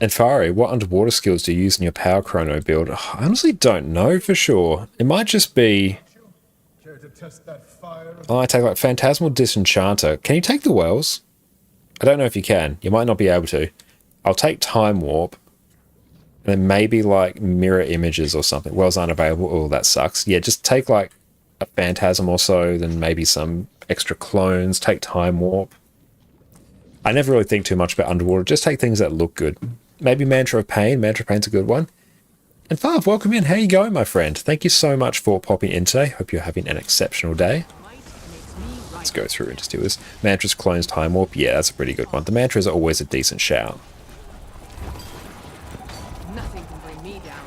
And Fari, what underwater skills do you use in your power chrono build? I honestly don't know for sure. It might just be... Oh, I take like Phantasmal Disenchanter. Can you take the wells? I don't know if you can. You might not be able to. I'll take Time Warp. And then maybe like Mirror Images or something. Wells aren't available. Oh, that sucks. Yeah, just take like a Phantasm or so. Then maybe some extra clones. Take Time Warp. I never really think too much about underwater. Just take things that look good. Maybe Mantra of Pain. Mantra of Pain's a good one. And Fav, welcome in. How you going, my friend? Thank you so much for popping in today. Hope you're having an exceptional day. Let's go through and just do this. Mantra's Clones Time Warp. Yeah, that's a pretty good one. The Mantras are always a decent shout.
Nothing can bring me down.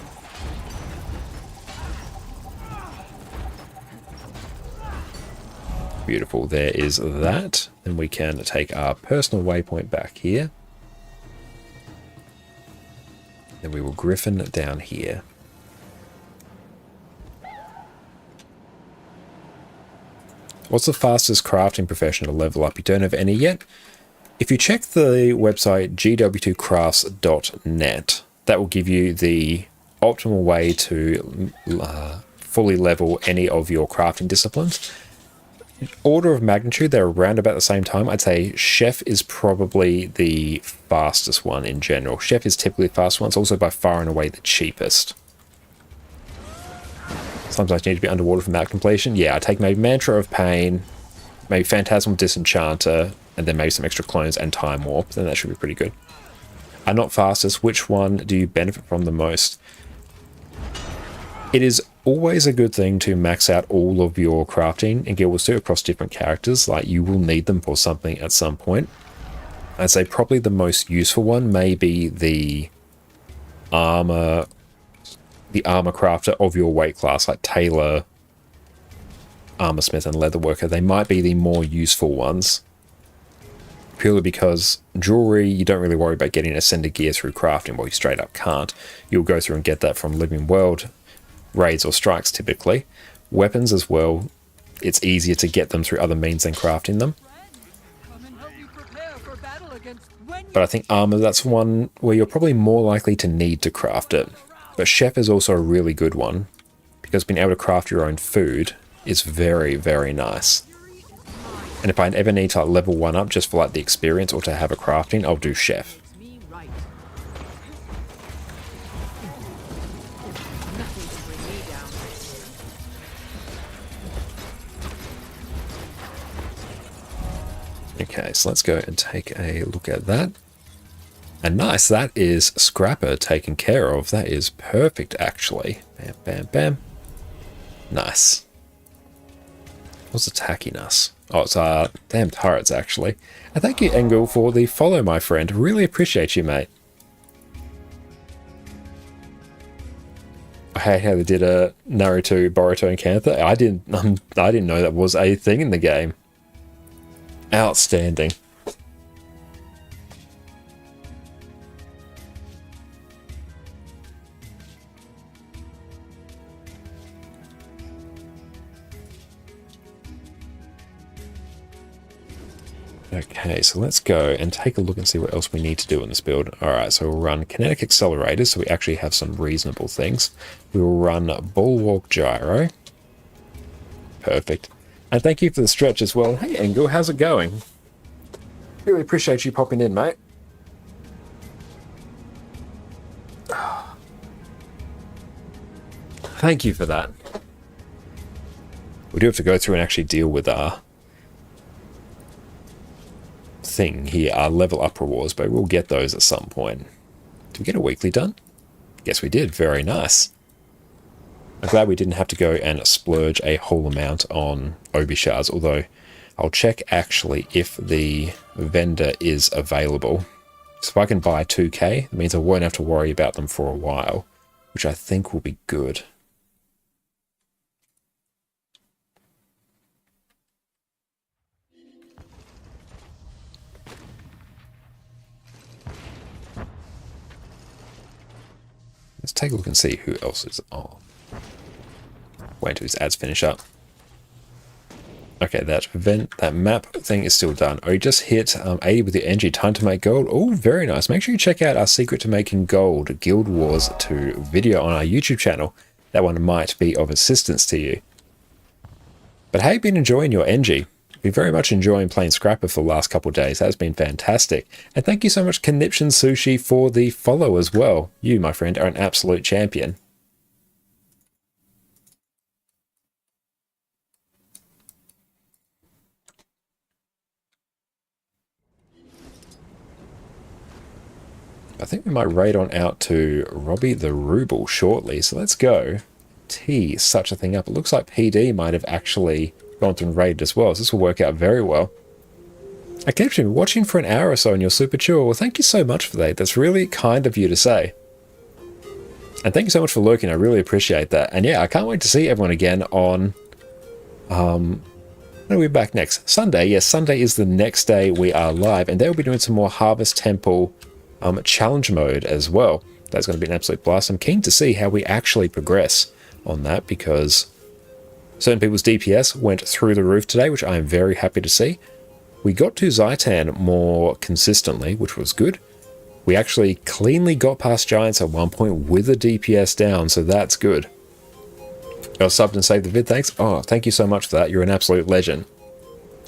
Beautiful. There is that. Then we can take our personal waypoint back here. Then we will Griffin down here. What's the fastest crafting profession to level up? You don't have any yet? If you check the website gw2crafts.net, that will give you the optimal way to fully level any of your crafting disciplines. Order of magnitude, they're around about the same time. I'd say Chef is probably the fastest one in general. Chef is typically the fastest one. It's also by far and away the cheapest. Sometimes you need to be underwater from that completion. Yeah, I take maybe Mantra of Pain, maybe Phantasmal Disenchanter, and then maybe some extra clones and Time Warp. Then that should be pretty good. I'm not fastest. Which one do you benefit from the most? It is always a good thing to max out all of your crafting in Guild Wars 2 across different characters. Like, you will need them for something at some point. I'd say probably the most useful one may be the armor crafter of your weight class, like Tailor, Armor Smith, and Leatherworker. They might be the more useful ones. Purely because jewelry, you don't really worry about getting Ascended gear through crafting. Well, you straight up can't. You'll go through and get that from Living World raids or strikes typically. Weapons as well, it's easier to get them through other means than crafting them. But I think armor, that's one where you're probably more likely to need to craft it. But Chef is also a really good one, because being able to craft your own food is very, very nice. And if I ever need to level one up just for like the experience or to have a crafting, I'll do Chef. Okay, so let's go and take a look at that. And nice, that is Scrapper taken care of. That is perfect, actually. Bam, bam, bam. Nice. What's attacking us? Oh, it's damn turrets, actually. And thank you, Engel, for the follow, my friend. Really appreciate you, mate. I hate how they did a Naruto, Boruto, and Cantha. I didn't know that was a thing in the game. Outstanding. Okay, so let's go and take a look and see what else we need to do in this build. Alright, so we'll run kinetic accelerators, so we actually have some reasonable things. We will run bulwark gyro. Perfect. And thank you for the stretch as well. Hey Engel, how's it going? Really appreciate you popping in, mate. Thank you for that. We do have to go through and actually deal with our thing here, our level up rewards, but we'll get those at some point. Did we get a weekly done? Yes, we did. Very nice. I'm glad we didn't have to go and splurge a whole amount on Obi shards, although I'll check actually if the vendor is available. So if I can buy 2k, it means I won't have to worry about them for a while, which I think will be good. Let's take a look and see who else is on. Wait until his ads finish up. Okay, that map thing is still done. Oh, you just hit 80 with the NG. Time to make gold. Oh, very nice. Make sure you check out our secret to making gold Guild Wars 2 video on our YouTube channel. That one might be of assistance to you. But how you been enjoying your NG? Been very much enjoying playing Scrapper for the last couple of days. That's been fantastic. And thank you so much, Conniption Sushi, for the follow as well. You, my friend, are an absolute champion. I think we might raid on out to Robbie the Ruble shortly, so let's go tee such a thing up. It looks like PD might have actually gone through and raided as well, so this will work out very well. I kept you watching for an hour or so and you're super chill. Well, thank you so much for that. That's really kind of you to say. And thank you so much for lurking. I really appreciate that. And yeah, I can't wait to see everyone again on... when are we back next? Sunday. Yes, Sunday is the next day we are live, and they'll be doing some more Harvest Temple challenge mode as well. That's going to be an absolute blast. I'm keen to see how we actually progress on that, because certain people's DPS went through the roof today, which I am very happy to see. We got to Zaitan more consistently, which was good. We actually cleanly got past Giants at one point with a DPS down, so that's good. Got subbed and saved the vid, thanks. Oh, thank you so much for that. You're an absolute legend.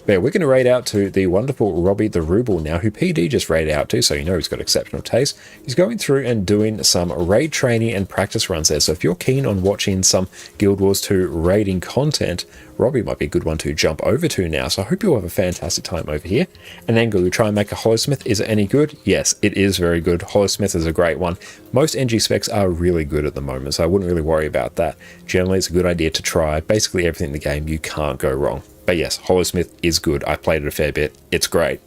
But yeah, we're going to raid out to the wonderful Robbie the Ruble now, who PD just raided out to, so you know he's got exceptional taste. He's going through and doing some raid training and practice runs there, so if you're keen on watching some Guild Wars 2 raiding content, Robbie might be a good one to jump over to now, so I hope you'll have a fantastic time over here. And then go try and make a Hollowsmith. Is it any good? Yes, it is very good. Hollowsmith is a great one. Most NG specs are really good at the moment, so I wouldn't really worry about that. Generally, it's a good idea to try basically everything in the game. You can't go wrong. But yes, Hollowsmith is good. I played it a fair bit. It's great.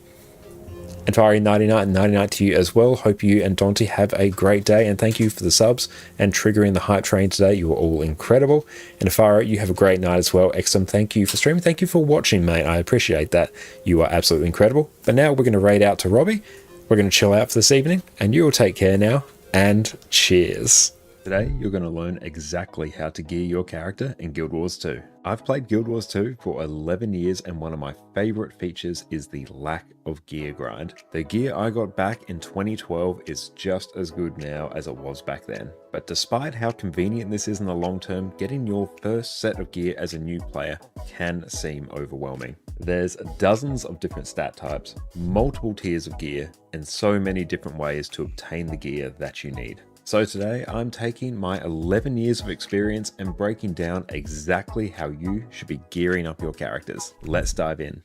And Fari99 and 99 to you as well. Hope you and Dante have a great day, and thank you for the subs and triggering the hype train today. You were all incredible. And Afaro, you have a great night as well. Exum, thank you for streaming. Thank you for watching, mate. I appreciate that. You are absolutely incredible. But now we're going to raid out to Robbie. We're going to chill out for this evening, and you will take care now. And cheers. Today, you're going to learn exactly how to gear your character in Guild Wars 2. I've played Guild Wars 2 for 11 years, and one of my favorite features is the lack of gear grind. The gear I got back in 2012 is just as good now as it was back then. But despite how convenient this is in the long term, getting your first set of gear as a new player can seem overwhelming. There's dozens of different stat types, multiple tiers of gear, and so many different ways to obtain the gear that you need. So today I'm taking my 11 years of experience and breaking down exactly how you should be gearing up your characters. Let's dive in.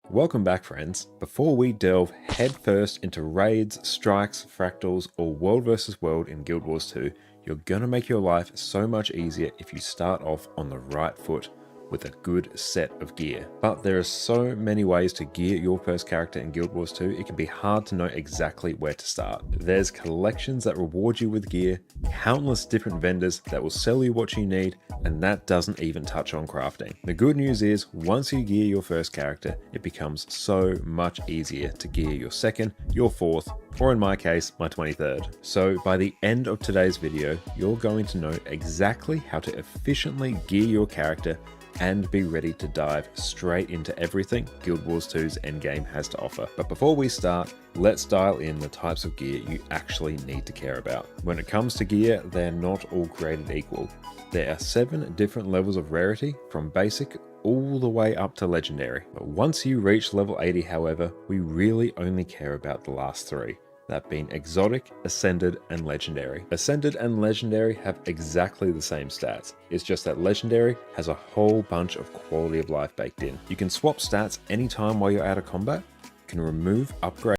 Welcome back, friends. Before we delve headfirst into raids, strikes, fractals, or world versus world in Guild Wars 2, you're gonna make your life so much easier if you start off on the right foot with a good set of gear. But there are so many ways to gear your first character in Guild Wars 2, it can be hard to know exactly where to start. There's collections that reward you with gear, countless different vendors that will sell you what you need, and that doesn't even touch on crafting. The good news is, once you gear your first character, it becomes so much easier to gear your second, your fourth, or in my case, my 23rd. So by the end of today's video, you're going to know exactly how to efficiently gear your character and be ready to dive straight into everything Guild Wars 2's endgame has to offer. But before we start, let's dial in the types of gear you actually need to care about. When it comes to gear, they're not all created equal. There are 7 different levels of rarity, from basic all the way up to legendary. But once you reach level 80, however, we really only care about the last 3. That being Exotic, Ascended, and Legendary. Ascended and Legendary have exactly the same stats. It's just that Legendary has a whole bunch of quality of life baked in. You can swap stats anytime while you're out of combat, can remove upgrades